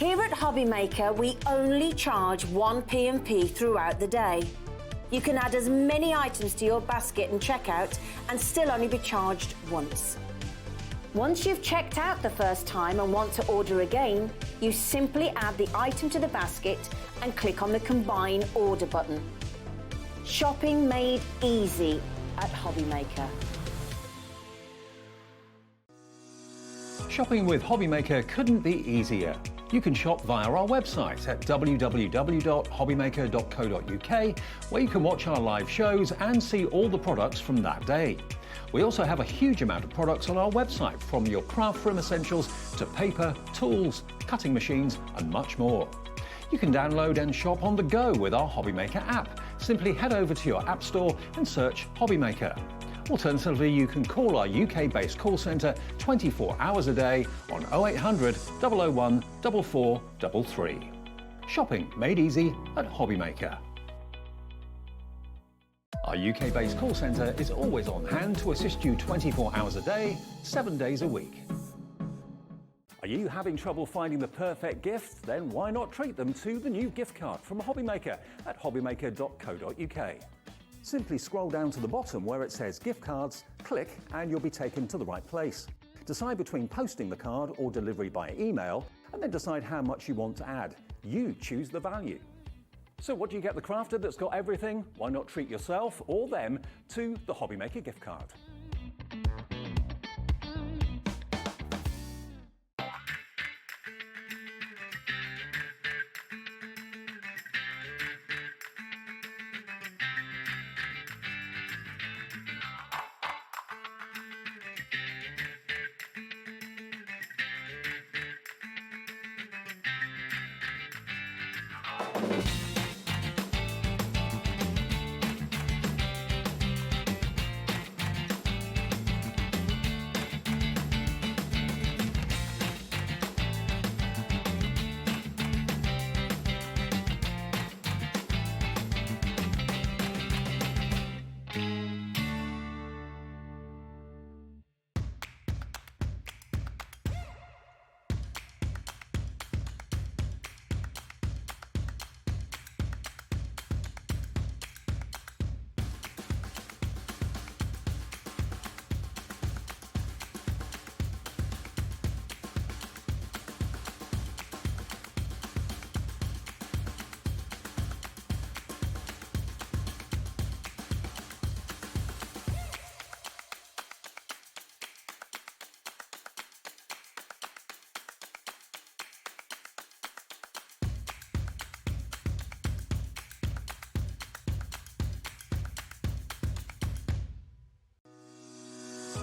Here at Hobbymaker, we only charge one P&P throughout the day. You can add as many items to your basket and checkout and still only be charged once. Once you've checked out the first time and want to order again, you simply add the item to the basket and click on the Combine Order button. Shopping made easy at Hobbymaker. Shopping with Hobbymaker couldn't be easier. You can shop via our website at www.hobbymaker.co.uk, where you can watch our live shows and see all the products from that day. We also have a huge amount of products on our website, from your craft room essentials to paper, tools, cutting machines and much more. You can download and shop on the go with our Hobbymaker app. Simply head over to your app store and search Hobbymaker. Alternatively, you can call our UK-based call centre 24 hours a day on 0800 001 4433. Shopping made easy at Hobbymaker. Our UK-based call centre is always on hand to assist you 24 hours a day, 7 days a week. Are you having trouble finding the perfect gift? Then why not treat them to the new gift card from Hobbymaker at hobbymaker.co.uk. Simply scroll down to the bottom where it says gift cards, click and you'll be taken to the right place. Decide between posting the card or delivery by email, and then decide how much you want to add. You choose the value. So what do you get the crafter that's got everything? Why not treat yourself or them to the Hobbymaker gift card?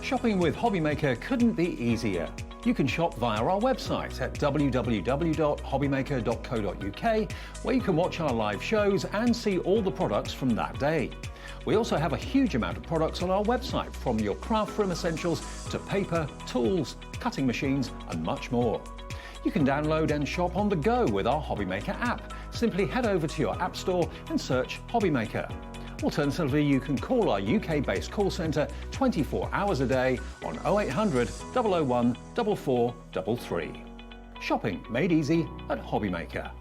Shopping with Hobbymaker couldn't be easier. You can shop via our website at www.hobbymaker.co.uk, where you can watch our live shows and see all the products from that day. We also have a huge amount of products on our website, from your craft room essentials to paper, tools, cutting machines and much more. You can download and shop on the go with our Hobbymaker app. Simply head over to your app store and search Hobbymaker. Alternatively, you can call our UK-based call centre 24 hours a day on 0800 001 4433. Shopping made easy at Hobbymaker.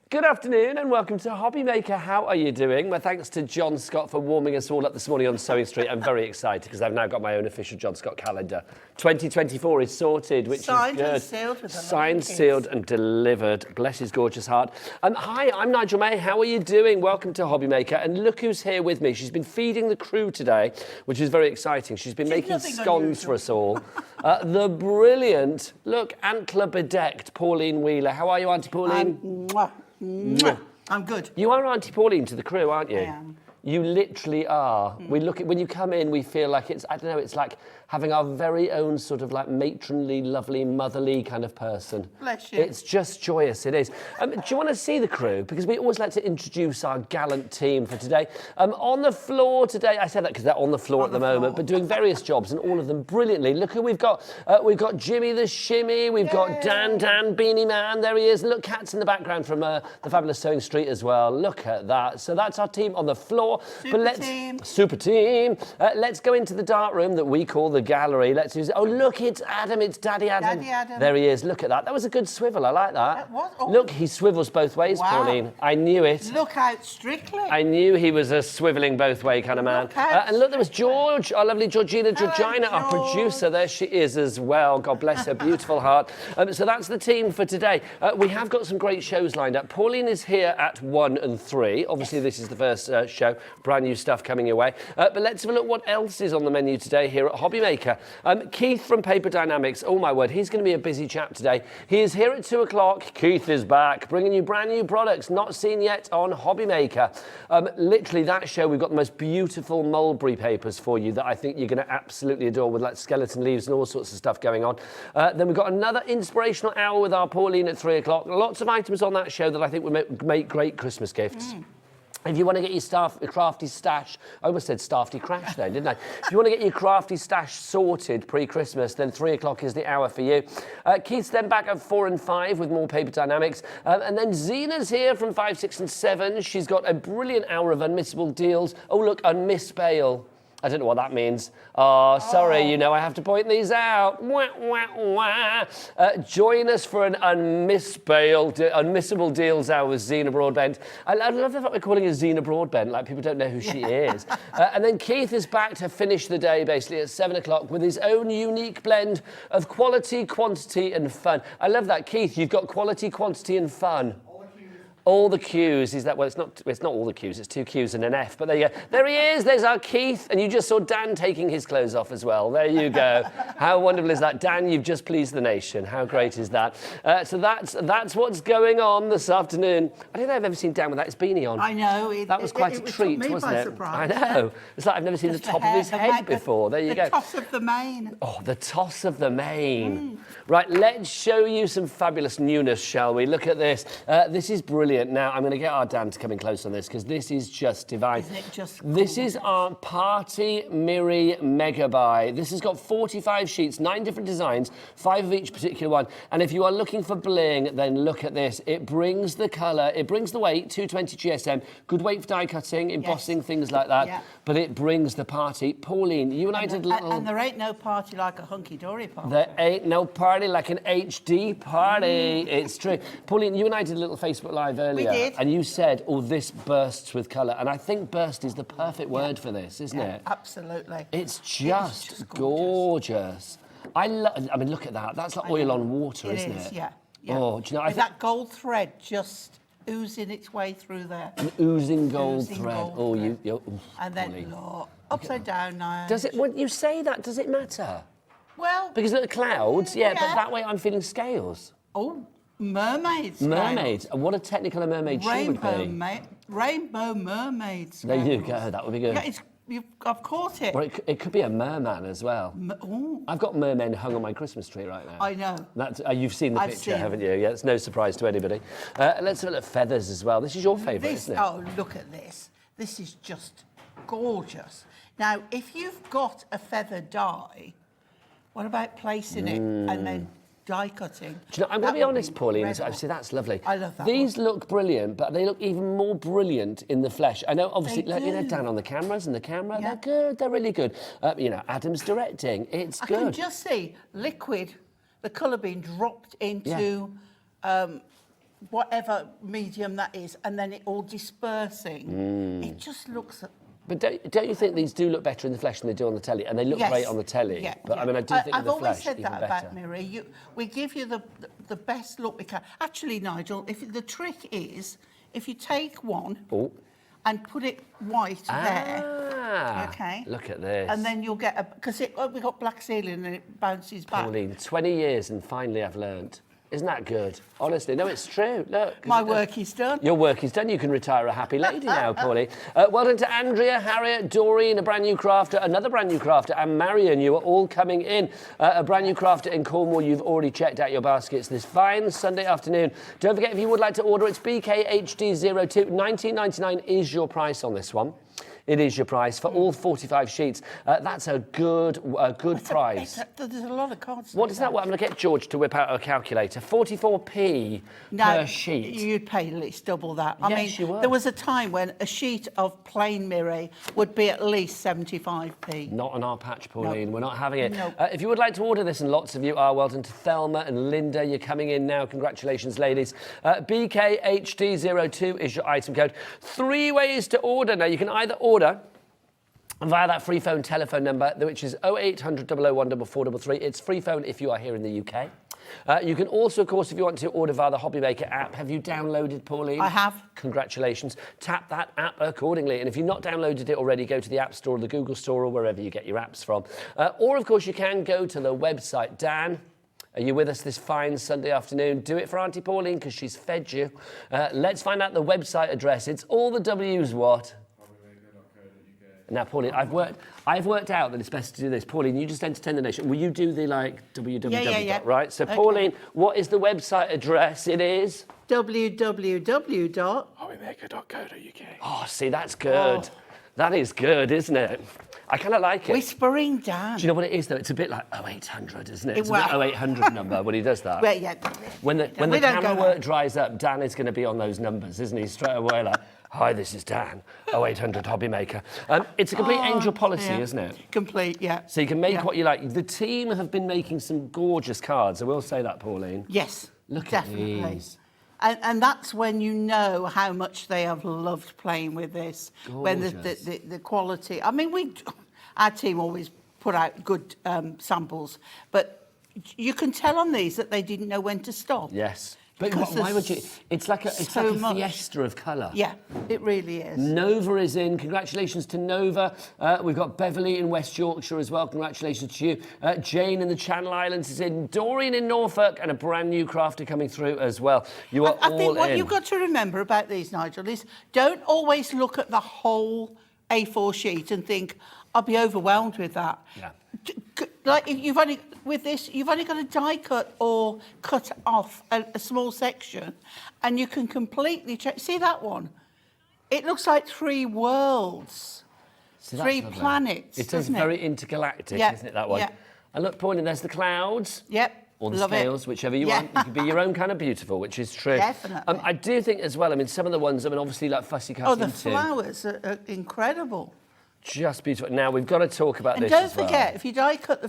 Good afternoon and welcome to Hobbymaker. How are you doing? My thanks to John Scott for warming us all up this morning on Sewing Street. I'm very excited because I've now got my own official John Scott calendar. 2024 is sorted, which Signed is good. and sealed with a Signed, sealed and delivered. Bless his gorgeous heart. Hi, I'm Nigel May. How are you doing? Welcome to Hobbymaker. And look who's here with me. She's been feeding the crew today, which is very exciting. She's been making scones for us all. The brilliant, look, antler bedecked Pauline Wheeler. How are you, Auntie Pauline? I'm good. You are Auntie Pauline to the crew, aren't you? I am. You literally are. We look at, when you come in, we feel like it's, I don't know, it's like having our very own sort of like matronly, lovely, motherly kind of person. Bless you. It's just joyous, it is. Do you want to see the crew? Because we always like to introduce our gallant team for today. On the floor today, I say that because they're on the floor at the moment, but doing various jobs and all of them brilliantly. Look who we've got. We've got Jimmy the Shimmy, we've got Dan Beanie Man, there he is. Look, Cat's in the background from the fabulous Sewing Street as well. Look at that. So that's our team on the floor. more. Super team. Let's go into the dark room that we call the gallery. Let's use. Oh, look, it's Adam. It's Daddy Adam. Daddy Adam. There he is. Look at that. That was a good swivel. I like that. That was. Oh. Look, he swivels both ways, Wow. Pauline. I knew it. Look out, Strictly. I knew he was a swiveling both way kind of man. And look, there was George, our lovely Georgina, our producer. There she is as well. God bless her beautiful heart. So that's the team for today. We have got some great shows lined up. Pauline is here at 1 and 3. Obviously, this is the first show. Brand new stuff coming your way. But let's have a look what else is on the menu today here at Hobby Maker. Keith from Paper Dynamics. Oh, my word. He's going to be a busy chap today. He is here at 2 o'clock. Keith is back, bringing you brand new products not seen yet on Hobby Maker. Literally, that show, we've got the most beautiful mulberry papers for you that I think you're going to absolutely adore, with like skeleton leaves and all sorts of stuff going on. Then we've got another inspirational hour with our Pauline at 3 o'clock. Lots of items on that show that I think would make great Christmas gifts. If you want to get your crafty stash, I almost said staffy crash then, didn't I? If you want to get your crafty stash sorted pre-Christmas, then 3 o'clock is the hour for you. Keith's then back at 4 and 5 with more Paper Dynamics. And then Zena's here from 5, 6 and 7. She's got a brilliant hour of unmissable deals. Oh, look, unmiss bail. I don't know what that means. Oh, sorry, you know, I have to point these out. Wah, wah, wah. Join us for an unmissable deals hour with Zena Broadbent. I love the fact we're calling her Zena Broadbent, like people don't know who she is. And then Keith is back to finish the day, basically, at 7 o'clock with his own unique blend of quality, quantity, and fun. I love that, Keith. You've got quality, quantity, and fun. All the Q's. Is that, well, it's not all the Q's, it's 2 Q's and an F, but there you go. There he is, there's our Keith, and you just saw Dan taking his clothes off as well. There you go. How wonderful is that? Dan, you've just pleased the nation. How great is that? So that's what's going on this afternoon. I don't think I've ever seen Dan with that beanie on. I know. That was quite a treat, wasn't it? Surprise. I know. It's like I've never seen the top of his head before. There you go. The toss of the mane. Oh, the toss of the mane. Right, let's show you some fabulous newness, shall we? Look at this. This is brilliant. Now, I'm going to get our Dan to come in close on this because this is just divine. Isn't it just cool? This is our Party Miri Mega Buy. This has got 45 sheets, 9 different designs, 5 of each particular one. And if you are looking for bling, then look at this. It brings the colour, it brings the weight, 220 GSM, good weight for die cutting, embossing, things like that. Yeah. But it brings the party. Pauline, you and I did a little... And there ain't no party like a hunky-dory party. There ain't no party like an HD party. It's true. Pauline, you and I did a little Facebook Live earlier. We did. And you said, oh, this bursts with colour. And I think burst is the perfect word for this, isn't it? Absolutely. It's just gorgeous. I mean, look at that. That's like oil on water, isn't it? It is, yeah. Oh, do you know, with that gold thread just oozing its way through there. An oozing gold thread. Oh, you. And then, look, upside down now. Does it, when you say that, does it matter? Well... Because look at the clouds, yeah, but that way I'm feeling scales. Oh, mermaids. Mermaids. And what a technical a mermaid she would be. Rainbow mermaids. There you go, that would be good. Yeah, I've caught it. Well, it could be a merman as well. I've got mermen hung on my Christmas tree right now. I know. You've seen the picture, haven't you? Yeah, it's no surprise to anybody. Let's have a look at feathers as well. This is your favourite, isn't it? Oh, look at this. This is just gorgeous. Now, if you've got a feather die, what about placing it and then die cutting? Do you know, I'm going to be honest, Pauline. See, that's lovely. I love that. These look brilliant, but they look even more brilliant in the flesh. I know, obviously, they're down on the cameras and the camera. Yeah. They're good. They're really good. You know, Adam's directing. It's good. I can just see liquid, the colour being dropped into whatever medium that is, and then it all dispersing. It just looks... But don't you think these do look better in the flesh than they do on the telly? And they look great on the telly. Yeah, but I mean, I do think in the flesh even better. I've always said that about Miri. We give you the best look we can. Actually, Nigel, the trick is if you take one and put it white there. Okay. Look at this. And then you'll get because we've got black ceiling and it bounces back. Pauline, 20 years and finally I've learnt. Isn't that good? Honestly, no, it's true. Look. My work is done. Your work is done. You can retire a happy lady now, Pauline. Well done to Andrea, Harriet, Doreen, a brand new crafter, another brand new crafter, and Marion. You are all coming in. A brand new crafter in Cornwall. You've already checked out your baskets this fine Sunday afternoon. Don't forget, if you would like to order, it's BKHD02. $19.99 is your price on this one. It is your price for all 45 sheets. That's a good price. There's a lot of cards. What is that? Well, I'm going to get George to whip out a calculator. 44p per sheet. You'd pay at least double that. I Yes, mean, you would. there was a time when a sheet of plain mirror would be at least 75p. Not on our patch, Pauline. No. We're not having it. No. If you would like to order this, and lots of you are, well done to Thelma and Linda. You're coming in now. Congratulations, ladies. BKHD02 is your item code. 3 ways to order. Now, you can either order via that free phone telephone number, which is 0800 001 4433. It's free phone if you are here in the UK. You can also, of course, if you want to order via the Hobbymaker app. Have you downloaded, Pauline? I have. Congratulations. Tap that app accordingly. And if you've not downloaded it already, go to the App Store, the Google Store, or wherever you get your apps from. Or, of course, you can go to the website. Dan, are you with us this fine Sunday afternoon? Do it for Auntie Pauline, because she's fed you. Let's find out the website address. It's all the W's what? Now, Pauline, I've worked out that it's best to do this. Pauline, you just entertain the nation. Will you do the www? Yeah. Right. So, Okay. Pauline, what is the website address? It is www.hobbymaker.co.uk. Oh, see, that's good. That is good, isn't it? I kind of like it. Whispering Dan. Do you know what it is, though? It's a bit like 0800, isn't it? It's a Well- bit 0800 number when he does that. Well, yeah. When the We don't camera go work there. dries up, Dan is going to be on those numbers, isn't he? Straight away, like, hi, this is Dan, 0800 Hobbymaker. It's a complete angel policy, Yeah. isn't it? Complete, yeah. So you can make Yeah. what you like. The team have been making some gorgeous cards. I will say that, Pauline. Yes, Look definitely. at these. And that's when you know how much they have loved playing with this. When Gorgeous. the quality. I mean, our team always put out good samples, but you can tell on these that they didn't know when to stop. Yes. But Because why would you? there's It's like a so much. fiesta of colour. Yeah, it really is. Nova is in. Congratulations to Nova. We've got Beverly in West Yorkshire as well. Congratulations to you. Jane in the Channel Islands is in. Dorian in Norfolk, and a brand new crafter coming through as well. You are I all think what in. you've got to remember about these, Nigel, is don't always look at the whole A4 sheet and think, I'll be overwhelmed with that. Yeah. Like if you've only got to die cut or cut off a small section, and you can completely check. See that one? It looks like 3 worlds, See, that's 3 lovely. planets. It is doesn't very intergalactic, Yeah, isn't it, that one? yeah. And look, Pauline, there's the clouds. Yep. Or the love it. scales, whichever you Yeah. want. You can be your own kind of beautiful, which is true. Definitely. I do think as well, I mean, some of the ones, I mean, obviously like fussy cut Oh, the into. flowers are incredible. Just beautiful. Now, we've got to talk about And this don't as well. forget, if you die cut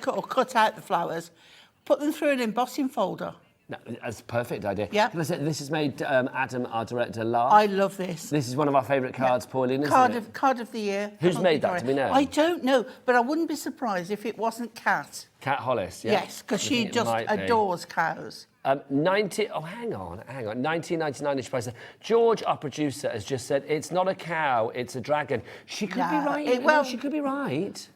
or cut out the flowers, put them through an embossing folder. No, that's a perfect idea. Yeah. Can I say, this has made Adam, our director, laugh. I love this. This is one of our favourite cards, Pauline, isn't it? Card of the year. Who's made that? Do we know? I don't know, but I wouldn't be surprised if it wasn't Kat. Kat Hollis, yeah? Yes, because I she think it just might be. adores cows. 1999 ish price. George, our producer, has just said it's not a cow, it's a dragon. She could be No, right. She could be right.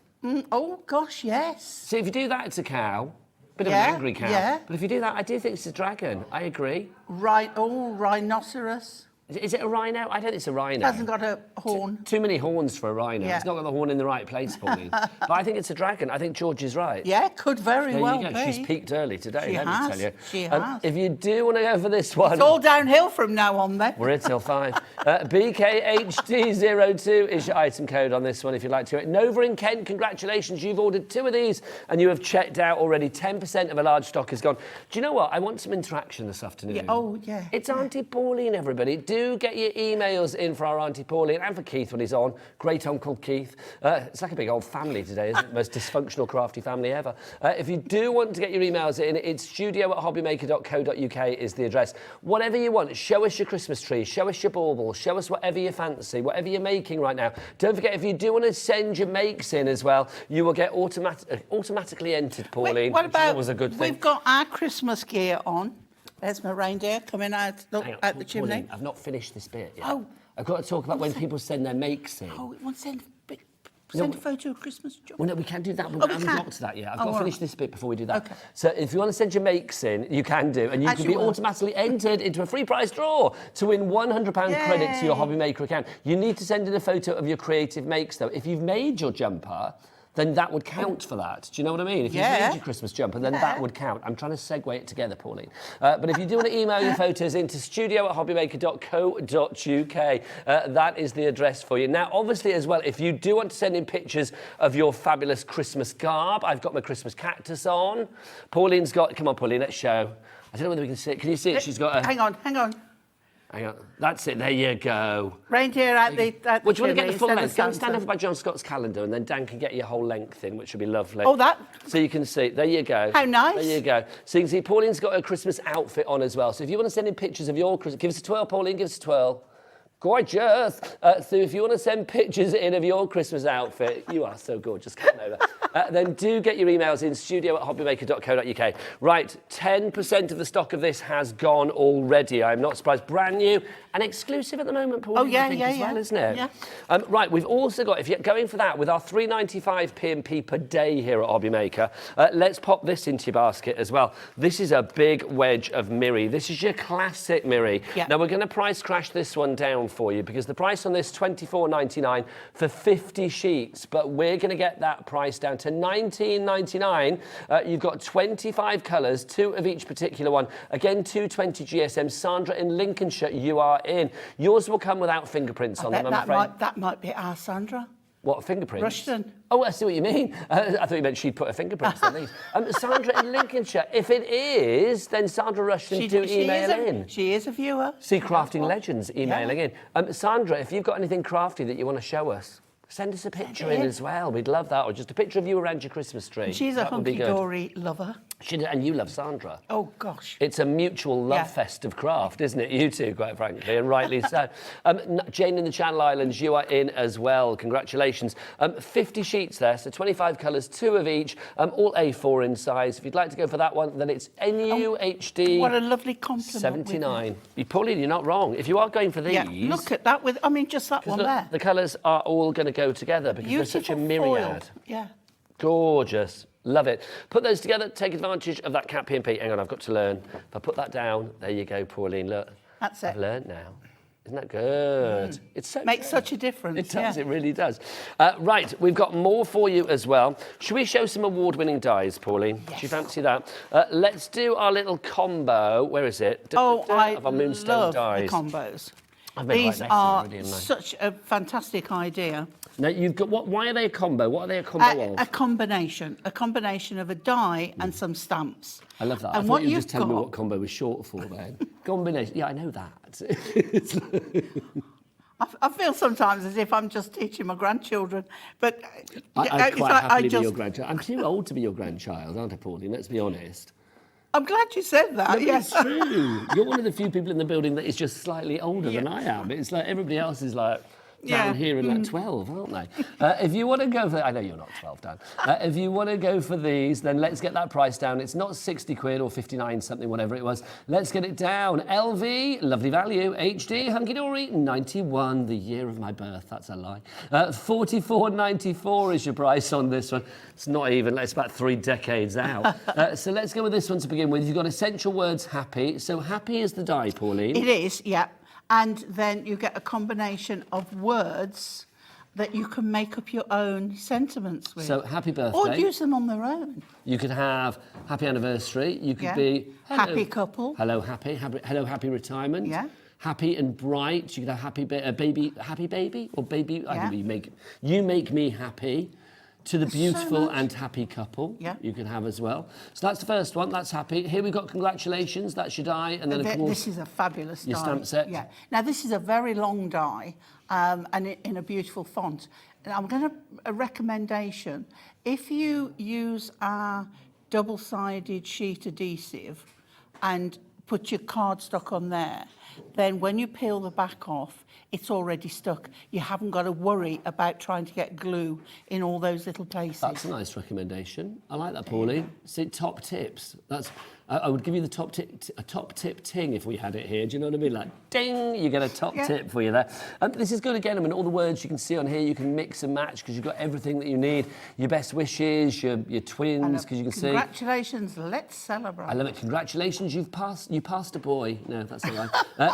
Oh gosh, yes. So if you do that, it's a cow. Bit of Yeah, an angry cow. yeah. But if you do that, I do think it's a dragon. I agree. Right. Oh, rhinoceros. Is it a rhino? I don't think it's a rhino. Hasn't got a horn. Too many horns for a rhino. Yeah. It's not got the horn in the right place, Pauline. But I think it's a dragon. I think George is right. Yeah, could very There well you go. be. She's peaked early today, She let me has. tell you. She has. If you do want to go for this one, It's all downhill from now on, then. we're here till 5. BKHD02 is your item code on this one if you'd like to. Nova in Kent, congratulations. You've ordered 2 of these and you have checked out already. 10% of a large stock is gone. Do you know what? I want some interaction this afternoon. Yeah, oh, yeah. It's Auntie Pauline, everybody. Do get your emails in for our Auntie Pauline and for Keith when he's on. Great Uncle Keith. It's like a big old family today, isn't it? Most dysfunctional crafty family ever. If you do want to get your emails in, it's studio@hobbymaker.co.uk is the address. Whatever you want, show us your Christmas tree, show us your bauble, show us whatever you fancy, whatever you're making right now. Don't forget, if you do want to send your makes in as well, you will get automatically entered, Pauline. Wait, what which is about, always a good thing. we've got our Christmas gear on. There's my reindeer coming out, look, Hang on, out the chimney. Pauline, I've not finished this bit yet. Oh. I've got to talk about when people send their makes in. Oh, it won't send a No, photo of Christmas. Well, no, we can't do that. We Oh, we haven't can't? got to that yet. I've Oh, got to all finish right. this bit before we do that. Okay. So if you want to send your makes in, you can do, and you As can you be will. automatically entered into a free prize draw to win £100 credit to your Yay. Hobby Maker account. You need to send in a photo of your creative makes, though. If you've made your jumper, then that would count for that. Do you know what I mean? If you made your Christmas jumper, then that would count. I'm trying to segue it together, Pauline. But if you do want to email your photos into studio@hobbymaker.co.uk, that is the address for you. Now, obviously, as well, if you do want to send in pictures of your fabulous Christmas garb, I've got my Christmas cactus on. Pauline's got... Come on, Pauline, let's show. I don't know whether we can see it. Can you see it? She's got a... Hang on. Hang on. That's it. There you go. Reindeer at the... Well, do you want to get the full length? Go and stand over by John Scott's calendar, and then Dan can get your whole length in, which would be lovely. Oh, that... So you can see. There you go. How nice. There you go. So you can see Pauline's got her Christmas outfit on as well. So if you want to send in pictures of your Christmas... Give us a twirl, Pauline. Give us a twirl. Gorgeous. So if you want to send pictures in of your Christmas outfit, you are so gorgeous, come over. Then do get your emails in studio@hobbymaker.co.uk. Right, 10% of the stock of this has gone already. I'm not surprised. Brand new and exclusive at the moment, Paul. Oh, yeah, I think, as well, isn't it? Yeah. Right, we've also got, if you're going for that, with our 3.95 P&P per day here at Hobbymaker, let's pop this into your basket as well. This is a big wedge of Miri. This is your classic Miri. Yeah. Now, we're going to price crash this one down for you because the price on this is $24.99 for 50 sheets, but we're going to get that price down to $19.99. You've got 25 colours, 2 of each particular one. Again, 220 GSM. Sandra in Lincolnshire, you are in. Yours will come without fingerprints on them, I'm afraid. That might be our Sandra. What, fingerprints? Rushton. Oh, I see what you mean. I thought you meant she'd put her fingerprints on these. Sandra in Lincolnshire, if it is, then Sandra Rushton email in. She is a viewer. See Crafting Legends emailing in. Sandra, if you've got anything crafty that you want to show us, send us a picture in as well. We'd love that. Or just a picture of you around your Christmas tree. She's a hunky-dory lover. And you love Sandra. Oh, gosh. It's a mutual love fest of craft, isn't it? You two, quite frankly, and rightly so. Jane in the Channel Islands, you are in as well. Congratulations. 50 sheets there, so 25 colours, 2 of each, all A4 in size. If you'd like to go for that one, then it's NUHD. What a lovely compliment. 79. Pauline, you're not wrong. If you are going for these... Yeah, look at that. Just that one there. The colours are all going to go together because there's such a myriad. Yeah. Gorgeous. Love it. Put those together, take advantage of that cat P&P. Hang on, I've got to learn. If I put that down, there you go, Pauline, look. That's it. I've learned now. Isn't that good? It makes such a difference. It does, it really does. Right, we've got more for you as well. Should we show some award-winning dies, Pauline? Yes. Do you fancy that? Let's do our little combo. Where is it? I of our Moonstone love dies. the combos. These are such a fantastic idea. Now you've got why are they a combo? What are they a combo of? A combination of a die and some stamps. I love that. And I thought what you you've just tell me got- what combo was short for then. Combination. Yeah, I know that. I feel sometimes as if I'm just teaching my grandchildren, but I'd quite happily be your grandchild. I'm too old to be your grandchild, aren't I, Pauline? Let's be honest. I'm glad you said that. No, yes, it's true. You're one of the few people in the building that is just slightly older than I am. It's like everybody else is like down here in like 12, aren't they? If you want to go for... I know you're not 12, Dan. If you want to go for these, then let's get that price down. It's not 60 quid or 59 something, whatever it was. Let's get it down. LV, lovely value. HD, Hunkydory, 91, the year of my birth. That's a lie. 44.94 is your price on this one. It's not even, it's about 3 decades out. So let's go with this one to begin with. You've got Essential Words Happy. So happy is the die, Pauline. it is. Yeah. And then you get a combination of words that you can make up your own sentiments with. So happy birthday. Or use them on their own. You could have happy anniversary. You could Yeah. be Happy couple. Hello happy. Hello happy retirement. Yeah. Happy and bright. You could have happy baby or baby. I Yeah. don't know, you make me happy. To the beautiful much. and happy couple, Yeah. you can have as well. So that's the first one. That's happy. Here we've got congratulations. That's your die, and then of course This is a fabulous your die. stamp set. Yeah. Now this is a very long die, and in a beautiful font. And I'm going to a recommendation. If you use our double-sided sheet adhesive and put your cardstock on there, then when you peel the back off, it's already stuck. You haven't got to worry about trying to get glue in all those little places. That's a nice recommendation. I like that, Pauline. See, top tips. I would give you the top tip ting if we had it here. Do you know what I mean? Like, ding, you get a top tip for you there. This is good again. I mean, all the words you can see on here, you can mix and match because you've got everything that you need. Your best wishes, your twins, because you can see. Congratulations, let's celebrate. I love it. Congratulations, you passed a boy. No, that's all right.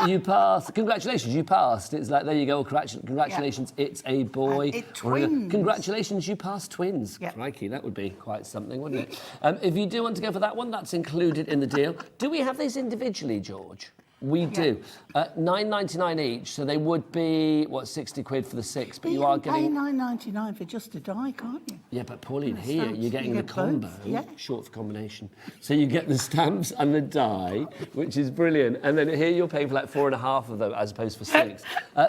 You passed. Congratulations, you passed. It's like, there you go. Congratulations, it's a boy. It's twins. Congratulations, you passed twins. Yep. Crikey, that would be quite something, wouldn't it? If you do want to go for that one, that's included in the deal. Do we have these individually, George? We do. £9.99 each, so they would be, what, 60 quid for the 6, but you are getting... pay £9.99 for just a die, can't you? Yeah, but Pauline, here stamps, you're getting you the get combo, both, yeah. short for combination. So you get the stamps and the die, which is brilliant. And then here you're paying for like 4.5 of them as opposed for 6.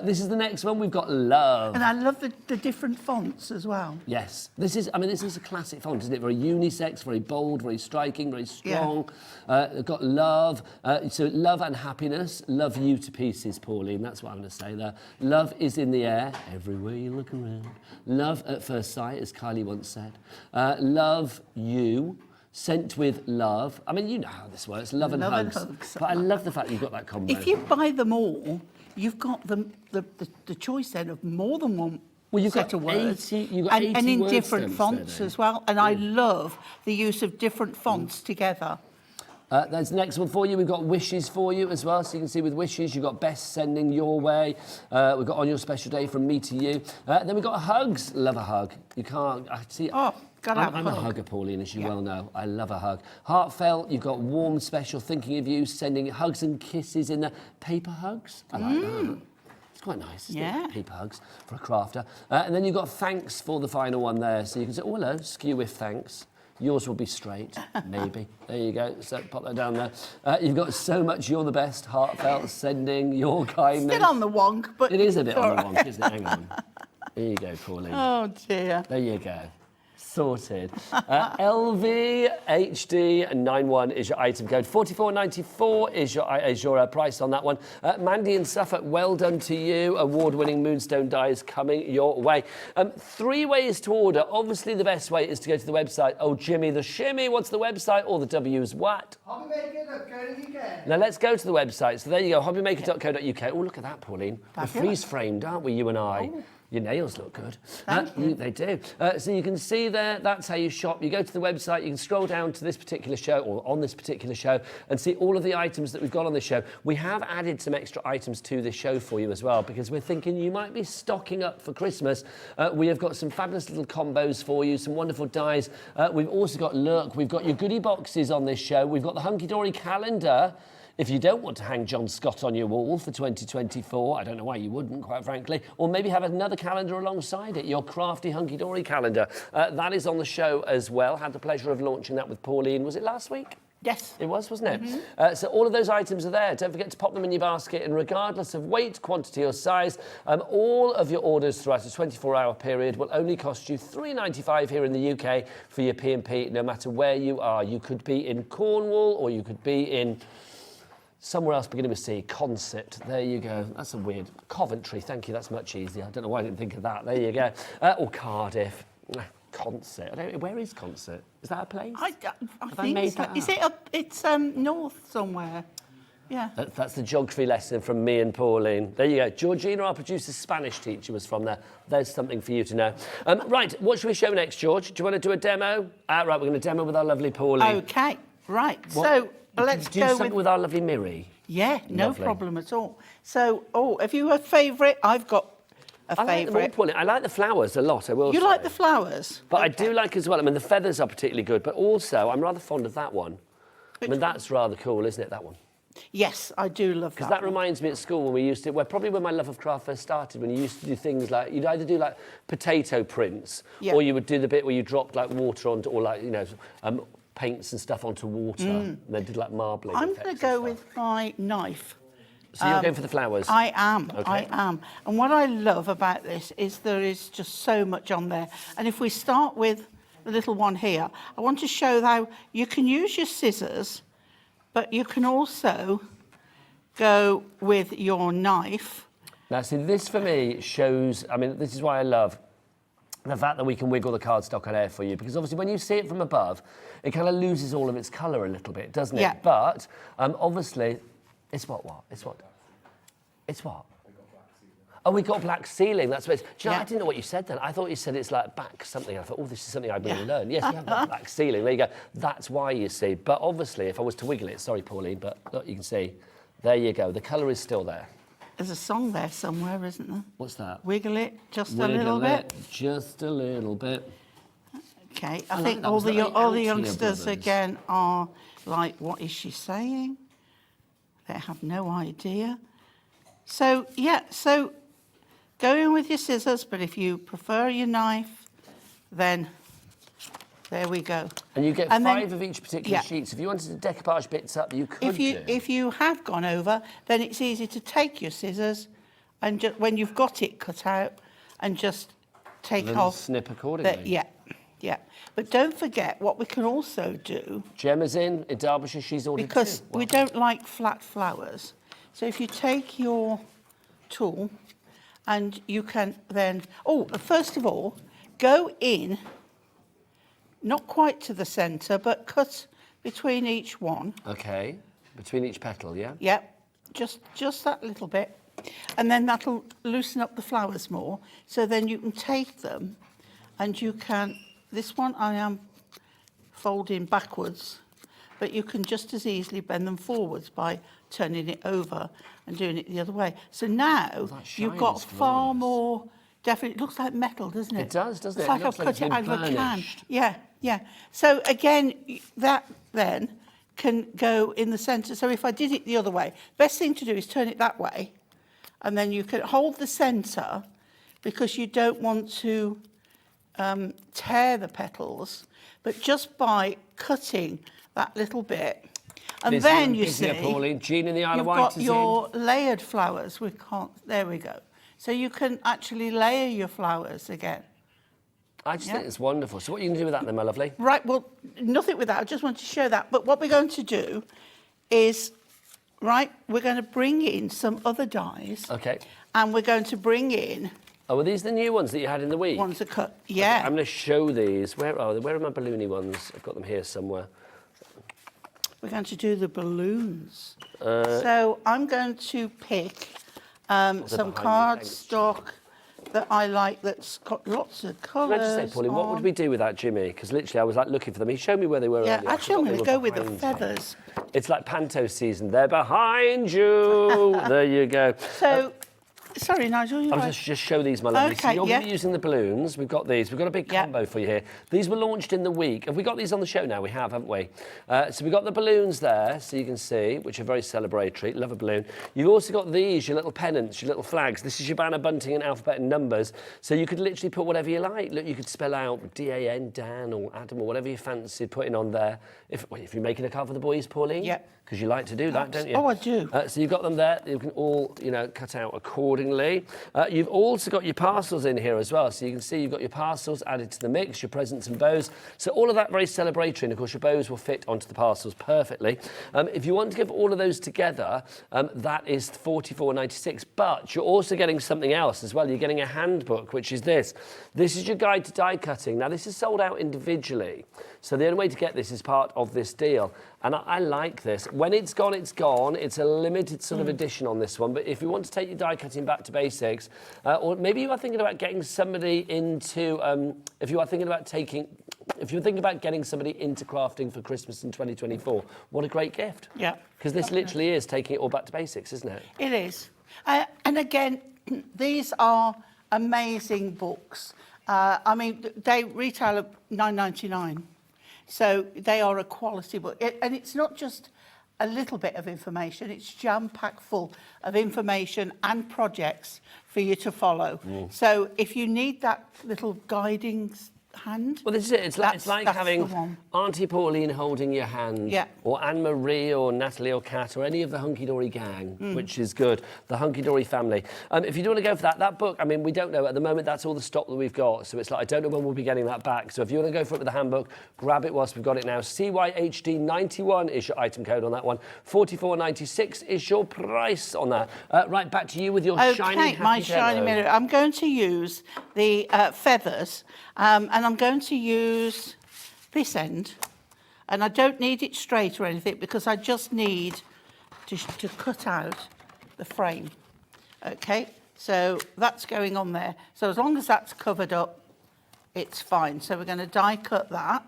This is the next one. We've got Love. And I love the different fonts as well. Yes, this is a classic font, isn't it? Very unisex, very bold, very striking, very strong. They've got Love, so love and happiness. Love you to pieces, Pauline. That's what I'm going to say there. Love is in the air, everywhere you look around. Love at first sight, as Kylie once said. Love you. Sent with love. I mean, you know how this works. Love and hugs. But I love the fact you've got that combo. If you buy them all, you've got the choice then of more than one set of words. You've got 80 and in words different fonts there, as well. And I love the use of different fonts together. There's the next one for you. We've got wishes for you as well. So you can see with wishes, you've got best sending your way. We've got on your special day from me to you. Then we've got hugs. Love a hug. You can't... I'm a hugger, Pauline, as you well know. I love a hug. Heartfelt, you've got warm, special, thinking of you, sending hugs and kisses in the paper hugs. I like that. It's quite nice, isn't it? Paper hugs for a crafter. And then you've got thanks for the final one there. So you can say, oh, hello, skew with thanks. Yours will be straight, maybe. There you go. So pop that down there. You've got so much. You're the best. Heartfelt, sending your kindness. Still on the wonk, but... It is a bit on the wonk, isn't it? Hang on. There you go, Pauline. Oh, dear. There you go. Sorted. LVHD91 is your item code. £44.94 is your price on that one. Mandy in Suffolk, well done to you. Award-winning Moonstone dies coming your way. 3 ways to order. Obviously, the best way is to go to the website. Oh, Jimmy the Shimmy, what's the website? All the W's what? Hobbymaker.co.uk. Now, let's go to the website. So there you go, hobbymaker.co.uk. Oh, look at that, Pauline. We're freeze-framed, aren't we, you and I? Oh. Your nails look good. Thank you. They do. So you can see there, that's how you shop. You go to the website, you can scroll down to this particular show, or on this particular show, and see all of the items that we've got on this show. We have added some extra items to this show for you as well, because we're thinking you might be stocking up for Christmas. We have got some fabulous little combos for you, some wonderful dies. We've also got, look, we've got your goodie boxes on this show. We've got the Hunkydory calendar. If you don't want to hang John Scott on your wall for 2024, I don't know why you wouldn't, quite frankly, or maybe have another calendar alongside it, your crafty Hunkydory calendar. That is on the show as well. Had the pleasure of launching that with Pauline. Was it last week? Yes. It was, wasn't it? So all of those items are there. Don't forget to pop them in your basket, and regardless of weight, quantity or size, all of your orders throughout a 24-hour period will only cost you £3.95 here in the UK for your P&P, no matter where you are. You could be in Cornwall, or you could be in... somewhere else beginning with C, Concert. There you go. That's a weird... Coventry, thank you. That's much easier. I don't know why I didn't think of that. There you go. Or Cardiff. Concert. I don't know. Where is Concert? Is that a place? I think so. Is it up? It's north somewhere. Yeah. That's the geography lesson from me and Pauline. There you go. Georgina, our producer's Spanish teacher, was from there. There's something for you to know. Right, what should we show next, George? Do you want to do a demo? Right, we're going to demo with our lovely Pauline. OK, right. What? So let's do go something with our lovely Miri. Yeah, no Lovely. problem at all. So, have you a favourite? I've got a favourite. I like the flowers a lot, I will say. You like the flowers? But I do like as well, I mean, the feathers are particularly good, but also I'm rather fond of that one. That's rather cool, isn't it, that one? Yes, I do love that. Because that reminds me at school when we used to, probably when my love of craft first started, when you used to do things like, you'd either do like potato prints, or you would do the bit where you dropped like water onto, or like, paints and stuff onto water, and then did like marbling. I'm going to go with my knife. So you're going for the flowers? I am, okay. I am. And what I love about this is there is just so much on there. And if we start with the little one here, I want to show how you can use your scissors, but you can also go with your knife. Now, see, this for me shows, this is why I love the fact that we can wiggle the cardstock on air for you, because obviously when you see it from above, it kind of loses all of its colour a little bit, doesn't it? Yeah. But obviously, it's what? It's what? Oh, we got black ceiling. That's what it's... Do you know, I didn't know what you said then. I thought you said it's like back something. I thought, this is something I'd really learn. Yes, you have got black ceiling. There you go. That's why, you see. But obviously, if I was to wiggle it, sorry, Pauline, but look, you can see There you go. The colour is still there. There's a song there somewhere, isn't there? What's that? Wiggle it just a Wiggle little bit. Just a little bit. Okay, I I like think that. all Was that the the all the Altia youngsters brothers? again are like, what is she saying? They have no idea. So yeah, so go in with your scissors, but if you prefer your knife, then there we go. And you get And then- 5 of each particular yeah. sheet. So if you wanted to decoupage bits up, you could If you have gone over, then it's easy to take your scissors and when you've got it cut out, and just take Little off. snip accordingly. Yeah. But don't forget what we can also do, Gemma's in Derbyshire. She's ordered because too. we don't like flat flowers. So if you take your tool and you can then, first of all, go in, not quite to the centre, but cut between each one. Okay. Between each petal, yeah? Yep, just that little bit. And then that'll loosen up the flowers more. So then you can take them and you can, this one I am folding backwards, but you can just as easily bend them forwards by turning it over and doing it the other way. So now that shine you've got is far glorious. more, definitely, it looks like metal, doesn't it? It does, doesn't it? It's It like looks I've like cut it's it out of been a can. burnished. Yeah. So again, that then can go in the centre. So if I did it the other way, best thing to do is turn it that way, and then you can hold the centre, because you don't want to tear the petals, but just by cutting that little bit. And Busy then and you busier, see, Pauline. Jean in the Isle of you've Wight got is your layered flowers. There we go. So you can actually layer your flowers again. I just think it's wonderful. So what are you going to do with that then, my lovely? Right, well, nothing with that. I just want to show that. But what we're going to do is, we're going to bring in some other dyes. Okay. And we're going to bring in Oh, are these the new ones that you had in the week? ones that cut. Yeah. I'm going to show these. Where are they? Where are my balloony ones? I've got them here somewhere. We're going to do the balloons. So I'm going to pick some behind you, cardstock that I like that's got lots of Can I colours. just say, Pauline, what would we do with that, Jimmy? Because literally I was like looking for them. He showed me where they were Yeah, earlier. I actually, I'm forgot going they to were go with the behind me. feathers. It's like Panto season. They're behind you. There you go. So, sorry, Nigel, you're I'll right. just show these, my lovely. So Okay, you're yeah. going to be using the balloons. We've got these. We've got a big Yeah. combo for you here. These were launched in the week. Have we got these on the show now? We have, haven't we? So we've got the balloons there, so you can see, which are very celebratory. Love a balloon. You've also got these, your little pennants, your little flags. This is your banner bunting and alphabet and numbers. So you could literally put whatever you like. Look, you could spell out D-A-N, Dan, or Adam, or whatever you fancied putting on there. If you're making a card for the boys, Pauline? Yeah. Because you like to do that, don't you? Oh, I do. So you've got them there. You can all, cut out accordingly. You've also got your parcels in here as well. So you can see you've got your parcels added to the mix, your presents and bows. So all of that very celebratory. And of course, your bows will fit onto the parcels perfectly. If you want to give all of those together, that is $44.96. But you're also getting something else as well. You're getting a handbook, which is this. This is your guide to die cutting. Now, this is sold out individually. So the only way to get this is part of this deal. And I like this. When it's gone, it's gone. It's a limited sort of edition on this one. But if you want to take your die cutting back to basics, or maybe you are thinking about getting somebody into, if you're thinking about getting somebody into crafting for Christmas in 2024, what a great gift. Yeah. Because this literally is taking it all back to basics, isn't it? It is. And again, these are amazing books. I mean, they retail at $9.99. So they are a quality book. And it's not just a little bit of information, it's jam-packed full of information and projects for you to follow. So if you need that little guiding hand. Well, this is it. It's like that's having the one. Auntie Pauline holding your hand, Yeah. or Anne-Marie or Natalie or Kat or any of the Hunkydory gang, which is good, the Hunkydory family. If you do want to go for that book, I mean, we don't know. At the moment, that's all the stock that we've got. So it's like, I don't know when we'll be getting that back. So if you want to go for it with the handbook, grab it whilst we've got it now. CYHD91 is your item code on that one. $44.96 is your price on that. Right, back to you with your shiny happy my shiny pillow. mirror. I'm going to use the feathers, and I'm going to use this end, and I don't need it straight or anything because I just need to cut out the frame. Okay, so that's going on there. So as long as that's covered up, it's fine. So we're going to die cut that.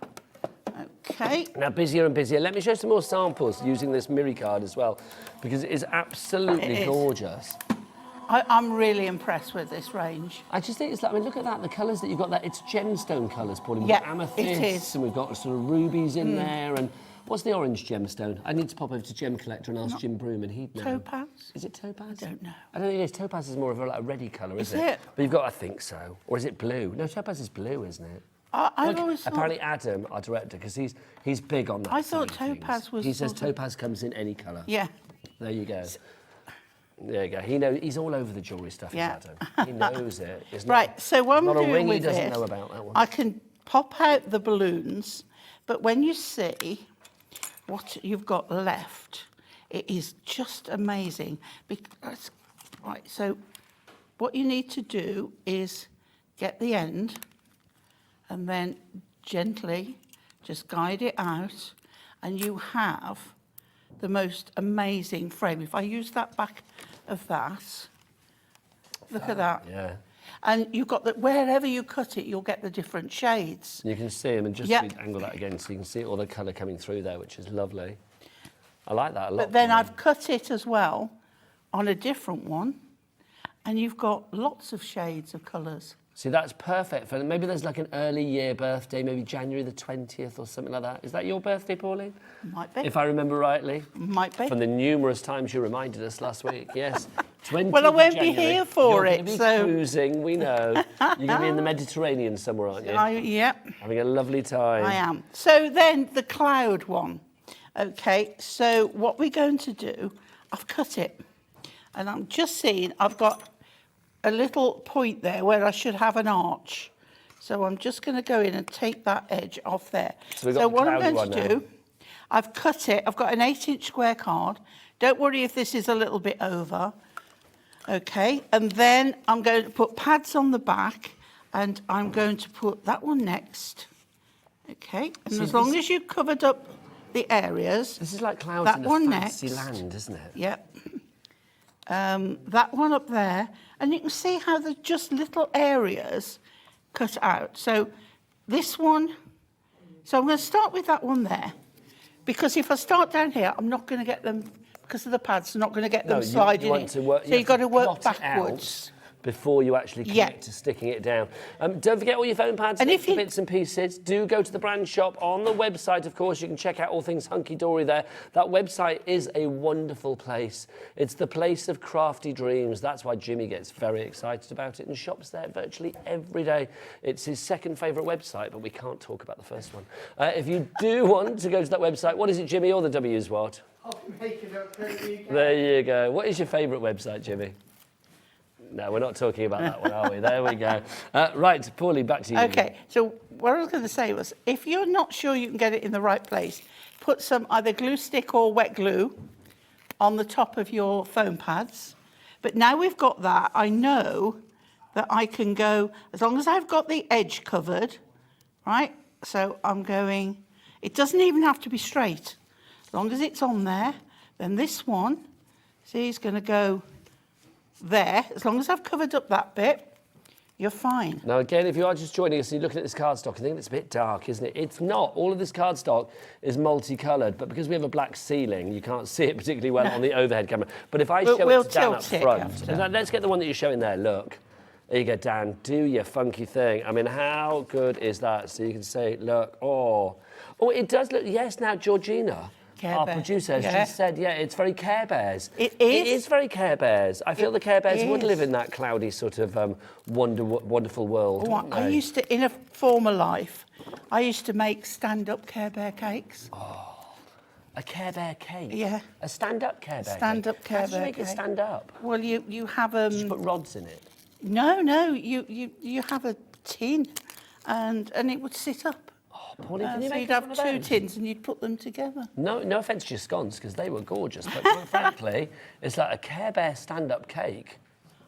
Okay. Now, busier and busier. Let me show some more samples using this Miri card as well, because it is absolutely It is. gorgeous. I'm really impressed with this range. I just think it's like, I mean, look at that, the colours that you've got there. It's gemstone colours, Pauline. We've Yeah, got amethyst, it is. and we've got sort of rubies in there. And what's the orange gemstone? I need to pop over to Gem Collector and ask Jim Broom, and he'd know. Topaz? Is it topaz? I don't know. I don't think it is. Topaz is more of a, like, a reddy colour, Is isn't it? But you've got, I think so. Or is it blue? No, topaz is blue, isn't it? I've always thought... Apparently Adam, our director, because he's big on that. I thought side of topaz things. was He says sort of- topaz comes in any colour. Yeah. There you go. There you go. He knows. He's all over the jewellery stuff. Yeah. Is Adam. He knows it. It's Right, Not, so what I'm not a doing ring he with doesn't this, know about that one. I can pop out the balloons, but when you see what you've got left, it is just amazing. Because, right, so what you need to do is get the end and then gently just guide it out, and you have the most amazing frame. If I use that back of that, look at that. Yeah. And you've got that, wherever you cut it, you'll get the different shades. You can see him, and just Yep. angle that again so you can see all the colour coming through there, which is lovely. I like that a lot. But then Pauline. I've cut it as well on a different one, and you've got lots of shades of colours. See, that's perfect for maybe there's like an early year birthday, maybe January the 20th or something like that. Is that your birthday, Pauline? Might be. If I remember rightly. Might be. From the numerous times you reminded us last week, yes. 20th Well, I of won't be January. here for You're it, gonna be so- cruising, we know. You're going to be in the Mediterranean somewhere, aren't you? Yep, Having a lovely time. I am. So then the cloud one. Okay, so what we're going to do, I've cut it. And I'm just seeing, I've got a little point there where I should have an arch. So I'm just going to go in and take that edge off there. So we've got the what I'm cloudy going to one do, now. I've cut it. I've got an 8-inch square card. Don't worry if this is a little bit over. Okay, and then I'm going to put pads on the back, and I'm going to put that one next. Okay, and See, as long this- as you've covered up the areas, This is like clouds that in a one fancy next. land, isn't it? Yep. That one up there, and you can see how there's just little areas cut out. So this one, so I'm going to start with that one there, because if I start down here, I'm not going to get them, because of the pads, I'm not going to get them sliding want in. to work, So you've got to work plot it out backwards. before you actually commit Yeah. to sticking it down. Don't forget all your foam pads And and if you- bits and pieces. Do go to the brand shop on the website, of course. You can check out all things hunky-dory there. That website is a wonderful place. It's the place of crafty dreams. That's why Jimmy gets very excited about it and shops there virtually every day. It's his second favourite website, but we can't talk about the first one. If you do want to go to that website, what is it, Jimmy, or the W's what? There you go. What is your favourite website, Jimmy? No, we're not talking about that one, are we? There we go. Right, Paulie, back to you. Okay, so what I was going to say was, if you're not sure you can get it in the right place, put some either glue stick or wet glue on the top of your foam pads. But now we've got that, I know that I can go, as long as I've got the edge covered, right? So I'm going, it doesn't even have to be straight. As long as it's on there, then this one, see, is going to go there. As long as I've covered up that bit, you're fine. Now, again, if you are just joining us and you're looking at this cardstock, I think it's a bit dark, isn't it? It's not. All of this cardstock is multicoloured, but because we have a black ceiling, you can't see it particularly well on the overhead camera. But if I show We'll it to Dan up tilt it front, after. and let's get the one that you're showing there, look. There you go, Dan, do your funky thing. I mean, how good is that? So you can say, look, oh, it does look, yes, now, Georgina, Care our Bear. producer, has Yeah. just said, yeah, it's very Care Bears. It It is. is very Care Bears. I feel the Care Bears would is. live in that cloudy sort of wonderful world. Oh, wouldn't I they? used to, in a former life, I used to make stand-up Care Bear cakes. A Care Bear cake? Yeah. A stand-up Care Bear Stand-up cake? Care How do you Bear make it cake. stand up? Well, you have Just put rods in it? no, you have a tin, and it would sit up. Oh, Pauline, can you So make you'd us have one of two those? tins, and you'd put them together. No offence to your scones, because they were gorgeous, but quite frankly, it's like a Care Bear stand-up cake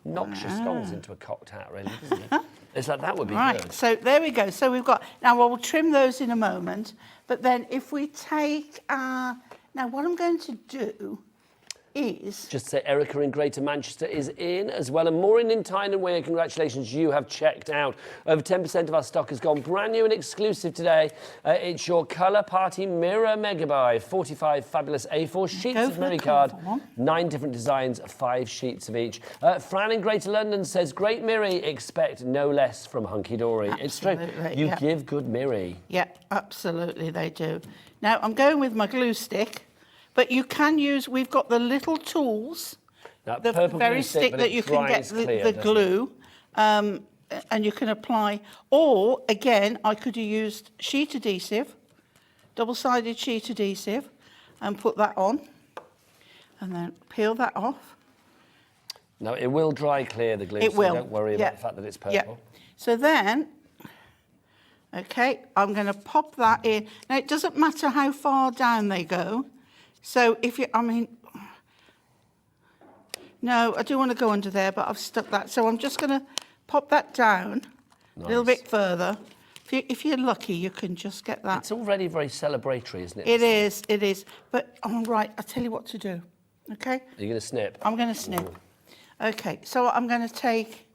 knocks your scones into a cocked hat, really, doesn't it? It's like, that would be Right, good. so there we go. So we've got, now we'll trim those in a moment, but then if we take, now what I'm going to do is... Just say Erica in Greater Manchester is in as well, and Maureen in Tyne and Weir, congratulations, you have checked out. Over 10% of our stock has gone brand new and exclusive today. It's your Colour Party Mirror Megabuy, 45 fabulous A4 sheets of mirror card, 9 different designs, 5 sheets of each. Fran in Greater London says, great Mirry, expect no less from Hunkydory. It's true, you give good Mirry. Yeah, absolutely they do. Now I'm going with my glue stick. But you can use, we've got the little tools, the very stick that you can get the glue, and you can apply, or again, I could have used sheet adhesive, double-sided sheet adhesive, and put that on, and then peel that off. No, it will dry clear, the glue, so don't worry about the fact that it's purple. Yeah. So then, okay, I'm going to pop that in. Now, it doesn't matter how far down they go. So if you, I mean, no, I do want to go under there, but I've stuck that. So I'm just going to pop that down a little bit further. If you're lucky, you can just get that. It's already very celebratory, isn't it? It is. But, all right, I'll tell you what to do, okay? Are you going to snip? I'm going to snip. Ooh. Okay, so I'm going to take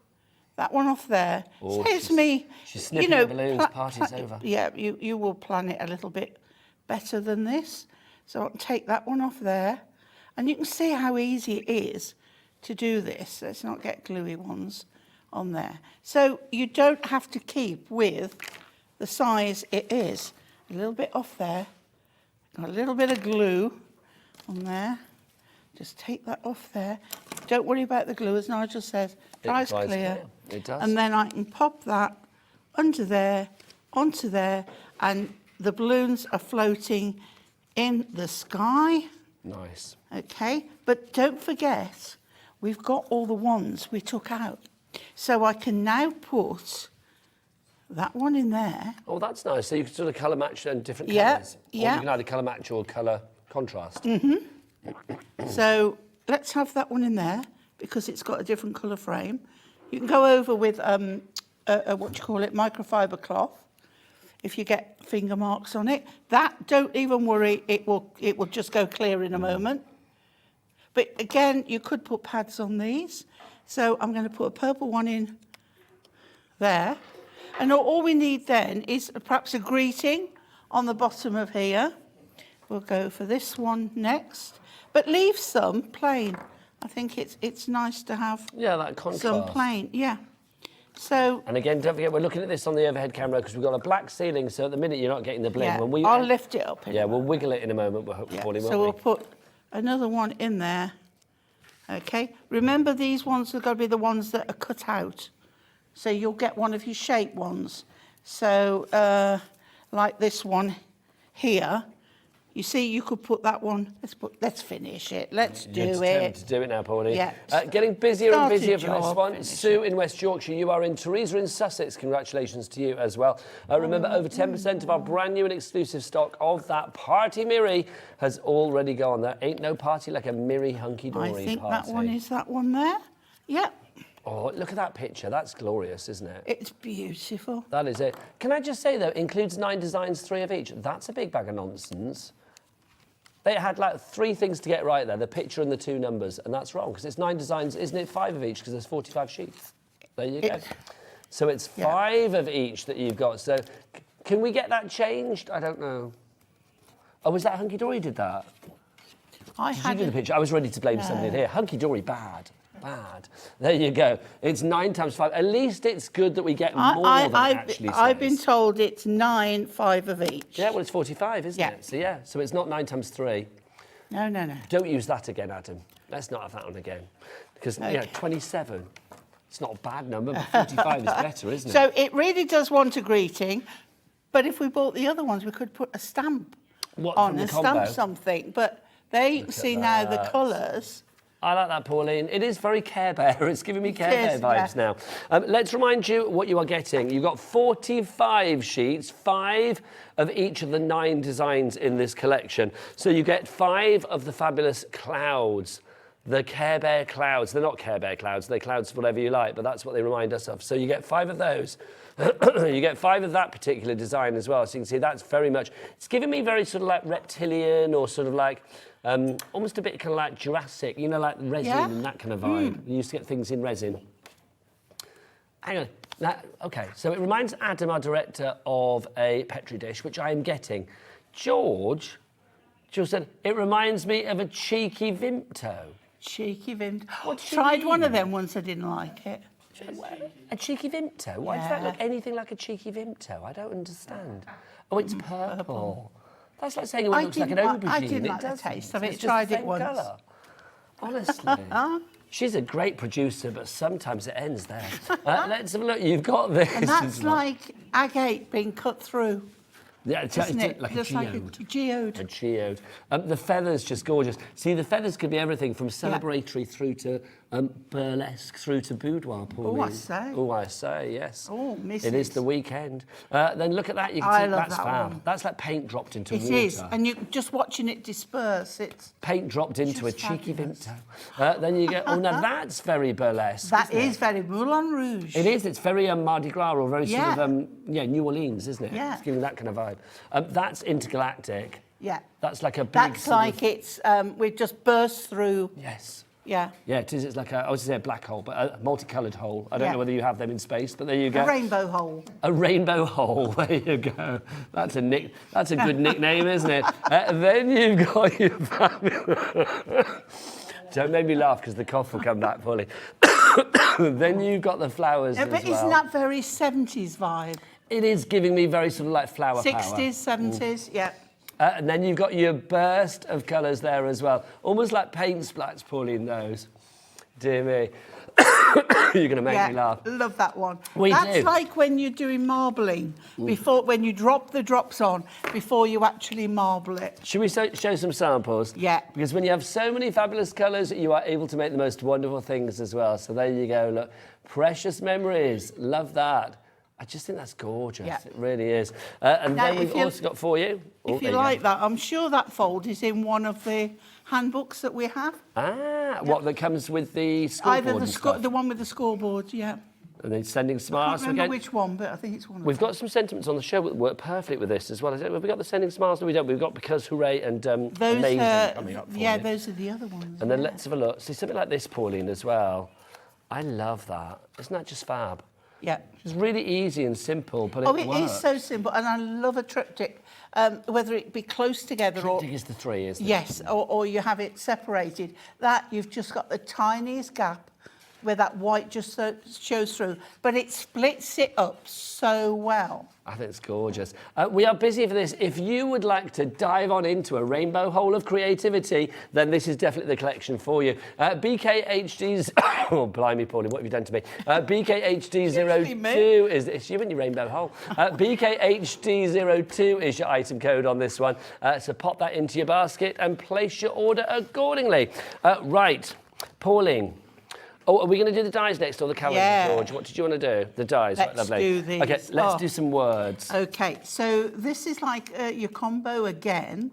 that one off there. Oh, here's me. She's snipping the balloons, party's over. Yeah, you will plan it a little bit better than this. So I'll take that one off there. And you can see how easy it is to do this. Let's not get gluey ones on there. So you don't have to keep with the size it is. A little bit off there. Got a little bit of glue on there. Just take that off there. Don't worry about the glue, as Nigel says. Dries clear. It does. And then I can pop that under there, onto there, and the balloons are floating in the sky. Nice. Okay, but don't forget, we've got all the ones we took out. So I can now put that one in there. Oh, that's nice. So you can sort of colour match and different colours. Yeah. Or you can either colour match or colour contrast. Mm-hmm. So let's have that one in there because it's got a different colour frame. You can go over with, what do you call it, microfiber cloth. If you get finger marks on it, don't even worry, it will just go clear in a moment. But again, you could put pads on these. So I'm going to put a purple one in there. And all we need then is perhaps a greeting on the bottom of here. We'll go for this one next. But leave some plain. I think it's nice to have that contrast. Some plain, So, and again, don't forget, we're looking at this on the overhead camera because we've got a black ceiling, so at the minute you're not getting the bling. Yeah, I'll lift it up. We'll wiggle it in a moment. So we'll put another one in there. Okay. Remember, these ones have got to be the ones that are cut out. So you'll get one of your shape ones. So, like this one here. You see, you could put that one. Let's finish it. Let's do it. Determined to do it now, Pauline. Yeah. Getting busier and busier for this one. Sue in West Yorkshire, you are in. Teresa in Sussex, congratulations to you as well. Remember, over 10% of our brand new and exclusive stock of that party Mirry has already gone. There ain't no party like a Mirry Hunkydory party. I think that one is that one there. Yep. Oh, look at that picture. That's glorious, isn't it? It's beautiful. That is it. Can I just say, though, includes 9 designs, 3 of each. That's a big bag of nonsense. They had like 3 things to get right there, the picture and the 2 numbers, and that's wrong, because it's 9 designs, isn't it 5 of each, because there's 45 sheets. There you go. So it's 5 of each that you've got. So can we get that changed? I don't know. Oh, was that Hunkydory did that? Did you do the picture? I was ready to blame somebody here. Hunkydory, bad. There you go. It's 9 times 5. At least it's good that we get more than actually says. I've been told it's 9, 5 of each. Yeah, well, it's 45, isn't it? So, so it's not 9 times 3. No. Don't use that again, Adam. Let's not have that one again. Because, 27, it's not a bad number, but 45 is better, isn't it? So it really does want a greeting, but if we bought the other ones, we could put a stamp on and stamp something. But they see now the colours. I like that, Pauline. It is very Care Bear. It's giving me Care Bear vibes now. Let's remind you what you are getting. You've got 45 sheets, 5 of each of the 9 designs in this collection. So you get 5 of the fabulous clouds. the Care Bear clouds. They're not Care Bear clouds, they're clouds of whatever you like, but that's what they remind us of. So you get 5 of those. You get 5 of that particular design as well. So you can see that's very much, it's giving me very sort of like reptilian or sort of like, almost a bit kind of like Jurassic, you know, like resin and that kind of vibe. You used to get things in resin. Hang on. Okay, so it reminds Adam, our director, of a Petri dish, which I am getting. George said, it reminds me of a cheeky Vimto. Cheeky Vimto. What do you Tried mean? one of them once, I didn't like it. A cheeky Vimto? Why does that look anything like a cheeky Vimto? I don't understand. Oh, it's purple. That's like saying it looks like an aubergine. I didn't like the taste of it. Tried it once. Colour. Honestly. She's a great producer, but sometimes it ends there. Let's have a look. You've got this. And that's like agate being cut through. Yeah, it's Like a geode. Like a geode. A geode. The feathers, just gorgeous. See, the feathers could be everything from celebratory through to burlesque, through to boudoir, Pauline. Oh, I say. Oh, I say, yes. Oh, miss it. It is the weekend. Then look at that. You can see that's that fab. one. That's like paint dropped into water. It is, and you just watching it disperse. It's paint dropped into a just cheeky fabulous. Vimto. Then you get, oh, now that's very burlesque. That isn't is very Moulin Rouge. It is. It's very Mardi Gras or very sort of New Orleans, isn't it? Yeah. It's giving that kind of vibe. That's intergalactic. Yeah. That's like a big. That's like it's we just burst through. Yes. Yeah. Yeah, it is. It's like I was going to say a black hole, but a multicoloured hole. I don't know whether you have them in space, but there you go. A rainbow hole. A rainbow hole. There you go. That's a good nickname, isn't it? Then you've got your fabulous. Don't make me laugh because the cough will come back fully. Then you've got the flowers as well. But isn't that very 70s vibe? It is giving me very sort of like flower 60s, power. 70s, yeah. And then you've got your burst of colours there as well. Almost like paint splats, Pauline, those. Dear me. You're going to make me laugh. Love that one. We That's do. like when you're doing marbling, when you drop the drops on, before you actually marble it. Should we show some samples? Yeah. Because when you have so many fabulous colours, you are able to make the most wonderful things as well. So there you go, look. Precious memories. Love that. I just think that's gorgeous. Yeah. It really is. And Now, then we've also got for you. If you like that, I'm sure that fold is in one of the handbooks that we have. What, that comes with the scoreboard Either and stuff? the one with the scoreboard, yeah. And then sending I smiles can't remember again. which one, but I think it's one of We've them. got some sentiments on the show that work perfectly with this as well. Have we got the sending smiles? No, we don't. We've got because hooray and amazing coming up for you. Those are the other ones. And then let's have a look. See, something like this, Pauline, as well. I love that. Isn't that just fab? Yeah. It's really easy and simple, but it works. It is so simple, and I love a triptych, whether it be close together or... Triptych is the 3, isn't it? Yes, or you have it separated. That, you've just got the tiniest gap where that white just shows through, but it splits it up so well. I think it's gorgeous. We are busy for this. If you would like to dive on into a rainbow hole of creativity, then this is definitely the collection for you. BKHD's... Oh, blimey, Pauline, what have you done to me? BKHD02 is... It's you and your rainbow hole. BKHD02 is your item code on this one. So pop that into your basket and place your order accordingly. Right, Pauline. Oh, are we going to do the dies next or the calendar, George? What did you want to do? The dies, right, Let's lovely. do these. Okay, let's do some words. Okay, so this is like your combo again,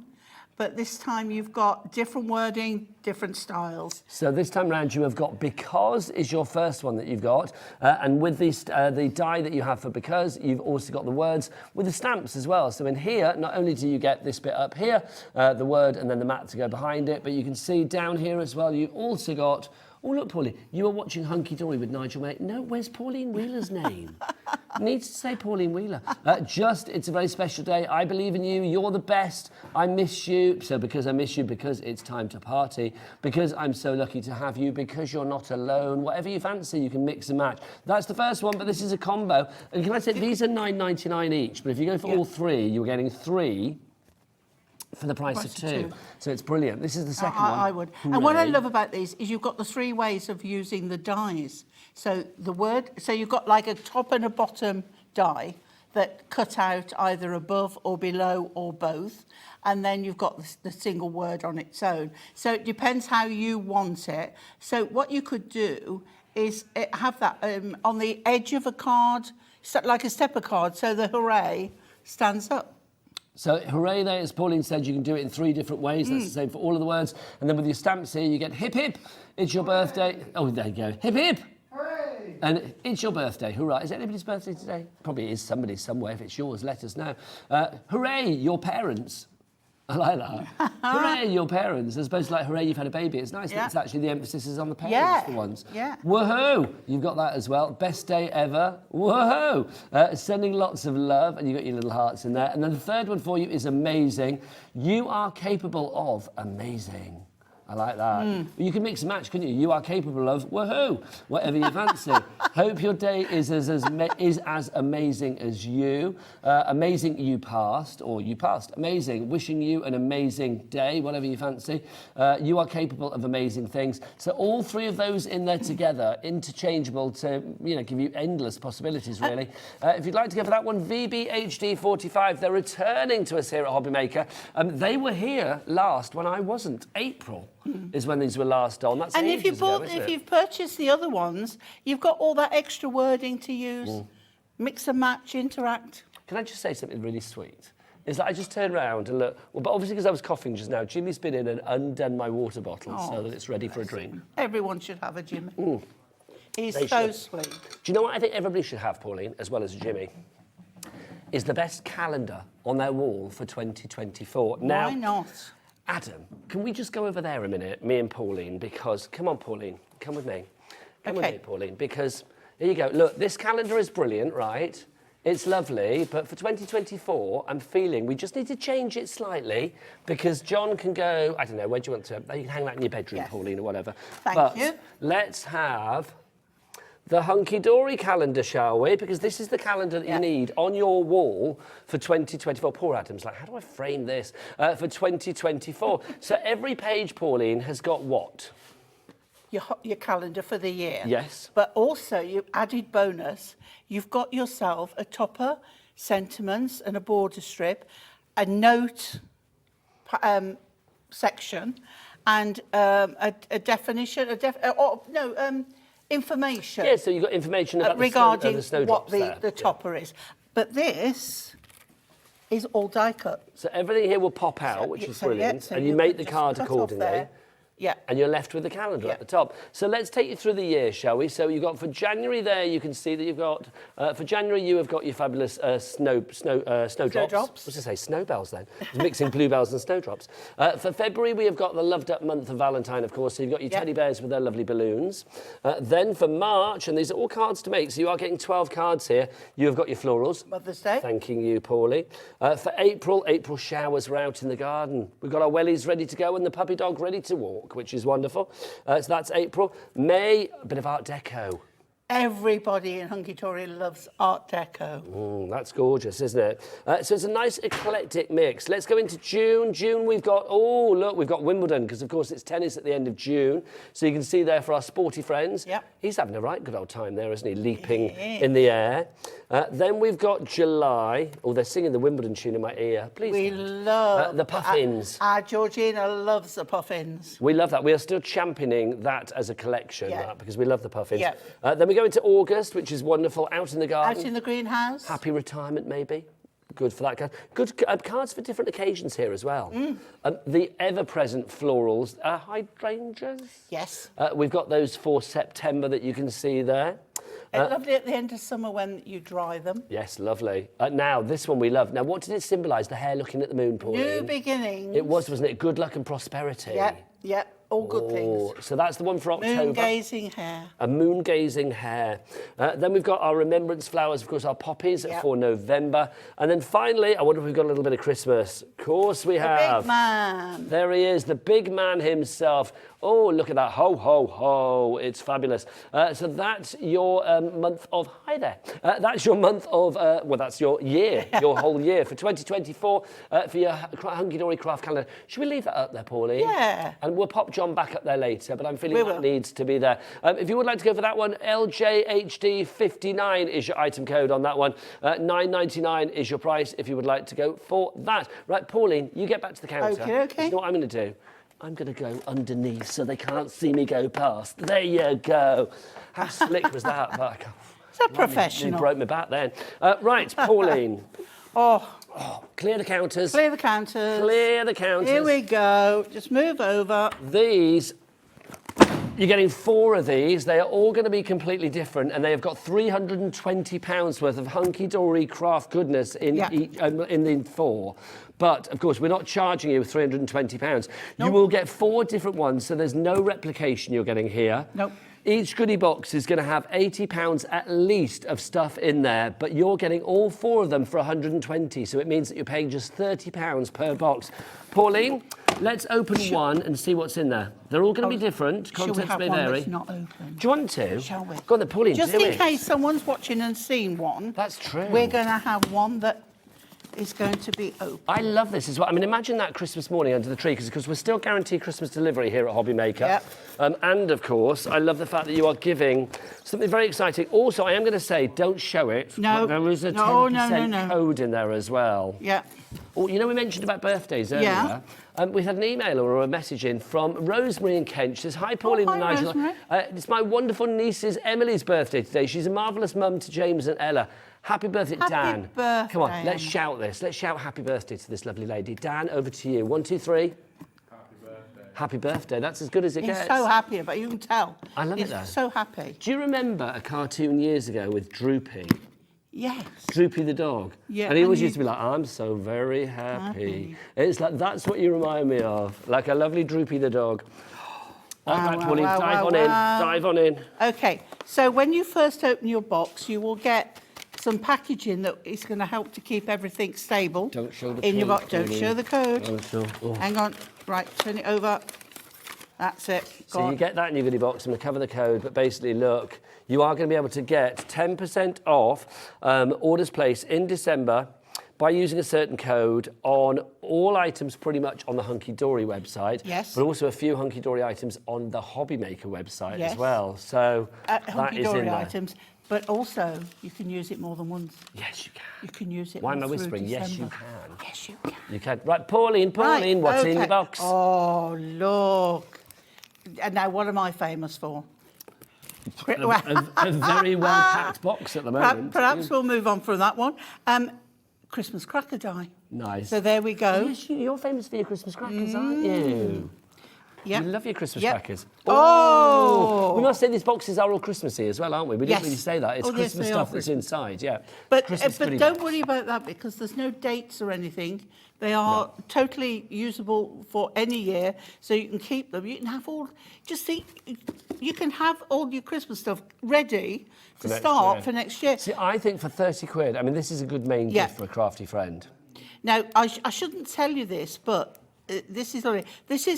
but this time you've got different wording, different styles. So this time round you have got because is your first one that you've got, and with the die that you have for because, you've also got the words with the stamps as well. So in here, not only do you get this bit up here, the word and then the mat to go behind it, but you can see down here as well, you've also got... Oh, look, Pauline, you are watching Hunkydory with Nigel May. No, where's Pauline Wheeler's name? Needs to say Pauline Wheeler. It's a very special day. I believe in you. You're the best. I miss you. So because I miss you, because it's time to party, because I'm so lucky to have you, because you're not alone. Whatever you fancy, you can mix and match. That's the first one, but this is a combo. And can I say, these are $9.99 each, but if you go for all 3, you're getting 3 for the price of 2. So it's brilliant. This is the second one. I would. And what I love about these is you've got the 3 ways of using the dies. So the word, so you've got like a top and a bottom die that cut out either above or below or both. And then you've got the single word on its own. So it depends how you want it. So what you could do is have that on the edge of a card, like a stepper card, so the hooray stands up. So hooray there, as Pauline said, you can do it in 3 different ways. That's the same for all of the words. And then with your stamps here, you get hip hip, it's your birthday. Oh, there you go. Hip hip. Hooray. And it's your birthday. Hooray. Is it anybody's birthday today? Probably is somebody's somewhere. If it's yours, let us know. Hooray, your parents. I like that. Hooray, your parents, as opposed to like, hooray, you've had a baby. It's nice that it's actually the emphasis is on the parents for once. Yeah. Woohoo! You've got that as well. Best day ever. Woohoo! Sending lots of love, and you've got your little hearts in there. And then the third one for you is amazing. You are capable of amazing. I like that. You can mix and match, couldn't you? You are capable of woohoo, whatever you fancy. Hope your day is as amazing as you. Amazing you passed, or you passed. Amazing. Wishing you an amazing day, whatever you fancy. You are capable of amazing things. So all 3 of those in there together, interchangeable to give you endless possibilities, really. If you'd like to go for that one, VBHD45, they're returning to us here at Hobby Maker. They were here last when I wasn't. April. Is when these were last on. That's and ages if you've purchased the other ones, you've got all that extra wording to use. Mix and match, interact. Can I just say something really sweet? Is that I just turned around and look, well, but obviously because I was coughing just now, Jimmy's been in and undone my water bottle so that it's ready for a drink. Everyone should have a Jimmy. He's They so should. sweet. Do you know what I think everybody should have, Pauline, as well as Jimmy? Is the best calendar on their wall for 2024. Now, Why not? Adam, can we just go over there a minute, me and Pauline, because, come on, Pauline, come with me. Come with me, Pauline, because, here you go. Look, this calendar is brilliant, right? It's lovely, but for 2024, I'm feeling we just need to change it slightly because John can go, I don't know, where do you want to, you can hang that in your bedroom, Pauline, or whatever. Thank you. Let's have the Hunkydory calendar, shall we? Because this is the calendar that you need on your wall for 2024. Poor Adam's like, how do I frame this? For 2024. So every page, Pauline, has got what? Your calendar for the year. Yes. But also, you added bonus, you've got yourself a topper, sentiments and a border strip, a note section, and a definition, information. Yeah, so you've got information about regarding the snowdrops what the topper is. But this is all die cut. So everything here will pop out, which is brilliant, and you make the card accordingly. Yeah. And you're left with the calendar at the top. So let's take you through the year, shall we? So you've got for January there, you can see that you've got, for January you have got your fabulous snowdrops. What did I say? Snowbells then. I was mixing bluebells and snowdrops. For February we have got the loved up month of Valentine, of course. So you've got your teddy bears with their lovely balloons. Then for March, and these are all cards to make, so you are getting 12 cards here. You have got your florals. Mother's Day. Thanking you, Paulie. For April showers are out in the garden. We've got our wellies ready to go and the puppy dog ready to walk, which is wonderful. So that's April. May, a bit of Art Deco. Everybody in Hunkydory loves Art Deco. That's gorgeous, isn't it? So it's a nice eclectic mix. Let's go into June. June, we've got, we've got Wimbledon, because of course it's tennis at the end of June. So you can see there for our sporty friends. Yep. He's having a right good old time there, isn't he? Leaping in the air. Then we've got July. Oh, they're singing the Wimbledon tune in my ear. Please. We love the puffins. Our Georgina loves the puffins. We love that. We are still championing that as a collection, because we love the puffins. Yeah. Then we go into August, which is wonderful. Out in the garden. Out in the greenhouse. Happy retirement, maybe. Good for that. Good cards for different occasions here as well. The ever-present florals, hydrangeas. Yes. We've got those for September that you can see there. It's lovely at the end of summer when you dry them. Yes, lovely. Now, this one we love. Now, what did it symbolise? The hare looking at the moon, Pauline? New beginnings. It was, wasn't it? Good luck and prosperity. Yeah. All good things. So that's the one for October. Moon-gazing hare. A moon-gazing hare. Then we've got our remembrance flowers, of course, our poppies for November. And then finally, I wonder if we've got a little bit of Christmas. Of course we have. The big man. There he is, the big man himself. Oh, look at that. Ho, ho, ho. It's fabulous. So that's your month of... Hi there. That's your month of... that's your year, your whole year. For 2024, for your Hunkydory Craft calendar. Should we leave that up there, Pauline? Yeah. And we'll pop John back up there later, but I'm feeling that needs to be there. If you would like to go for that one, LJHD59 is your item code on that one. $9.99 is your price if you would like to go for that. Right, Pauline, you get back to the counter. Okay. You know what I'm going to do? I'm going to go underneath so they can't see me go past. There you go. How slick was that? It's a professional. You broke my back then. Right, Pauline. Clear the counters. Clear the counters. Clear the counters. Here we go. Just move over. These, you're getting 4 of these. They are all going to be completely different, and they have got £320 worth of Hunkydory craft goodness in in the 4. But, of course, we're not charging you £320. Nope. You will get 4 different ones, so there's no replication you're getting here. Nope. Each goodie box is going to have £80 at least of stuff in there, but you're getting all 4 of them for £120, so it means that you're paying just £30 per box. Pauline, let's open one and see what's in there. They're all going to be different. Contents may vary. That's not open? Do you want to? Shall we? Go on then, Pauline, Just do in it. case someone's watching and seen one. That's true. We're going to have one that is going to be open. I love this as well. I mean, imagine that Christmas morning under the tree, because we're still guaranteed Christmas delivery here at Hobby Maker. Yep. And, of course, I love the fact that you are giving something very exciting. Also, I am going to say, don't show it. No. There is a 10% code in there as well. Yeah. Oh, you know, we mentioned about birthdays earlier. Yeah. We had an email or a message in from Rosemary in Kent. She says, hi, Pauline and hi, Nigel. Rosemary. It's my wonderful niece's Emily's birthday today. She's a marvellous mum to James and Ella. Happy birthday, Happy Dan. birthday, Come on, let's Emma. shout this. Let's shout happy birthday to this lovely lady. Dan, over to you. 1, 2, 3. Happy birthday. Happy birthday. That's as good as it He's gets. so happy about it. You can tell. I love it, He's though. so happy. Do you remember a cartoon years ago with Droopy? Yes. Droopy the dog. Yeah, And he always and used to be like, I'm so very happy. It's like, that's what you remind me of. Like a lovely Droopy the dog. All right, Pauline, dive on in. Dive on in. Okay, so when you first open your box, you will get some packaging that is going to help to keep everything stable. Don't show the in your code, box. Don't Pauline. show the code. Don't show- oh. Hang on. Right, turn it over. That's it. Go So on. you get that in your goodie box. I'm going to cover the code, but basically, look, you are going to be able to get 10% off orders placed in December by using a certain code on all items pretty much on the Hunkydory website. Yes. But also a few Hunkydory items on the Hobby Maker website Yes. as well. So that is in Hunkydory there. items, but also you can use it more than once. Yes, you can. You can use it Why all am I through whispering? Yes, you December. can. Yes, you can. You can. Right, Pauline, Right, what's in your okay. box? Oh, look. And now, what am I famous for? A very well-packed box at the moment. Perhaps we'll move on from that one. Christmas cracker die. Nice. So there we go. Yes, you're famous for your Christmas crackers, aren't you? Yep. You love your Christmas Yep. crackers. Oh! We must say these boxes are all Christmassy as well, aren't we? We didn't Yes. really say that. It's Oh, yes, Christmas they stuff are that's inside, yeah. But Christmas goodie don't box. worry about that, because there's no dates or anything. They are totally usable for any year, so you can keep them. You can have all. Just think, you can have all your Christmas stuff ready to next start year. for next year. See, I think for 30 quid, I mean, this is a good main Yeah. gift for a crafty friend. Now, I shouldn't tell you this, but this is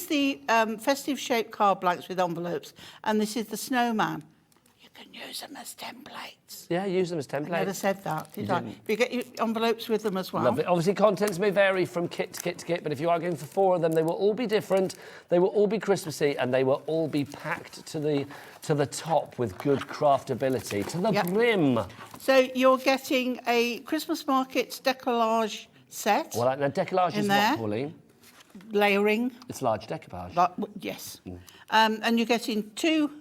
the festive shaped card blanks with envelopes, and this is the snowman. You can use them as templates. Yeah, use them as I never templates. said that, did I? You get your envelopes with them as well. Lovely. Obviously, contents may vary from kit to kit to kit, but if you are going for 4 of them, they will all be different, they will all be Christmassy, and they will all be packed to the top with good craftability, to the Yep. brim. So you're getting a Christmas markets decollage set, Well, now, decollage In is there. what, Pauline? layering. It's large decoupage. Yes. And you're getting two.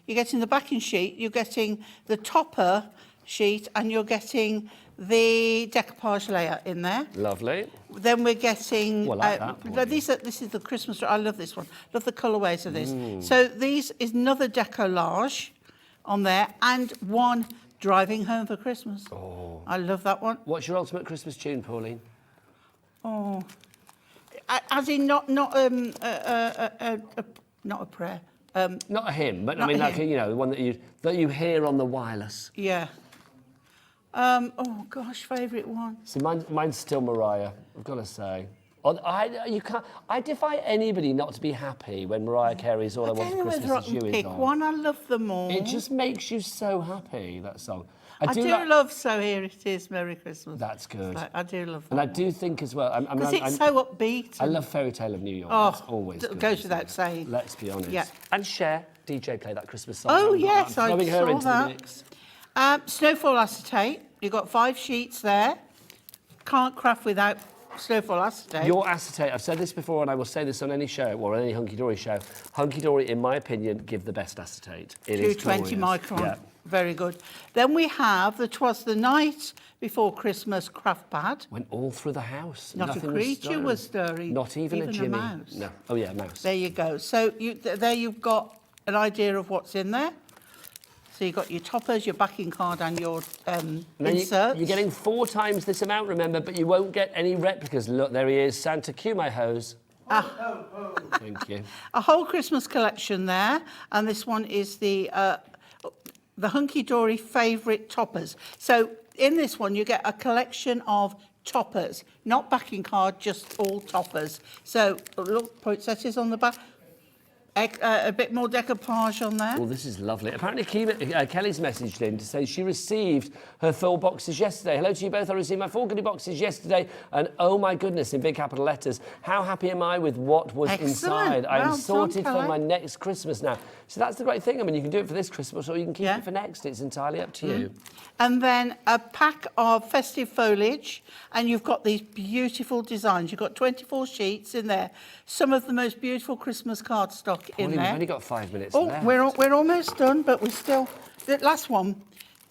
You're getting the backing sheet, you're getting the topper sheet, and you're getting the decoupage layer in there. Lovely. Then we're getting. Well, I like that one. this is the Christmas. I love this one. Love the colourways of this. So these is another decollage on there, and one driving home for Christmas. Oh, I love that one. What's your ultimate Christmas tune, Pauline? Oh, as in not a prayer. Not a hymn, but I Not mean, a like, hymn. you know, the one that you hear on the wireless. Yeah. Oh gosh, favourite one. See, mine's still Mariah, I've got to say. I defy anybody not to be happy when Mariah Carey's All I I Want don't for know whether I Christmas Is You can is pick on. one. I love them all. It just makes you so happy, that song. I do like- love So Here It Is, Merry Christmas. That's good. I do love that. And I do think as well... Because it's so upbeat. I love Fairy Tale of New York. Oh, It's always it good, goes isn't without it? saying. Let's be honest. Yeah. And Cher, DJ play that Christmas song. Oh, I'm yes, I throwing her saw into the that. mix. Snowfall acetate. You've got 5 sheets there. Can't craft without snowfall acetate. Your acetate, I've said this before and I will say this on any show, or any Hunkydory show. Hunkydory, in my opinion, give the best acetate. It is 220 glorious. micron. Yeah. Very good. Then we have the 'Twas the Night Before Christmas craft pad. Went all through the house. Not Nothing a creature was stirring. Not even a Jimmy. mouse. No. Oh yeah, a mouse. There you go. So there you've got an idea of what's in there. So you've got your toppers, your backing card and your inserts. You're getting 4 times this amount, remember, but you won't get any replicas. Look, there he is. Santa, cue my hose. Thank you. A whole Christmas collection there. And this one is the Hunkydory favourite toppers. So in this one, you get a collection of toppers, not backing card, just all toppers. So look, poinsettias on the back. A bit more decoupage on there. Well, this is lovely. Apparently, Kelly's messaged in to say she received her full boxes yesterday. Hello to you both. I received my 4 goodie boxes yesterday, and oh my goodness, in big capital letters, how happy am I with what was inside? I'm sorted for my next Christmas now. So that's the great thing. I mean, you can do it for this Christmas or you can keep it for next. It's entirely up to you. And then a pack of festive foliage, and you've got these beautiful designs. You've got 24 sheets in there. Some of the most beautiful Christmas cardstock in there. We've only got 5 minutes Oh, left. we're almost done, but we're still... The last one,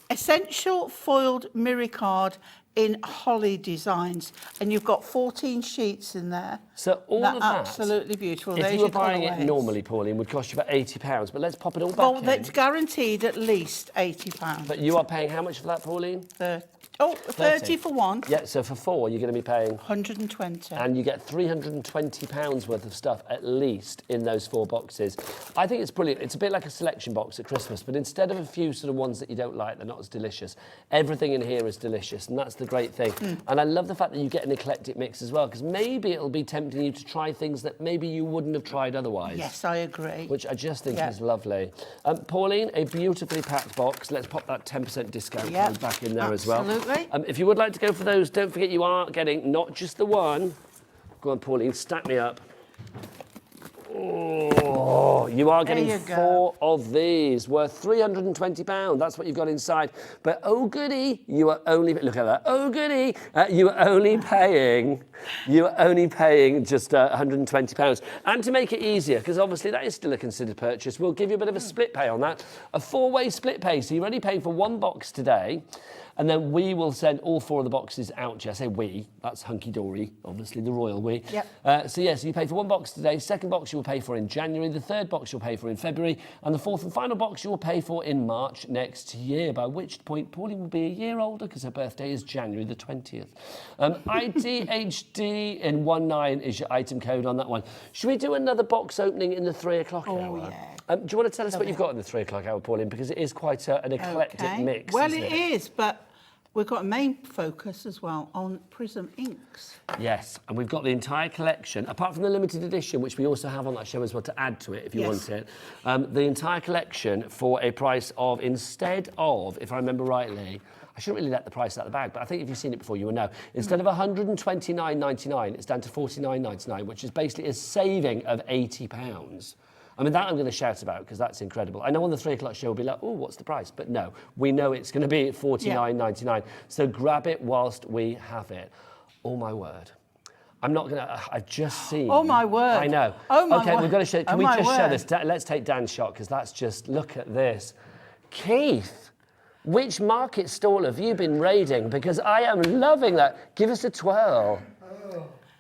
essential foiled mirror card in holly designs, and you've got 14 sheets in there. So all of that, absolutely beautiful. If you were buying it normally, Pauline, would cost you about £80, but let's pop it all back Well, in. that's guaranteed at least £80. But you are paying how much for that, Pauline? 30 for one. Yeah, so for 4, you're going to be paying... 120. And you get £320 worth of stuff, at least, in those 4 boxes. I think it's brilliant. It's a bit like a selection box at Christmas, but instead of a few sort of ones that you don't like, they're not as delicious. Everything in here is delicious, and that's the great thing. And I love the fact that you get an eclectic mix as well, because maybe it'll be tempting you to try things that maybe you wouldn't have tried otherwise. Yes, I agree. Which I just think is lovely. Pauline, a beautifully packed box. Let's pop that 10% discount code back in there as well. Absolutely. If you would like to go for those, don't forget you are getting not just the one. Go on, Pauline, stack me up. Oh, you are getting 4 of these worth £320. That's what you've got inside. But oh goody, you are only, look at that. Oh goody, you are only paying just £120. And to make it easier, because obviously that is still a considered purchase, we'll give you a bit of a split pay on that. A 4-way split pay. So you're only paying for 1 box today. And then we will send all 4 of the boxes out to you. I say we, that's Hunkydory, obviously the royal we. Yep. So you pay for 1 box today, 2nd box you will pay for in January, the 3rd box you'll pay for in February, and the 4th and final box you will pay for in March next year, by which point Pauline will be a year older because her birthday is January the 20th. ITHD in 19 is your item code on that one. Should we do another box opening in the 3 o'clock hour? Oh, yeah. Do you want to tell us what you've got in the 3 o'clock hour, Pauline? Because it is quite an eclectic mix. Well, it is, but we've got a main focus as well on Prism inks. Yes, and we've got the entire collection, apart from the limited edition, which we also have on that show as well to add to it if you want it. The entire collection for a price of, instead of, if I remember rightly, I shouldn't really let the price out of the bag, but I think if you've seen it before, you will know. Instead of £129.99, it's down to £49.99, which is basically a saving of £80. I mean, that I'm going to shout about because that's incredible. I know on the 3 o'clock show we'll be like, oh, what's the price? But no, we know it's going to be $49.99. So grab it whilst we have it. Oh, my word. I'm not going to... I've just seen... Oh, my word. I know. Oh, my word. Okay, we've got to show... Can we just word. show this? Let's take Dan's shot because that's just... Look at this. Keith, which market stall have you been raiding? Because I am loving that. Give us a twirl.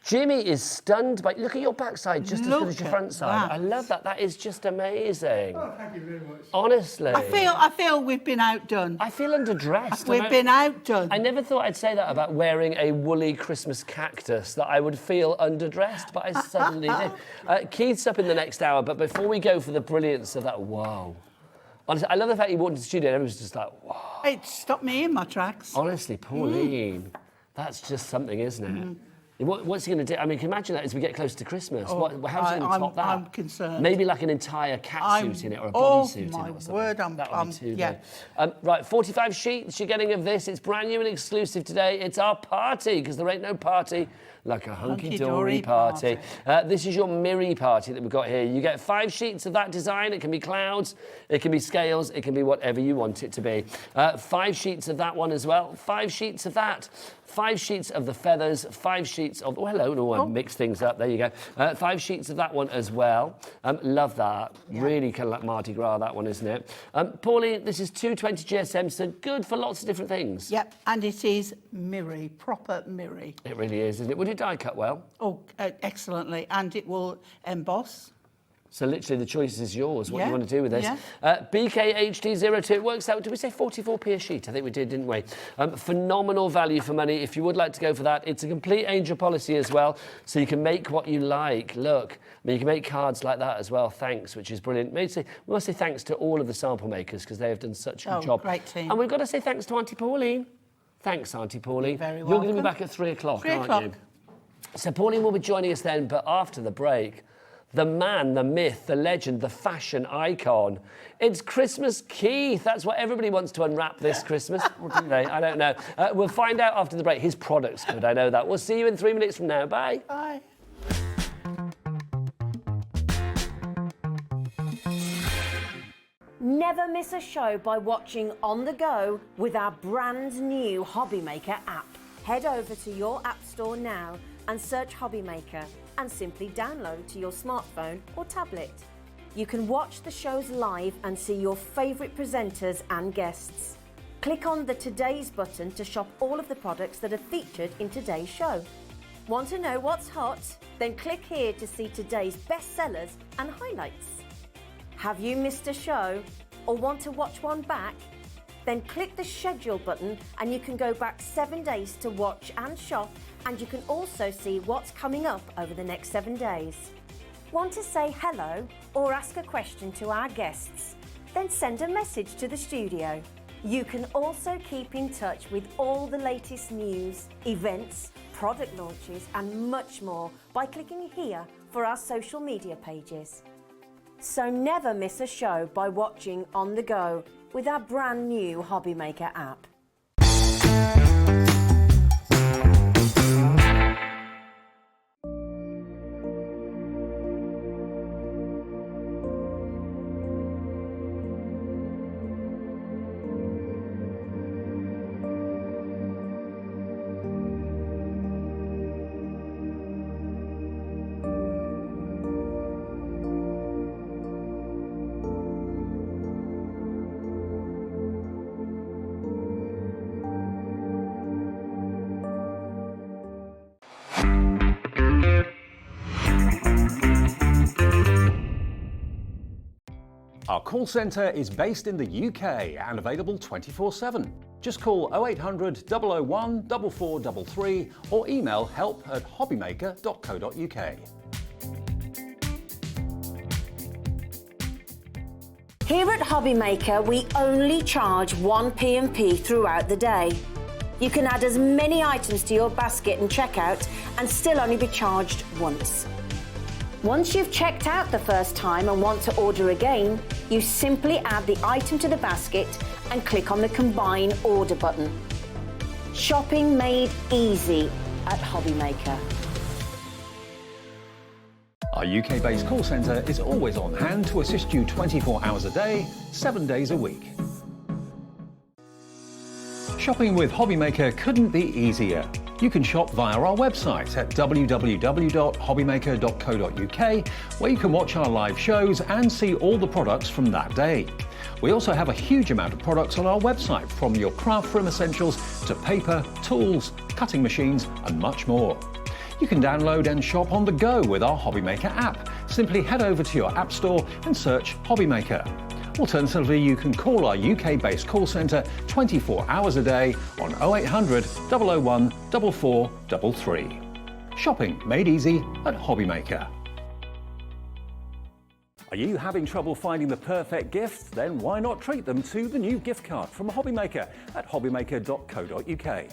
Jimmy is stunned by... Look at your backside, just as good as your front side. I love that. That is just amazing. Oh, thank you very much. Honestly. I feel we've been outdone. I feel underdressed. We've been outdone. I never thought I'd say that about wearing a woolly Christmas cactus, that I would feel underdressed, but I suddenly did. Keith's up in the next hour, but before we go for the brilliance of that, wow. Honestly, I love the fact you walked into the studio and everyone's just like, wow. It stopped me in my tracks. Honestly, Pauline, that's just something, isn't it? What's he going to do? I mean, can you imagine that as we get close to Christmas? Oh, how's he going to top that? I'm concerned. Maybe like an entire cat suit in it or a bodysuit in it or something. Oh, my word, that would be too good. Right, 45 sheets you're getting of this. It's brand new and exclusive today. It's our party, because there ain't no party like a hunky-dory Hunky-dory party. This is your Miri party that we've got here. You get 5 sheets of that design. It can be clouds, it can be scales, it can be whatever you want it to be. 5 sheets of that one as well. 5 sheets of that. 5 sheets of the feathers, 5 sheets of, oh, hello, no, I mixed things up, there you go. 5 sheets of that one as well. Love that. Yeah. Really kind of like Mardi Gras, that one, isn't it? Pauline, this is 220 GSM, so good for lots of different things. Yep, and it is Miri, proper Miri. It really is, isn't it? Would it die cut well? Oh, excellently, and it will emboss. So literally the choice is yours, what you want to do with this. Yeah. BKHD02, it works out, did we say 44p a sheet? I think we did, didn't we? Phenomenal value for money. If you would like to go for that, it's a complete angel policy as well, so you can make what you like. Look, I mean, you can make cards like that as well, thanks, which is brilliant. We must say thanks to all of the sample makers, because they have done such a good job. Great team. And we've got to say thanks to Auntie Pauline. Thanks, Auntie Pauline. You're very You're welcome. going to be back at 3 o'clock, 3 aren't o'clock. you? So Pauline will be joining us then, but after the break, the man, the myth, the legend, the fashion icon. It's Christmas Keith. That's what everybody wants to unwrap this Christmas. Or do they? I don't know. We'll find out after the break. His product's good, I know that. We'll see you in 3 minutes from now. Bye. Bye. Never miss a show by watching On The Go with our brand new Hobbymaker app. Head over to your app store now and search Hobbymaker and simply download to your smartphone or tablet. You can watch the shows live and see your favourite presenters and guests. Click on the Today's button to shop all of the products that are featured in today's show. Want to know what's hot? Then click here to see today's bestsellers and highlights. Have you missed a show or want to watch one back? Then click the schedule button and you can go back 7 days to watch and shop, and you can also see what's coming up over the next 7 days. Want to say hello or ask a question to our guests? Then send a message to the studio. You can also keep in touch with all the latest news, events, product launches and much more by clicking here for our social media pages. So never miss a show by watching On The Go with our brand new Hobbymaker app. Our call centre is based in the UK and available 24/7. Just call 0800 001 4433 or email help@hobbymaker.co.uk. Here at Hobbymaker, we only charge 1 P&P throughout the day. You can add as many items to your basket and checkout and still only be charged once. Once you've checked out the first time and want to order again, you simply add the item to the basket and click on the Combine Order button. Shopping made easy at Hobbymaker. Our UK-based call centre is always on hand to assist you 24 hours a day, 7 days a week. Shopping with Hobbymaker couldn't be easier. You can shop via our website at www.hobbymaker.co.uk, where you can watch our live shows and see all the products from that day. We also have a huge amount of products on our website, from your craft room essentials to paper, tools, cutting machines and much more. You can download and shop on the go with our Hobbymaker app. Simply head over to your app store and search Hobbymaker. Alternatively, you can call our UK-based call centre 24 hours a day on 0800 001 4433. Shopping made easy at Hobbymaker. Are you having trouble finding the perfect gift? Then why not treat them to the new gift card from Hobbymaker at hobbymaker.co.uk.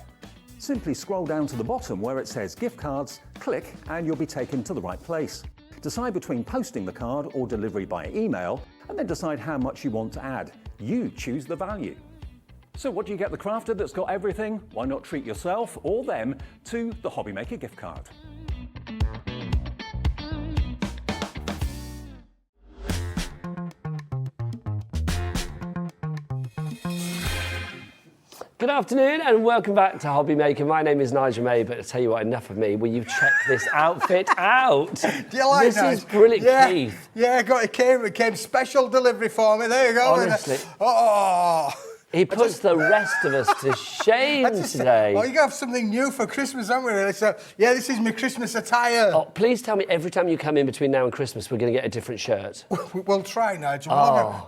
Simply scroll down to the bottom where it says gift cards, click and you'll be taken to the right place. Decide between posting the card or delivery by email, and then decide how much you want to add. You choose the value. So what do you get the crafter that's got everything? Why not treat yourself or them to the Hobbymaker gift card? Good afternoon and welcome back to Hobby Maker. My name is Nigel May, but I tell you what, enough of me. Will you check this outfit out? Do you like this? This Is brilliant, yeah, Keith. Yeah, it came special delivery for me. There you go. Honestly. Oh. He puts the rest of us to shame today. Oh, you got to have something new for Christmas, haven't we? So, yeah, this is my Christmas attire. Oh, please tell me every time you come in between now and Christmas, we're going to get a different shirt. We'll try, Nigel.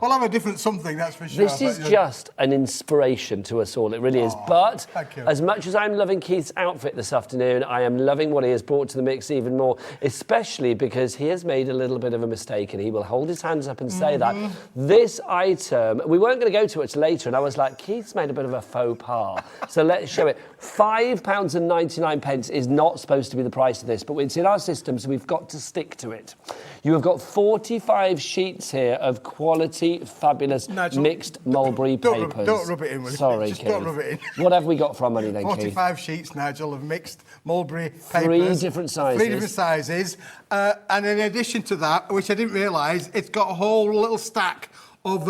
We'll have a different something, that's for sure. This is just an inspiration to us all, it really is. But as much as I'm loving Keith's outfit this afternoon, I am loving what he has brought to the mix even more, especially because he has made a little bit of a mistake and he will hold his hands up and say that. This item, we weren't going to go to it later, and I was like, Keith's made a bit of a faux pas. So let's show it. £5.99 is not supposed to be the price of this, but it's in our system, so we've got to stick to it. You have got 45 sheets here of quality, fabulous, Nigel, mixed mulberry papers. Don't rub it in with me. Sorry, Just Keith. don't rub it in. What have we got from money then, 45 sheets, Nigel, of mixed mulberry papers. 3 different sizes. 3 different sizes. And in addition to that, which I didn't realise, it's got a whole little stack of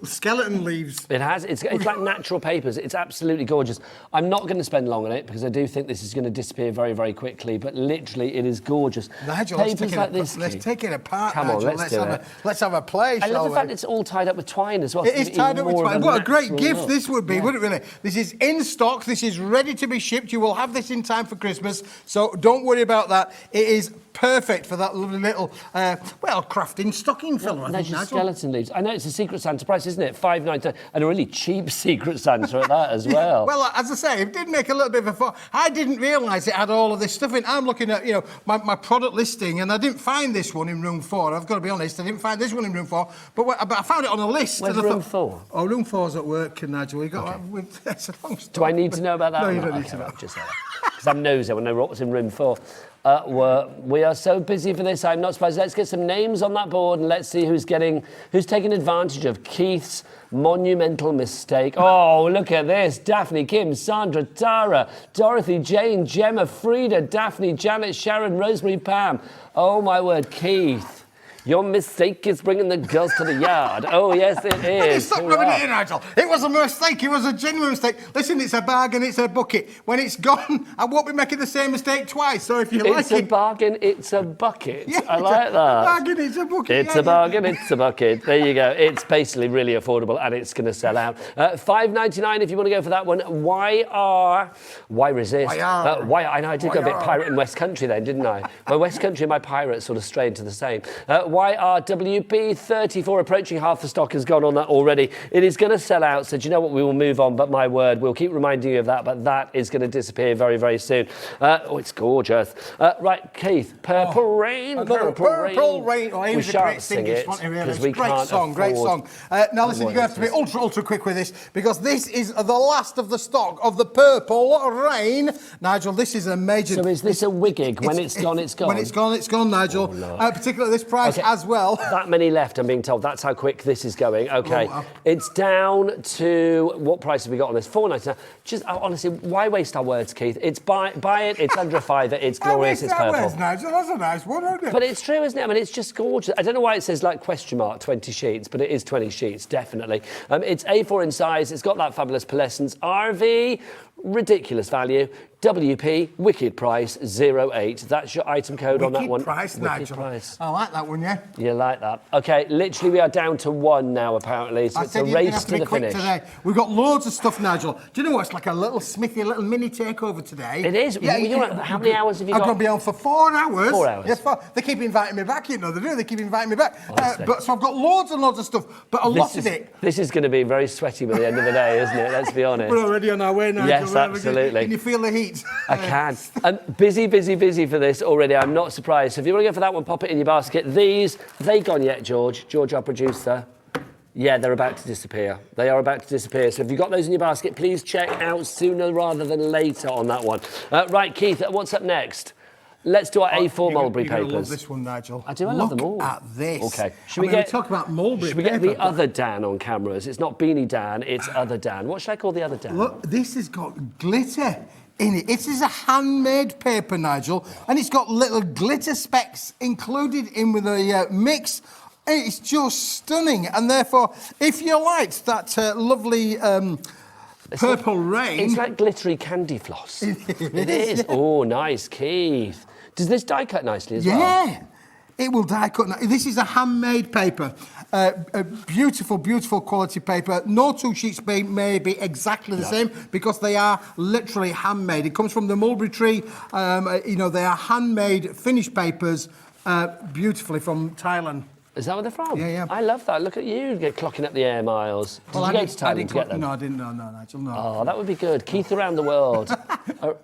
skeleton leaves. It has. It's like natural papers. It's absolutely gorgeous. I'm not going to spend long on it because I do think this is going to disappear very, very quickly. But literally, it is gorgeous. Nigel, papers like this. Let's take it apart. Come Nigel. on, let's do it. Let's have a play. I love the fact it's all tied up with twine as well. It is tied up with twine. What a great gift look. this would be, wouldn't it really? This is in stock. This is ready to be shipped. You will have this in time for Christmas. So don't worry about that. It is perfect for that lovely little, crafting stocking filler. I think, Just Nigel. skeleton leaves. I know it's a Secret Santa price, isn't it? $5.99, and a really cheap Secret Santa at that as well. Well, as I say, it did make a little bit of a thought. I didn't realise it had all of this stuff in. I'm looking at, my product listing, and I didn't find this one in room 4. I've got to be honest, I didn't find this one in room 4, but I found it on a list. Where's room 4? Oh, room 4's at work, Nigel. You got. It's a long story. Do I need to know about that? No, you don't need to know. Just because I'm nosy, I want to know what's in room 4. We are so busy for this, I'm not surprised. Let's get some names on that board and let's see who's taking advantage of Keith's monumental mistake. Oh, look at this. Daphne, Kim, Sandra, Tara, Dorothy, Jane, Gemma, Frida, Daphne, Janet, Sharon, Rosemary, Pam. Oh, my word, Keith. Your mistake is bringing the girls to the yard. Oh, yes, it is. Stop rubbing it in, Nigel. It was a mistake. It was a genuine mistake. Listen, it's a bargain. It's a bucket. When it's gone, I won't be making the same mistake twice. So if you like it... It's a bargain. It's a bucket. Yeah, I like that. Bargain, it's a bucket. It's a bargain. It's a bucket. There you go. It's basically really affordable and it's going to sell out. $5.99 if you want to go for that one. Why resist? I know I did go a bit pirate in West Country then, didn't I? My West Country and my pirate sort of strayed into the same. YRWP 34, approaching half the stock has gone on that already. It is going to sell out, so do you know what? We will move on, but my word, we'll keep reminding you of that, but that is going to disappear very, very soon. It's gorgeous. Right, Keith, Purple Rain. Purple Rain. Oh, he was a great singer, because we can't afford... Great song. Now listen, you're going to have to be ultra quick with this, because this is the last of the stock of the Purple Rain. Nigel, this is a major... So is this a wiggig? When it's gone, it's gone? When it's gone, it's gone, Nigel. Particularly at this price as well. That many left, I'm being told. That's how quick this is going. Okay. It's down to... What price have we got on this? $4.99. Just, honestly, why waste our words, Keith? It's buy it, it's under $5, it's glorious, it's purple. Words, Nigel. That's a nice one, isn't it? But it's true, isn't it? I mean, it's just gorgeous. I don't know why it says, like, question mark, 20 sheets, but it is 20 sheets, definitely. It's A4 in size. It's got that fabulous pearlescence. RV, ridiculous value. WP, wicked price, 08. That's your item code on that one. Price, Nigel. Price. I like that one, yeah. You like that? Okay, literally we are down to 1 now, apparently, so it's a race to the finish. Today. We've got loads of stuff, Nigel. Do you know what? It's like a little Smithy, a little mini takeover today. It is? Yeah, how many hours have you got? I'm going to be on for 4 hours. 4 hours? Yeah, they keep inviting me back, you know, they do. They keep inviting me back. So I've got loads and loads of stuff, but a lot of it... This is going to be very sweaty by the end of the day, isn't it? Let's be honest. We're already on our way, Nigel. Yes, absolutely. Can you feel the heat? I can. Busy for this already. I'm not surprised. So if you want to go for that one, pop it in your basket. These, have they gone yet, George? George, our producer? Yeah, they're about to disappear. They are about to disappear. So if you've got those in your basket, please check out sooner rather than later on that one. Right, Keith, what's up next? Let's do our A4 mulberry papers. I love this one, Nigel. I love them all. Look at this. Okay. Should we talk about mulberry? Should we get the other Dan on cameras? It's not Beanie Dan, it's other Dan. What should I call the other Dan? Look, this has got glitter in it. It is a handmade paper, Nigel, and it's got little glitter specks included in with a mix. It's just stunning, and therefore, if you liked that lovely Purple Rain. It's like glittery candy floss. It is. Oh, nice, Keith. Does this die cut nicely as well? Yeah, it will die cut. This is a handmade paper. A beautiful, beautiful quality paper. No two sheets may be exactly the same because they are literally handmade. It comes from the mulberry tree. You know, they are handmade finished papers, beautifully from Thailand. Is that where they're from? Yeah, yeah. I love that. Look at you clocking up the air miles. Did you go to Thailand to get them? No, I didn't. No, Nigel, no. Oh, that would be good. Keith around the world.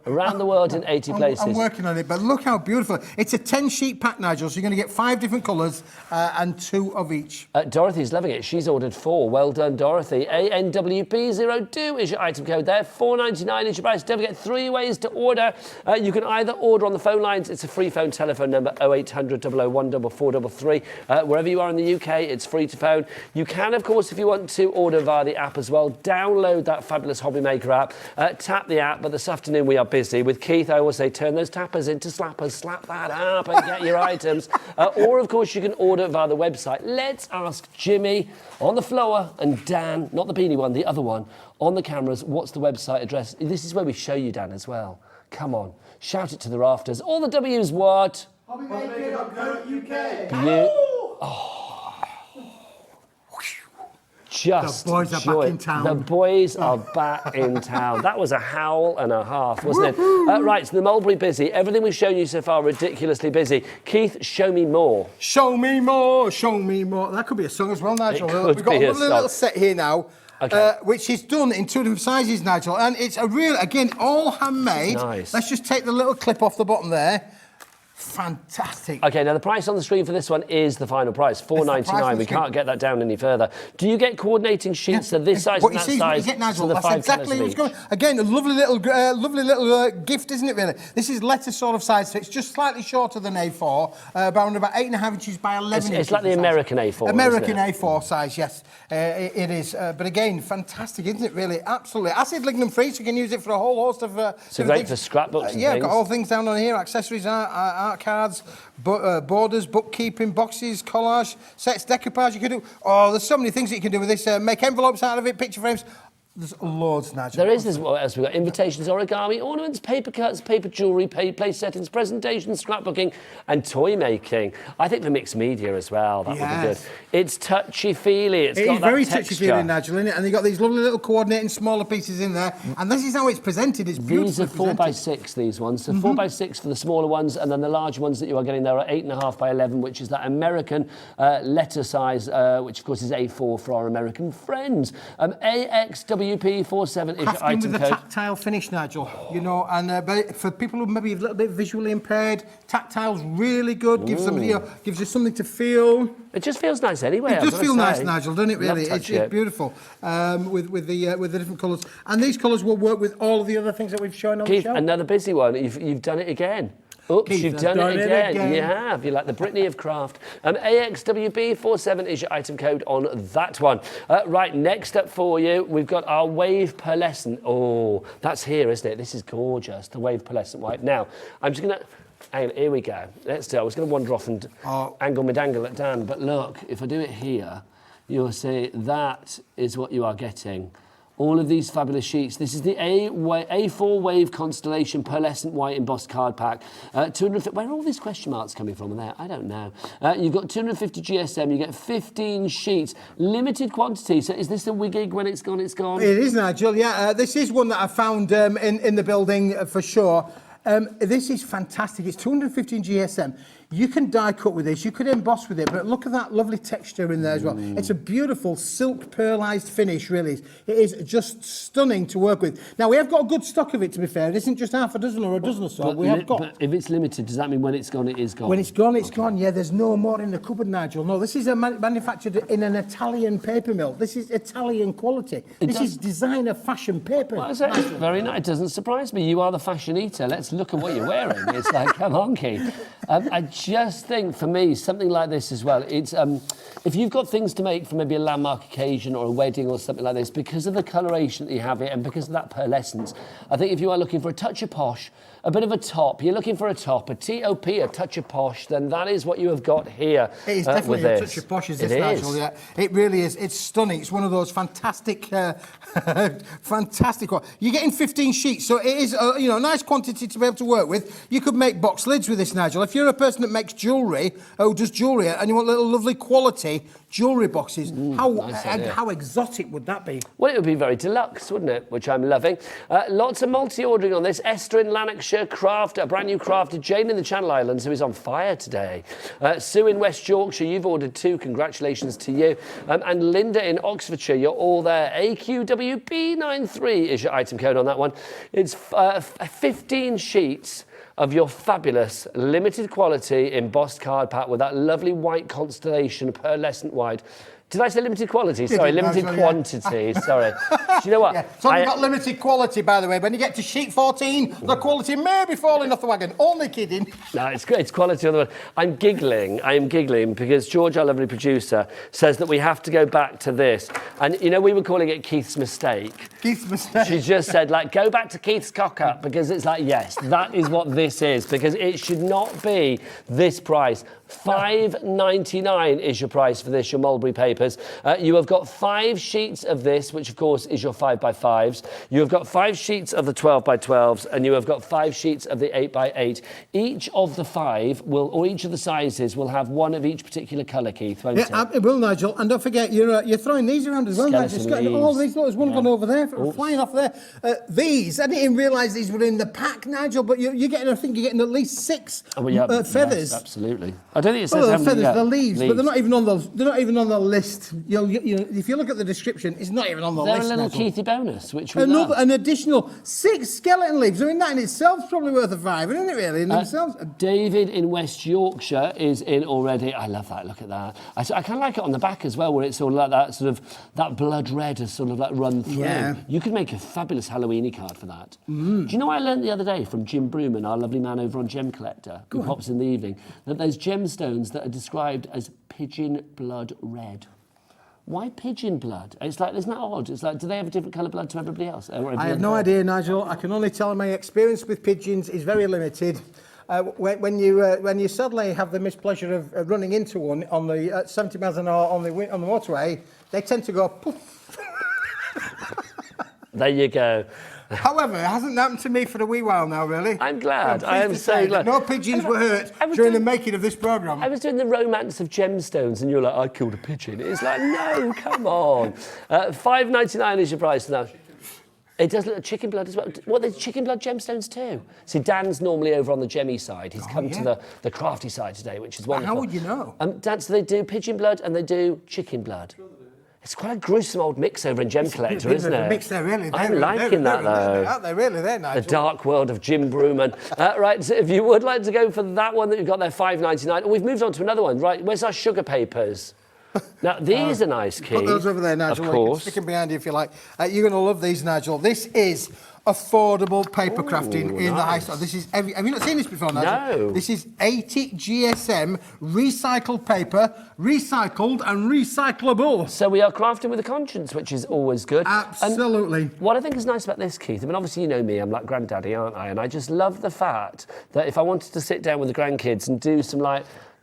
Around the world in 80 places. I'm working on it, but look how beautiful. It's a 10-sheet pack, Nigel, so you're going to get 5 different colours and 2 of each. Dorothy's loving it. She's ordered 4. Well done, Dorothy. ANWP02 is your item code there. $4.99 is your price. Don't forget 3 ways to order. You can either order on the phone lines. It's a free phone telephone number, 0800 001 4433. Wherever you are in the UK, it's free to phone. You can, of course, if you want to order via the app as well, download that fabulous Hobby Maker app, tap the app, but this afternoon we are busy. With Keith, I always say, turn those tappers into slappers, slap that up and get your items. Or, of course, you can order via the website. Let's ask Jimmy on the floor and Dan, not the beanie one, the other one, on the cameras, what's the website address? This is where we show you, Dan, as well. Come on, shout it to the rafters. All the W's what? Hobbymaker.co.uk. Just the boys are joy. back in town. The boys are back in town. That was a howl and a half, wasn't it? Right, so the Mulberry busy. Everything we've shown you so far, ridiculously busy. Keith, show me more. Show me more, show me more. That could be a song as well, Nigel. It We've could got be a a lovely song. little set here now. Okay. Which is done in 2 different sizes, Nigel. And it's a real, again, all handmade. Nice. Let's just take the little clip off the bottom there. Fantastic. Okay, now the price on the screen for this one is the final price, $4.99. We can't get that down any further. Do you get coordinating sheets to this size and that size? What you get, Nigel, so the that's 5 exactly colours what's of each? going. Again, a lovely little gift, isn't it? Really, this is letter sort of size. So it's just slightly shorter than A4, around about 8.5 inches by 11 inches. It's like the American A4. American A4 size, yes, it is. But again, fantastic, isn't it? Really, absolutely. Acid lignin free, so you can use it for a whole host of. So great for scrapbooks. And yeah, things. got all things down on here: accessories, art cards, borders, bookkeeping, boxes, collage, sets, decoupage. You can do. Oh, there's so many things that you can do with this. Make envelopes out of it, picture frames. There's loads, Nigel. There is this. What else we've got? Invitations, origami, ornaments, paper cuts, paper jewellery, place settings, presentations, scrapbooking, and toy making. I think for mixed media as well. That would be good. It's touchy-feely. It's got that very texture. touchy-feely, Nigel, isn't it? And they've got these lovely little coordinating smaller pieces in there. And this is how it's presented. It's beautifully These are 4x6, these ones. So 4x6 for the smaller ones, and then the large ones that you are getting there are 8.5 by 11, which is that American letter size, which of course is A4 for our American friends. AXWP47 is your crafting item with a code. tactile finish, Nigel. You know, and but for people who maybe a little bit visually impaired, tactile's really good. Gives them, gives you something to feel. It just feels nice anyway. It does feel nice, Nigel, doesn't it? Really, it's beautiful with the different colours. And these colours will work with all of the other things that we've shown on Keith, the show. another busy one. You've done it again. Oops, Keith, you've I've done it again. again. You have. You're like the Britney of craft. AXWB47 is your item code on that one. Right, next up for you, we've got our Wave Pearlescent. Oh, that's here, isn't it? This is gorgeous, the Wave Pearlescent white. Now, I'm just going to... Hang on, here we go. Let's do it. I was going to wander off and angle my dangle at Dan, but look, if I do it here, you'll see that is what you are getting. All of these fabulous sheets. This is the A4 Wave Constellation Pearlescent White Embossed Card Pack. 250. Where are all these question marks coming from there? I don't know. You've got 250 GSM. You get 15 sheets. Limited quantity. So is this a wig when it's gone, it's gone? It is, Nigel, yeah. This is one that I found in the building for sure. This is fantastic. It's 215 GSM. You can die cut with this, you could emboss with it, but look at that lovely texture in there as well. It's a beautiful silk pearlised finish, really. It is just stunning to work with. Now, we have got a good stock of it, to be fair. It isn't just half a dozen or a dozen or so. But if it's limited, does that mean when it's gone, it is gone? When it's gone, it's gone. Yeah, there's no more in the cupboard, Nigel. No, this is manufactured in an Italian paper mill. This is Italian quality. This is designer fashion paper. Well, that's very nice. It doesn't surprise me. You are the fashion eater. Let's look at what you're wearing. It's like, come on, Keith. just think, for me, something like this as well, it's if you've got things to make for maybe a landmark occasion or a wedding or something like this, because of the coloration that you have here and because of that pearlescence, I think if you are looking for a touch of posh, a bit of a top, you're looking for a top, a TOP, a touch of posh, then that is what you have got here. It is definitely with a this. touch of posh, is this, Nigel? Yeah, it really is. It's stunning. It's one of those fantastic, fantastic ones. You're getting 15 sheets, so it is a nice quantity to be able to work with. You could make box lids with this, Nigel. If you're a person that makes jewellery, does jewellery, and you want little lovely quality jewellery boxes, how exotic would that be? Well, it would be very deluxe, wouldn't it? Which I'm loving. Lots of multi-ordering on this. Esther in Lanarkshire, Craft, a brand new crafter. Jane in the Channel Islands, who is on fire today. Sue in West Yorkshire, you've ordered 2. Congratulations to you. And Linda in Oxfordshire, you're all there. AQWB93 is your item code on that one. It's 15 sheets of your fabulous limited quality embossed card pack with that lovely white constellation, pearlescent white. Did I say limited quality? Sorry, limited quantity. Sorry. Do you know what? Yeah. It's only got limited quality, by the way. When you get to sheet 14, the quality may be falling off the wagon. Only kidding. No, it's quality on the one. I am giggling because George, our lovely producer, says that we have to go back to this. And, we were calling it Keith's mistake. Keith's mistake. She just said, go back to Keith's cock-up, because it's yes, that is what this is, because it should not be this price. $5.99 is your price for this, your mulberry papers. You have got 5 sheets of this, which of course is your 5x5s. You have got 5 sheets of the 12x12s, and you have got 5 sheets of the 8x8. Each of the 5 or each of the sizes will have one of each particular colour, Keith, won't it? It will, Nigel. And don't forget, you're throwing these around as well, Nigel. All these, there's one gone over there, flying off there. These, I didn't even realise these were in the pack, Nigel, but you're getting, I think you're getting at least 6 feathers. Yes, absolutely. I don't think it says the how many feathers, the leaves, but they're not even on the list. If you look at the description, it's not even on the list. They're a little Keithy bonus, which we an additional 6 skeleton leaves. I mean, that in itself is probably worth a five, isn't it? Really, in themselves. David in West Yorkshire is in already. I love that. Look at that. I kind of like it on the back as well, where it's sort of like that that blood red has sort of run through. Yeah. You could make a fabulous Halloweeny card for that. Do you know what I learned the other day from Jim Brewman, our lovely man over on Gem Collector, who pops in the evening, that there's gemstones that are described as pigeon blood red. Why pigeon blood? It's isn't that odd? It's do they have a different colour blood to everybody else? I have no idea, Nigel. I can only tell my experience with pigeons is very limited. When you suddenly have the mispleasure of running into one on the 70 miles an hour on the motorway, they tend to go poof. There you go. However, it hasn't happened to me for a wee while now, really. I'm glad. I am so glad. No pigeons were hurt during the making of this programme. I was doing the romance of gemstones, and you're like, I killed a pigeon. It's no, come on. $5.99 is your price now. It does look like chicken blood as well. What, there's chicken blood gemstones too? See, Dan's normally over on the gemmy side. He's come to the crafty side today, which is wonderful. How would you know? Dan, so they do pigeon blood and they do chicken blood. It's quite a gruesome old mix over in Gem Collector, isn't it? Mix there, really. I'm liking that, though. Aren't they really? They're nice. The dark world of Jim Brewman. Right, so if you would like to go for that one that you've got there, $5.99. And we've moved on to another one. Right, where's our sugar papers? Now, these are nice, Keith. Put those over there, Nigel. Of course. Stick them behind you if you like. You're going to love these, Nigel. This is affordable paper crafting in the high store. This is have you not seen this before, Nigel? No. This is 80 GSM recycled paper, recycled and recyclable. So we are crafting with a conscience, which is always good. Absolutely. And what I think is nice about this, Keith, I mean, obviously you know me, I'm like granddaddy, aren't I? And I just love the fact that if I wanted to sit down with the grandkids and do some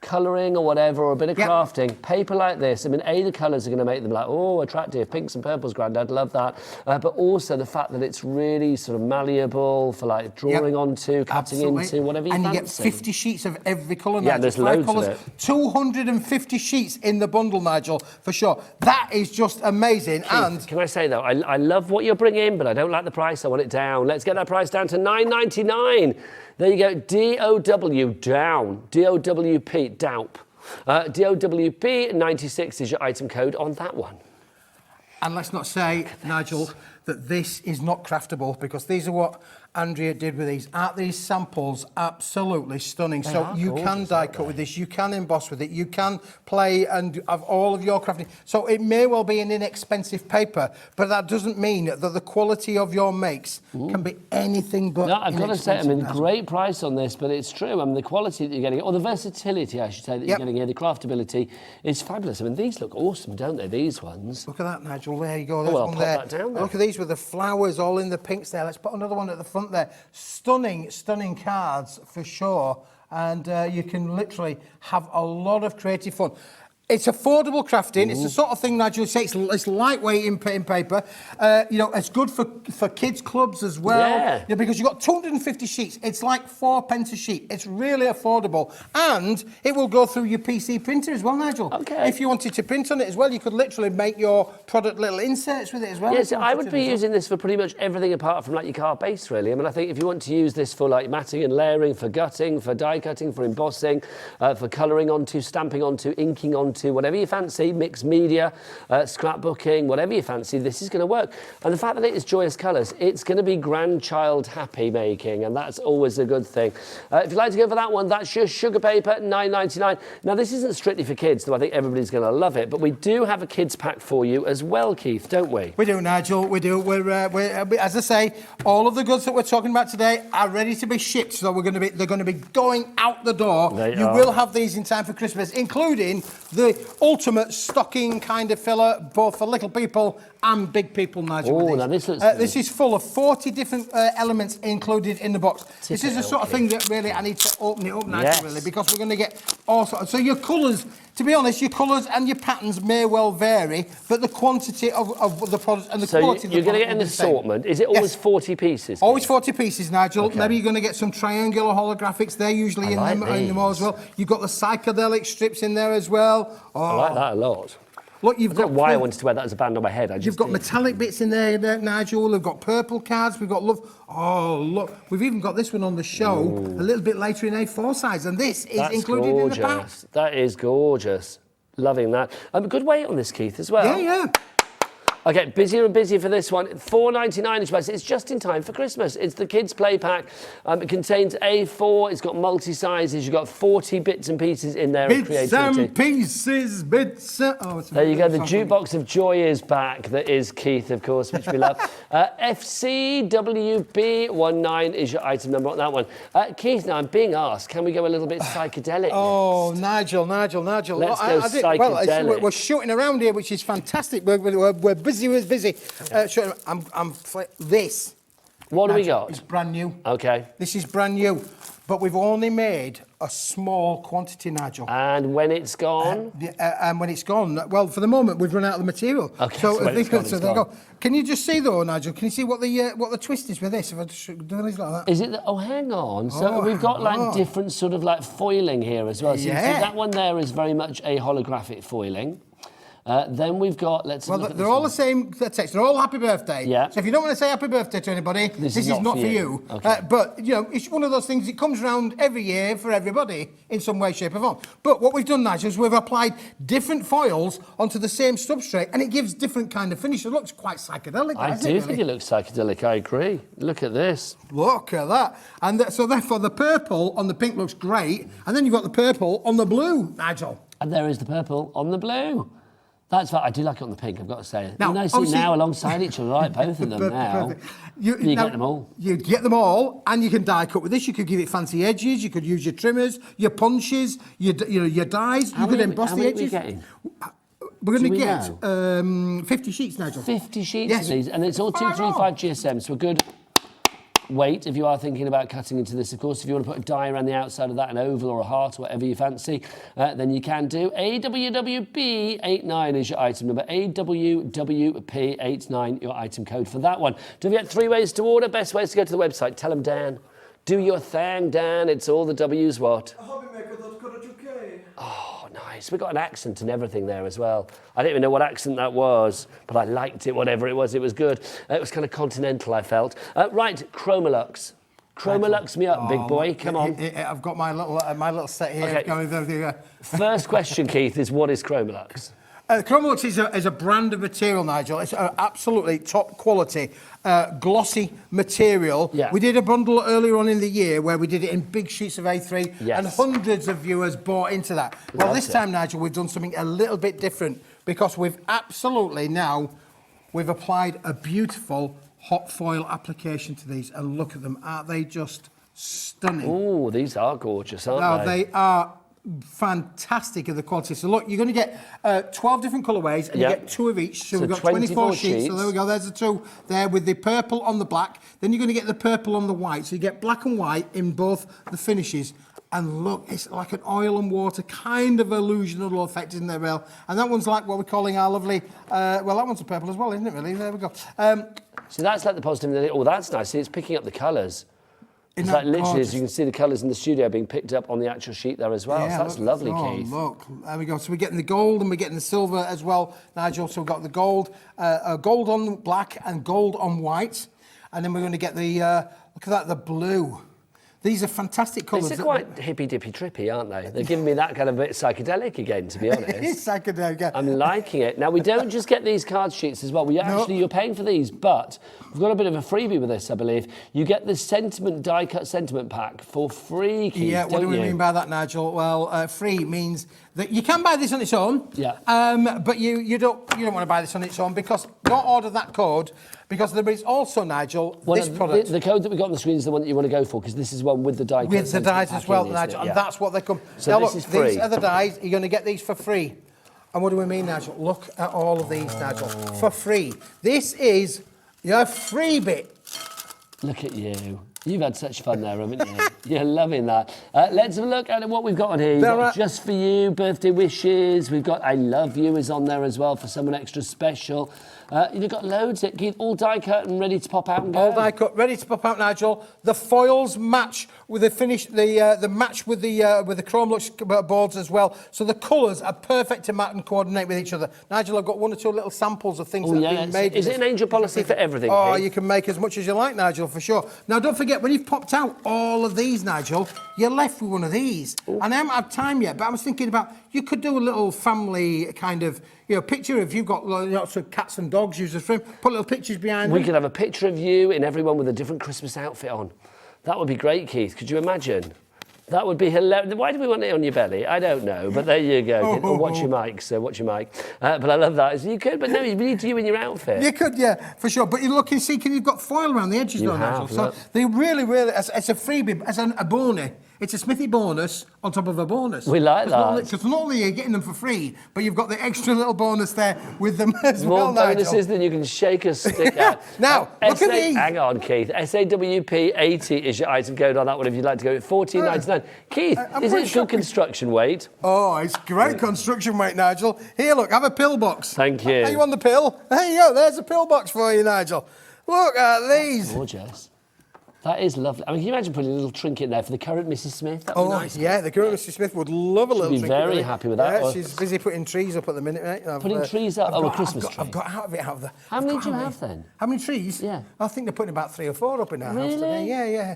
colouring or whatever, or a bit of crafting, paper like this, I mean, the colours are going to make them attractive, pinks and purples, Grandad, love that. But also the fact that it's really sort of malleable for drawing onto, cutting into, whatever you fancy. And you get 50 sheets of every colour, Nigel. Yeah, there's loads of it. 250 sheets in the bundle, Nigel, for sure. That is just amazing. Keith, and can I say though, I love what you're bringing, but I don't like the price. I want it down. Let's get that price down to $9.99. There you go, DOW, down, DOWP, DOWP. DOWP 96 is your item code on that one. And let's not say, Nigel, that this is not craftable, because these are what Andrea did with these. Aren't these samples absolutely stunning? So you can die cut with this, you can emboss with it, you can play and have all of your crafting. So it may well be an inexpensive paper, but that doesn't mean that the quality of your makes can be anything but No, I've got to say, I mean, inexpensive. great price on this, but it's true. I mean, the quality that you're getting, or the versatility, I should say, that you're getting here, the craftability is fabulous. I mean, these look awesome, don't they, these ones? Look at that, Nigel. There you go. There's I'll one pop there. that down there. Look at these with the flowers all in the pinks there. Let's put another one at the front there. Stunning, stunning cards for sure. And you can literally have a lot of creative fun. It's affordable crafting. It's the sort of thing, Nigel, say it's lightweight in paper. You know, it's good for kids' clubs as well. Yeah. You know, because you've got 250 sheets. It's like 4p a sheet. It's really affordable. And it will go through your PC printer as well, Nigel. Okay. If you wanted to print on it as well, you could literally make your product little inserts with it as well. Yes, I would be using this for pretty much everything apart from like your car base, really. I mean, I think if you want to use this for like matting and layering, for gutting, for die cutting, for embossing, for colouring onto, stamping onto, inking onto, whatever you fancy, mixed media, scrapbooking, whatever you fancy, this is going to work. And the fact that it is joyous colours, it's going to be grandchild happy making, and that's always a good thing. If you'd like to go for that one, that's your sugar paper, $9.99. Now, this isn't strictly for kids, though I think everybody's going to love it, but we do have a kids pack for you as well, Keith, don't we? We do, Nigel. We do. We're as I say, all of the goods that we're talking about today are ready to be shipped. So they're going to be going out the door. You will have these in time for Christmas, including the ultimate stocking kind of filler, both for little people and big people, Nigel. Oh, now this looks this is full of 40 different elements included in the box. This is the sort of thing that really I need to open it up, Nigel, really, because we're going to get all sorts. So your colours, to be honest, your colours and your patterns may well vary, but the quantity of the products and the quality of the you're going to product get an will be the same. assortment. Is it always 40 pieces? Always 40 pieces, Nigel. Maybe you're going to get some triangular holographics. They're usually in them all as well. You've got the psychedelic strips in there as well. I like that a lot. Look, you've I don't got know why I wanted to wear that as a band on my head. You've got metallic bits in there, Nigel. We've got purple cards. We've got love. Oh, look. We've even got this one on the show a little bit later in A4 size, and this is included in the pack. That is gorgeous. Loving that. Good weight on this, Keith, as well. Yeah. Okay, busier and busier for this one. $4.99 each price. It's just in time for Christmas. It's the kids' play pack. It contains A4. It's got multi-sizes. You've got 40 bits and pieces in there of creativity. Bits and pieces, bits and... There you go. The jukebox of joy is back. That is Keith, of course, which we love. FCWB19 is your item number on that one. Keith, now I'm being asked, can we go a little bit psychedelic? Oh, Nigel. Let's go psychedelic. psychedelic. We're shooting around here, which is fantastic. We're busy. I'm this. What do we got? It's brand new. Okay. This is brand new, but we've only made a small quantity, Nigel. And when it's gone? And when it's gone, well, for the moment we've run out of the material. Okay. So when it's gone, there you go. Can you just see though, Nigel? Can you see what the twist is with this? If I just do this like that. Is it? Oh, hang on. So we've got like different sort of like foiling here as well. So you can see that one there is very much a holographic foiling. Then we've got, they're all the same text. They're all happy birthday. Yeah. So if you don't want to say happy birthday to anybody, this is not for you. Okay. But, you know, it's one of those things, it comes around every year for everybody in some way, shape or form. But what we've done, Nigel, is we've applied different foils onto the same substrate and it gives different kind of finish. It looks quite psychedelic. I do think it looks psychedelic, I agree. Look at this. Look at that. And so therefore the purple on the pink looks great. And then you've got the purple on the blue, Nigel. And there is the purple on the blue. That's right. I do like it on the pink, I've got to say. Now, now alongside each other, right? Both of them now. You get them all. You get them all, and you can die cut with this. You could give it fancy edges. You could use your trimmers, your punches, your dyes. You could emboss the edges. We're going to get 50 sheets, Nigel. 50 sheets of these, and it's all 235 GSM, so a good weight if you are thinking about cutting into this. Of course, if you want to put a die around the outside of that, an oval or a heart, whatever you fancy, then you can do. AWWB89 is your item number. AWWP89, your item code for that one. Don't forget 3 ways to order. Best ways to go to the website. Tell them, Dan. Do your thing, Dan. It's all the W's what? Oh, nice. We got an accent and everything there as well. I didn't even know what accent that was, but I liked it, whatever it was good. It was kind of continental, I felt. Right, Chromolux. Chromolux me up, big boy. Come on. I've got my little set here. Okay. First question, Keith, is what is Chromolux? Chromolux is a brand of material, Nigel. It's absolutely top quality, glossy material. Yeah. We did a bundle earlier on in the year where we did it in big sheets of A3, Yes. and hundreds of viewers bought into that. Well, Loved this it. time, Nigel, we've done something a little bit different because we've applied a beautiful hot foil application to these, and look at them. Aren't they just stunning? Oh, these are gorgeous, aren't they? They are fantastic in the quality. So look, you're going to get 12 different colourways, and Yep. you get 2 of each. So, So we've got 24 sheets. So sheets. there we go. There's the 2 there with the purple on the black. Then you're going to get the purple on the white. So you get black and white in both the finishes. And look, it's like an oil and water kind of illusional effect, isn't there, Bill? And that one's like what we're calling our lovely, well, that one's a purple as well, isn't it, really? There we go. So that's like the positive. Oh, that's nice. See, it's picking up the colours. It's Isn't like that literally, gorgeous? as you can see, the colours in the studio being picked up on the actual sheet there as well. Yeah, So that's look. lovely, Oh, Keith. look, there we go. So we're getting the gold and we're getting the silver as well, Nigel. So we've got the gold, gold on black and gold on white. And then we're going to get the, look at that, the blue. These are fantastic colours. These are quite hippy-dippy trippy, aren't they? They're giving me that kind of bit psychedelic again, to be honest. It's psychedelic. Yeah. I'm liking it. Now, we don't just get these card sheets as well. You're paying for these, but we've got a bit of a freebie with this, I believe. You get the sentiment die-cut sentiment pack for free, Keith, Yeah, what do we mean by that, Nigel? Well, free means that you can buy this on its own. Yeah. But you don't want to buy this on its own because don't order that code, because there is also, Nigel, this product. The code that we got on the screen is the one that you want to go for, because this is one with the die-cut With the sentiment dies pack as well, in, isn't Nigel, it? and Yeah. that's what they come. So now, this look, is free. These are the dies. You're going to get these for free. And what do we mean, Nigel? Look at all of these, Nigel, for free. This is your freebie. Look at you. You've had such fun there, haven't you? You're loving that. Let's have a look at what we've got on here. You've got Just For You, birthday wishes. We've got I Love You is on there as well for someone extra special. You've got loads. All die cut and ready to pop out and go. All die cut, ready to pop out, Nigel. The foils match with the finish. The match with the Chromolux boards as well. So the colours are perfect to match and coordinate with each other. Nigel, I've got 1 or 2 little samples of things that have been made. Is it an angel policy for everything? Oh, Keith? you can make as much as you like, Nigel, for sure. Now, don't forget, when you've popped out all of these, Nigel, you're left with one of these. Ooh. And I haven't had time yet, but I was thinking about, you could do a little family kind of, picture if you've got lots of cats and dogs used as frame, put little pictures behind them. We could have a picture of you and everyone with a different Christmas outfit on. That would be great, Keith. Could you imagine? That would be hilarious. Why do we want it on your belly? I don't know, but there you go. Watch your mic, so watch your mic. But I love that. So you could, but no, we need you in your outfit. You could, yeah, for sure. But you look and see, you've got foil around the edges, though, Nigel. So they really, it's a freebie, as a bonus. It's a Smithy bonus on top of a bonus. We like that. Because not only are you getting them for free, but you've got the extra little bonus there with them as well, More Nigel. bonuses than you can shake a stick at. Now, look at these. Hang on, Keith. SAWP80 is your item code on that one if you'd like to go at $14.99. Keith, is it good construction weight? Oh, it's great construction weight, Nigel. Here, look, have a pill box. Thank you. Are you on the pill? There you go, there's a pill box for you, Nigel. Look at these. Gorgeous. That is lovely. I mean, can you imagine putting a little trinket in there for the current Mrs. Smith? That would be nice. Yeah, the current Mrs. Smith would love a little She'd be trinket. very happy with that. Yeah, she's busy putting trees up at the minute, mate. Putting trees up? A Christmas tree. I've got out of the... How many do you have then? How many trees? Yeah. I think they're putting about 3 or 4 up in our house today. Yeah.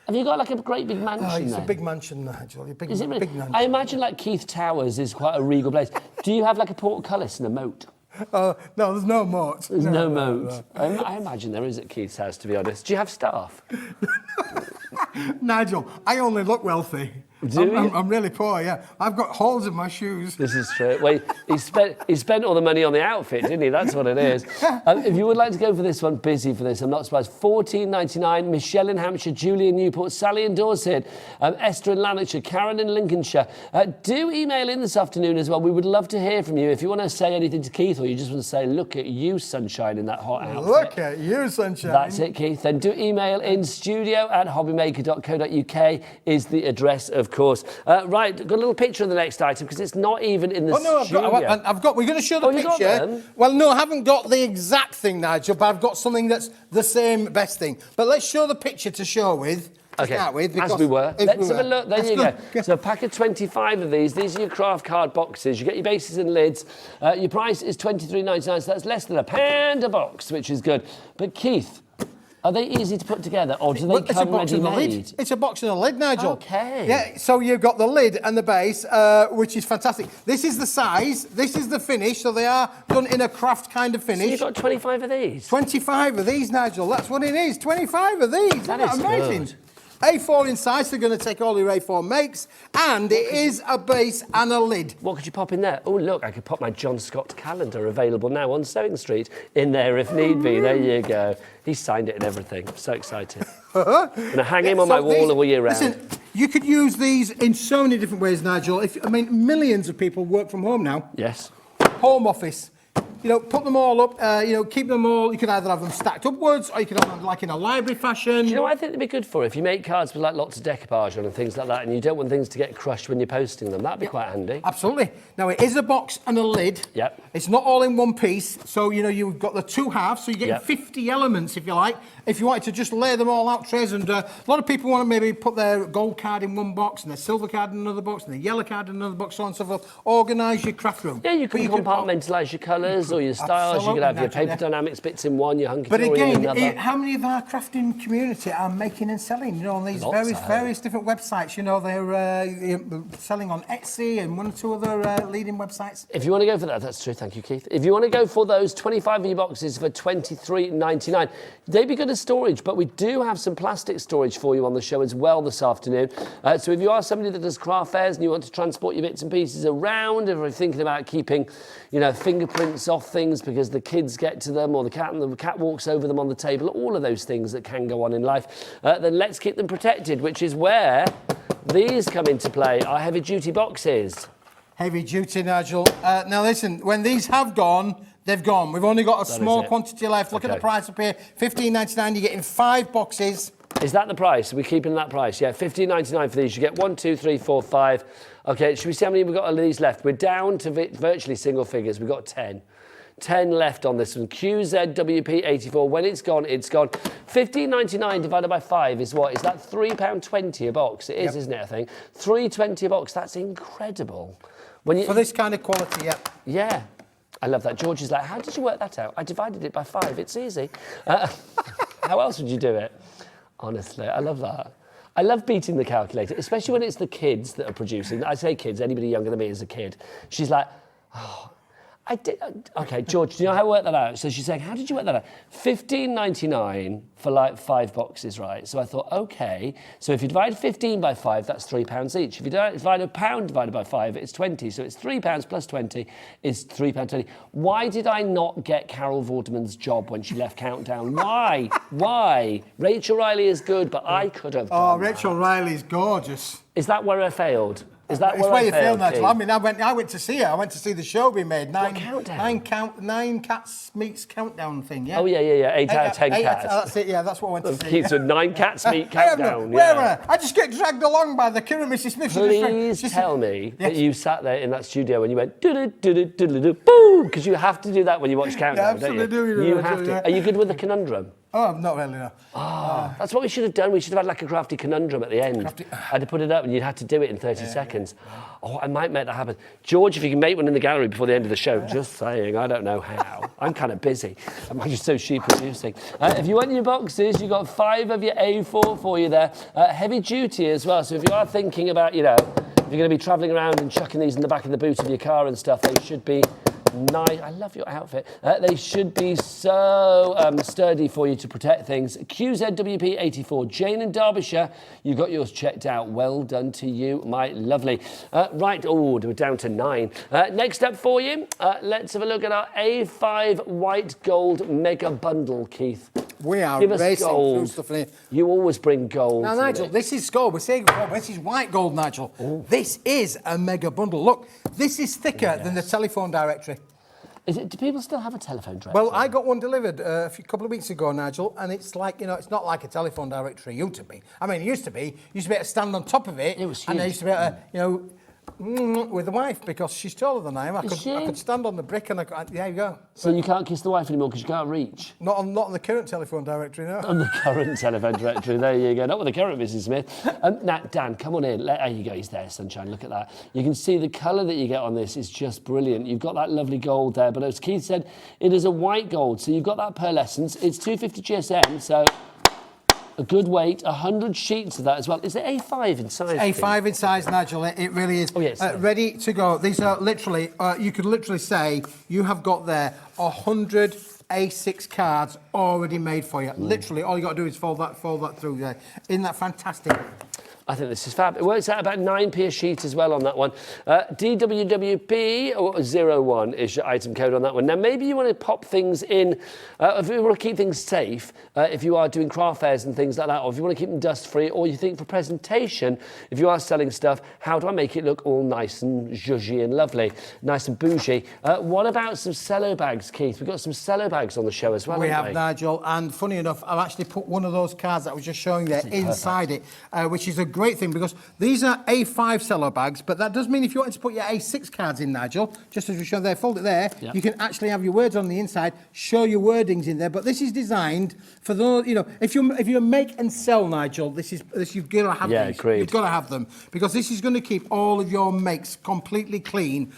Have you got like a great big mansion Oh, it's then? a big mansion, Nigel. Is it really? Big mansion. I imagine like Keith Towers is quite a regal place. Do you have like a portcullis and a moat? No, there's no moat. There's no moat. No. I imagine there is at Keith's house, to be honest. Do you have staff? Nigel, I only look wealthy. I'm really poor, yeah. I've got holes in my shoes. This is true. Well, he spent all the money on the outfit, didn't he? That's what it is. If you would like to go for this one, busy for this, I'm not surprised. $14.99. Michelle in Hampshire, Julie in Newport, Sally in Dorset, Esther in Lanarkshire, Karen in Lincolnshire. Do email in this afternoon as well. We would love to hear from you. If you want to say anything to Keith, or you just want to say, look at you, sunshine, in that hot outfit. Look at you, sunshine. That's it, Keith. Then do email in studio@hobbymaker.co.uk is the address, of course. Right, got a little picture of the next item because it's not even in the studio. We're going to show the you got picture. them? Well, no, I haven't got the exact thing, Nigel, but I've got something that's the same best thing. But let's show the picture to show with. Okay, start with, as we were. Let's have a look. There you go. Yeah. So a pack of 25 of these. These are your craft card boxes. You get your bases and lids. Your price is $23.99, so that's less than £1 a box, which is good. But Keith, Are they easy to put together, or do they Well, it's a come box and a ready-made? lid. It's a box and a lid, Nigel. Okay. Yeah, so you've got the lid and the base, which is fantastic. This is the size, this is the finish, so they are done in a craft kind of So finish. you've got 25 of these? 25 of these, Nigel, that's what it is. 25 of these. That Isn't is amazing? good. A4 in size, so you're going to take all your A4 makes, and it is a base and a lid. What could you pop in there? Oh, look, I could pop my John Scott calendar, available now on Sewing Street, in there if need be. There you go. He signed it and everything. I'm so excited. I'm going to hang him on my wall all year round. Listen, you could use these in so many different ways, Nigel. Millions of people work from home now. Yes. Home office. You know, put them all up, keep them all. You can either have them stacked upwards or you can have them like in a library fashion. Do you know what I think they'd be good for? If you make cards with like lots of decoupage on and things like that, and you don't want things to get crushed when you're posting them, that'd be quite handy. Absolutely. Now, it is a box and a lid. Yep. It's not all in one piece. So, you've got the two halves, so you get 50 elements, if you like. If you wanted to just lay them all out, trays, and a lot of people want to maybe put their gold card in one box and their silver card in another box and their yellow card in another box, so on and so forth. Organise your craft room. Yeah, you can compartmentalise your colours or your styles. You could have your paper dynamics bits in one, your Hunkydory But in again, another. how many of our crafting community are making and selling? On these various different websites. They're selling on Etsy and one or two other leading websites. If you want to go for that, that's true, thank you, Keith. If you want to go for those 25 of your boxes for $23.99, they'd be good as storage, but we do have some plastic storage for you on the show as well this afternoon. So if you are somebody that does craft fairs and you want to transport your bits and pieces around, if you're thinking about keeping, fingerprints off things because the kids get to them or the cat walks over them on the table, all of those things that can go on in life, then let's keep them protected, which is where these come into play, our heavy duty boxes. Heavy duty, Nigel. Now listen, when these have gone, they've gone. We've only got a small quantity left. Look at the price up here, $15.99. You're getting 5 boxes. Is that the price? Are we keeping that price? Yeah, $15.99 for these. You get 1, 2, 3, 4, 5. Okay, should we see how many we've got of these left? We're down to virtually single figures. We've got 10. 10 left on this one. QZWP84. When it's gone, it's gone. $15.99 divided by 5 is what? Is that £3.20 a box? It is, isn't it, I think? $3.20 a box. That's incredible. For this kind of quality, yeah. Yeah. I love that. George is like, how did you work that out? I divided it by 5. It's easy. How else would you do it? Honestly, I love that. I love beating the calculator, especially when it's the kids that are producing. I say kids, anybody younger than me is a kid. She's like, oh, I did. Okay, George, do you know how I worked that out? So she's saying, how did you work that out? $15.99 for like 5 boxes, right? So I thought, okay, so if you divide 15 by 5, that's £3 each. If you divide a pound divided by 5, it's 20. So it's £3 plus 20 is £3.20. Why did I not get Carol Vorderman's job when she left Countdown? Why? Why? Rachel Riley is good, but I could have done Oh, Rachel Riley's gorgeous. Is that where I failed? Is that It's where where I you failed, feel, Nigel. Keith? I went to see her. I went to see the show being made. Countdown? 9 Cats Meets Countdown thing, yeah? Oh, yeah. 8 out of 10 cats. That's it, yeah, that's what I went to see. Keith said 9 cats meet Countdown. I just get dragged along by the Kira Mrs. Smith. Please tell me that you sat there in that studio and you went boo, because you have to do that when you watch Countdown, don't you? Absolutely. You have to. Are you good with the conundrum? Oh, not really, no. That's what we should have done. We should have had like a crafty conundrum at the end. I had to put it up and you'd had to do it in 30 seconds. Oh, I might make that happen. George, if you can make one in the gallery before the end of the show, just saying, I don't know how. I'm kind of busy. I'm just so sheep producing. If you want your boxes, you've got 5 of your A4 for you there. Heavy duty as well. So if you are thinking about, if you're going to be travelling around and chucking these in the back of the boot of your car and stuff, they should be nice. I love your outfit. They should be so sturdy for you to protect things. QZWP84, Jane in Derbyshire, you got yours checked out. Well done to you, my lovely. Right, we're down to 9. Next up for you, let's have a look at our A5 white gold mega bundle, Keith. We are Give us racing gold. through stuff in here. You always bring gold. Now, Nigel, this is gold. We're saying gold, but this is white gold, Nigel. Ooh. This is a mega bundle. Look, this is thicker than the telephone directory. Do people still have a telephone directory? Well, I got one delivered a couple of weeks ago, Nigel, and it's like, it's not like a telephone directory used to be. I mean, it used to be. You used to be able to stand on top of it. It was huge. And they used to be able to, with the wife because she's taller than I am. I could stand on the brick and there you go. So you can't kiss the wife anymore because you can't reach? Not on the current telephone directory, no. On the current telephone directory, there you go. Not with the current Mrs. Smith. Now, Dan, come on in. There you go, he's there, sunshine, look at that. You can see the colour that you get on this is just brilliant. You've got that lovely gold there, but as Keith said, it is a white gold, so you've got that pearlescence. It's 250 GSM, so a good weight, 100 sheets of that as well. Is it A5 in size? A5 in size, Nigel. It really is. Oh, yes. Ready to go. These are literally, you could literally say you have got there 100 A6 cards already made for you. Literally, all you got to do is fold that through there. Isn't that fantastic? I think this is fab. It works out about 9p a sheet as well on that one. DWWP 01 is your item code on that one. Now, maybe you want to pop things in, if you want to keep things safe, if you are doing craft fairs and things like that, or if you want to keep them dust-free, or you think for presentation, if you are selling stuff, how do I make it look all nice and zhuzhy and lovely, nice and bougie? What about some cello bags, Keith? We've got some cello bags on the show as well, We have, Nigel, and funny enough, I've actually put one of those cards that I was just showing there inside it, which is a great thing because these are A5 cello bags, but that does mean if you wanted to put your A6 cards in, Nigel, just as we showed there, fold it there, you can actually have your words on the inside, show your wordings in there, but this is designed for those, you know, if you make and sell, Nigel, this you've got to have these. Agreed. You've got to have them because this is going to keep all of your makes completely clean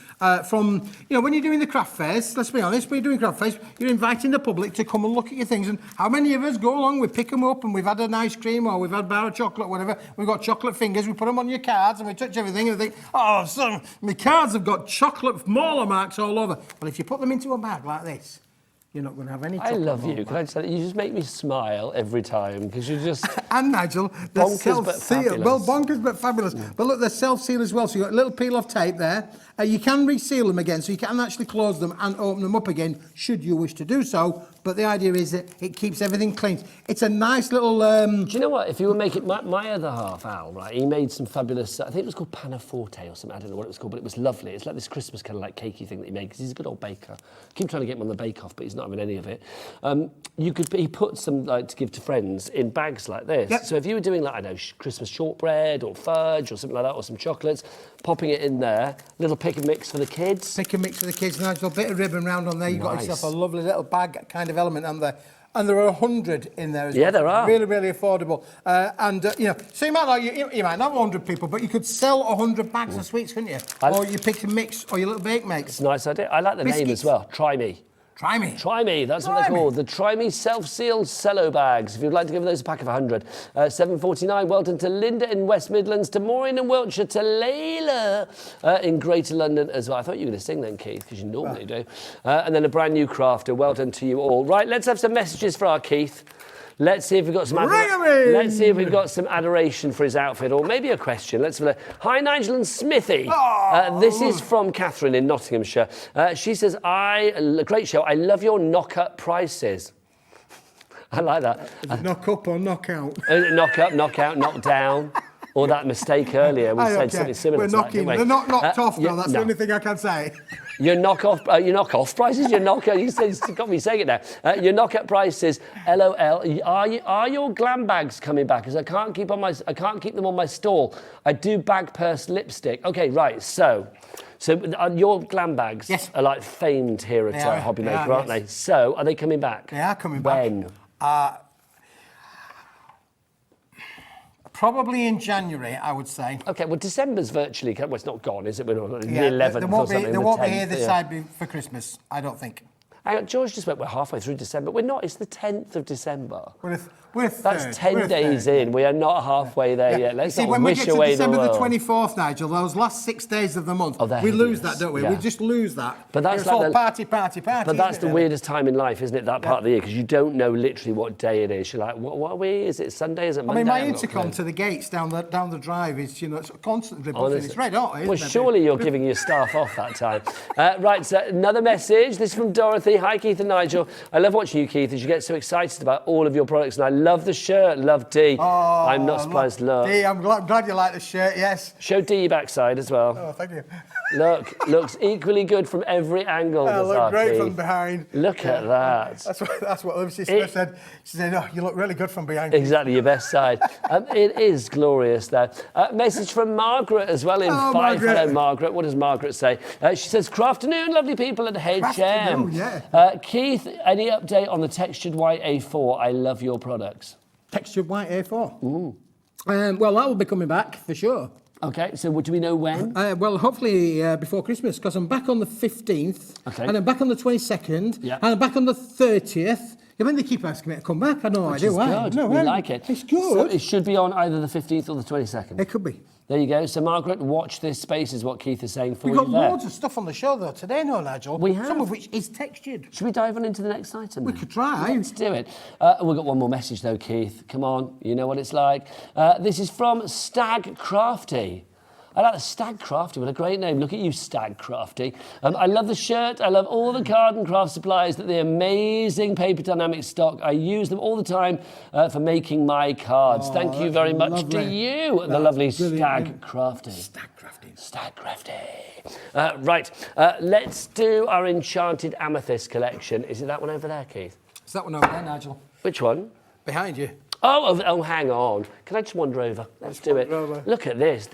from, you know, when you're doing the craft fairs, let's be honest, when you're doing craft fairs, you're inviting the public to come and look at your things, and how many of us go along, we pick them up and we've had an ice cream or we've had a bar of chocolate, whatever, we've got chocolate fingers, we put them on your cards and we touch everything and we think, oh, son, my cards have got chocolate mauler marks all over. But if you put them into a bag like this, you're not going to have any chocolate. I love you. Can I just say that you just make me smile every time because you just... And Nigel, they're bonkers but fabulous. Well, bonkers but fabulous. But look, they're self-seal as well, so you've got a little peel-off tape there. You can reseal them again, so you can actually close them and open them up again, should you wish to do so. But the idea is that it keeps everything clean. It's a nice little... Do you know what? If you were making... My other half, Al, right, he made some fabulous... I think it was called Panaforte or something. I don't know what it was called, but it was lovely. It's like this Christmas kind of like cakey thing that he made, because he's a good old baker. I keep trying to get him on the bake-off, but he's not having any of it. He put some, like, to give to friends in bags like this. Yep. So if you were doing, like, I don't know, Christmas shortbread or fudge or something like that, or some chocolates, popping it in there, little pick and mix for the kids. Pick and mix for the kids, Nigel, a bit of ribbon round on there. You've got Nice. yourself a lovely little bag kind of element on there. And there are 100 in there as well. Yeah, there are. Really, really affordable. You know, so you might not have 100 people, but you could sell 100 bags of sweets, couldn't you? Or you pick and mix, or your little bake makes. It's a nice idea. I like the name Biscuits. as well. Try Me. Try me. Try Me, that's what Try they're Me. called. The Try Me self-sealed cello bags. If you'd like to give those a pack of 100. $7.49. Well done to Linda in West Midlands, to Maureen in Wiltshire, to Layla in Greater London as well. I thought you were going to sing then, Keith, because you normally do. And then a brand new crafter. Well done to you all. Right, let's have some messages for our Keith. Let's see if we've got some let's see if we've got some adoration for his outfit, or maybe a question. Let's have a look. Hi, Nigel and Smithy. This is from Catherine in Nottinghamshire. She says, great show. I love your knock-up prices. I like that. Knock up or knock out? Knock up, knock out, knock down. Or that mistake earlier, we said something similar to that, didn't we? They're not knocked off, though. That's the only thing I can say. Your knock-off prices, you got me saying it now. Your knock-up prices, LOL. Are your glam bags coming back? Because I can't keep them on my stall. I do bag purse lipstick. Okay, right. So your glam bags are like famed here at Hobby Maker, aren't they? So are they coming back? They are coming back. When? Probably in January, I would say. Okay, well, December's virtually... Well, it's not gone, is it? We're not the 11th or something. They won't be here this side for Christmas, I don't think. Hang on, George just went, we're halfway through December. We're not, it's the 10th of December. We're That's 10 days in. We are not halfway there yet. Let's not wish away the world. When we get to December the 24th, Nigel, those last 6 days of the month, we lose that, don't we? Yeah. We just lose that. But that's it's all party. But that's the weirdest time in life, isn't it, that part of the year? Because you don't know literally what day it is. You're like, what are we? Is it Sunday? Is it Monday? I mean, my intercom to the gates down the drive is, you know, it's constantly buffing. It's red hot, isn't it? Well, surely you're giving your staff off that time. Right, so another message. This is from Dorothy. Hi, Keith and Nigel. I love watching you, Keith, as you get so excited about all of your products. And I love the shirt. Love D. I'm not surprised. Love D, I'm glad you like the shirt, yes. Show D your backside as well. Oh, thank you. looks equally good from every angle. I does look our great Keith. from behind. Look at that. That's what Lucy Smith said. She said, "Oh, you look really good from behind." Exactly, your best side. It is glorious, though. Message from Margaret as well in 5. Margaret. Hello, Margaret. What does Margaret say? She says, "Crafternoon, lovely people at HM. Crafternoon, yeah. Keith, any update on the textured white A4? I love your products." Textured white A4. Well, that will be coming back for sure. Okay, so do we know when? Well, hopefully before Christmas, because I'm back on the 15th, Okay. and I'm back on the 22nd, Yeah. and I'm back on the 30th. Yeah, when they keep asking me to come back, I know I do. Good. No, We like it. It's good. So it should be on either the 15th or the 22nd. It could be. There you go. So, Margaret, watch this space is what Keith is saying for We've you got there. loads of stuff on the show, though, today, no, Nigel? We have. Some of which is textured. Should we dive on into the next item? We then? could try. Let's do it. We've got one more message, though, Keith. Come on. You know what it's like. This is from Stag Crafty. I like the Stag Crafty. What a great name. Look at you, Stag Crafty. I love the shirt. I love all the garden craft supplies that the amazing Paper Dynamics stock. I use them all the time for making my cards. Thank you very much to you, the lovely Stag Crafty. Stag Crafty. Stag Crafty. Right, let's do our Enchanted Amethyst collection. Is it that one over there, Keith? Is that one over there, Nigel? Which one? Behind you. Oh, hang on. Can I just wander over? Let's do it. wander over. Look at this.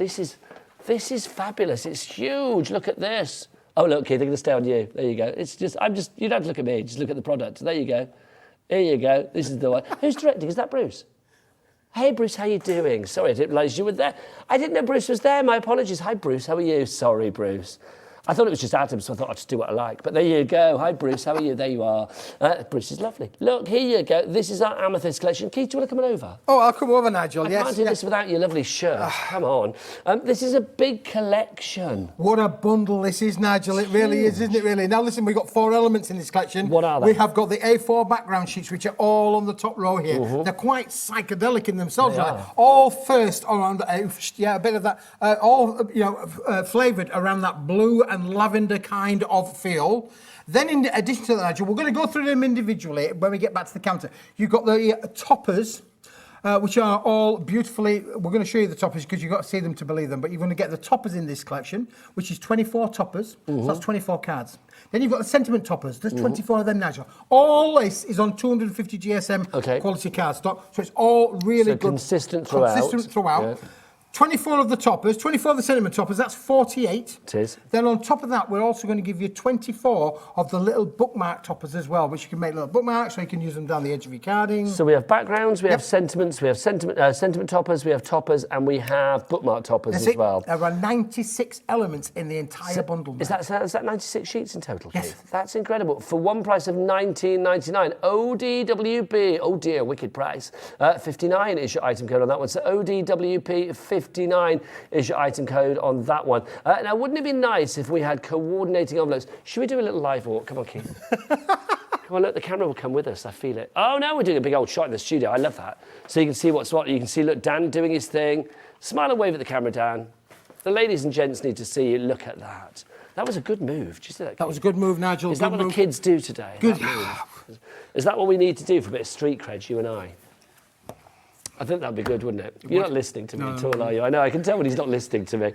This is fabulous. It's huge. Look at this. Oh, look, Keith, they're going to stay on you. There you go. You don't have to look at me. Just look at the product. There you go. Here you go. This is the one. Who's directing? Is that Bruce? Hey, Bruce, how you doing? Sorry, I didn't realise you were there. I didn't know Bruce was there. My apologies. Hi, Bruce. How are you? Sorry, Bruce. I thought it was just Adam, so I thought I'd just do what I like. But there you go. Hi, Bruce. How are you? There you are. Bruce is lovely. Look, here you go. This is our Amethyst collection. Keith, do you want to come on over? Oh, I'll come over, Nigel. I Yes. can't do this without your lovely shirt. Come on. This is a big collection. What a bundle this is, Nigel. It really is, isn't it, really? Now, listen, we've got 4 elements in this collection. What are they? We have got the A4 background sheets, which are all on the top row here. They're quite psychedelic in themselves. They Right? are. All first around, a bit of that, flavoured around that blue and lavender kind of feel. Then in addition to that, Nigel, we're going to go through them individually when we get back to the counter. You've got the toppers, which are all beautifully, we're going to show you the toppers because you've got to see them to believe them, but you're going to get the toppers in this collection, which is 24 toppers, so that's 24 cards. Then you've got the sentiment toppers, there's 24 of them, Nigel. All this is on 250 GSM quality cardstock, so it's all really So good. consistent throughout. Consistent throughout. Yeah. 24 of the toppers, 24 of the sentiment toppers, that's 48. It is. Then on top of that, we're also going to give you 24 of the little bookmark toppers as well, which you can make little bookmarks so you can use them down the edge of your carding. So we have backgrounds, we have sentiments, we have sentiment toppers, we have toppers, and we have bookmark toppers as well. There are 96 elements in the entire bundle. Is that 96 sheets in total, Yes. Keith? That's incredible. For one price of $19.99. ODWP, oh dear, wicked price. 59 is your item code on that one. So ODWP 59 is your item code on that one. Now, wouldn't it be nice if we had coordinating envelopes? Should we do a little live walk? Come on, Keith. Come on, look, the camera will come with us. I feel it. Oh, no, we're doing a big old shot in the studio. I love that. So you can see what's what. You can see, look, Dan doing his thing. Smile and wave at the camera, Dan. The ladies and gents need to see you. Look at that. That was a good move. Did you see that? That was a good move, Nigel. Is that what the kids do today? Good. Is that what we need to do for a bit of street cred, you and I? I think that'd be good, wouldn't it? You're not listening to me at all, are you? I know, I can tell when he's not listening to me.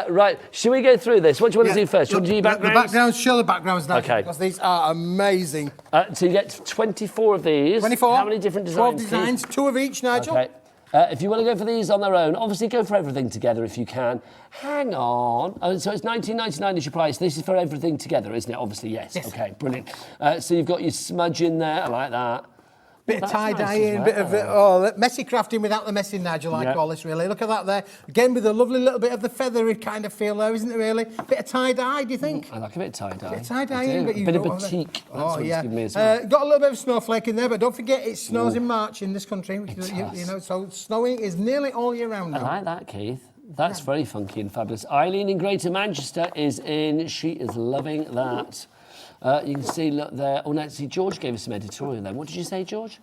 Right, should we go through this? What do you want to do first? Do you want to do your backgrounds? The backgrounds, show the backgrounds now, Okay. because these are amazing. So you get 24 of these. 24. How many different designs? 12 designs, 2 of each, Nigel. Okay. If you want to go for these on their own, obviously go for everything together if you can. Hang on. Oh, so it's $19.99 is your price. This is for everything together, isn't it? Obviously, yes. Okay, brilliant. So you've got your smudge in there. I like that. Bit of tie-dye nice as in, well. bit of messy crafting without the messing, Nigel, I call this, really. Look at that there. Again, with a lovely little bit of the feathery kind of feel there, isn't it, really? Bit of tie-dye, do you think? I like a bit of tie-dye. Bit of tie-dye I in, do. but you a bit of don't have batik. That's what it's given me as well. well. Got a little bit of snowflake in there, but don't forget it snows in March in this country. Which is, you know, so snowing is nearly all year round now. I like that, Keith. That's very funky and fabulous. Eileen in Greater Manchester is in. She is loving that. You can see, look there. Oh, no, see, George gave us some editorial there. What did you say, George?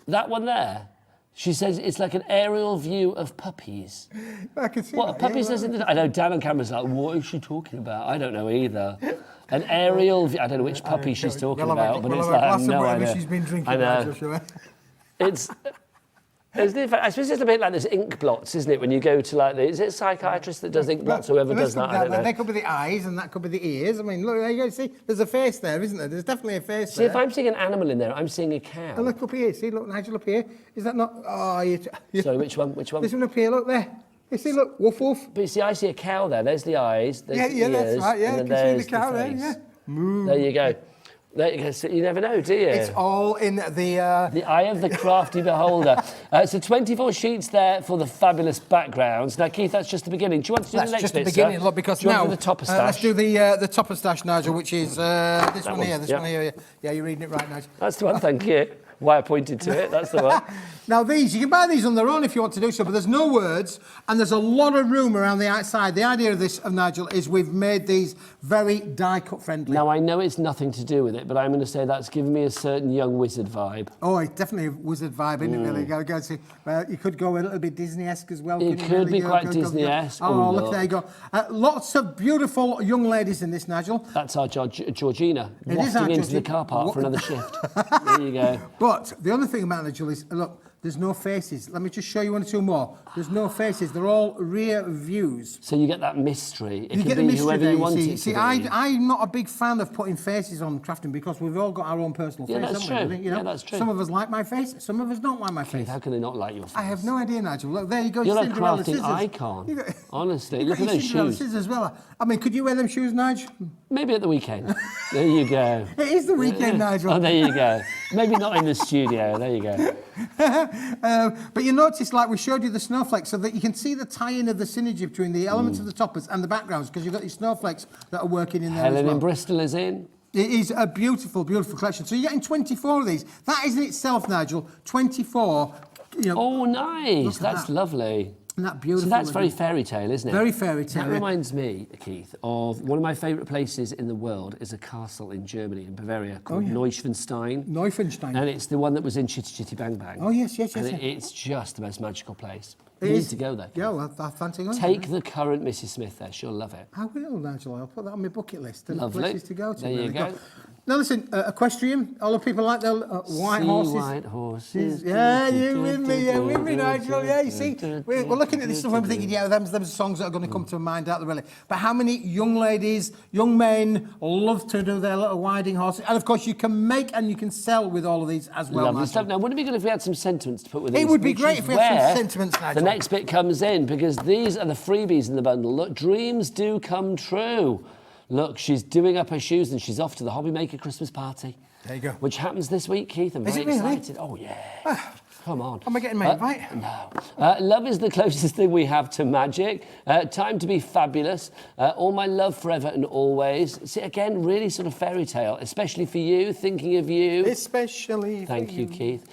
That one there? She says it's like an aerial view of puppies. I can see What that, a puppy says in the... I know Dan on camera's like, what is she talking about? I don't know either. An aerial view... I don't know which puppy she's talking about, but it's like, I have no idea. She's been drinking. I know. It's... I suppose it's a bit like there's ink blots, isn't it? When you go to like is it a psychiatrist that does ink blots, or whoever does that? I don't know. They could be the eyes, and that could be the ears. I mean, look, there you go. See, there's a face there, isn't there? There's definitely a face there. See, if I'm seeing an animal in there, I'm seeing a cow. And look up here. See, look, Nigel, up here. Is that not? Oh, Sorry, which one? Which one? This one up here. Look there. You see, look, woof woof. But you see, I see a cow there. There's the eyes. There's the ears, that's right. Yeah, and you then can see the cow there. face. Yeah. Moo. There you go. There you go. So you never know, do you? It's all in the... The eye of the crafty beholder. So 24 sheets there for the fabulous backgrounds. Now, Keith, that's just the beginning. Do you want to do the next bit, That's just the beginning, look, because do you now... want to do the topper stash? Let's do the topper stash, Nigel, which is this one here, yeah. one here. Yeah, you're reading it right, Nigel. That's the one, thank you. Why I pointed to it, that's the one. Now these, you can buy these on their own if you want to do so, but there's no words and there's a lot of room around the outside. The idea of this, Nigel, is we've made these very die-cut friendly. Now, I know it's nothing to do with it, but I'm going to say that's giving me a certain young wizard vibe. Oh, it's definitely a wizard vibe, isn't it, really? Go see. Well, you could go a little bit Disney-esque as well. It could be quite Disney-esque. Oh, look, there you go. Lots of beautiful young ladies in this, Nigel. That's our Georgina, It is wafting our into the Georgina. car park for another shift. There you go. But the other thing about Nigel is, look, there's no faces. Let me just show you one or two more. There's no faces. They're all rear views. So you get that mystery. It You can get the be mystery whoever there, you want it to see, be. I'm not a big fan of putting faces on crafting because we've all got our own personal face, that's haven't we? true. You know? Yeah, that's true. Some of us like my face, some of us don't like my face. How can they not like your face? I have no idea, Nigel. Look, there you go. You're like Cinderella crafting scissors. icon. You got- Honestly, you look got at your those Cinderella shoes. scissors as well. I mean, could you wear them shoes, Nigel? Maybe at the weekend. There you go. It is the weekend, Nigel. Oh, there you go. Maybe not in the studio. There you go. But you notice, like we showed you the snowflakes, so that you can see the tie-in of the synergy between the elements of the toppers and the backgrounds, because you've got these snowflakes that are working in there Helen as well. in Bristol is in. It is a beautiful, beautiful collection. So you're getting 24 of these. That is in itself, Nigel, 24. You know, Oh, nice. Look at That's that. lovely. and that beautiful. So that's very fairy tale, isn't it? Very fairy tale. That reminds me, Keith, of one of my favourite places in the world is a castle in Germany, in Bavaria, called Neuschwanstein. Neuschwanstein. And it's the one that was in Chitty Chitty Bang Bang. Oh, yes. And it's just the most magical place. It You need is. to go there. Yeah, well, I fancy going. Take the current Mrs. Smith there. She'll love it. I will, Nigel. I'll put that on my bucket list of Lovely. places to go to. There you really. go. Now listen, equestrian. All the people like their white See horses. white horses. Yeah, you with me, Nigel. Yeah, you see, we're looking at this stuff and we're thinking, yeah, them songs that are going to come to mind, aren't they, really? But how many young ladies, young men love to do their little riding horses? And of course, you can make and you can sell with all of these as well, Lovely Nigel. stuff. Now, wouldn't it be good if we had some sentiments to put with these? It would be which great is if we had some where sentiments, Nigel. The next bit comes in, because these are the freebies in the bundle. Look, dreams do come true. Look, she's doing up her shoes and she's off to the Hobby Maker Christmas party. There you go. Which happens this week, Keith. I'm very it really? excited. Oh, yeah. Come on. Am I getting my invite? No. Love is the closest thing we have to magic. Time to be fabulous. All my love forever and always. See, again, really sort of fairy tale, especially for you, thinking of you. Especially Thank you, Keith.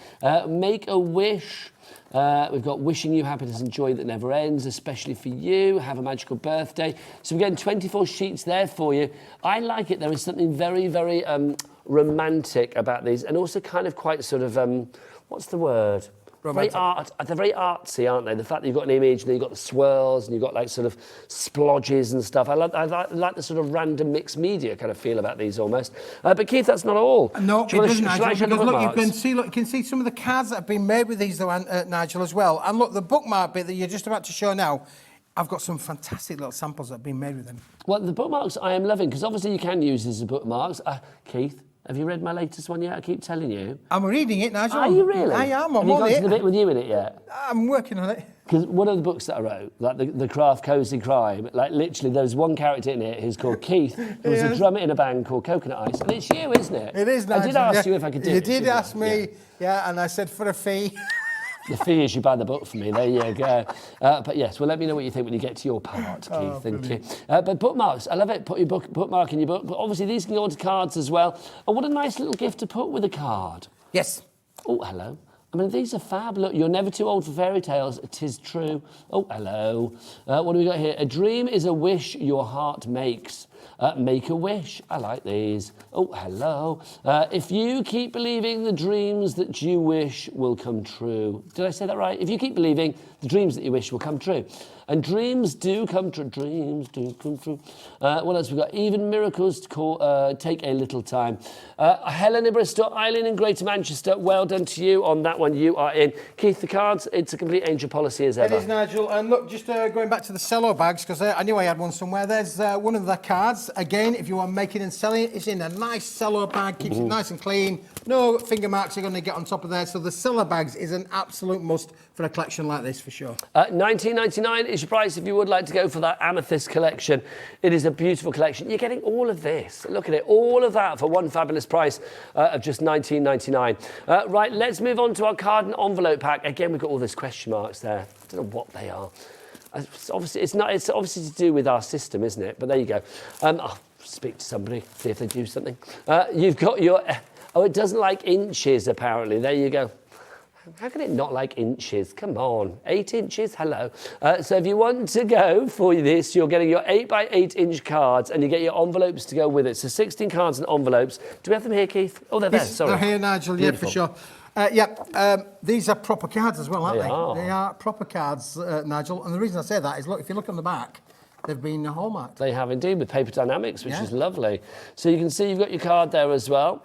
Make a wish. We've got wishing you happiness and joy that never ends, especially for you. Have a magical birthday. So we're getting 24 sheets there for you. I like it. There is something very, very romantic about these, and also kind of quite sort of, what's the word? Romantic. They're very artsy, aren't they? The fact that you've got an image, and then you've got the swirls, and you've got like sort of splodges and stuff. I like the sort of random mixed media kind of feel about these almost. But Keith, that's not all. No, it doesn't, Nigel, show the because look, bookmarks? you can see some of the cards that have been made with these, though, Nigel, as well. And look, the bookmark bit that you're just about to show now, I've got some fantastic little samples that have been made with them. Well, the bookmarks I am loving, because obviously you can use these as bookmarks. Keith, have you read my latest one yet? I keep telling you. I'm reading it, Nigel. Are you really? I am. Have I'm you on got it. to the bit with you in it yet? I'm working on it. Because one of the books that I wrote, like the Craft Cozy Crime, like literally there's one character in it who's called Keith, who was a drummer in a band called Coconut Ice. And it's you, isn't it? It is, Nigel. I did ask you if I could do it. You did ask didn't I? me, yeah, and I said for a fee. The fee is you buy the book for me. There you go. But yes, well, let me know what you think when you get to your part, Keith. Thank you. But bookmarks, I love it. Put your bookmark in your book. But obviously, these can go onto cards as well. And what a nice little gift to put with a card. Yes. Oh, hello. I mean, these are fab. Look, you're never too old for fairy tales. It is true. Oh, hello. What do we got here? A dream is a wish your heart makes. Make a wish. I like these. Oh, hello. If you keep believing, the dreams that you wish will come true. Did I say that right? If you keep believing, the dreams that you wish will come true. And dreams do come true. Dreams do come true. What else we got? Even miracles take a little time. Helen in Bristol, Eileen in Greater Manchester. Well done to you on that one. You are in. Keith, the cards, it's a complete angel policy as ever. It is, Nigel. And look, just going back to the cello bags, because I knew I had one somewhere. There's one of the cards. Again, if you are making and selling it, it's in a nice cello bag, keeps it nice and clean. No finger marks are going to get on top of there. So the cello bags is an absolute must for a collection like this, for sure. $19.99 is your price if you would like to go for that amethyst collection. It is a beautiful collection. You're getting all of this. Look at it. All of that for one fabulous price of just $19.99. Right, let's move on to our card and envelope pack. Again, we've got all these question marks there. I don't know what they are. It's obviously to do with our system, isn't it? But there you go. I'll speak to somebody, see if they do something. You've got your... Oh, it doesn't like inches, apparently. There you go. How can it not like inches? Come on. 8 inches? Hello. So if you want to go for this, you're getting your 8 by 8 inch cards and you get your envelopes to go with it. So 16 cards and envelopes. Do we have them here, Keith? Oh, they're there. Sorry. They're here, Nigel. Beautiful. Yeah, for sure. These are proper cards as well, aren't they? They are. They are proper cards, Nigel. And the reason I say that is, look, if you look on the back, they've been hallmarked. They have indeed, with paper dynamics, which is lovely. So you can see you've got your card there as well.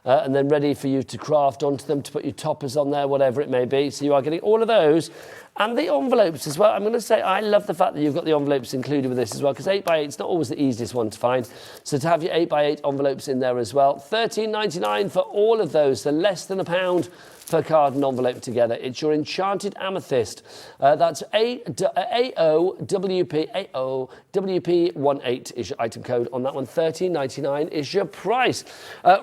And then ready for you to craft onto them, to put your toppers on there, whatever it may be. So you are getting all of those. And the envelopes as well. I'm going to say I love the fact that you've got the envelopes included with this as well, because 8 by 8 is not always the easiest one to find. So to have your 8 by 8 envelopes in there as well. $13.99 for all of those, so less than £1 per card and envelope together. It's your enchanted amethyst. That's AOWP18 is your item code on that one. $13.99 is your price.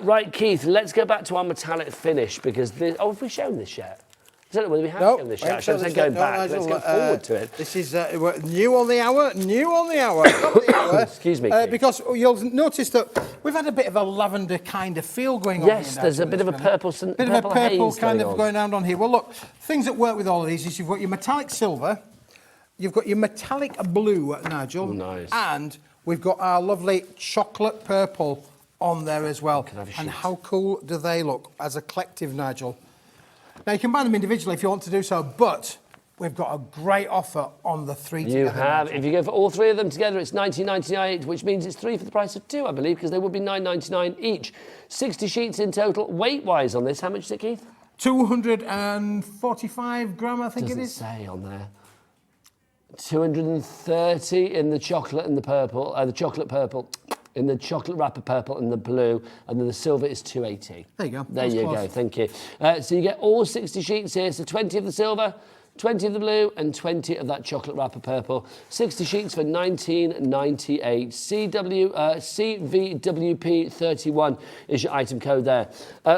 Right, Keith, let's go back to our metallic finish, because this, have we shown this yet? I don't know whether we have shown this yet. So going back, let's go forward to it. This is new on the hour, Not the hour. Excuse me, Keith. Because you'll notice that we've had a bit of a lavender kind of feel going on here. Yes, there's a bit of a purple haze kind of on. going on here. Well, look, things that work with all of these is you've got your metallic silver, you've got your metallic blue, Nigel. Nice. And we've got our lovely chocolate purple on there as well. And how cool do they look as a collective, Nigel? Now, you can buy them individually if you want to do so, but we've got a great offer on the 3 together. You have. If you go for all 3 of them together, it's $19.98, which means it's 3 for the price of 2, I believe, because they would be $9.99 each. 60 sheets in total. Weight-wise on this, how much is it, Keith? 245 gram, I think it is. Doesn't say on there. 230 in the chocolate and the purple, the chocolate purple. In the chocolate wrapper purple and the blue, and then the silver is 280. There you go. There you go, thank you. So you get all 60 sheets here, so 20 of the silver, 20 of the blue, and 20 of that chocolate wrapper purple. 60 sheets for $19.98. CVWP31 is your item code there.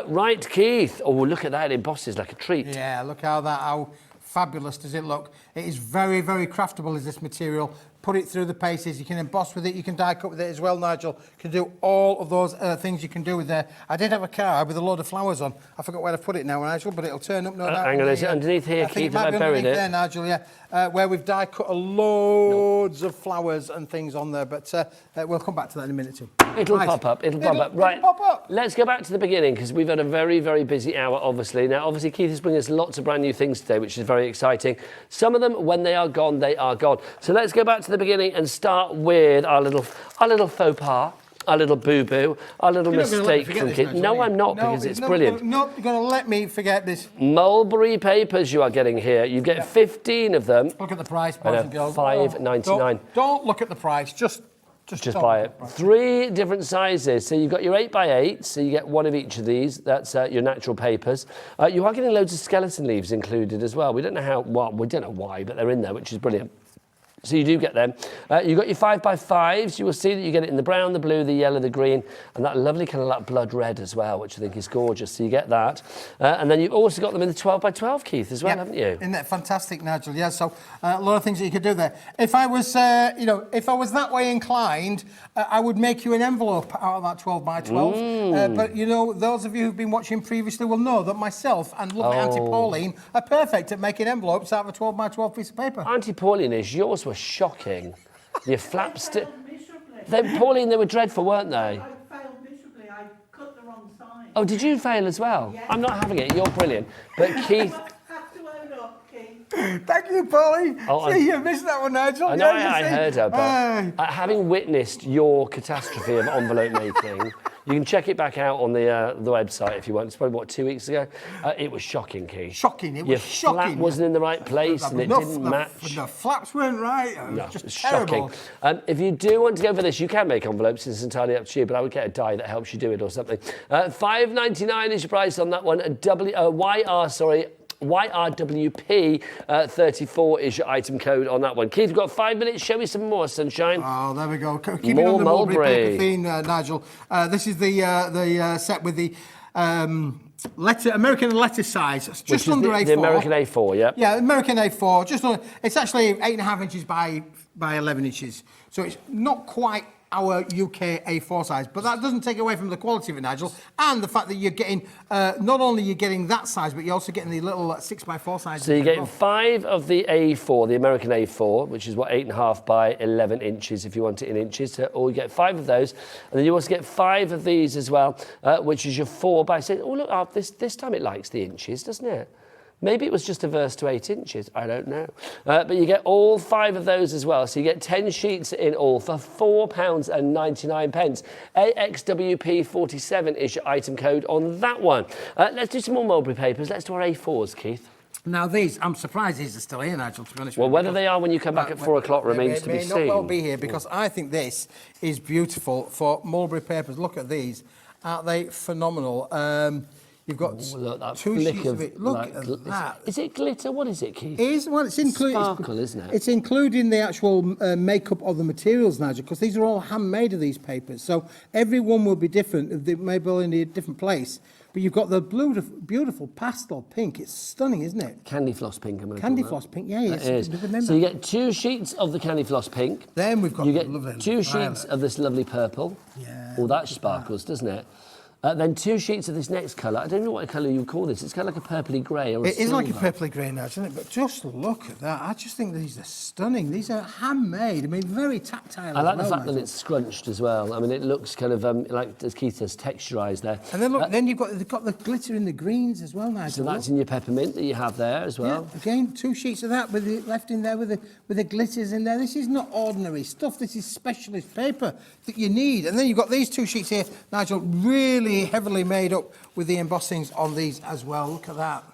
Right, Keith. Oh, look at that, it embosses like a treat. Yeah, look how fabulous does it look. It is very, very craftable, is this material. Put it through the paces. You can emboss with it. You can die cut with it as well, Nigel. You can do all of those things you can do with there. I did have a card with a load of flowers on. I forgot where to put it now, Nigel, but it'll turn up no doubt. Hang on, is it underneath here, Keith? Have I buried it? There, Nigel, yeah. Where we've die cut loads of flowers and things on there, but we'll come back to that in a minute too. It'll pop up. It'll pop up. Right. Pop up. Let's go back to the beginning, because we've had a very, very busy hour, obviously. Now, obviously, Keith is bringing us lots of brand new things today, which is very exciting. Some of them, when they are gone, they are gone. So let's go back to the beginning and start with our little faux pas, our little boo-boo, our little mistake from Keith. No, I'm not, because it's brilliant. No, you're going to let me forget this. Mulberry papers you are getting here. You get 15 of them. Look at the price, boys and girls. $5.99. Don't look at the price. Just buy it. 3 different sizes. So you've got your 8 by 8, so you get 1 of each of these. That's your natural papers. You are getting loads of skeleton leaves included as well. We don't know we don't know why, but they're in there, which is brilliant. So you do get them. You've got your 5 by 5s. You will see that you get it in the brown, the blue, the yellow, the green, and that lovely kind of like blood red as well, which I think is gorgeous. So you get that. And then you've also got them in the 12 by 12, Keith, as well, haven't you? Isn't that fantastic, Nigel? Yeah, so a lot of things that you could do there. If I was, if I was that way inclined, I would make you an envelope out of that 12 by 12. But, those of you who've been watching previously will know that myself and lovely Auntie Pauline are perfect at making envelopes out of a 12 by 12 piece of paper. Auntie Pauline yours were shocking. Your flaps... Pauline, they were dreadful, weren't they? I failed miserably. I cut the wrong side. Oh, did you fail as well? Yeah. I'm not having it. You're brilliant. But Keith... Have to own up, Keith. Thank you, Pauline. Oh, See, you missed that one, Nigel. I know Yeah, I you see. heard her, but having witnessed your catastrophe of envelope making, you can check it back out on the website if you want. It's probably, what, 2 weeks ago? It was shocking, Keith. Shocking, it was Your shocking. flap wasn't in the right place and it didn't match. The flaps weren't right. It was just It's terrible. shocking. If you do want to go for this, you can make envelopes. It's entirely up to you, but I would get a die that helps you do it or something. $5.99 is your price on that one. YRWP 34 is your item code on that one. Keith, you've got 5 minutes. Show me some more, sunshine. Oh, there we go. Keep it More on the mulberry mulberry. paper theme, Nigel. This is the set with the American letter size. It's just under A4. The American A4, yeah. Yeah, American A4. Just under. It's actually 8.5 inches by 11 inches. So it's not quite our UK A4 size, but that doesn't take away from the quality of it, Nigel, and the fact that you're getting, not only you're getting that size, but you're also getting the little 6x4 size. So you're getting 5 of the A4, the American A4, which is what, 8.5 by 11 inches if you want it in inches. So, or you get 5 of those, and then you also get 5 of these as well, which is your 4 by 6. Oh look, this time it likes the inches, doesn't it? Maybe it was just a verse to 8 inches, I don't know. But you get all 5 of those as well. So you get 10 sheets in all for £4.99. AXWP 47 is your item code on that one. Let's do some more mulberry papers. Let's do our A4s, Keith. Now these, I'm surprised these are still here, Nigel, to be honest with Well, you. whether they are when you come back at 4 o'clock remains to be May not seen. well be here, because I think this is beautiful for mulberry papers. Look at these. Aren't they phenomenal? You've got Look, that 2 flick sheets of it. Look like, at that. Is it glitter? What is it, Keith? It's included. Sparkle, isn't it? It's including the actual makeup of the materials, Nigel, because these are all handmade of these papers. So every one will be different. They may be in a different place. But you've got the beautiful pastel pink. It's stunning, isn't it? Candy floss pink, I'm going to Candy call floss that. pink, yeah. It is. So you get 2 sheets of the candy floss pink. Then we've got you get lovely 2 violet. sheets of this lovely purple. Yeah. Oh, that sparkles, doesn't it? Then 2 sheets of this next colour. I don't know what colour you call this. It's kind of like a purpley grey or a It is like a silver. purpley grey now, isn't it? But just look at that. I just think these are stunning. These are handmade. I mean, very tactile. I like as the well, fact that Nigel. it's scrunched as well. I mean, it looks kind of like, as Keith says, texturised there. And then look, then they've got the glitter in the greens as well, Nigel. So that's in your peppermint that you have there as well. Yeah, again, 2 sheets of that with it left in there with the glitters in there. This is not ordinary stuff. This is specialist paper that you need. And then you've got these 2 sheets here, Nigel, really heavily made up with the embossings on these as well. Look at that.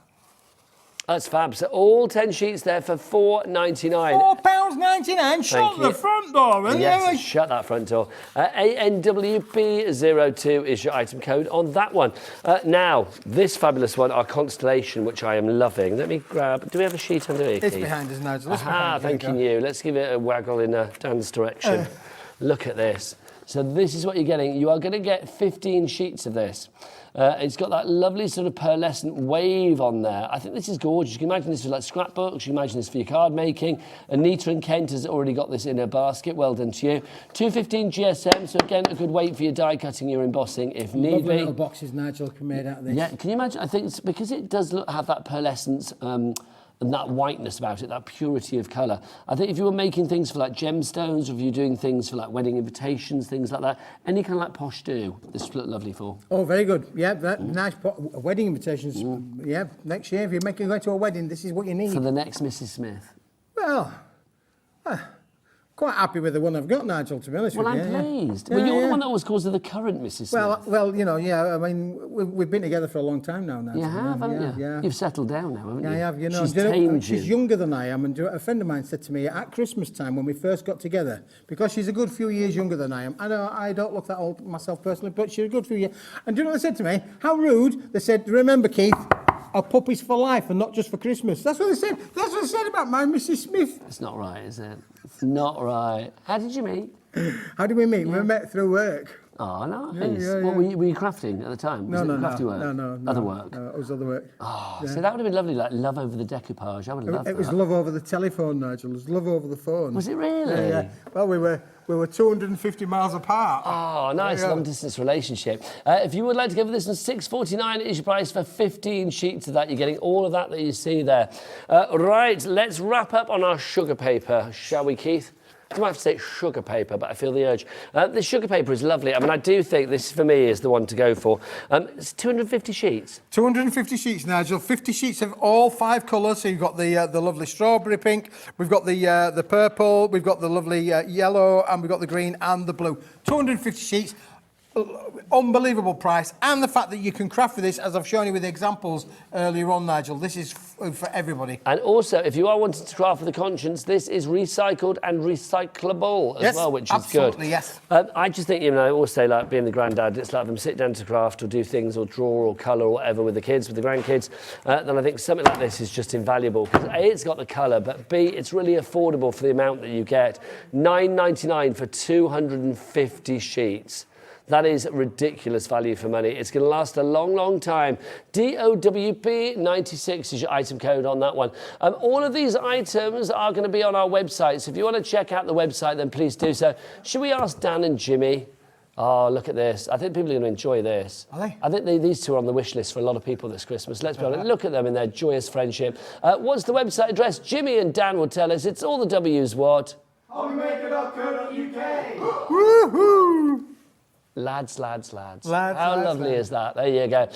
That's fab. So all 10 sheets there for £4.99. £4.99. Shut you. the front door, and Yes, shut that front door. ANWP02 is your item code on that one. Now, this fabulous one, our constellation, which I am loving. Let me grab. Do we have a sheet underneath? It's Keith? behind us, Nigel. It's Ah, behind us. thanking you. Let's give it a waggle in Dan's direction. Look at this. So this is what you're getting. You are going to get 15 sheets of this. It's got that lovely sort of pearlescent wave on there. I think this is gorgeous. You can imagine this for like scrapbooks. You can imagine this for your card making. Anita and Kent has already got this in her basket. Well done to you. 215 GSM. So again, a good weight for your die cutting, your embossing if need Lovely be. little boxes, Nigel, made out of this. Yeah, can you imagine? I think it's because it does have that pearlescence and that whiteness about it, that purity of colour. I think if you were making things for like gemstones, or if you're doing things for like wedding invitations, things like that, any kind of like posh do, this would look lovely for. Oh, very good. Yeah, nice wedding invitations. Yeah, next year, if you're going to a wedding, this is what you need. For the next Mrs. Smith. Well, quite happy with the one I've got, Nigel, to be honest Well, with you. I'm pleased. Yeah, Well, you're yeah. the one that was caused of the current Mrs. Smith. Well, you know, yeah, I mean, we've been together for a long time now, Nigel. You have, haven't you? Yeah. You've settled down now, haven't you? Yeah, I have, you know. She's do you know, tamed she's you. younger than I am, and a friend of mine said to me at Christmas time when we first got together, because she's a good few years younger than I am. I don't look that old myself personally, but she's a good few years. And do you know what they said to me? How rude. They said, remember, Keith, our puppy's for life and not just for Christmas. That's what they said. That's what they said about my Mrs. Smith. It's not right, is it? It's not right. How did you meet? How did we meet? We met through work. Oh, nice. Yeah, What, were you crafting at the time? Was it crafty work? No. Other work? No, it was other work. Oh, so that would have been lovely, like love over the decoupage. I would have loved that. It was love over the telephone, Nigel. It was love over the phone. Was it really? Yeah. Well, we were 250 miles apart. Oh, nice long-distance relationship. If you would like to go for this one, $6.49 is your price for 15 sheets of that. You're getting all of that you see there. Right, let's wrap up on our sugar paper, shall we, Keith? I might have to say sugar paper, but I feel the urge. The sugar paper is lovely. I mean, I do think this, for me, is the one to go for. It's 250 sheets. 250 sheets, Nigel. 50 sheets of all 5 colours. So you've got the lovely strawberry pink, we've got the purple, we've got the lovely yellow, and we've got the green and the blue. 250 sheets. Unbelievable price, and the fact that you can craft with this, as I've shown you with the examples earlier on, Nigel. This is for everybody. And also, if you are wanting to craft with a conscience, this is recycled and recyclable as well, which is absolutely, good. Yes. I just think, you know, I always say, like, being the granddad, it's like them sit down to craft or do things or draw or colour or whatever with the kids, with the grandkids. Then I think something like this is just invaluable because A, it's got the colour, but B, it's really affordable for the amount that you get. $9.99 for 250 sheets. That is ridiculous value for money. It's going to last a long, long time. DOWP96 is your item code on that one. All of these items are going to be on our website. So if you want to check out the website, then please do so. Should we ask Dan and Jimmy? Oh, look at this. I think people are going to enjoy this. Are they? I think these two are on the wish list for a lot of people this Christmas. Let's be honest. Look at them in their joyous friendship. What's the website address? Jimmy and Dan will tell us. It's all the W's what? hobbymaker.co.uk. Woohoo! Lads. Lads, How lovely lads. is that? There you go.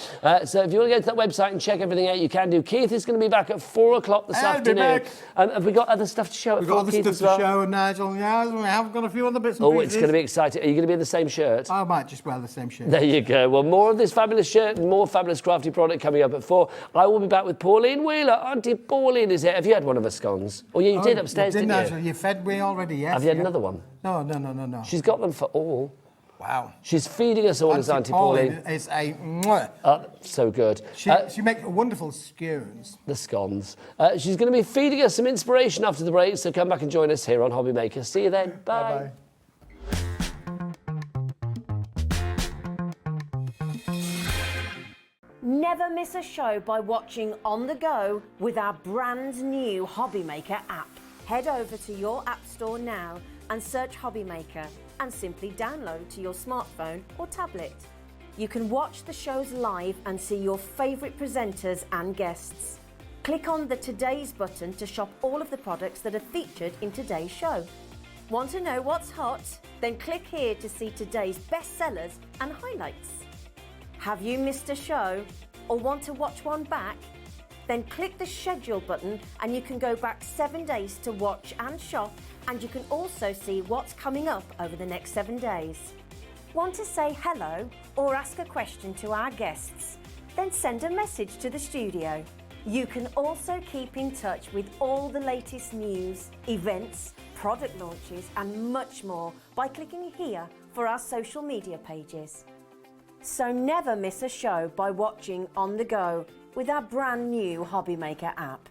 So if you want to go to that website and check everything out, you can do. Keith is going to be back at 4 o'clock this I'll be afternoon. back. Have we got other stuff to show at We've 4, got other Keith, stuff as to well? show, Nigel. Yeah, we have got a few other bits and Oh, pieces. it's going to be exciting. Are you going to be in the same shirt? I might just wear the same shirt. There you go. Well, more of this fabulous shirt and more fabulous crafty product coming up at 4. I will be back with Pauline Wheeler. Auntie Pauline is here. Have you had one of her scones? Oh, yeah, you did upstairs, didn't you? Nigel. You fed me already, yes. Have you had another one? No. She's got them for all. Wow. She's feeding us all as Auntie Pauline. Is a mwah. So good. She makes wonderful scones. The scones. She's going to be feeding us some inspiration after the break, so come back and join us here on Hobby Maker. See you then. Bye. Never miss a show by watching on the go with our brand new Hobby Maker app. Head over to your app store now and search Hobby Maker and simply download to your smartphone or tablet. You can watch the shows live and see your favourite presenters and guests. Click on the Today's button to shop all of the products that are featured in today's show. Want to know what's hot? Then click here to see today's bestsellers and highlights. Have you missed a show or want to watch one back? Then click the schedule button and you can go back 7 days to watch and shop, and you can also see what's coming up over the next 7 days. Want to say hello or ask a question to our guests? Then send a message to the studio. You can also keep in touch with all the latest news, events, product launches and much more by clicking here for our social media pages. So never miss a show by watching on the go with our brand new Hobby Maker app.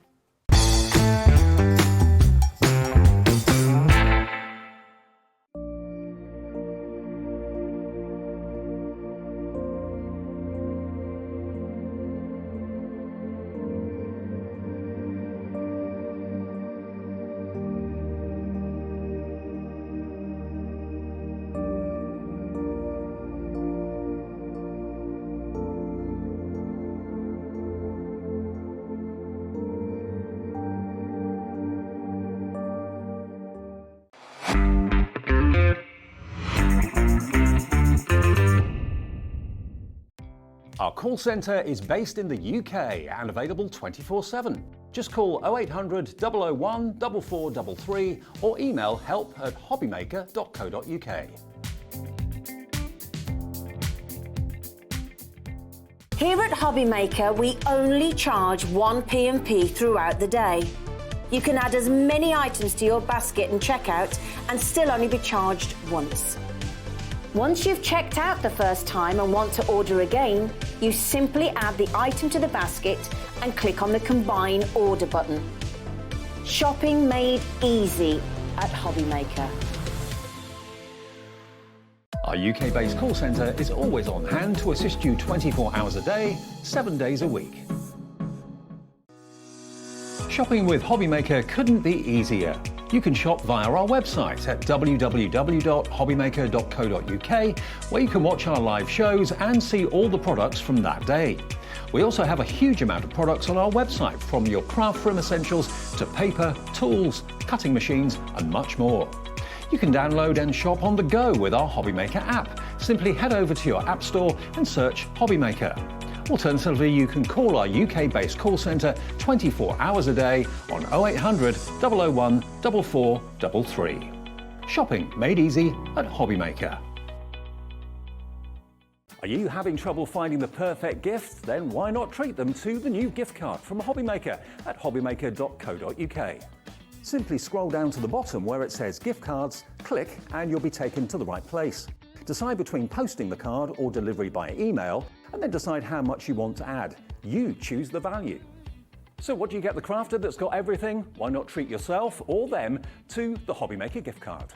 Our call centre is based in the UK and available 24/7. Just call 0800 001 4433 or email help@hobbymaker.co.uk. Here at Hobby Maker, we only charge 1 P&P throughout the day. You can add as many items to your basket and checkout and still only be charged once. Once you've checked out the first time and want to order again, you simply add the item to the basket and click on the Combine Order button. Shopping made easy at Hobby Maker. Our UK-based call centre is always on hand to assist you 24 hours a day, 7 days a week. Shopping with Hobby Maker couldn't be easier. You can shop via our website at www.hobbymaker.co.uk, where you can watch our live shows and see all the products from that day. We also have a huge amount of products on our website, from your craft room essentials to paper, tools, cutting machines and much more. You can download and shop on the go with our Hobbymaker app. Simply head over to your app store and search Hobbymaker. Alternatively, you can call our UK-based call centre 24 hours a day on 0800 001 4433. Shopping made easy at Hobbymaker. Are you having trouble finding the perfect gift? Then why not treat them to the new gift card from Hobbymaker at hobbymaker.co.uk. Simply scroll down to the bottom where it says gift cards, click and you'll be taken to the right place. Decide between posting the card or delivery by email and then decide how much you want to add. You choose the value. So what do you get the crafter that's got everything? Why not treat yourself or them to the Hobbymaker gift card?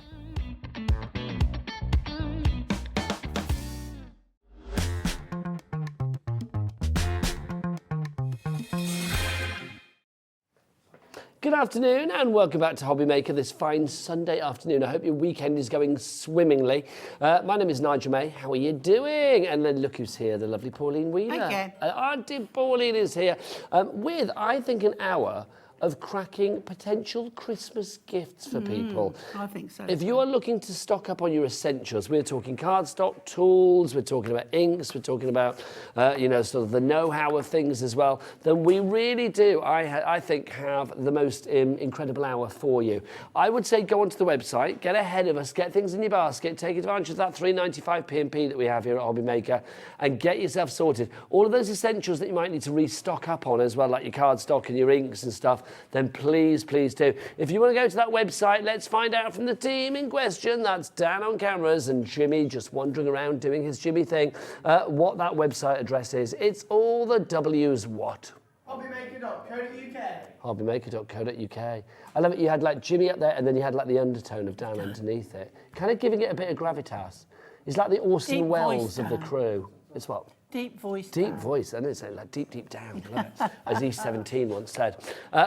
Good afternoon and welcome back to Hobbymaker this fine Sunday afternoon. I hope your weekend is going swimmingly. My name is Nigel May. How are you doing? And then look who's here, the lovely Pauline Wheeler. Again. Auntie Pauline is here with, I think, an hour of cracking potential Christmas gifts for people. I think so. If you are looking to stock up on your essentials, we're talking cardstock, tools, we're talking about inks, we're talking about, sort of the know-how of things as well, then we really do, I think, have the most incredible hour for you. I would say go onto the website, get ahead of us, get things in your basket, take advantage of that £3.95 P&P that we have here at Hobbymaker and get yourself sorted. All of those essentials that you might need to restock up on as well, like your cardstock and your inks and stuff, then please do. If you want to go to that website, let's find out from the team in question. That's Dan on cameras and Jimmy just wandering around doing his Jimmy thing. What that website address is. It's all the W's what? Hobbymaker.co.uk. Hobbymaker.co.uk. I love it. You had like Jimmy up there and then you had like the undertone of Dan underneath it. Kind of giving it a bit of gravitas. It's like the Orson Deep Welles voice, of the Dan. crew. It's what? Deep voice. Deep voice, I know, it's like deep down, love it, as E17 once said.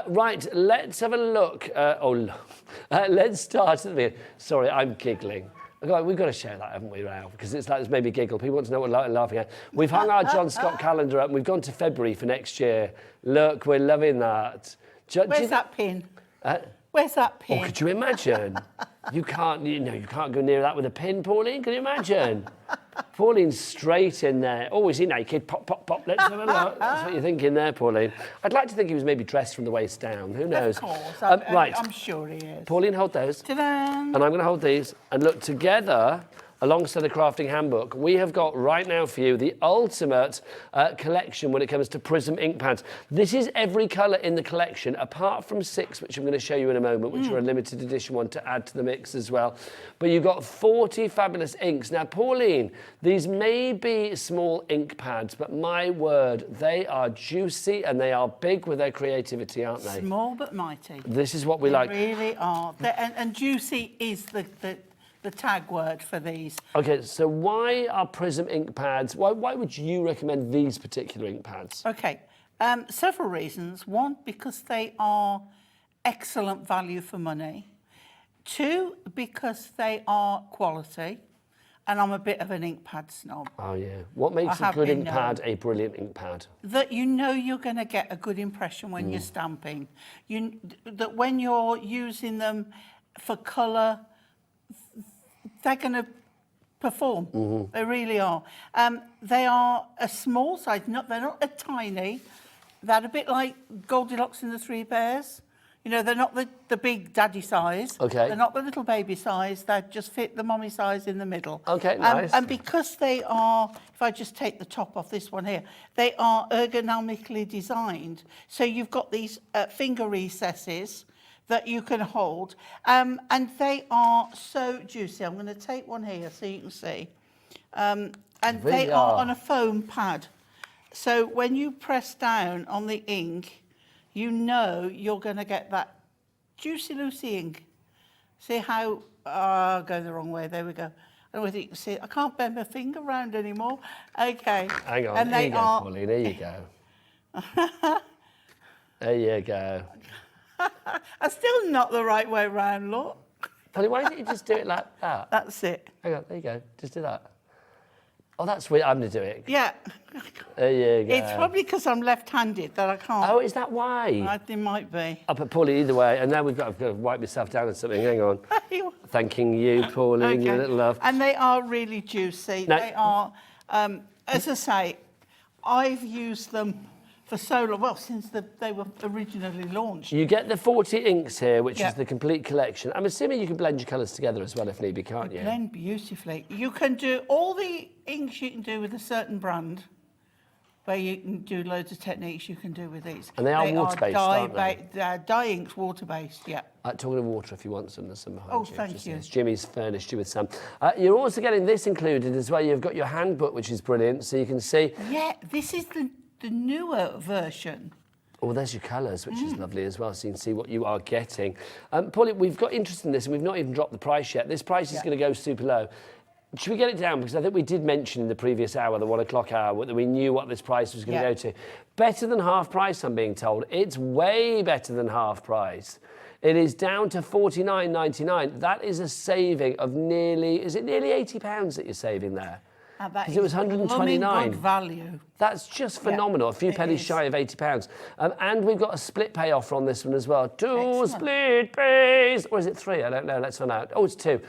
Right, let's have a look. Let's start at the beginning. Sorry, I'm giggling. We've got to share that, haven't we, Ralph? Because it's made me giggle. People want to know what I'm laughing at. We've hung our John Scott calendar up and we've gone to February for next year. Look, we're loving that. Where's that pin? Where's that pin? Oh, could you imagine? You can't go near that with a pin, Pauline. Can you imagine? Pauline's straight in there. Oh, is he naked? Pop, pop, pop. Let's have a look. That's what you're thinking there, Pauline. I'd like to think he was maybe dressed from the waist down. Who knows? Of course. Right. I'm sure he is. Pauline, hold those. Ta-da! And I'm going to hold these. And look, together, alongside the crafting handbook, we have got right now for you the ultimate collection when it comes to Prism ink pads. This is every colour in the collection, apart from 6, which I'm going to show you in a moment, which are a limited edition one to add to the mix as well. But you've got 40 fabulous inks. Now, Pauline, these may be small ink pads, but my word, they are juicy and they are big with their creativity, aren't they? Small but mighty. This is what we They like. really are. And juicy is the tag word for these. Okay, so why are Prism ink pads, why would you recommend these particular ink pads? Okay, several reasons. One, because they are excellent value for money. 2, because they are quality. And I'm a bit of an ink pad snob. Oh, yeah. What makes a good ink pad a brilliant ink pad? That you know you're going to get a good impression when you're stamping. That when you're using them for colour, they're going to perform. They really are. They are a small size. They're not a tiny. They're a bit like Goldilocks and the Three Bears. You know, they're not the big daddy size. Okay. They're not the little baby size. They just fit the mommy size in the middle. Okay, nice. And because they are, if I just take the top off this one here, they are ergonomically designed. So you've got these finger recesses that you can hold. And they are so juicy. I'm going to take one here so you can see. And Really they are on a foam pad. So when you press down on the ink, you know you're going to get that juicy, loosey ink. See how, go the wrong way, there we go. I don't know whether you can see it. I can't bend my finger round anymore. Okay. Hang on, And there they you go, are, Pauline, there you go. There you go. are still not the right way round, look. Pauline, why don't you just do it like that? That's it. Hang on, there you go, just do that. Oh, that's weird, I'm going to do it. Yeah. There you go. It's probably because I'm left-handed that I can't. Oh, is that why? It might be. I'll put Pauline either way, and now I've got to wipe myself down or something, hang on. thanking you, Pauline, you little love. And they are really juicy. Now- They are, as I say, I've used them for so long, well, since they were originally launched. You get the 40 inks here, which Yeah. is the complete collection. I'm assuming you can blend your colours together as well if need be, can't you? Blend beautifully. You can do all the inks you can do with a certain brand, where you can do loads of techniques you can do with these. And they are water-based, aren't they? Dye inks, water-based, yeah. Talking of water, if you want some, there's some behind Oh, you. thank Just you. as Jimmy's furnished you with some. You're also getting this included as well. You've got your handbook, which is brilliant, so you can see. Yeah, this is the newer version. Oh, there's your colours, which is lovely as well, so you can see what you are getting. Pauline, we've got interest in this, and we've not even dropped the price yet. This price is going to go super low. Should we get it down? Because I think we did mention in the previous hour, the 1 o'clock hour, that we knew what this price was going to go to. Better than half price, I'm being told. It's way better than half price. It is down to £49.99. That is a saving of nearly, is it nearly £80 that you're saving there? Because it was 129. Good value. That's just phenomenal. A few pennies shy of £80. And we've got a split pay offer on this one as well. Two split pays. Or is it three? I don't know. Let's find out. Oh, it's two.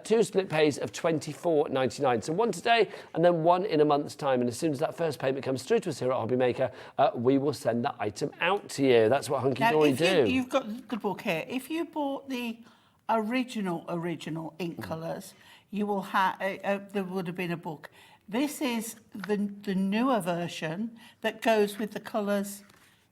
Two split pays of £24.99. So one today and then one in a month's time. And as soon as that first payment comes through to us here at Hobby Maker, we will send that item out to you. That's what Hunkydory do. You've got the book here. If you bought the original ink colours, you will have, there would have been a book. This is the newer version that goes with the colours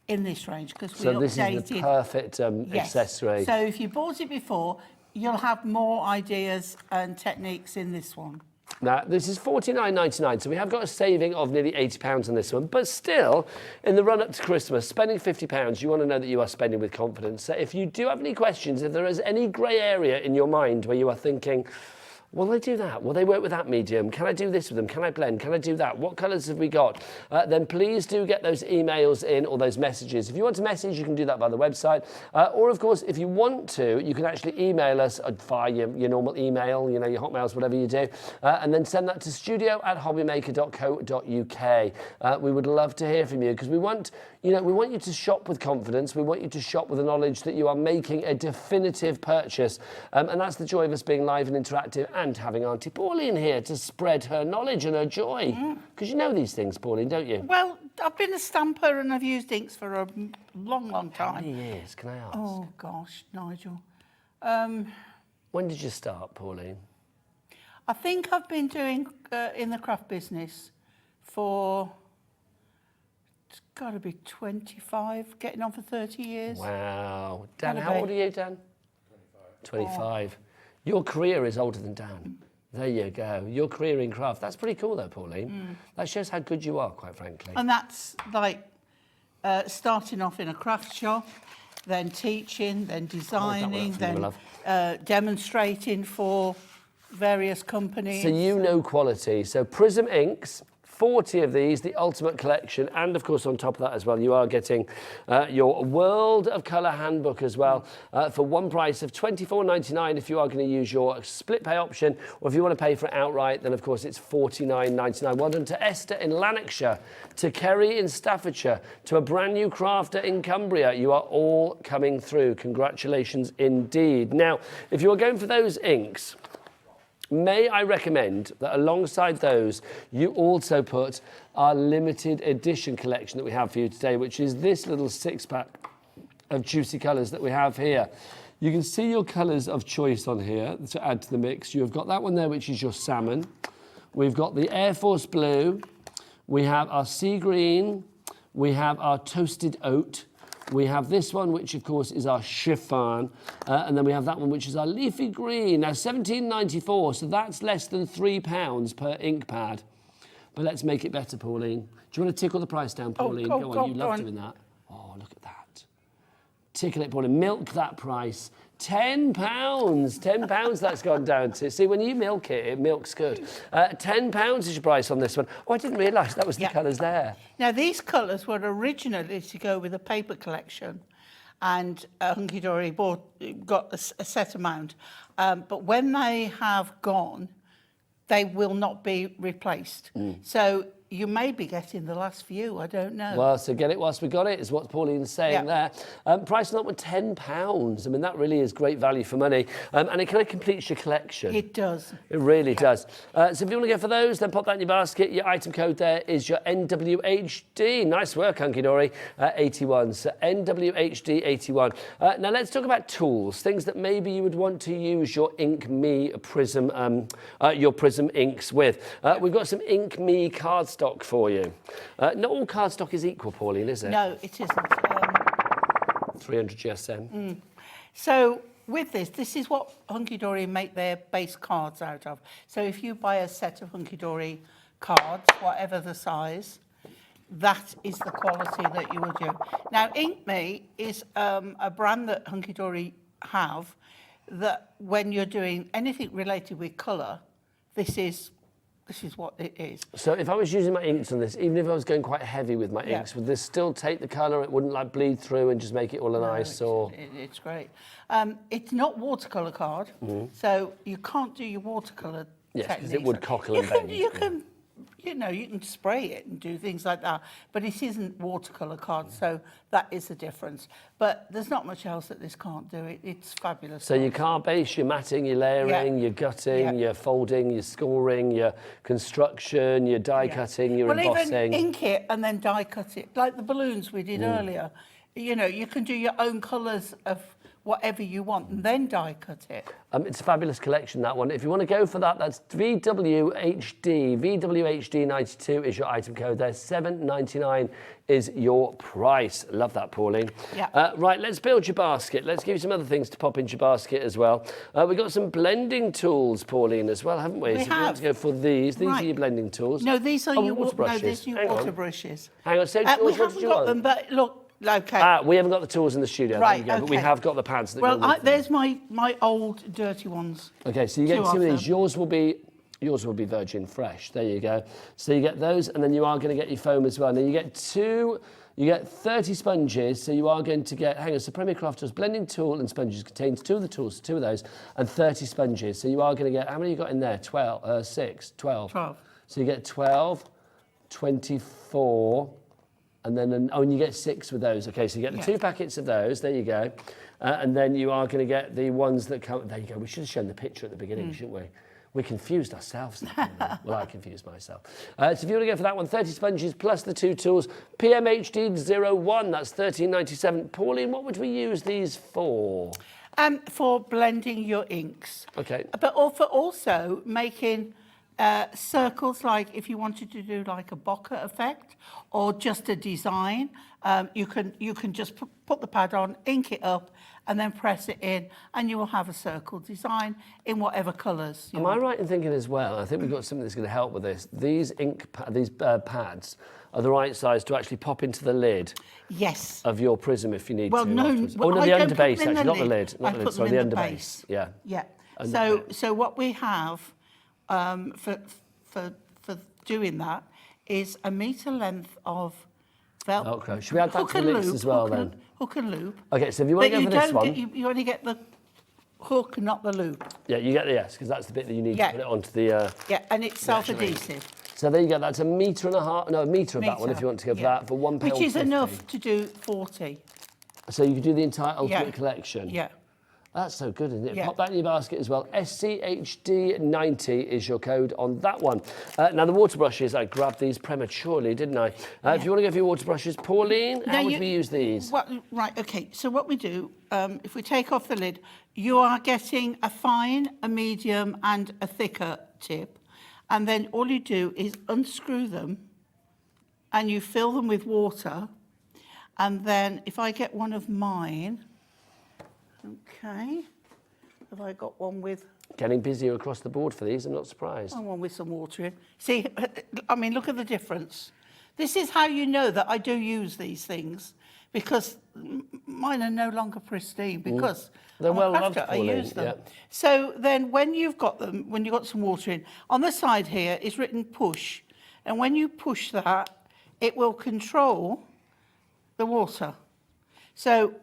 in this range, because we So updated. this is the perfect accessory. So if you bought it before, you'll have more ideas and techniques in this one. Now, this is £49.99, so we have got a saving of nearly £80 on this one. But still, in the run-up to Christmas, spending £50, you want to know that you are spending with confidence. So if you do have any questions, if there is any grey area in your mind where you are thinking, will they do that? Will they work with that medium? Can I do this with them? Can I blend? Can I do that? What colours have we got? Then please do get those emails in or those messages. If you want to message, you can do that via the website. Or, of course, if you want to, you can actually email us via your normal email, you know, your Hotmails, whatever you do, and then send that to studio@hobbymaker.co.uk. We would love to hear from you because we want you to shop with confidence. We want you to shop with the knowledge that you are making a definitive purchase. And that's the joy of us being live and interactive and having Auntie Pauline here to spread her knowledge and her joy. Because you know these things, Pauline, don't you? Well, I've been a stamper and I've used inks for a long, long time. How many years, can I ask? Oh, gosh, Nigel. When did you start, Pauline? I think I've been doing in the craft business for, it's got to be 25, getting on for 30 years. Wow. Dan, Gotta how be. old are you, Dan? 25. Your career is older than Dan. There you go. Your career in craft. That's pretty cool, though, Pauline. That shows how good you are, quite frankly. And that's like starting off in a craft shop, then teaching, then designing, for you, then demonstrating for various companies. So you know quality. So Prism Inks, 40 of these, the ultimate collection, and of course on top of that as well, you are getting your World of Colour handbook as well for one price of £24.99 if you are going to use your split pay option, or if you want to pay for it outright, then of course it's £49.99. Well done to Esther in Lanarkshire, to Kerry in Staffordshire, to a brand new crafter in Cumbria. You are all coming through. Congratulations indeed. Now, if you are going for those inks, may I recommend that alongside those, you also put our limited edition collection that we have for you today, which is this little 6-pack of juicy colours that we have here. You can see your colours of choice on here to add to the mix. You've got that one there, which is your salmon. We've got the Air Force Blue. We have our sea green. We have our toasted oat. We have this one, which of course is our chiffon, and then we have that one, which is our leafy green. Now, £17.94, so that's less than £3 per ink pad. But let's make it better, Pauline. Do you want to tickle the price down, Pauline? Go on, you love doing that. Oh, look at that. Tickle it, Pauline. Milk that price. £10. £10 that's gone down to. See, when you milk it, it milks good. £10 is your price on this one. Oh, I didn't realise that was the colours there. Now, these colours were originally to go with a paper collection, and Hunkydory got a set amount. But when they have gone, they will not be replaced. So you may be getting the last few, I don't know. Well, so get it whilst we got it, is what Pauline's saying there. Price not with £10. I mean, that really is great value for money. And it kind of completes your collection. It does. It really does. So if you want to go for those, then pop that in your basket. Your item code there is your NWHD. Nice work, Hunkydory. 81. So NWHD 81. Now let's talk about tools, things that maybe you would want to use your Ink Me Prism, your Prism inks with. We've got some Ink Me cardstock for you. Not all cardstock is equal, Pauline, is it? No, it isn't. 300 GSM. So with this is what Hunkydory make their base cards out of. So if you buy a set of Hunkydory cards, whatever the size, that is the quality that you will do. Now, Ink Me is a brand that Hunkydory have that when you're doing anything related with colour, this is what it is. So if I was using my inks on this, even if I was going quite heavy with my inks, would this still take the colour? It wouldn't like bleed through and just make it all a nice or... It's great. It's not watercolour card, so you can't do your watercolour Yes, techniques. because it would cockle and bend. You can, you know, you can spray it and do things like that, but it isn't watercolour card, so that is the difference. But there's not much else that this can't do. It's fabulous. So your card base, your matting, your layering, your gutting, your folding, your scoring, your construction, your die cutting, your embossing. Even ink it and then die cut it, like the balloons we did earlier. You know, you can do your own colours of whatever you want and then die cut it. It's a fabulous collection, that one. If you want to go for that, that's VWHD. VWHD 92 is your item code there. $7.99 is your price. Love that, Pauline. Yeah. Right, let's build your basket. Let's give you some other things to pop into your basket as well. We've got some blending tools, Pauline, as well, haven't we? We so if you want to go for these are your blending tools. No, these are your water brushes. No, these are your water brushes. Hang on, so We what haven't did you got want? them, but look. Okay. We haven't got the tools in the studio, Right, there you go, but we have got the pads that go with them. There's my old dirty ones. Okay, so you get two of these. Yours will be virgin fresh. There you go. So you get those, and then you are going to get your foam as well. Now you get 30 sponges, so you are going to get, hang on, so Premier Craft does blending tool and sponges, contains two of the tools, two of those, and 30 sponges. So you are going to get, how many you got in there? 12. So you get 12, 24, and then, and you get 6 with those. Okay, so you get the 2 packets of those, there you go. And then you are going to get the ones that come, there you go. We should have shown the picture at the beginning, shouldn't we? We confused ourselves. Well, I confused myself. So if you want to go for that one, 30 sponges plus the 2 tools, PMHD01, that's $13.97. Pauline, what would we use these for? For blending your inks. Okay. But for also making circles, like if you wanted to do like a bokeh effect or just a design, you can just put the pad on, ink it up, and then press it in, and you will have a circle design in whatever colours. Am I right in thinking as well, I think we've got something that's going to help with this, these pads are the right size to actually pop into the lid of your prism if you need to. No, oh, no, the underbase actually, not the lid. Not the lid, sorry, the underbase. Yeah. Yeah. So what we have for doing that is a metre length of Velcro. Should we add that to the mix as well then? Hook and loop. Okay, so if you want to go for this one... You only get the hook, not the loop. Yeah, you get the because that's the bit that you need to put it onto the... yeah, and it's self-adhesive. So there you go, that's a metre and a half, no, a metre of that one if you want to go for that, for £1.50. Which is enough to do 40. So you can do the entire Ultimate Collection? Yeah. That's so good, isn't it? Yeah. Pop that in your basket as well. SCHD90 is your code on that one. Now, the water brushes, I grabbed these prematurely, didn't I? If you want to go for your water brushes, Pauline, how would we use these? Right, OK. So what we do, if we take off the lid, you are getting a fine, a medium, and a thicker tip. And then all you do is unscrew them, and you fill them with water. And then if I get one of mine... Okay, have I got one with... Getting busier across the board for these, I'm not surprised. Oh, one with some water in. See, I mean, look at the difference. This is how you know that I do use these things, because mine are no longer pristine, because they're well loved, I use them. Yeah. So then when you've got them, when you've got some water in, on the side here is written push, and when you push that, it will control the water. So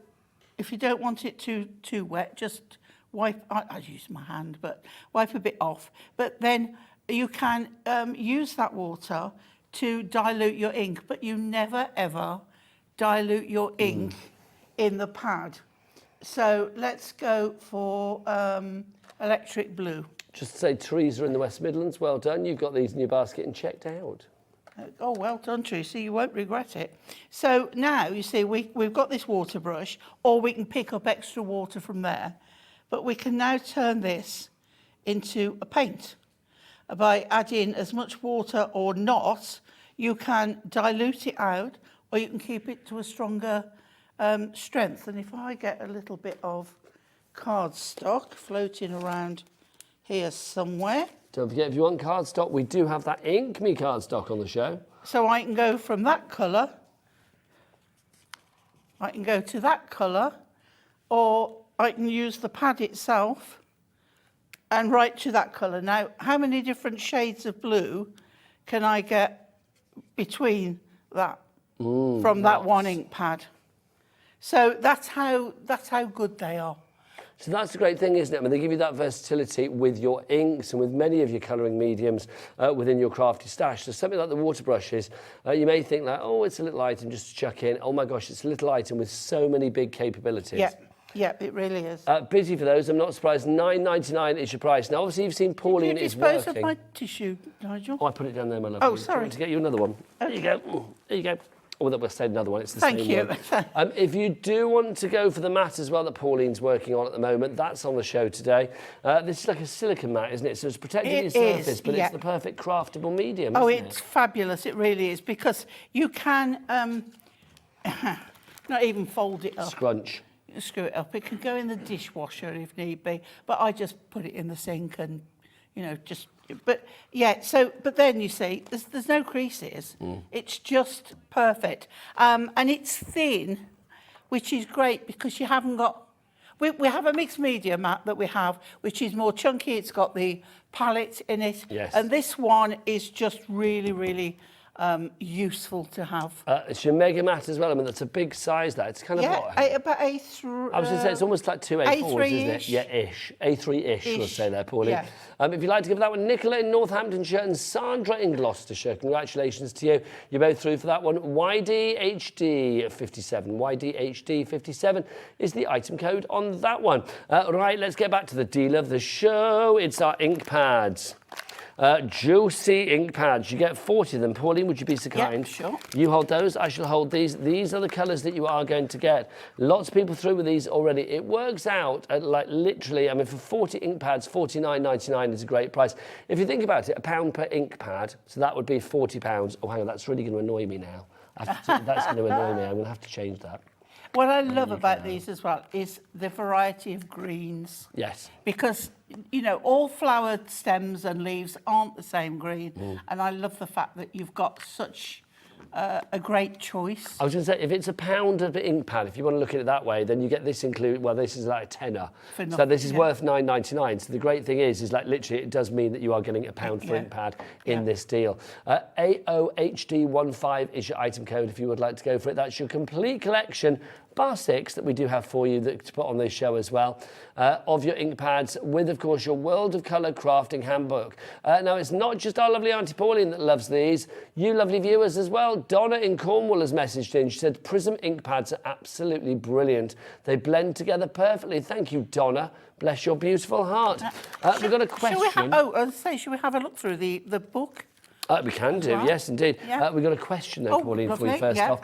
if you don't want it too wet, just wipe, I use my hand, but wipe a bit off. But then you can use that water to dilute your ink, but you never ever dilute your ink in the pad. So let's go for electric blue. Just to say, Teresa in the West Midlands, well done. You've got these in your basket and checked out. Oh, well done, Teresa. You won't regret it. So now, you see, we've got this water brush, or we can pick up extra water from there. But we can now turn this into a paint. By adding as much water or not, you can dilute it out, or you can keep it to a stronger strength. And if I get a little bit of cardstock floating around here somewhere. Don't forget, if you want cardstock, we do have that Ink Me cardstock on the show. So I can go from that colour, I can go to that colour, or I can use the pad itself and write to that colour. Now, how many different shades of blue can I get between that from that one ink pad? So that's how good they are. So that's the great thing, isn't it? I mean, they give you that versatility with your inks and with many of your colouring mediums within your crafty stash. So something like the water brushes, you may think like, oh, it's a little item just to chuck in. Oh my gosh, it's a little item with so many big capabilities. Yeah, it really is. Busy for those, I'm not surprised. $9.99 is your price. Now, obviously, you've seen Pauline is working. Did you dispose of my tissue, Nigel? Oh, I put it down there, my love. Oh, sorry. To get you another one. There you go. There you go. Oh, that was said another one. It's the same Thank you. one. If you do want to go for the mat as well that Pauline's working on at the moment, that's on the show today. This is like a silicone mat, isn't it? So it's protecting your surface, but it's the perfect craftable medium, Oh, isn't it's it? fabulous. It really is, because you can not even fold it up. Scrunch. Screw it up. It can go in the dishwasher if need be, but I just put it in the sink and, you know, just... But, yeah, so... But then, you see, there's no creases. It's just perfect. And it's thin, which is great because you haven't got... We have a mixed media mat that we have, which is more chunky. It's got the palette in it. Yes. And this one is just really, really... useful to have. It's your mega mat as well. I mean, that's a big size, that. It's kind of what? About A3. I was going to say, it's almost like two A4s, isn't it? Yeah, ish. A3-ish, we'll say there, Pauline. Yeah. If you'd like to give that one, Nicola in Northamptonshire and Sandra in Gloucestershire, congratulations to you. You're both through for that one. YDHD57. YDHD57 is the item code on that one. Right, let's get back to the deal of the show. It's our ink pads. Juicy ink pads. You get 40 of them. Pauline, would you be so kind? Yeah, sure. You hold those, I shall hold these. These are the colours that you are going to get. Lots of people through with these already. It works out at like literally, I mean, for 40 ink pads, $49.99 is a great price. If you think about it, £1 per ink pad, so that would be £40. Oh, hang on, that's really going to annoy me now. That's going to annoy me. I'm going to have to change that. What I love about these as well is the variety of greens. Yes. Because, you know, all flowered stems and leaves aren't the same green. And I love the fact that you've got such a great choice. I was going to say, if it's £1 of ink pad, if you want to look at it that way, then you get this included. Well, this is like a tenner. So this is worth $9.99. So the great thing is like literally it does mean that you are getting £1 for ink pad in this deal. AOHD15 is your item code if you would like to go for it. That's your complete collection, bar 6 that we do have for you to put on this show as well, of your ink pads with, of course, your World of Colour Crafting Handbook. Now, it's not just our lovely Auntie Pauline that loves these. You lovely viewers as well. Donna in Cornwall has messaged in. She said, Prism ink pads are absolutely brilliant. They blend together perfectly. Thank you, Donna. Bless your beautiful heart. We've got a question. Should we have a look through the book? We can do, yes, indeed. Yeah. We've got a question, though, Pauline, for you lovely, first off.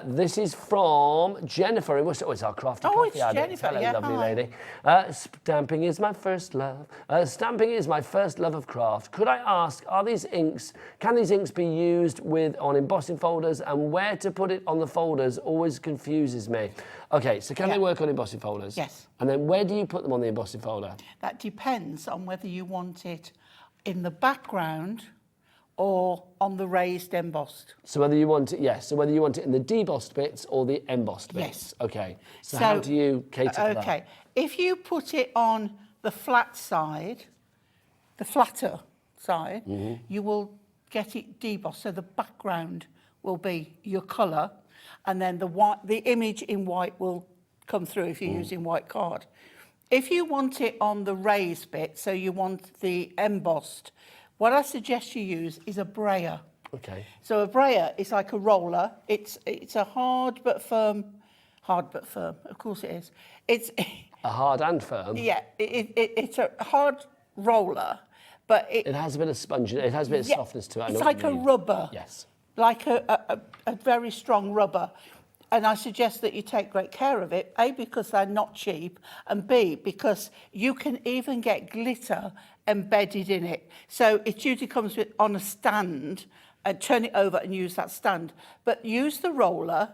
This is from Jennifer in Worcester. Oh, it's our crafty coffee addict. Jennifer, Hello, lovely lady. Stamping is my first love. Stamping is my first love of craft. Could I ask, can these inks be used on embossing folders, and where to put it on the folders always confuses me. Okay, so can they work on embossing folders? Yes. And then where do you put them on the embossing folder? That depends on whether you want it in the background or on the raised embossed. So whether you want it, yes. So whether you want it in the debossed bits or the embossed bits. Yes. Okay. So how do you cater for that? Okay. If you put it on the flat side, the flatter side, you will get it debossed. So the background will be your colour, and then the image in white will come through if you're using white card. If you want it on the raised bit, so you want the embossed, what I suggest you use is a brayer. Okay. So a brayer is like a roller. It's a hard but firm, of course it is. It's A hard and firm. yeah, it's a hard roller, but It has a bit of sponge. It has a bit of softness to it. I know It's what like you a mean. rubber. Yes. Like a very strong rubber. And I suggest that you take great care of it, A, because they're not cheap, and B, because you can even get glitter embedded in it. So it usually comes on a stand, and turn it over and use that stand. But use the roller.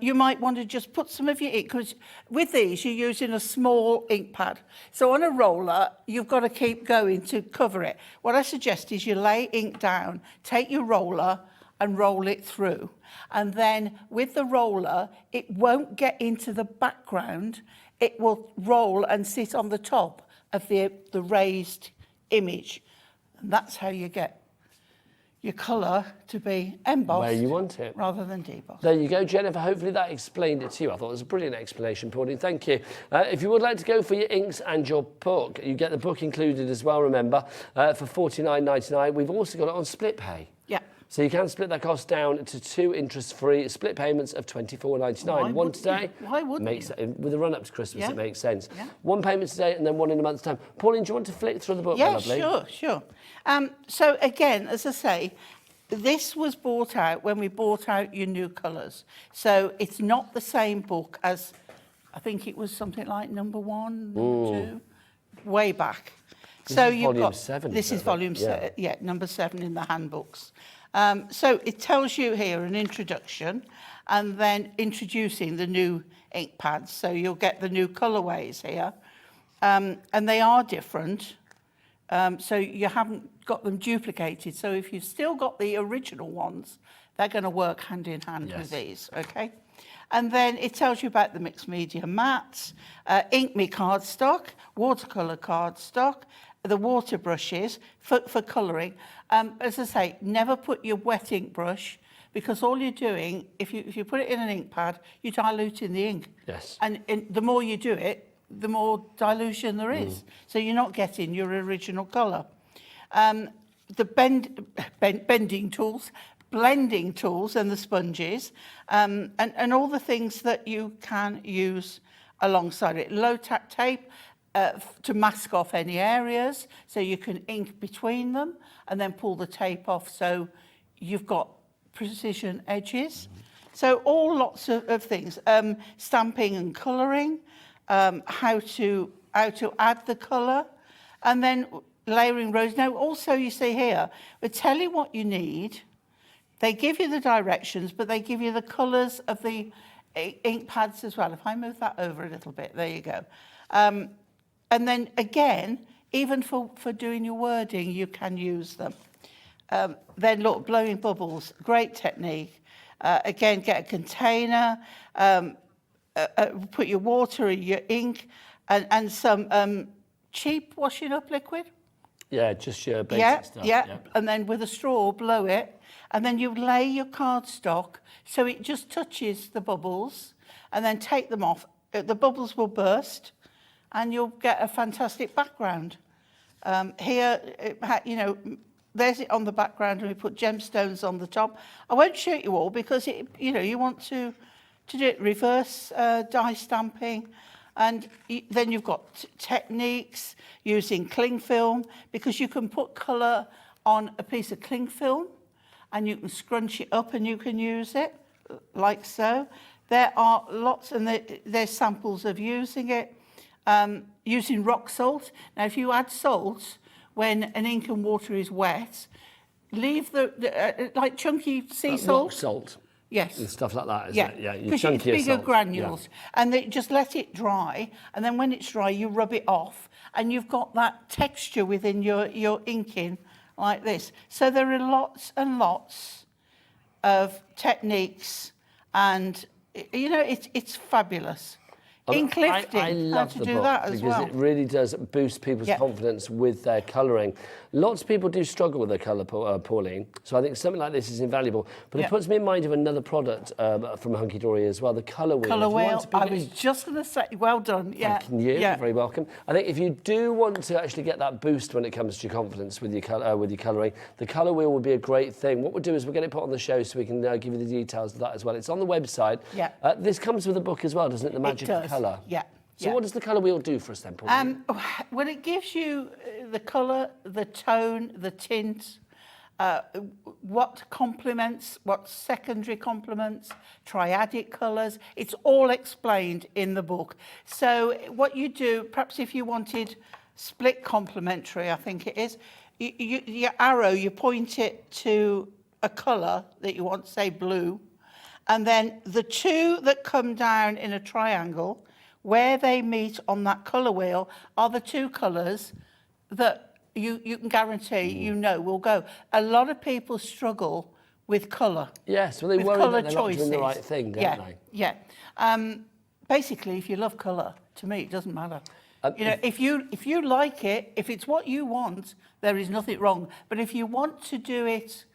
You might want to just put some of your ink, because with these, you're using a small ink pad. So on a roller, you've got to keep going to cover it. What I suggest is you lay ink down, take your roller, and roll it through. And then with the roller, it won't get into the background. It will roll and sit on the top of the raised image. And that's how you get your colour to be embossed Where you want it. rather than debossed. There you go, Jennifer. Hopefully that explained it to you. I thought it was a brilliant explanation, Pauline. Thank you. If you would like to go for your inks and your book, you get the book included as well, remember, for $49.99. We've also got it on split pay. Yeah. So you can split that cost down to 2 interest-free split payments of $24.99. One today. Why wouldn't With the run-up to Christmas, Yeah. it makes sense. Yeah. One payment today and then one in a month's time. Pauline, do you want to flick through the book, my Yeah, lovely? sure. So again, as I say, this was bought out when we bought out your new colours. So it's not the same book as, I think it was something like number 1, number 2, way back. This So is you've volume got 7, This is isn't it? volume Yeah. 7, yeah, number 7 in the handbooks. So it tells you here an introduction, and then introducing the new ink pads. So you'll get the new colourways here, and they are different. So you haven't got them duplicated. So if you've still got the original ones, they're going to work hand in hand with these, okay? And then it tells you about the mixed media mats, Ink Me cardstock, watercolour cardstock, the water brushes for colouring. As I say, never put your wet ink brush, because all you're doing, if you put it in an ink pad, you're diluting the ink. Yes. And the more you do it, the more dilution there is. So you're not getting your original colour. The bending tools, blending tools and the sponges, and all the things that you can use alongside it. Low-tack tape to mask off any areas, so you can ink between them and then pull the tape off, so you've got precision edges. So all lots of things. Stamping and colouring, how to add the colour, and then layering rows. Now, also you see here, we tell you what you need. They give you the directions, but they give you the colours of the ink pads as well. If I move that over a little bit, there you go. And then again, even for doing your wording, you can use them. Then look, blowing bubbles, great technique. Again, get a container, put your water and your ink, and some cheap washing up liquid. Yeah, just your basic stuff. Yeah, and then with a straw, blow it, and then you lay your cardstock so it just touches the bubbles, and then take them off. The bubbles will burst, and you'll get a fantastic background. Here, there's it on the background, and we put gemstones on the top. I won't show you all because you want to do it reverse die stamping. And then you've got techniques using cling film, because you can put colour on a piece of cling film and you can scrunch it up and you can use it like so. There are lots, and there's samples of using it. Using rock salt. Now, if you add salt when an ink and water is wet, leave the like chunky sea salt. Rock salt. Yes. And stuff like that, isn't it? Yeah, your because it's chunkier bigger salt. granules. Yeah. And they just let it dry, and then when it's dry, you rub it off, and you've got that texture within your inking like this. So there are lots and lots of techniques, and it's fabulous. Ink lifting, I love how to the do book that as because well. it really does boost people's confidence with their colouring. Lots of people do struggle with their colour, Pauline, so I think something like this is invaluable. But it puts me in mind of another product from Hunkydory as well, the colour wheel. Colour wheel, I was just going to say, well done, Thank you, you're very welcome. I think if you do want to actually get that boost when it comes to your confidence with your colouring, the colour wheel would be a great thing. What we'll do is we'll get it put on the show so we can give you the details of that as well. It's on the website. Yeah. This comes with a book as well, doesn't it? The Magic of Colour. Yeah. So what does the colour wheel do for us then, Paul? Well, it gives you the colour, the tone, the tint, what complements, what secondary complements, triadic colours. It's all explained in the book. So what you do, perhaps if you wanted split complementary, I think it is, your arrow, you point it to a colour that you want, say blue, and then the two that come down in a triangle, where they meet on that colour wheel are the two colours that you can guarantee will go. A lot of people struggle with colour. Yes, well, they worry that they're not doing the right thing, don't they? Yeah. Basically, if you love colour, to me, it doesn't matter. If you like it, if it's what you want, there is nothing wrong. But if you want to do it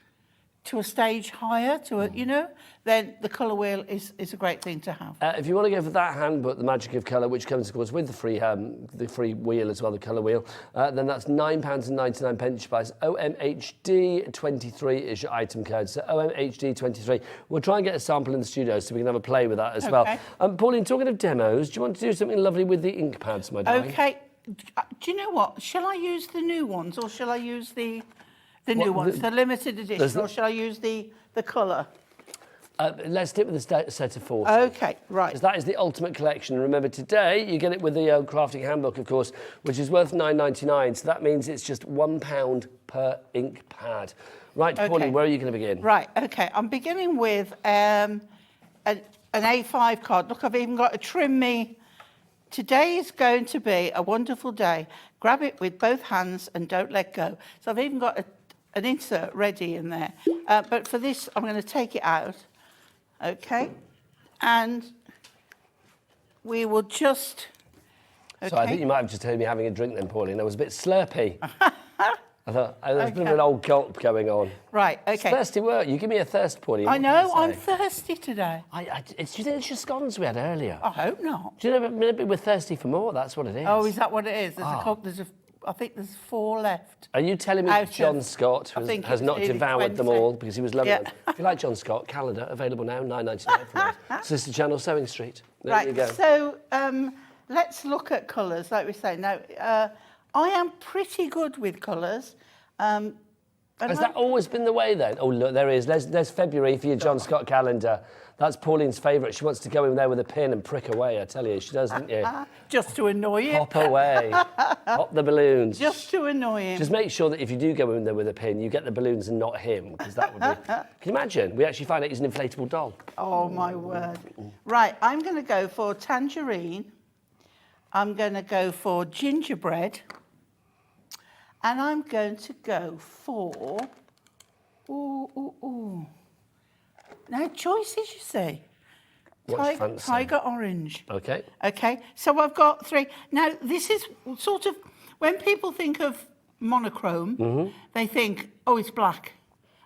to a stage higher, then the colour wheel is a great thing to have. If you want to go for that handbook, The Magic of Colour, which comes, of course, with the free wheel as well, the colour wheel, then that's £9.99 price. OMHD23 is your item code. So OMHD23. We'll try and get a sample in the studio so we can have a play with that as well. Pauline, talking of demos, do you want to do something lovely with the ink pads, my darling? Okay. Do you know what? Shall I use the new ones or shall I use the new ones, the limited edition, or shall I use the colour? Let's stick with the set of 40. Okay, right. Because that is the ultimate collection. Remember, today you get it with the crafting handbook, of course, which is worth £9.99. So that means it's just £1 per ink pad. Right, Pauline, where are you going to begin? Right, okay. I'm beginning with an A5 card. Look, I've even got a trim me. Today is going to be a wonderful day. Grab it with both hands and don't let go. So I've even got an insert ready in there. But for this, I'm going to take it out. Okay. And we will just... Okay. So I think you might have just heard me having a drink then, Pauline. I was a bit slurpy. I thought there was a bit of an old gulp going on. Right, okay. It's thirsty work. You give me a thirst, Pauline. I know, I'm thirsty today. Do you think it's your scones we had earlier? I hope not. Do you know, maybe we're thirsty for more? That's what it is. Oh, is that what it is? I think there's 4 left. Are you telling me that John Scott has not devoured them all because he was loving them? If you like John Scott, calendar available now, £9.99 from Sister Channel, Sewing Street. There you go. So let's look at colours, like we say. Now, I am pretty good with colours. Has that always been the way then? Oh, look, there is. There's February for your John Scott calendar. That's Pauline's favourite. She wants to go in there with a pin and prick away, I tell you. She does, doesn't you? Just to annoy you. Pop away. Pop the balloons. Just to annoy him. Just make sure that if you do go in there with a pin, you get the balloons and not him, because that would be... Can you imagine? We actually find out he's an inflatable doll. Oh, my word. Right, I'm going to go for tangerine. I'm going to go for gingerbread. And I'm going to go for... Now, choices, you see. Tiger orange. OK. OK, so I've got 3. Now, this is sort of... When people think of monochrome, they think, oh, it's black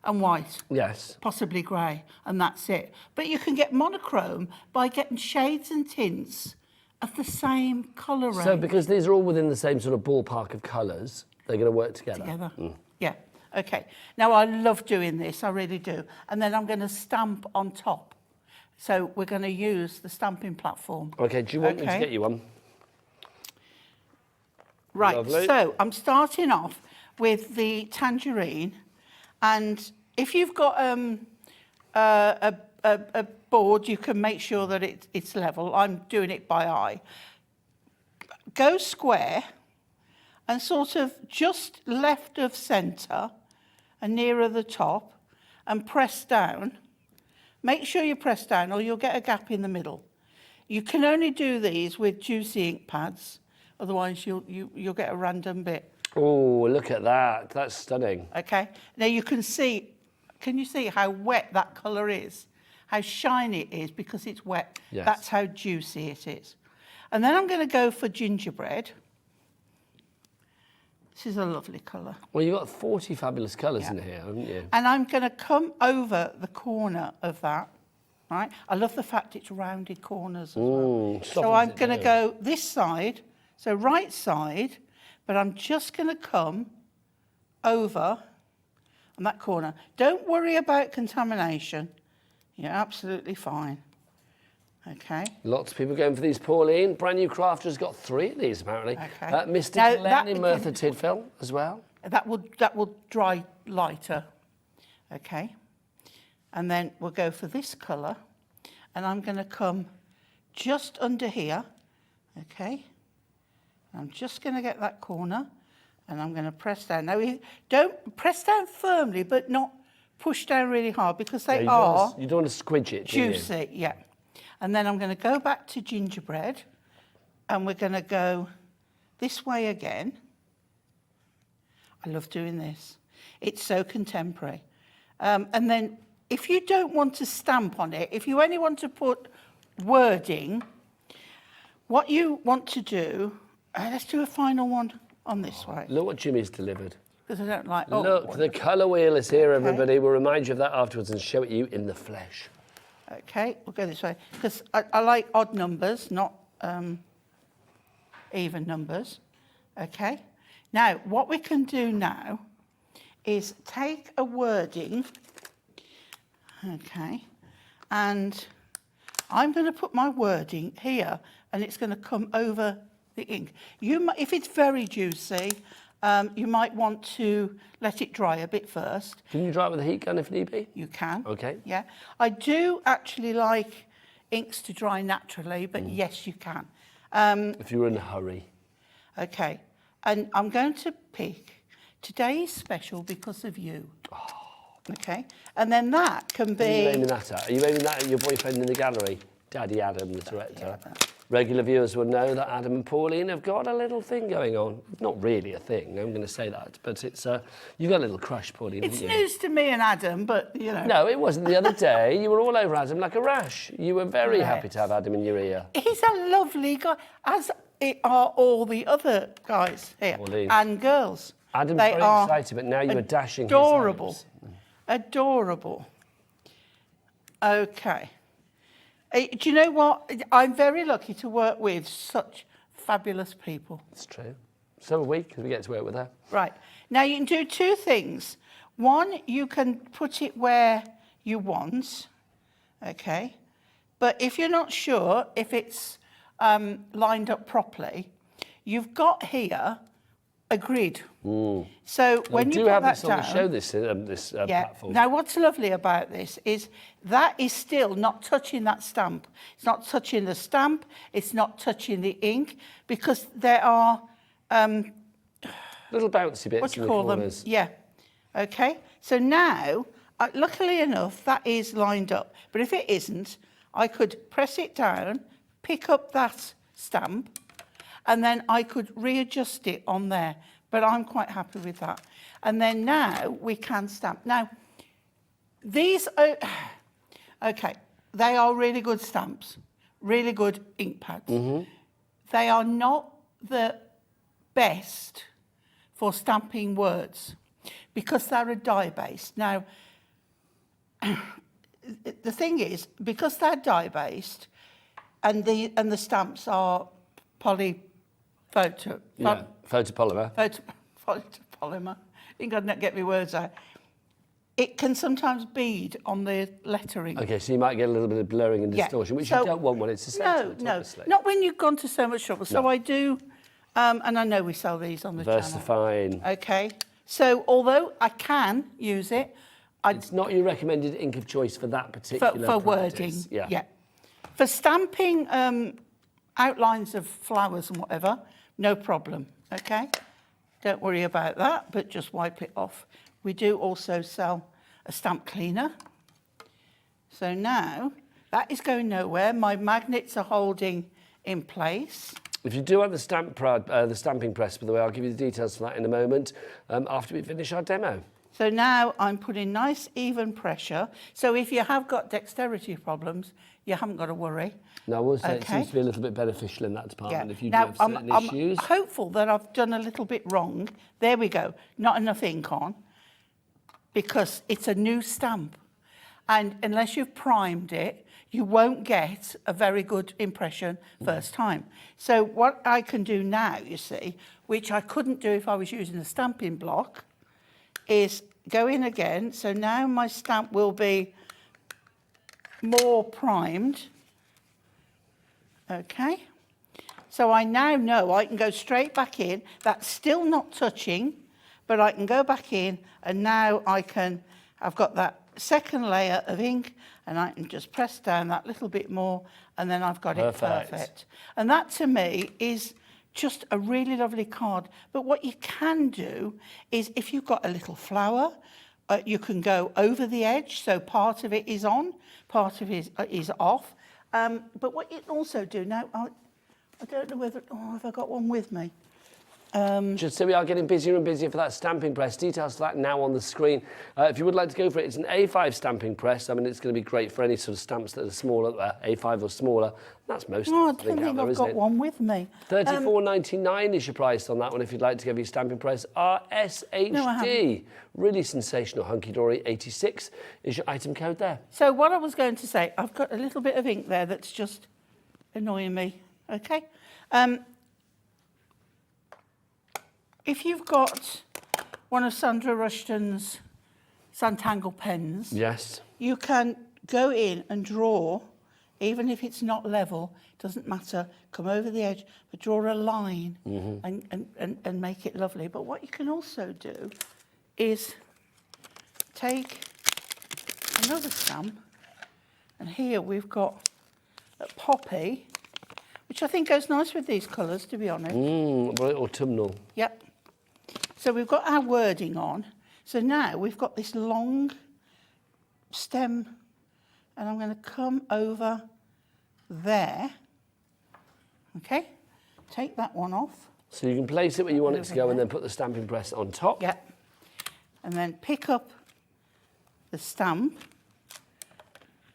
and white. Yes. Possibly grey, and that's it. But you can get monochrome by getting shades and tints of the same colour range. So because these are all within the same sort of ballpark of colours, they're going to work together. Yeah. OK. Now, I love doing this. I really do. And then I'm going to stamp on top. So we're going to use the stamping platform. OK, do you want me to get you one? Right. Lovely. So I'm starting off with the tangerine. And if you've got a board, you can make sure that it's level. I'm doing it by eye. Go square and sort of just left of centre and nearer the top and press down. Make sure you press down or you'll get a gap in the middle. You can only do these with juicy ink pads, otherwise you'll get a random bit. Oh, look at that. That's stunning. Okay. Now you can you see how wet that colour is? How shiny it is because it's wet. Yes. That's how juicy it is. And then I'm going to go for gingerbread. This is a lovely colour. Well, you've got 40 fabulous colours in here, haven't you? And I'm going to come over the corner of that, right? I love the fact it's rounded corners as well. So I'm going to go this side, so right side, but I'm just going to come over on that corner. Don't worry about contamination. You're absolutely fine. Okay. Lots of people going for these, Pauline. Brand new crafter's got 3 of these, apparently. Okay. Mr. Now, Glenn in Merthyr Tydfil as well. That will dry lighter. Okay. And then we'll go for this colour. And I'm going to come just under here. Okay. I'm just going to get that corner. And I'm going to press down. Now, don't press down firmly, but not push down really hard, because they You are don't want to squidge it, do you? juicy. Yeah. And then I'm going to go back to gingerbread, and we're going to go this way again. I love doing this. It's so contemporary. And then if you don't want to stamp on it, if you only want to put wording, what you want to do, let's do a final one on this way. Look what Jimmy's delivered. Because I don't like... Look, the colour wheel is here, everybody. We'll remind you of that afterwards and show it you in the flesh. Okay, we'll go this way, because I like odd numbers, not even numbers. Okay, now what we can do now is take a wording, okay, and I'm going to put my wording here, and it's going to come over the ink. If it's very juicy, you might want to let it dry a bit first. Can you dry it with a heat gun if need be? You can. Okay. Yeah. I do actually like inks to dry naturally, but yes, you can. If you're in a hurry. Okay. And I'm going to pick today's special because of you. Okay. And then that can be... Are you aiming that at? Are you aiming that at your boyfriend in the gallery? Daddy Adam, the director. Yeah. Regular viewers will know that Adam and Pauline have got a little thing going on. Not really a thing, I'm going to say that, but it's you've got a little crush, Pauline, It's haven't you? news to me and Adam, but, you know... No, it wasn't the other day. You were all over Adam like a rash. You were very happy to have Adam in your ear. He's a lovely guy, as are all the other guys here, Pauline. and girls. Adam's They very are excited, but now you were dashing his adorable. hands. Adorable. Okay. Do you know what? I'm very lucky to work with such fabulous people. It's true. So are we, because we get to work with her. Right. Now, you can do 2 things. One, you can put it where you want, okay? But if you're not sure if it's lined up properly, you've got here a grid. So when we you do put have that this on the down, show, this platform. Now, what's lovely about this is that is still not touching that stamp. It's not touching the stamp. It's not touching the ink, because there are... little bouncy bits what do in you the call corners. them? Yeah. Okay. So now, luckily enough, that is lined up. But if it isn't, I could press it down, pick up that stamp, and then I could readjust it on there. But I'm quite happy with that. And then now we can stamp. Now, these are... Okay, they are really good stamps, really good ink pads. They are not the best for stamping words because they're a dye-based. Now, the thing is, because they're dye-based and the stamps are photopolymer. You got to get me words out. It can sometimes bead on the lettering. Okay, so you might get a little bit of blurring and distortion, which you don't want when it's a sentiment, obviously. Not when you've gone to so much trouble. So I do, and I know we sell these on the channel. Versifying. Okay. So although I can use it, It's not your recommended ink of choice for that particular for wording. practice. Yeah. For stamping outlines of flowers and whatever, no problem. Okay. Don't worry about that, but just wipe it off. We do also sell a stamp cleaner. So now that is going nowhere. My magnets are holding in place. If you do have the stamping press, by the way, I'll give you the details for that in a moment after we finish our demo. So now I'm putting nice even pressure. So if you have got dexterity problems, you haven't got to worry. No, I will say it Okay. seems to be a little bit beneficial in that department if you do Now, have certain issues. I'm hopeful that I've done a little bit wrong. There we go. Not enough ink on, because it's a new stamp. And unless you've primed it, you won't get a very good impression first time. So what I can do now, you see, which I couldn't do if I was using a stamping block, is go in again. So now my stamp will be more primed. Okay. So I now know I can go straight back in. That's still not touching, but I can go back in, and now I've got that second layer of ink, and I can just press down that little bit more, and then I've got it perfect. And that to me is just a really lovely card. But what you can do is, if you've got a little flower, you can go over the edge, so part of it is on, part of it is off. But what you can also do now, I don't know whether, have I got one with me? Just so we are getting busier and busier for that stamping press. Details for that now on the screen. If you would like to go for it, it's an A5 stamping press. I mean, it's going to be great for any sort of stamps that are smaller, A5 or smaller. That's most Oh, I stamps, don't think I've got one with me. £34.99 is your price on that one if you'd like to give your stamping press. RSHD. No, I haven't. Really sensational. Hunkydory 86 is your item code there. So what I was going to say, I've got a little bit of ink there that's just annoying me, okay? If you've got one of Sandra Rushton's Sanntangle pens, Yes. you can go in and draw, even if it's not level, doesn't matter, come over the edge, but draw a line and make it lovely. But what you can also do is take another stamp, and here we've got a poppy, which I think goes nice with these colours, to be honest. Right, autumnal. Yep. So we've got our wording on. So now we've got this long stem, and I'm going to come over there. Okay, take that one off. So you can place it where you want it to go Over and there. then put the stamping press on top. Yep. And then pick up the stamp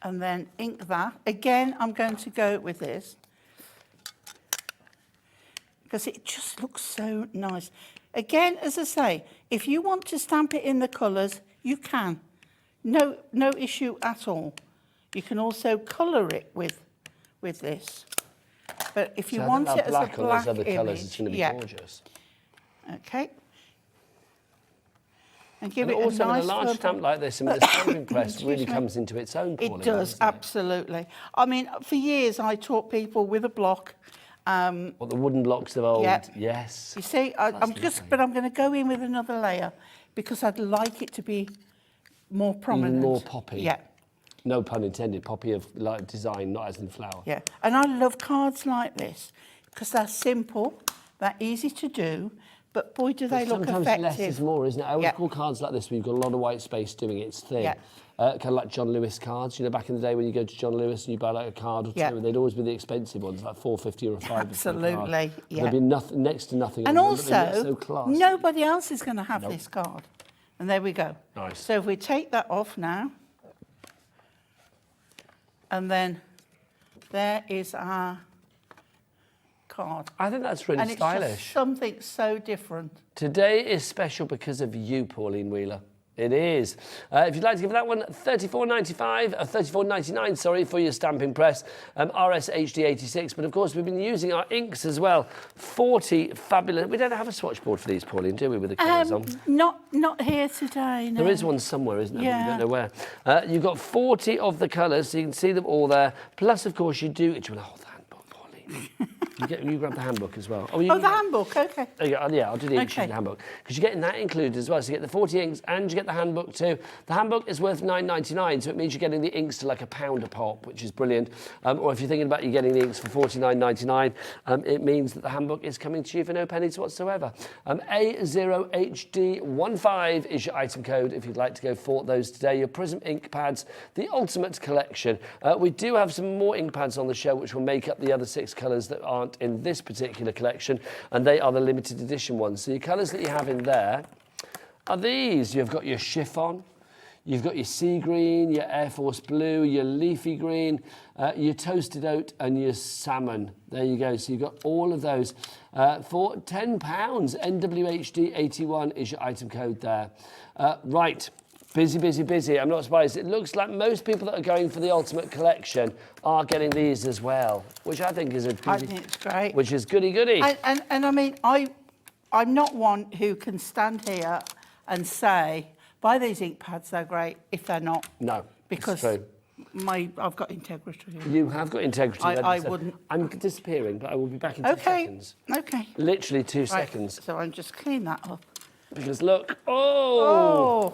and then ink that. Again, I'm going to go with this because it just looks so nice. Again, as I say, if you want to stamp it in the colours, you can. No issue at all. You can also colour it with this. But if you So want having it that as a black on black those other image, colours, it's going to be yeah. gorgeous. Okay. And give And it also a nice with a large purple- stamp like this, I mean, the stamping press Excuse really me. comes into its own, Pauline, It does, doesn't it? absolutely. I mean, for years I taught people with a block. What, the wooden blocks of old? Yep. Yes. You see, I'm going to go in with another layer because I'd like it to be more prominent. more poppy. Yeah, No pun intended, poppy of like design, not as in flower. yeah. And I love cards like this because they're simple, they're easy to do, but boy, do they look Sometimes effective. less is more, isn't it? I always Yeah. call cards like this where you've got a lot of white space doing its thing. Yeah. Kind of like John Lewis cards. You know, back in the day when you go to John Lewis and you buy like a card or two, Yeah. they'd always be the expensive ones, like £4.50 or £5. Absolutely, yeah. There'd be nothing, next to nothing. And on them, but they're also, so classy. nobody else is going to have this card. And there we go. Nice. So if we take that off now, and then there is our card. I think that's really And it's stylish. just something so different. Today is special because of you, Pauline Wheeler. It is. If you'd like to give that one $34.99, sorry, for your stamping press, RSHD 86. But of course, we've been using our inks as well. 40 fabulous. We don't have a swatchboard for these, Pauline, do we, with the colours on? Not here today, no. There is one somewhere, isn't there? But we Yeah. don't know where. You've got 40 of the colours, so you can see them all there. Plus, of course, you do. Do you want to hold the handbook, Pauline? you grab the handbook as well. Oh, the handbook, okay. There you go. Yeah, I'll do the ink sheet Okay. and the handbook. Because you're getting that included as well. So you get the 40 inks and you get the handbook too. The handbook is worth $9.99, so it means you're getting the inks to like £1 a pop, which is brilliant. Or if you're thinking about you getting the inks for $49.99, it means that the handbook is coming to you for no pennies whatsoever. A0HD15 is your item code if you'd like to go for those today. Your Prism ink pads, the ultimate collection. We do have some more ink pads on the show which will make up the other 6 colours that aren't in this particular collection, and they are the limited edition ones. So your colours that you have in there, are these. You've got your chiffon, you've got your sea green, your Air Force blue, your leafy green, your toasted oat and your salmon. There you go. So you've got all of those for £10. NWHD81 is your item code there. Right. Busy, busy, busy. I'm not surprised. It looks like most people that are going for the Ultimate Collection are getting these as well, which I think is a goodie. I think it's great. Which is goody. And I mean, I'm not one who can stand here and say, buy these ink pads, they're great, if they're not. No, because it's true. I've got integrity. You have got integrity. I wouldn't. I'm disappearing, but I will be back in 2 seconds. Okay. Literally 2 Right, seconds. so I'm just clean that up. Because look, oh,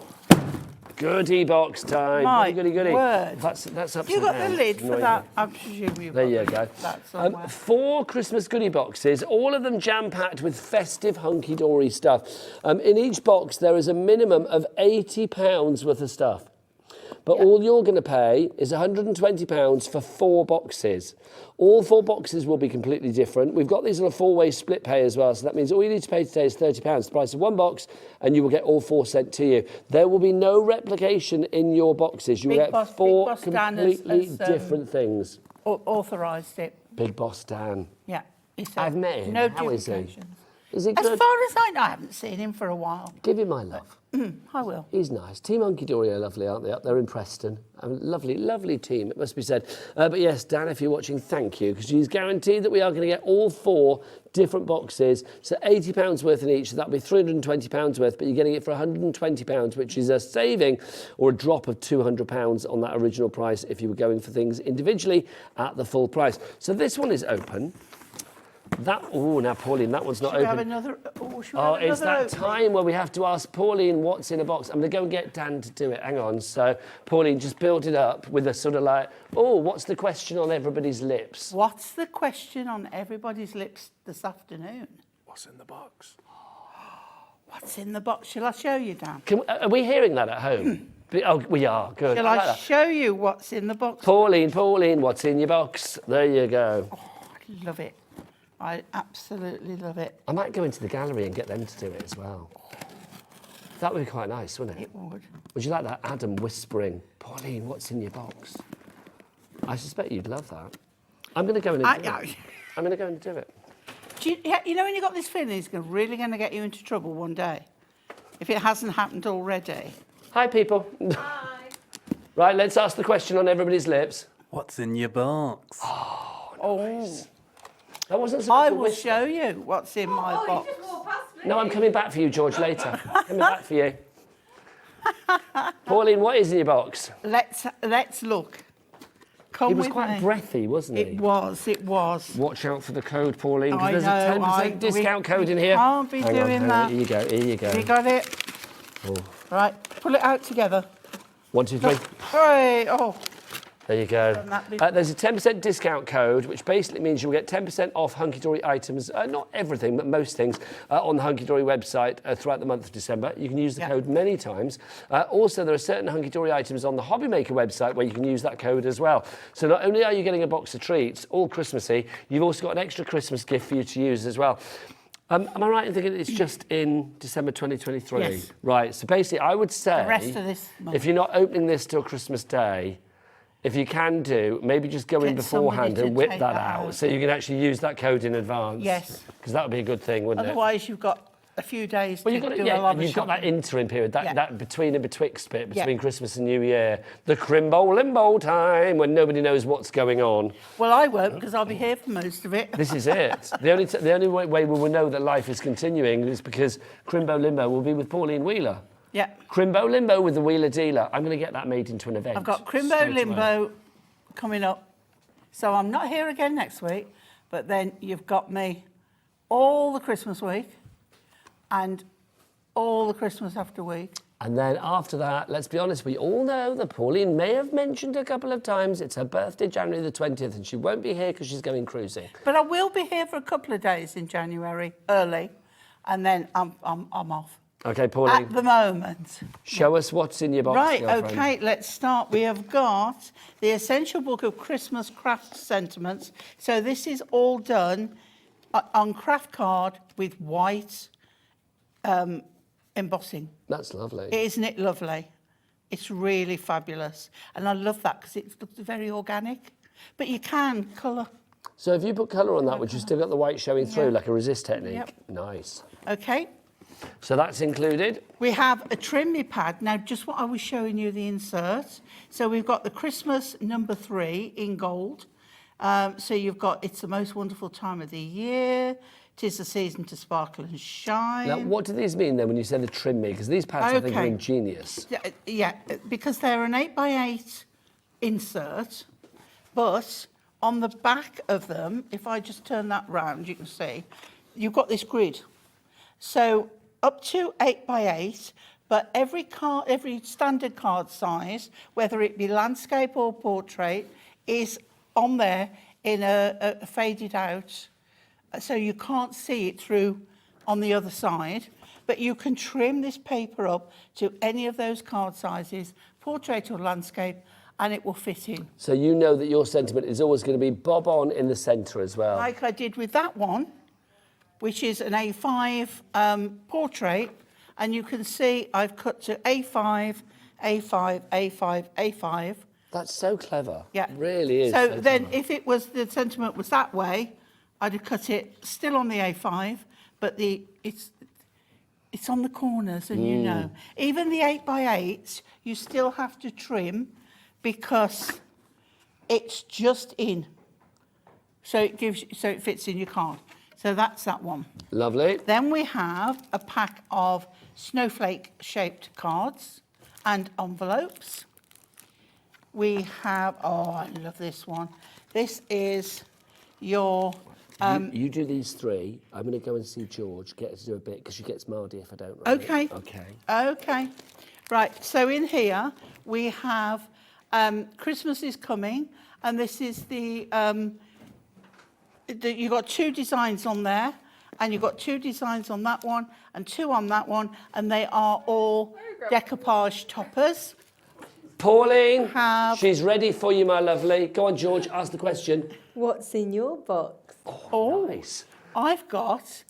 goodie box time. My Goody. word. That's upside You got down. the lid for Annoying that? me. I presume you've There you got go. that somewhere. 4 Christmas goodie boxes, all of them jam-packed with festive hunky-dory stuff. In each box, there is a minimum of £80 worth of stuff. But all you're going to pay is £120 for 4 boxes. All 4 boxes will be completely different. We've got these on a 4-way split pay as well, so that means all you need to pay today is £30, the price of 1 box, and you will get all 4 sent to you. There will be no replication in your boxes. You will get 4 completely different things. Authorised it. Big Boss Dan. Yeah. He said, I've met him. No How is he? duplications. Is he As good? far as I know, I haven't seen him for a while. Give him my love. I will. He's nice. Team Hunkydory are lovely, aren't they? Up there in Preston. A lovely, lovely team, it must be said. But yes, Dan, if you're watching, thank you, because he's guaranteed that we are going to get all 4 different boxes. So £80 worth in each, so that'll be £320 worth, but you're getting it for £120, which is a saving or a drop of £200 on that original price if you were going for things individually at the full price. So this one is open. Now Pauline, that one's not Should we open. have another? It's that time where we have to ask Pauline what's in a box. I'm going to go and get Dan to do it. Hang on. So Pauline just built it up with a sort of like, what's the question on everybody's lips? What's the question on everybody's lips this afternoon? What's in the box? What's in the box? Shall I show you, Dan? Are we hearing that at home? We are. Good. Shall I show you what's in the box? Pauline, what's in your box? There you go. Oh, I love it. I absolutely love it. I might go into the gallery and get them to do it as well. That would be quite nice, wouldn't it? It would. Would you like that Adam whispering, Pauline, what's in your box? I suspect you'd love that. I'm going to go in and do it. I'm going to go and do it. You know when you got this feeling it's really going to get you into trouble one day? If it hasn't happened already. Hi, people. Hi. Right, let's ask the question on everybody's lips. What's in your box? Oh, nice. That wasn't I will show you what's in my box. You just walked past me. No, I'm coming back for you, George, later. Coming back for you. Pauline, what is in your box? Let's look. Come He was with quite me. breathy, wasn't he? It was. Watch out for the code, Pauline, I because there's a know, 10% discount code in here. Can't be Hang on, doing hang that. on. Here you go, here you go. You got it? Oh. Right, pull it out together. 1, 2, 3. Hey, oh. There you go. There's a 10% discount code, which basically means you'll get 10% off Hunkydory items, not everything, but most things, on the Hunkydory website throughout the month of December. You can use the code many times. Also, there are certain Hunkydory items on the Hobby Maker website where you can use that code as well. So not only are you getting a box of treats, all Christmassy, you've also got an extra Christmas gift for you to use as well. Am I right in thinking it's just in December 2023? Yes. Right, so basically I would say, The rest of this month. if you're not opening this till Christmas Day, if you can do, maybe just go in Get somebody beforehand to and whip take that that out out. so you can actually use that code in advance. Yes. Because that would be a good thing, wouldn't Otherwise, you've got a few days well, to you've got, do yeah, a lot and of you've got that shopping. interim period, that between and betwixt bit, between Yeah. Christmas and New Year, the crimbo limbo time when nobody knows what's going on. Well, I won't because I'll be here for most of it. This is it. The only way we will know that life is continuing is because Crimbo Limbo will be with Pauline Wheeler. Yeah. Crimbo Limbo with the Wheeler Dealer. I'm going to get that made into an event. I've got Crimbo straight away. Limbo coming up. So I'm not here again next week, but then you've got me all the Christmas week and all the Christmas after week. And then after that, let's be honest, we all know that Pauline may have mentioned a couple of times it's her birthday, January the 20th, and she won't be here because she's going cruising. But I will be here for a couple of days in January, early, and then I'm off. Okay, Pauline, At the moment. show us what's in your box, Right, girlfriend. okay, let's start. We have got the Essential Book of Christmas Craft Sentiments. So this is all done on craft card with white embossing. That's lovely. Isn't it lovely? It's really fabulous. And I love that because it looks very organic. But you can colour. So if you put colour on that, would you still got the white showing through, Yeah. like a resist technique? Yep. Nice. Okay. So that's included. We have a trim me pad. Now, just what I was showing you, the insert. So we've got the Christmas number 3 in gold. So you've got It's the Most Wonderful Time of the Year. 'Tis the Season to Sparkle and Shine. Now, what do these mean then when you say the trim me? Because these pads, I think, are Okay. ingenious. Yeah, because they're an 8x8 insert, but on the back of them, if I just turn that round, you can see, you've got this grid. So up to 8x8, but every standard card size, whether it be landscape or portrait, is on there in a faded out, so you can't see it through on the other side, but you can trim this paper up to any of those card sizes, portrait or landscape, and it will fit in. So you know that your sentiment is always going to be bob on in the centre as well. Like I did with that one, which is an A5 portrait, and you can see I've cut to A5, A5, A5, A5. That's so clever. Yeah. It really is. So so then clever. if it was, the sentiment was that way, I'd have cut it still on the A5, but it's on the corners, and you know. Even the 8x8s, you still have to trim because it's just in. So it fits in your card. So that's that one. Lovely. Then we have a pack of snowflake-shaped cards and envelopes. We have, oh, I love this one. This is your... You do these 3. I'm going to go and see George, get her to do a bit, because she gets mardy if I don't write it. Okay. Okay. Okay. Right, so in here we have Christmas is coming, and this is you've got 2 designs on there, and you've got 2 designs on that one, and 2 on that one, and they are all decoupage toppers. Pauline, Have- she's ready for you, my lovely. Go on, George, ask the question. What's in your box? Oh, Nice. I've got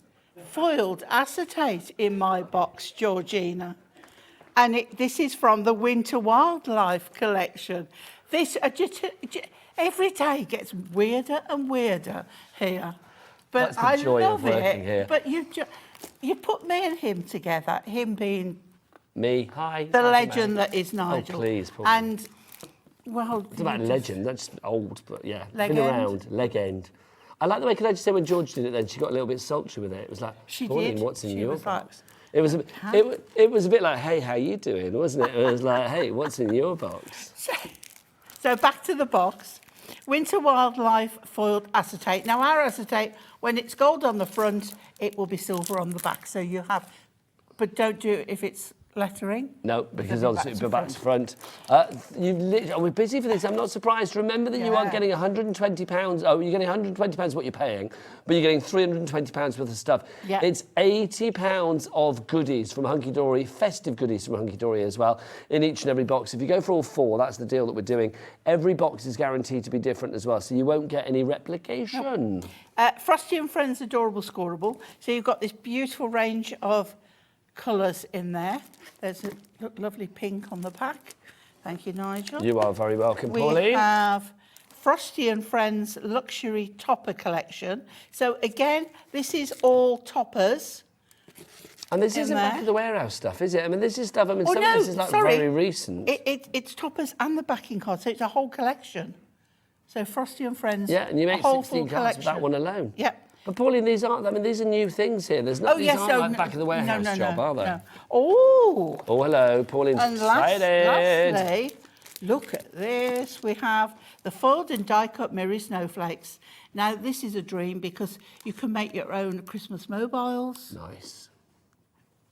foiled acetate in my box, Georgina. And this is from the Winter Wildlife collection. This every day gets weirder and weirder here. But That's the I joy of love working it. here. But you put me and him together, him being Me, hi. the Nigel legend May. that is Nigel. please, Paul. And, well... It's about you legend, that's old, but yeah. Legend. Been around, legend. I like the way, can I just say, when George did it then, she got a little bit sultry with it. It was like, She Pauline, did. what's in She your was like, box? It was, it was a bit like, hey, how you doing, wasn't it? It was like, hey, what's in your box? So back to the box. Winter Wildlife foiled acetate. Now our acetate, when it's gold on the front, it will be silver on the back. So you have, but don't do it if it's lettering. No, because It'll be obviously it'll back be to back to front. We're busy for this. I'm not surprised. Remember that you aren't Yeah. getting £120. Oh, you're getting £120 what you're paying, but you're getting £320 worth of stuff. Yeah. It's £80 of goodies from Hunkydory, festive goodies from Hunkydory as well, in each and every box. If you go for all 4, that's the deal that we're doing. Every box is guaranteed to be different as well, so you won't get any replication. Frosty and Friends Adorable Scoreable. So you've got this beautiful range of colours in there. There's a lovely pink on the back. Thank you, Nigel. You are very welcome, We Pauline. have Frosty and Friends Luxury Topper Collection. So again, this is all toppers. And this in isn't there. back of the warehouse stuff, is it? I mean, this is stuff, I mean, Oh, some no, of this is like sorry. very recent. It's toppers and the backing card, so it's a whole collection. So Frosty and Friends, Yeah, and you a make whole 16 full cards with that collection. one alone. Yeah. But Pauline, these aren't, I mean, these are new things here. There's not, these aren't like back of the warehouse job, are they? No. Oh, Oh, hello, Pauline's and excited. lastly, look at this. We have the foiled and die-cut mirror snowflakes. Now, this is a dream because you can make your own Christmas mobiles, Nice.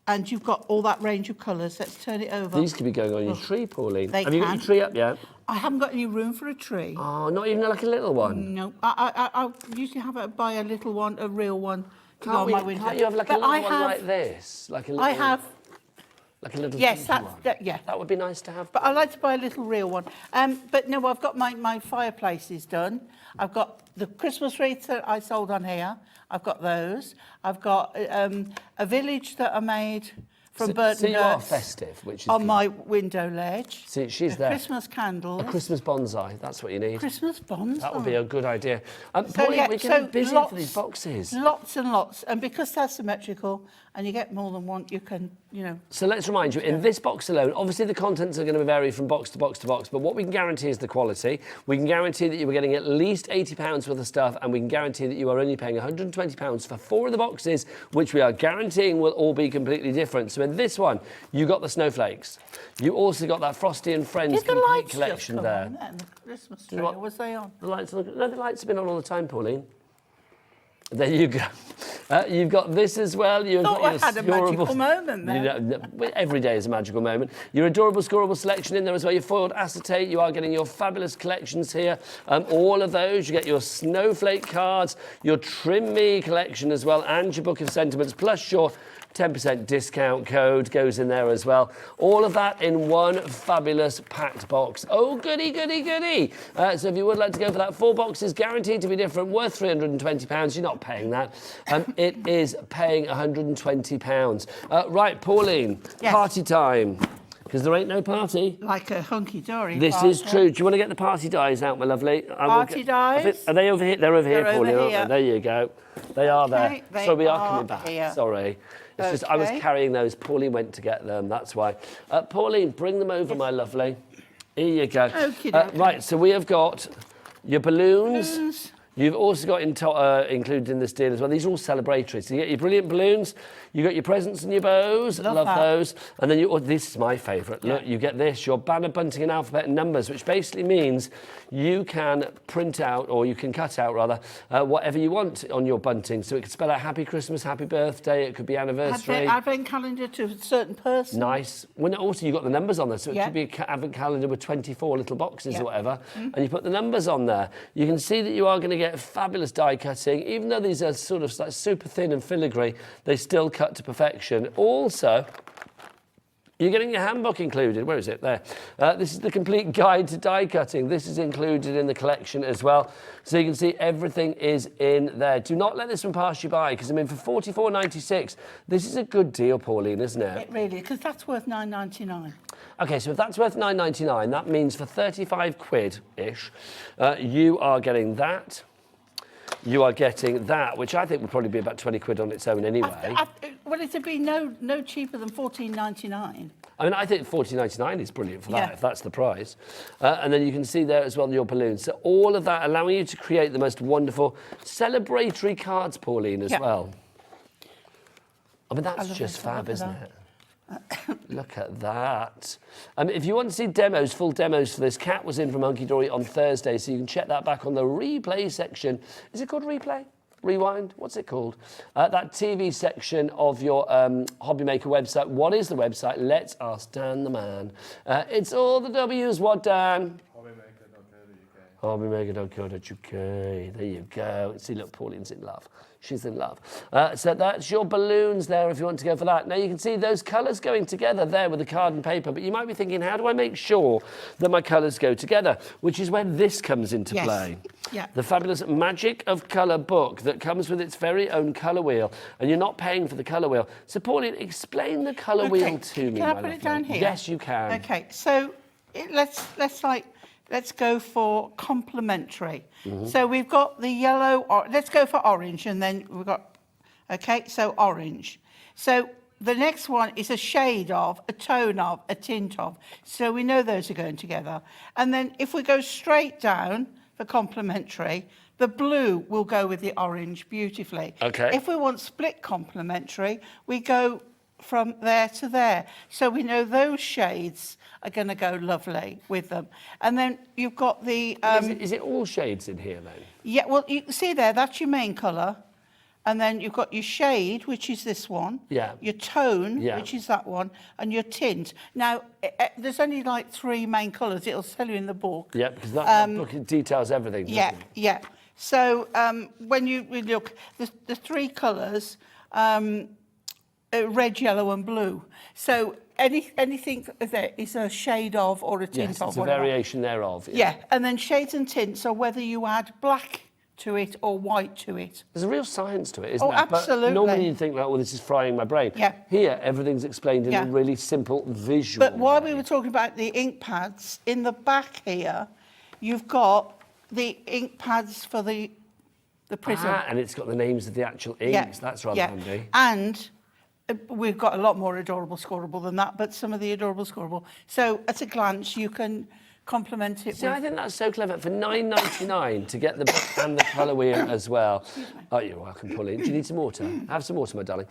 and you've got all that range of colours. Let's turn it over. These could be going on your tree, Pauline. They Have you got can. your tree up yet? I haven't got any room for a tree. Oh, not even like a little one. No, I usually buy a little one, a real one, to go on my window. Can't you have like a But little I one have- like this? Like a little, I have, like a little yes, pinky one? yeah. That would be nice to have. But I like to buy a little real one. But no, I've got my fireplaces done. I've got the Christmas wreaths that I sold on here. I've got those. I've got a village that I made from Burton So you are Dirks festive, which is on good. my window ledge. See, she's A there. Christmas candles. A Christmas bonsai, that's what you need. Christmas bonsai. That would be a good idea. So, Pauline, yeah, we're so getting busy lots, for these boxes. Lots and lots. And because they're symmetrical and you get more than one, you can, you know. So let's remind you, in this box alone, obviously the contents are going to vary from box to box to box, but what we can guarantee is the quality. We can guarantee that you are getting at least £80 worth of stuff, and we can guarantee that you are only paying £120 for 4 of the boxes, which we are guaranteeing will all be completely different. So in this one, you got the snowflakes. You also got that Frosty and Friends Did the complete lights collection just come there. on then, the Christmas tree, what? or was they on? The lights, no, the lights have been on all the time, Pauline. There you go. You've got this as well. You've Thought got I had a magical moment there. You know, every day is a magical moment. Your adorable scoreable selection in there as well. Your foiled acetate. You are getting your fabulous collections here. All of those. You get your snowflake cards, your Trim Me collection as well, and your book of sentiments, plus your 10% discount code goes in there as well. All of that in one fabulous packed box. Oh, goody, goody, goody. So if you would like to go for that, 4 boxes guaranteed to be different, worth £320. You're not paying that. It is paying £120. Right, Pauline, Yes. Party time. Because there ain't no party. Like a hunky-dory. This is true. Do you want to get the party dies out, my lovely? Party dies? Are they over here? They're over here, They're over Pauline, aren't here. they? There you go. They are there. Okay, they So we are are coming back. here. Sorry. It's just I was Okay. carrying those. Pauline went to get them. That's why. Pauline, bring them over, my lovely. Here you go. Okey-dokey. Right, so we have got your balloons. Balloons. You've also got included in this deal as well. These are all celebratory. So you get your brilliant balloons, you got your presents and your bows. Love that. Those. And then this is my favourite. Look, you get this, your banner, bunting and alphabet and numbers, which basically means you can print out, or you can cut out rather, whatever you want on your bunting. So it could spell out Happy Christmas, Happy Birthday, it could be anniversary. Advent calendar to a certain person. Nice. When also you got the numbers on there, so it Yeah. could be an advent calendar with 24 little boxes Yeah. or whatever, and you put the numbers on there. You can see that you are going to get fabulous die cutting, even though these are sort of like super thin and filigree, they still cut to perfection. Also, you're getting your handbook included. Where is it? There. This is the complete guide to die cutting. This is included in the collection as well. So you can see everything is in there. Do not let this one pass you by, because I mean, for £44.96, this is a good deal, Pauline, isn't it? It really, because that's worth £9.99. Okay, so if that's worth £9.99, that means for 35 quid-ish, you are getting that. You are getting that, which I think would probably be about 20 quid on its own anyway. Well, it'd be no cheaper than £14.99. I mean, I think £14.99 is brilliant for that, Yeah. if that's the price. And then you can see there as well your balloons. So all of that allowing you to create the most wonderful celebratory cards, Pauline, as Yeah. well. I mean, that's love just it. I love fab, isn't that. it? Look at that. If you want to see demos, full demos for this, Kat was in from Hunkydory on Thursday, so you can check that back on the replay section. Is it called replay? Rewind? What's it called? That TV section of your Hobby Maker website. What is the website? Let's ask Dan the man. It's all the W's. What, Dan? Hobbymaker.co.uk. There you go. See, look, Pauline's in love. She's in love. So that's your balloons there if you want to go for that. Now you can see those colours going together there with the card and paper, but you might be thinking, how do I make sure that my colours go together? Which is where this comes into Yes. play. Yeah. The fabulous Magic of Colour book that comes with its very own colour wheel, and you're not paying for the colour wheel. So Pauline, explain the colour wheel to me, Can I my put it lovely. down here? Yes, you can. Okay, so let's go for complementary. So we've got the yellow, or let's go for orange, and then we've got, okay, so orange. So the next one is a shade of, a tone of, a tint of. So we know those are going together. And then if we go straight down for complementary, the blue will go with the orange beautifully. Okay. If we want split complementary, we go from there to there. So we know those shades are going to go lovely with them. And then you've got the... Is it all shades in here then? yeah, well, you can see there, that's your main colour. And then you've got your shade, which is this one. Yeah. Your tone, Yeah. which is that one. And your tint. Now, there's only like 3 main colours. It'll tell you in the book. Yeah, because that book details everything. doesn't Yeah, it? yeah. So when you look, the 3 colours, red, yellow and blue. So anything there is a shade of or a tint Yes, of. it's a whatever. variation thereof. Yeah, and then shades and tints are whether you add black to it or white to it. There's a real science to it, isn't Oh, there? absolutely. But normally you'd think, like, well, this is frying my brain. Yeah. Here, everything's explained in Yeah. a really simple visual But while way. we were talking about the ink pads, in the back here, you've got the ink pads for the prism. And it's got the names of the actual inks. That's rather handy. And we've got a lot more adorable scoreable than that, but some of the adorable scoreable. So at a glance, you can complement it See, with... I think that's so clever. For $9.99 to get the book and the colour wheel as well. Oh, you're welcome, Pauline. Do you need some water? Have some water, my darling.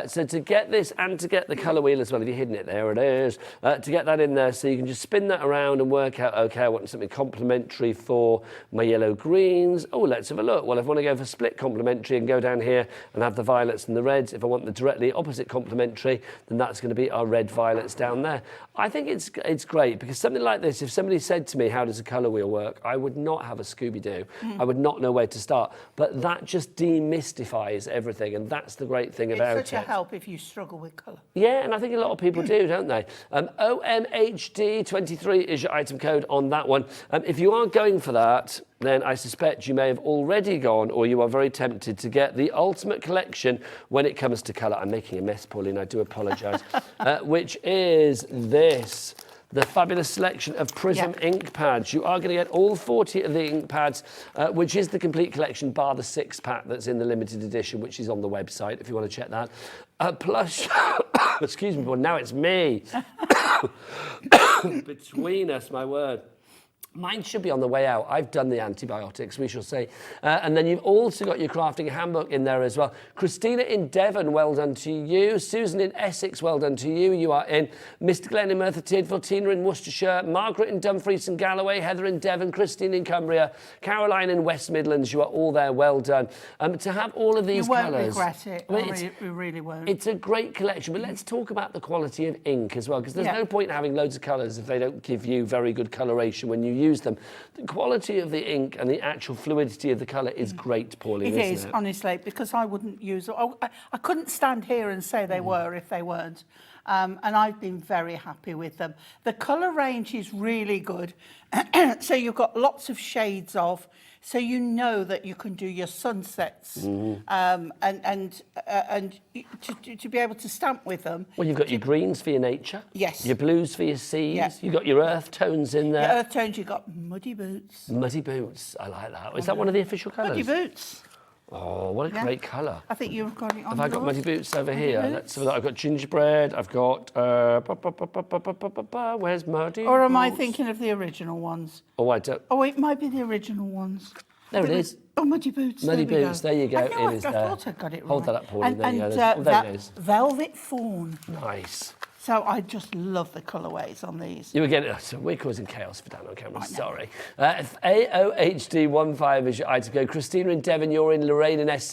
So to get this and to get the colour wheel as well, have you hidden it? There it is. To get that in there so you can just spin that around and work out, OK, I want something complementary for my yellow greens. Oh, let's have a look. Well, if I want to go for split complementary and go down here and have the violets and the reds, if I want the directly opposite complementary, then that's going to be our red violets down there. I think it's great because something like this, if somebody said to me, how does a colour wheel work? I would not have a Scooby-Doo. I would not know where to start. But that just demystifies everything, and that's the great thing about it. It's such a help if you struggle with colour. Yeah, and I think a lot of people do, don't they? OMHD23 is your item code on that one. If you are going for that, then I suspect you may have already gone, or you are very tempted to get the ultimate collection when it comes to colour. I'm making a mess, Pauline, I do apologise. Which is this. The fabulous selection of Prism ink pads. You are going to get all 40 of the ink pads, which is the complete collection, bar the 6-pack that's in the limited edition, which is on the website if you want to check that. Plus, excuse me, but now it's me. Between us, my word. Mine should be on the way out. I've done the antibiotics, we shall see. And then you've also got your crafting handbook in there as well. Christina in Devon, well done to you. Susan in Essex, well done to you. You are in. Mr. Glenn in Merthyr Tydfil, Tina in Worcestershire, Margaret in Dumfries and Galloway, Heather in Devon, Christine in Cumbria, Caroline in West Midlands. You are all there, well done. To have all of these colours... You won't regret it. I mean, You really won't. It's a great collection, but let's talk about the quality of ink as well, because there's no point in having loads of colours if they don't give you very good coloration when you use them. The quality of the ink and the actual fluidity of the colour is great, Pauline, It isn't is, honestly, because I wouldn't use it. I couldn't stand here and say they were if they weren't. And I've been very happy with them. The colour range is really good. So you've got lots of shades of, so you know that you can do your sunsets and to be able to stamp with them. Well, you've got your greens for your nature. Yes. Your blues for your seas. Yeah. You've got your earth tones in there. Your earth tones, you've got muddy boots. Muddy boots. I like that. Is that one of the official colours? Muddy boots. Oh, what a great colour. I think you've got it on Have I got yours. muddy boots over here? Boots. Let's have a look. I've got gingerbread. I've got... where's muddy Or am I boots? thinking of the original ones? Oh, I don't... Oh, it might be the original ones. There it is. Oh, muddy boots. Muddy there we boots, go. there you go, I know, it is I there. thought I got it right. Hold that up, Pauline, there you go. And There it is. velvet fawn. Nice. So I just love the colourways on these. You were getting... So we're causing chaos for Dan on camera, sorry. AOHD15 is your item code. Christina in Devon, you're in. Lorraine in East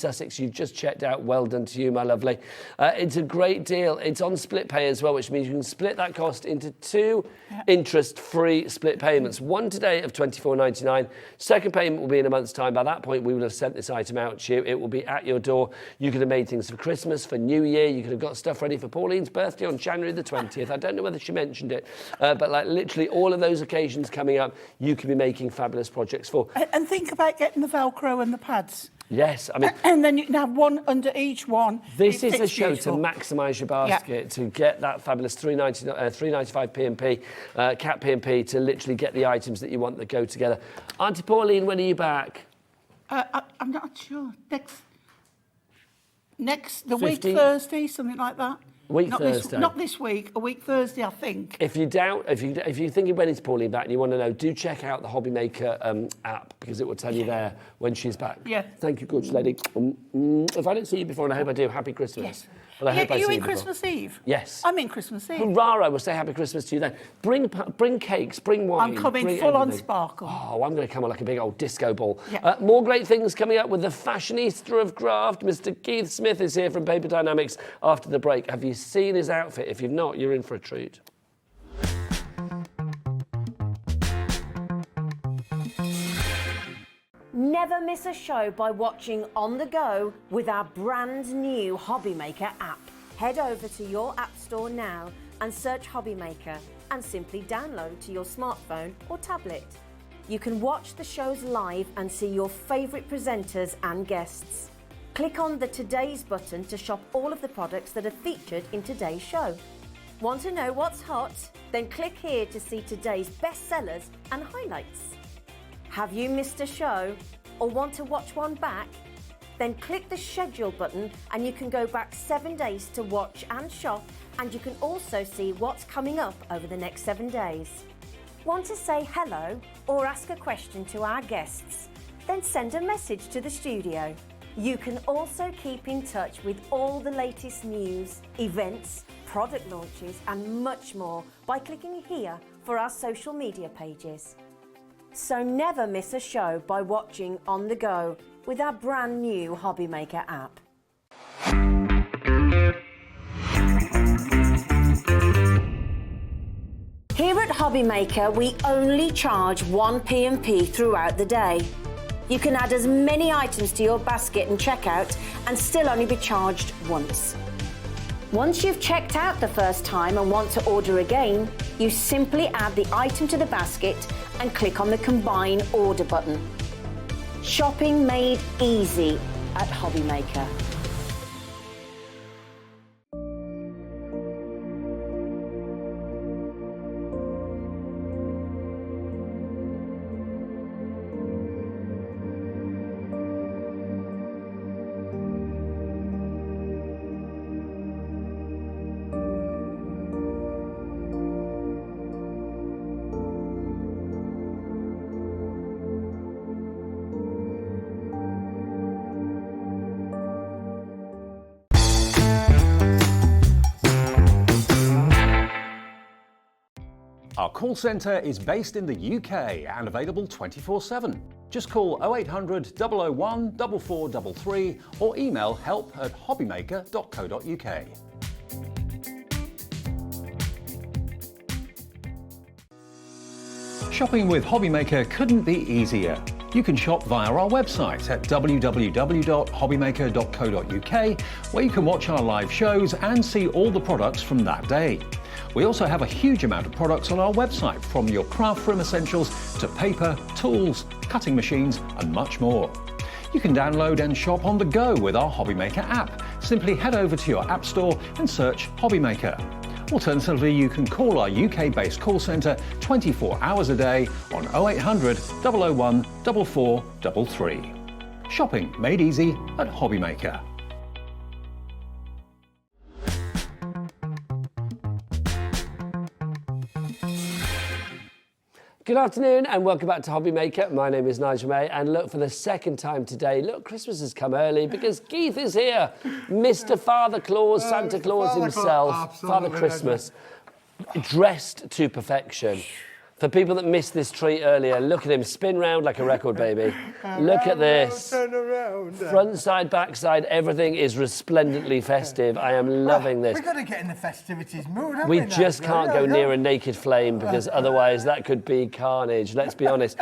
Sussex, you've just checked out. Well done to you, my lovely. It's a great deal. It's on split pay as well, which means you can split that cost into 2 interest-free split payments. One today of $24.99. Second payment will be in a month's time. By that point, we will have sent this item out to you. It will be at your door. You could have made things for Christmas, for New Year. You could have got stuff ready for Pauline's birthday on January the 20th. I don't know whether she mentioned it, but like literally all of those occasions coming up, you could be making fabulous projects for. And think about getting the Velcro and the pads. Yes, I mean... And then you can have one under each one. This It is a fits show beautiful. to maximise your basket, to get that fabulous $3.95 P&P, cat P&P, to literally get the items that you want that go together. Auntie Pauline, when are you back? I'm not sure. The week 15th? Thursday, something like that. Not Thursday. Not this week. A week Thursday, I think. If you're thinking when is Pauline back and you want to know, do check out the Hobby Maker app because it will tell you there when she's back. Yeah. Thank you, gorgeous lady. If I don't see you before, and I hope I do, happy Christmas. Yes. Well, I hope I Are you see in before. Christmas Eve? Yes. I'm in Christmas Eve. Hurrah, I will say happy Christmas to you then. Bring cakes, bring wine. I'm coming bring full on everything. sparkle. Oh, I'm going to come on like a big old disco ball. Yeah. More great things coming up with the fashionista of craft. Mr. Keith Smith is here from Paper Dynamics after the break. Have you seen his outfit? If you've not, you're in for a treat. Never miss a show by watching on the go with our brand new Hobby Maker app. Head over to your app store now and search Hobby Maker and simply download to your smartphone or tablet. you can watch the shows live and see your favourite presenters and guests. Click on the Today's button to shop all of the products that are featured in today's show. Want to know what's hot? Then click here to see today's bestsellers and highlights. Have you missed a show or want to watch one back? Then click the schedule button and you can go back 7 days to watch and shop, and you can also see what's coming up over the next 7 days. Want to say hello or ask a question to our guests? Then send a message to the studio. You can also keep in touch with all the latest news, events, product launches and much more by clicking here for our social media pages. So never miss a show by watching on the go with our brand new Hobby Maker app. Here at Hobby Maker, we only charge 1 P&P throughout the day. You can add as many items to your basket and checkout and still only be charged once. Once you've checked out the first time and want to order again, you simply add the item to the basket and click on the Combine Order button. Shopping made easy at Hobby Maker. Our call centre is based in the UK and available 24/7. Just call 0800 001 4433 or email help@hobbymaker.co.uk. Shopping with Hobby Maker couldn't be easier. You can shop via our website at www.hobbymaker.co.uk, where you can watch our live shows and see all the products from that day. We also have a huge amount of products on our website, from your craft room essentials to paper, tools, cutting machines and much more. You can download and shop on the go with our Hobby Maker app. Simply head over to your app store and search Hobby Maker. Alternatively, you can call our UK-based call centre 24 hours a day on 0800 001 4433. Shopping made easy at Hobby Maker. Good afternoon and welcome back to Hobby Maker. My name is Nigel May, and look, for the second time today, look, Christmas has come early because Keith is here. Mr. Father Claus, Santa Claus himself, Father Christmas, dressed to perfection. For people that missed this treat earlier, look at him spin round like a record, baby. Look at this. Turn around. Front side, back side, everything is resplendently festive. I am loving this. We've got to get in the festivities mood, haven't We we? just can't go near a naked flame because otherwise that could be carnage, let's be honest.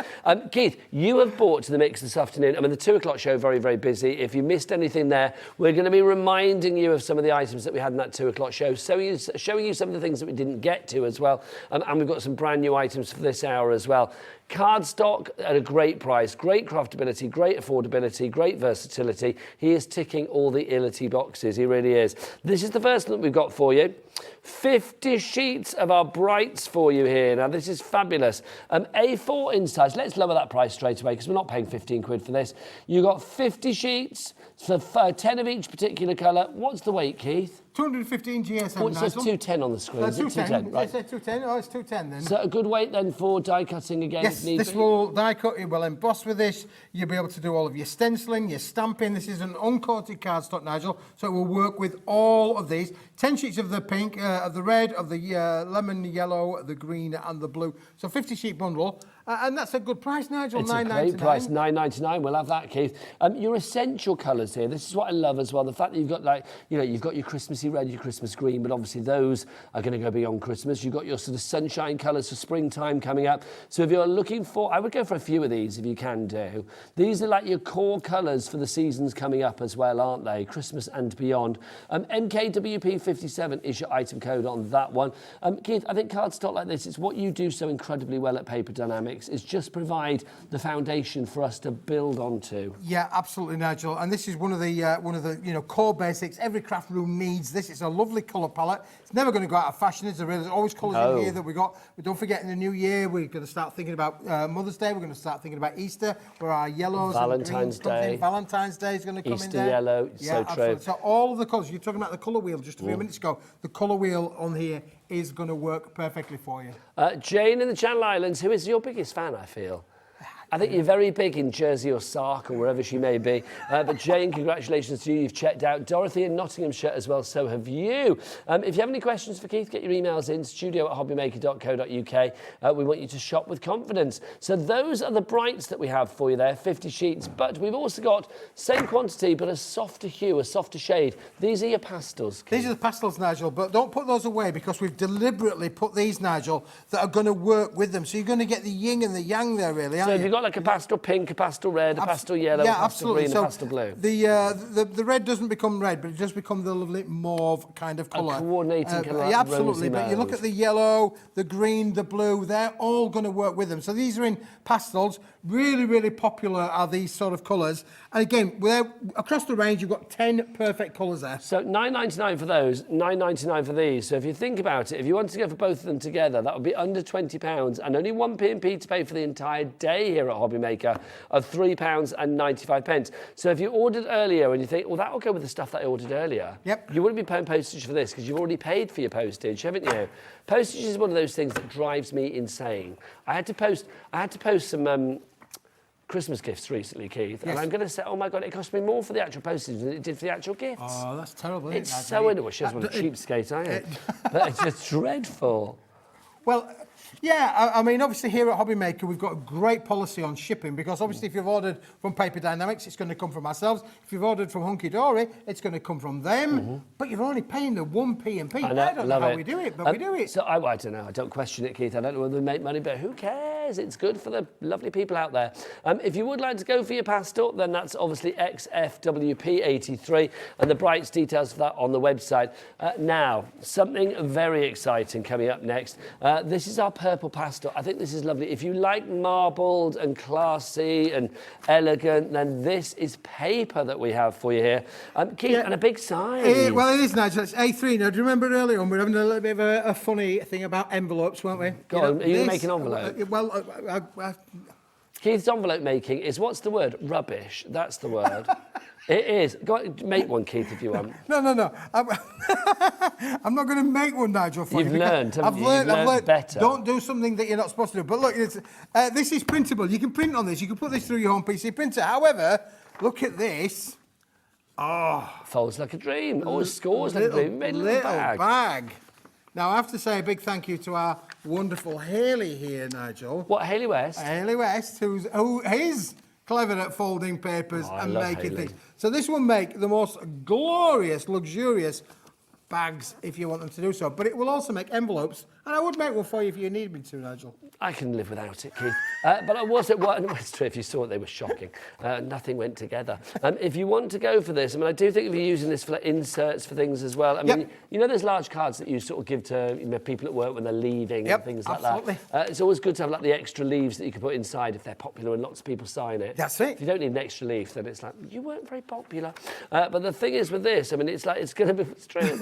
Keith, you have brought to the mix this afternoon, I mean, the 2 o'clock show, very, very busy. If you missed anything there, we're going to be reminding you of some of the items that we had in that 2 o'clock show, showing you some of the things that we didn't get to as well. And we've got some brand new items for this hour as well. Cardstock at a great price, great craftability, great affordability, great versatility. He is ticking all the ility boxes, he really is. This is the first look we've got for you. 50 sheets of our brights for you here. Now this is fabulous. A4 in size. Let's lower that price straight away because we're not paying 15 quid for this. You got 50 sheets for 10 of each particular colour. What's the weight, Keith? 215 GSM. Oh, it says 210 on the screen. Is it 210. Right. It says 210. Oh, it's 210 then. So a good weight then for die cutting again? Yes, if need this be? will die cut. It will emboss with this. You'll be able to do all of your stenciling, your stamping. This is an uncoated cardstock, Nigel, so it will work with all of these. 10 sheets of the pink, of the red, of the lemon yellow, the green and the blue. So 50 sheet bundle. And that's a good price, Nigel. It's a great price, $9.99. We'll have that, Keith. Your essential colours here. This is what I love as well. The fact that you've got, like, you know, you've got your Christmassy red, your Christmas green, but obviously those are going to go beyond Christmas. You've got your sort of sunshine colours for springtime coming up. So if you're looking for, I would go for a few of these if you can do. These are like your core colours for the seasons coming up as well, aren't they? Christmas and beyond. NKWP57 is your item code on that one. Keith, I think cardstock like this, it's what you do so incredibly well at Paper Dynamics. DIENAMICS is just provide the foundation for us to build onto. Yeah, absolutely, Nigel. And this is one of the core basics. Every craft room needs this. It's a lovely colour palette. It's never going to go out of fashion. There's always colours in here that we got. But don't forget, in the new year, we're going to start thinking about Mother's Day. We're going to start thinking about Easter, where our yellows Valentine's and greens Day. in. Valentine's Day is going to come Easter in there. yellow, Yeah, so absolutely. true. So all of the colours. You're talking about the colour wheel just a few minutes ago. The colour wheel on here is going to work perfectly for you. Jane in the Channel Islands, who is your biggest fan, I feel. I think you're very big in Jersey or Sark or wherever she may be. But Jane, congratulations to you. You've checked out. Dorothy in Nottinghamshire as well, so have you. If you have any questions for Keith, get your emails in, studio@hobbymaker.co.uk. We want you to shop with confidence. So those are the brights that we have for you there, 50 sheets. But we've also got same quantity, but a softer hue, a softer shade. These are your pastels, Keith. These are the pastels, Nigel, but don't put those away because we've deliberately put these, Nigel, that are going to work with them. So you're going to get the yin and the yang there, really, aren't So you? have you got like a pastel pink, a pastel red, a pastel yellow, a pastel green, so a pastel blue? The red doesn't become red, but it does become the lovely mauve kind of colour. coordinating colour, Yeah, absolutely. rosy But you look mauve. at the yellow, the green, the blue, they're all going to work with them. So these are in pastels. Really, really popular are these sort of colours. And again, across the range, you've got 10 perfect colours there. So £9.99 for those, £9.99 for these. So if you think about it, if you wanted to go for both of them together, that would be under £20 and only 1p&p to pay for the entire day here at Hobbymaker of £3.95. So if you ordered earlier and you think, well, that'll go with the stuff that I ordered earlier. Yep. You wouldn't be paying postage for this because you've already paid for your postage, haven't you? Postage is one of those things that drives me insane. I had to post some Christmas gifts recently, Keith, and I'm going to say, oh my God, it cost me more for the actual postage than it did for the actual gifts. Oh, that's terrible, isn't it? It's so annoying. She doesn't want a cheapskate, I am. But it's just dreadful. Well, yeah, I mean, obviously here at Hobbymaker, we've got a great policy on shipping because obviously if you've ordered from Paper Dynamics, it's going to come from ourselves. If you've ordered from Hunkydory, it's going to come from them. But you're only paying the 1p&p. I don't know how we do it, but we do it. So I don't know. I don't question it, Keith. I don't know whether we make money, but who cares? It's good for the lovely people out there. If you would like to go for your pastel, then that's obviously XFWP83, and the brights details for that on the website. Now, something very exciting coming up next. This is our purple pastel. I think this is lovely. If you like marbled and classy and elegant, then this is paper that we have for you here. Keith, and a big size. Well, it is, Nigel. It's A3. Now, do you remember earlier on we were having a little bit of a funny thing about envelopes, weren't we? Go on, are you making envelopes? Keith's envelope making is, what's the word? Rubbish. That's the word. It is. Go on, make one, Keith, if you want. No. I'm not going to make one, Nigel, for you. You've learned, haven't you? I've learned better. Don't do something that you're not supposed to do. But look, this is printable. You can print on this. You can put this through your home PC printer. However, look at this. Oh. Folds like a dream. Oh, scores like a dream. Made a little bag. Now, I have to say a big thank you to our wonderful Hayley here, Nigel. What, Hayley West? Hayley West, who is clever at folding papers and making Hayley. things. So this will make the most glorious, luxurious bags if you want them to do so. But it will also make envelopes. And I would make one for you if you need me to, Nigel. I can live without it, Keith. But I was at one. It's true, if you saw it, they were shocking. Nothing went together. If you want to go for this, I mean, I do think if you're using this for like, inserts for things as well. I mean, you know, there's large cards that you sort of give to people at work when they're leaving and things like that. It's always good to have like the extra leaves that you can put inside if they're popular and lots of people sign it. That's it. If you don't need an extra leaf, then it's like, you weren't very popular. But the thing is with this, I mean, it's like, it's going to be straight.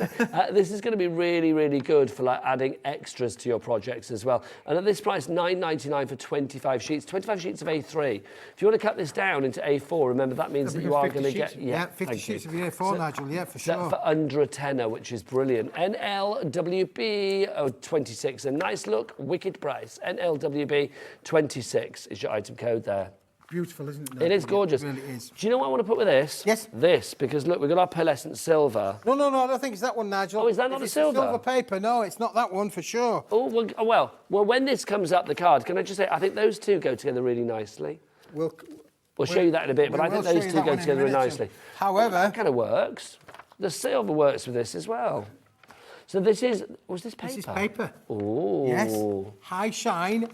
This is going to be really, really good for like adding extras to your projects as well. And at this price, £9.99 for 25 sheets. 25 sheets of A3. If you want to cut this down into A4, remember that means that you are going to get... Yeah, 50 sheets of the A4, Nigel, yeah, for sure. For under a tenner, which is brilliant. NLWB 26, a nice look, wicked price. NLWB 26 is your item code there. Beautiful, isn't it? It is gorgeous. It really is. Do you know what I want to put with this? Yes. This, because look, we've got our pearlescent silver. No, I don't think it's that one, Nigel. Oh, is that not a silver? Silver paper, no, it's not that one for sure. Oh, well, when this comes up, the card, can I just say, I think those two go together really nicely. We'll show you that in a bit, but I think those two go together really nicely. However... That kind of works. The silver works with this as well. So this is, was this paper? This is paper. Oh. Yes. High shine.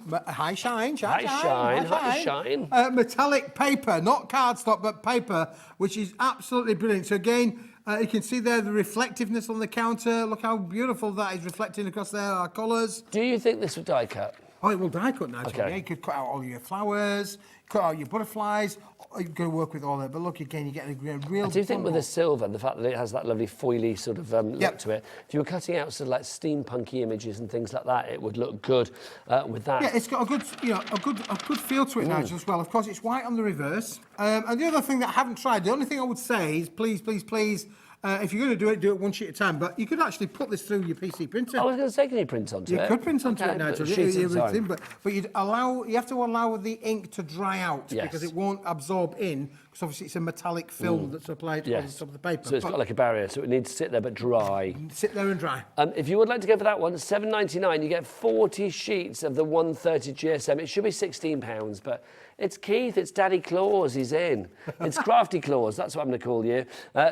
Metallic paper, not cardstock, but paper, which is absolutely brilliant. So again, you can see there the reflectiveness on the counter. Look how beautiful that is reflecting across there, our colours. Do you think this would die cut? Oh, it will die cut, Nigel. Okay. Yeah, you could cut out all your flowers, cut out your butterflies. You've got to work with all that. But look, again, you get a real... I do think with the silver, the fact that it has that lovely foily sort of look to it, if you were cutting out sort of like steampunky images and things like that, it would look good with that. Yeah, it's got a good, a good feel to it, Nigel, as well. Of course, it's white on the reverse. And the other thing that I haven't tried, the only thing I would say is please, please, please, if you're going to do it one sheet at a time. But you could actually put this through your PC printer. I was going to say, can you print onto it? You could print onto it, Nigel. But you have to allow the ink to dry out because it won't absorb in. Because obviously it's a metallic film that's applied on the top of the paper. So it's got like a barrier, so it needs to sit there but dry. Sit there and dry. If you would like to go for that one, $7.99, you get 40 sheets of the 130 GSM. It should be £16, but it's Keith, it's Daddy Claus, he's in. It's Crafty Claus, that's what I'm going to call you.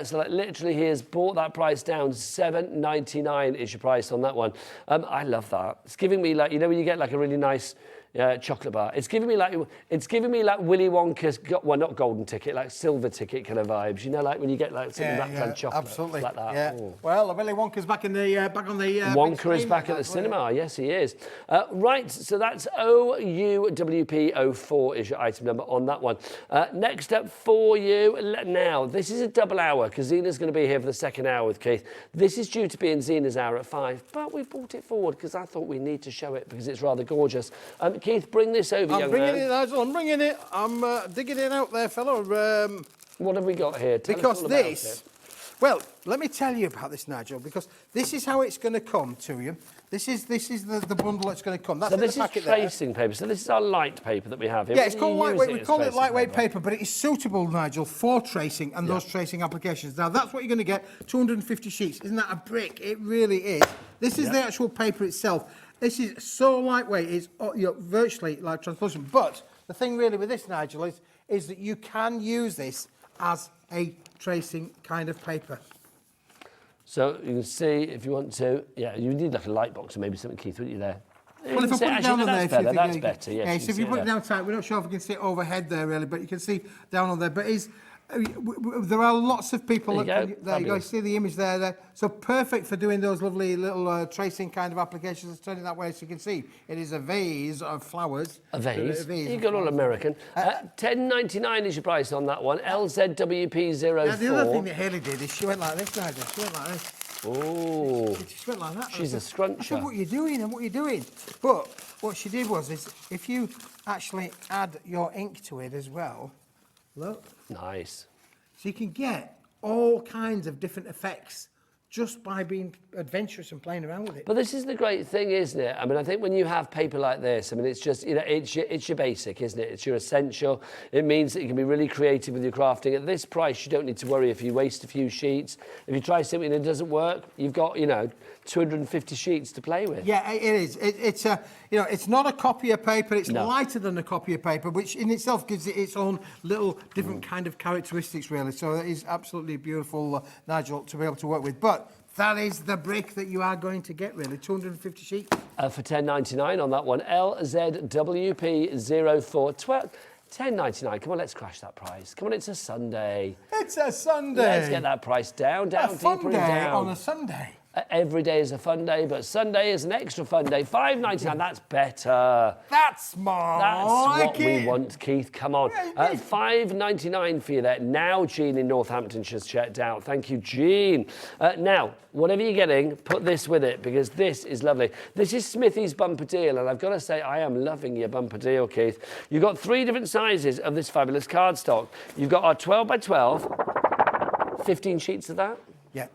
So like, literally he has brought that price down, $7.99 is your price on that one. I love that. It's giving me like, you know when you get like a really nice chocolate bar. It's giving me like Willy Wonka's, well, not golden ticket, like silver ticket kind of vibes. You know, like when you get like something that kind of chocolate. Absolutely. Like that. Yeah. Oh. Well, Willy Wonka's back on the Wonka is back at the cinema. Yes, he is. Right, so that's OUWP04 is your item number on that one. Next up for you now, this is a double hour because Zena's going to be here for the second hour with Keith. This is due to be in Zena's hour at 5, but we brought it forward because I thought we need to show it because it's rather gorgeous. Keith, bring this over, young man. I'm bringing it, Nigel. I'm bringing it. I'm digging it out there, fella. What have we got here? Tell because us all about this... it. Well, let me tell you about this, Nigel, because this is how it's going to come to you. This is the bundle that's going to come. That's So in this the is packet tracing paper. So this is our light paper that we have here. Yeah, it's called lightweight. We call it tracing lightweight paper, but it is suitable, Nigel, for tracing and those tracing applications. Now, that's what you're going to get, 250 sheets. Isn't that a brick? It really is. This is the actual paper itself. This is so lightweight, it's virtually like translucent. But the thing really with this, Nigel, is that you can use this as a tracing kind of paper. So you can see if you want to, you need like a light box or maybe something, Keith, wouldn't you there? Well, if I put it down on there, that's better. Yeah, so if you put it down tight, we're not sure if we can see it overhead there really, but you can see down on there. But there are lots of people. There you go. You see the image there. So perfect for doing those lovely little tracing kind of applications. Let's turn it that way so you can see. It is a vase of flowers. A vase. You got all American. $10.99 is your price on that one. LZWP04. Now, the other thing that Hayley did is she went like this, Nigel. She went like this. Oh. She went like that. She's a scruncher. I said, what are you doing and what are you doing? But what she did was, if you actually add your ink to it as well, look. Nice. So you can get all kinds of different effects just by being adventurous and playing around with it. But this is the great thing, isn't it? I mean, I think when you have paper like this, I mean, it's just, it's your basic, isn't it? It's your essential. It means that you can be really creative with your crafting. At this price, you don't need to worry if you waste a few sheets. If you try something and it doesn't work, you've got, 250 sheets to play with. Yeah, it is. It's it's not a copy of paper. It's lighter than a copy of paper, which in itself gives it its own little different kind of characteristics, really. So it is absolutely beautiful, Nigel, to be able to work with. But that is the brick that you are going to get, really. 250 sheets. For $10.99 on that one, LZWP04. $10.99. Come on, let's crash that price. Come on, it's a Sunday. It's a Sunday. Let's get that price down, a fun deeper day and down. on a Sunday. Every day is a fun day, but Sunday is an extra fun day. $5.99, that's better. That's more That's like what we want, Keith. Come on. $5.99 for you there. Now Jean in Northamptonshire's checked out. Thank you, Jean. Now, whatever you're getting, put this with it because this is lovely. This is Smithy's bumper deal, and I've got to say, I am loving your bumper deal, Keith. You've got 3 different sizes of this fabulous cardstock. You've got our 12 by 12, 15 sheets of that. Yeah.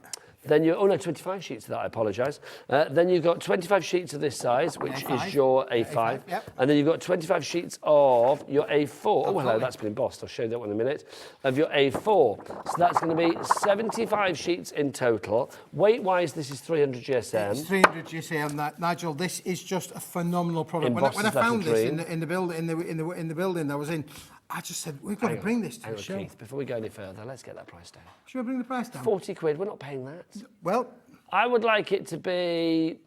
Then 25 sheets of that, I apologise. Then you've got 25 sheets of this size, which A5. is your A5. Yep. And then you've got 25 sheets of your A4. Oh, hello, that's been embossed. I'll show you that one in a minute. Of your A4. So that's going to be 75 sheets in total. Weight-wise, this is 300 GSM. It's 300 GSM, Nigel. This is just a phenomenal product. When I found this in the building I was in, I just said, we've got to bring this to the show. Keith, before we go any further, let's get that price down. Should I bring the price down? 40 quid, we're not paying that. Well, I would like it to be...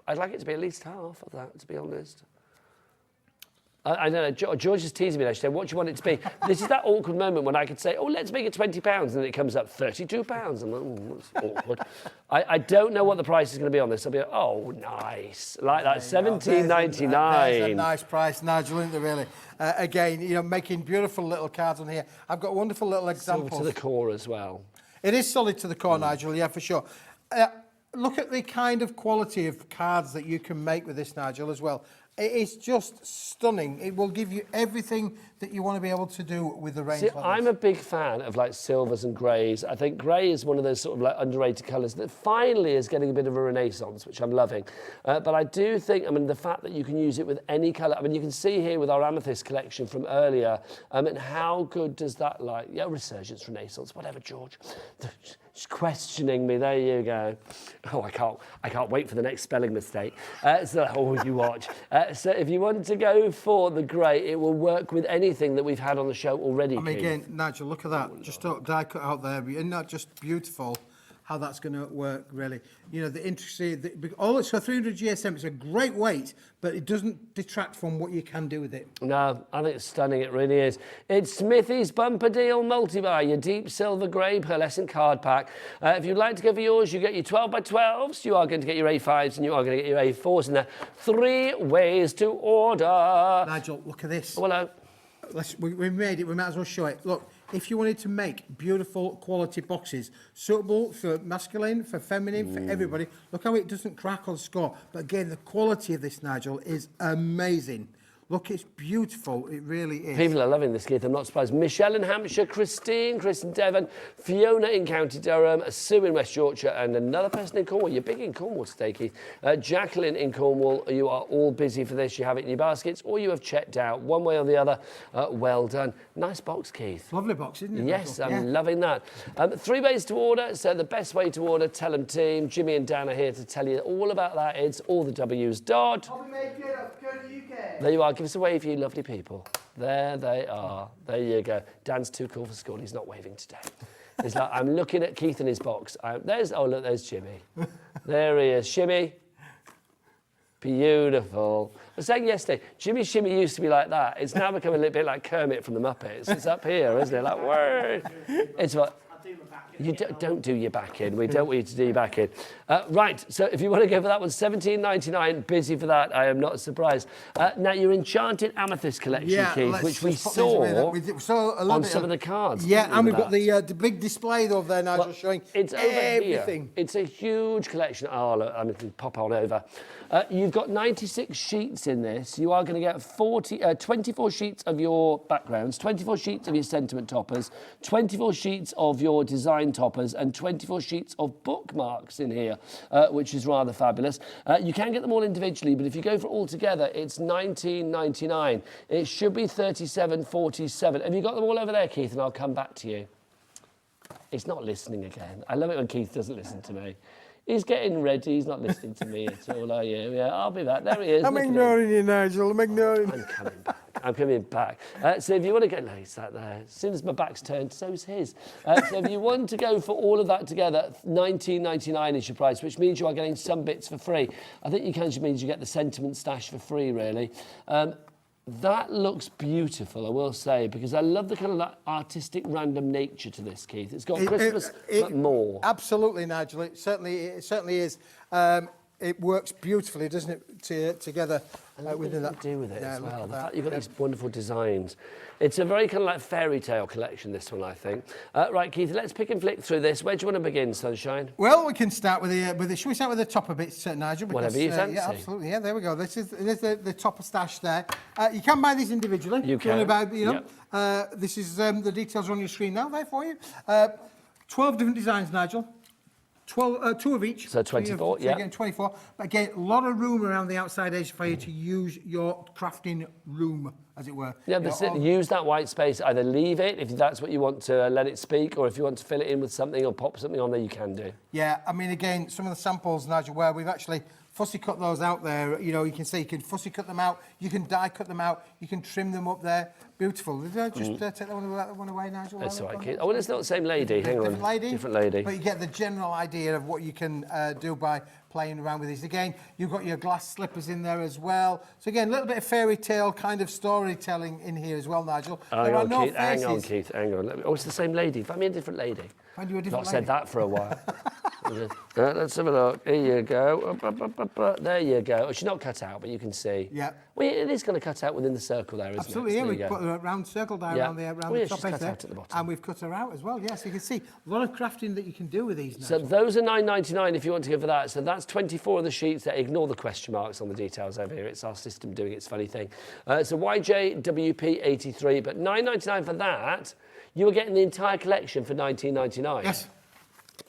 I'd like it to be at least half of that, to be honest. I don't know, George is teasing me now. She said, what do you want it to be? This is that awkward moment when I could say, oh, let's make it £20, and then it comes up £32. I'm like, oh, that's awkward. I don't know what the price is going to be on this. I'll be like, oh, nice. Like that, $17.99. That's a nice price, Nigel, isn't it, really? Again, you know, making beautiful little cards on here. I've got wonderful little examples. Silver to the core as well. It is solid to the core, Nigel, yeah, for sure. Look at the kind of quality of cards that you can make with this, Nigel, as well. It is just stunning. It will give you everything that you want to be able to do with the range. See, I'm a big fan of like silvers and greys. I think grey is one of those sort of like underrated colours that finally is getting a bit of a renaissance, which I'm loving. But I do think, I mean, the fact that you can use it with any colour. I mean, you can see here with our amethyst collection from earlier, and how good does that like, yeah, resurgence, renaissance, whatever, George. She's questioning me. There you go. Oh, I can't wait for the next spelling mistake. You watch. So if you want to go for the grey, it will work with anything that we've had on the show already. I mean, again, Nigel, look at that. Just die cut out there. Isn't that just beautiful? How that's going to work, really. You know, the intricacy. So 300 GSM, it's a great weight, but it doesn't detract from what you can do with it. No, I think it's stunning. It really is. It's Smithy's Bumper Deal Multi-Buy, your deep silver grey pearlescent card pack. If you'd like to go for yours, you get your 12x12s. You are going to get your A5s and you are going to get your A4s in there. 3 ways to order. Nigel, look at this. Oh, hello. We made it. We might as well show it. Look. If you wanted to make beautiful quality boxes, suitable for masculine, for feminine, for everybody, look how it doesn't crack or score. But again, the quality of this, Nigel, is amazing. Look, it's beautiful. It really is. People are loving this, Keith. I'm not surprised. Michelle in Hampshire, Christine, Chris in Devon, Fiona in County Durham, Sue in West Yorkshire, and another person in Cornwall. You're big in Cornwall today, Keith. Jacqueline in Cornwall. You are all busy for this. You have it in your baskets, or you have checked out one way or the other. Well done. Nice box, Keith. Lovely box, isn't it? Yes, I'm loving that. 3 ways to order. So the best way to order, tell them team. Jimmy and Dan are here to tell you all about that. It's all the W's. Dot. There you are. Give us a wave, you lovely people. There they are. There you go. Dan's too cool for school. He's not waving today. He's like, I'm looking at Keith in his box. Oh, look, there's Jimmy. There he is. Shimmy. Beautiful. I was saying yesterday, Jimmy Shimmy used to be like that. It's now become a little bit like Kermit from the Muppets. It's up here, isn't it? Like, whoa. It's what? You don't do your back in. We don't want you to do your back in. Right, so if you want to go for that one, $17.99, busy for that. I am not surprised. Now, your Enchanted Amethyst collection, Keith, which we saw on some of the cards. Yeah, and we've got the big display over there, Nigel, showing it's over everything. Here. It's a huge collection. Oh, look, I'm going to pop on over. You've got 96 sheets in this. You are going to get 24 sheets of your backgrounds, 24 sheets of your sentiment toppers, 24 sheets of your design toppers, and 24 sheets of bookmarks in here, which is rather fabulous. You can get them all individually, but if you go for all together, it's $19.99. It should be $37.47. Have you got them all over there, Keith? And I'll come back to you. He's not listening again. I love it when Keith doesn't listen to me. He's getting ready. He's not listening to me at all, are you? Yeah, I'll be back. There he is. I'm ignoring you, Nigel. I'm ignoring you. I'm coming back. So if you want to go, no, he's sat there. As soon as my back's turned, so's his. So if you want to go for all of that together, $19.99 is your price, which means you are getting some bits for free. I think you can just means you get the sentiment stash for free, really. That looks beautiful, I will say, because I love the kind of like artistic random nature to this, Keith. It's got Christmas, but more. Absolutely, Nigel. It certainly is. It works beautifully, doesn't it, together within that. Do with it as well. The fact you've got these wonderful designs. It's a very kind of like fairy tale collection, this one, I think. Right, Keith, let's pick and flick through this. Where do you want to begin, Sunshine? Well, we can start with the. Should we start with the topper bits, Nigel? Because, whatever you fancy. Yeah, absolutely. Yeah, there we go. This is the topper stash there. You can buy these individually. You can. This is the details are on your screen now there for you. 12 different designs, Nigel. 2 of each. So 24, yeah. Again, 24. But again, a lot of room around the outside edge for you to use your crafting room, as it were. Yeah, use that white space. Either leave it, if that's what you want to let it speak, or if you want to fill it in with something or pop something on there, you can do. Yeah, I mean, again, some of the samples, Nigel, where we've actually fussy cut those out there. You know, you can see you can fussy cut them out, you can die cut them out, you can trim them up there. Beautiful. Did I just take that one away, Nigel? That's all right, Keith. Oh, well, it's not the same lady. Hang on. Different lady? Different lady. But you get the general idea of what you can do by playing around with these. Again, you've got your glass slippers in there as well. So again, a little bit of fairy tale kind of storytelling in here as well, Nigel. Hang on, Keith. Hang on. Oh, it's the same lady. Find me a different lady. Find you a different Not lady. said that for a while. Let's have a look. Here you go. There you go. Oh, she's not cut out, but you can see. Yeah. Well, it is going to cut out within the circle there, isn't Absolutely, it? yeah. So We've put a round circle down around the she's top cut edge there. out at the bottom. And we've cut her out as well, yes. You can see a lot of crafting that you can do with these, So Nigel. those are $9.99 if you want to go for that. So that's 24 of the sheets. Ignore the question marks on the details over here. It's our system doing its funny thing. So YJWP83, but $9.99 for that. You were getting the entire collection for $19.99. Yes.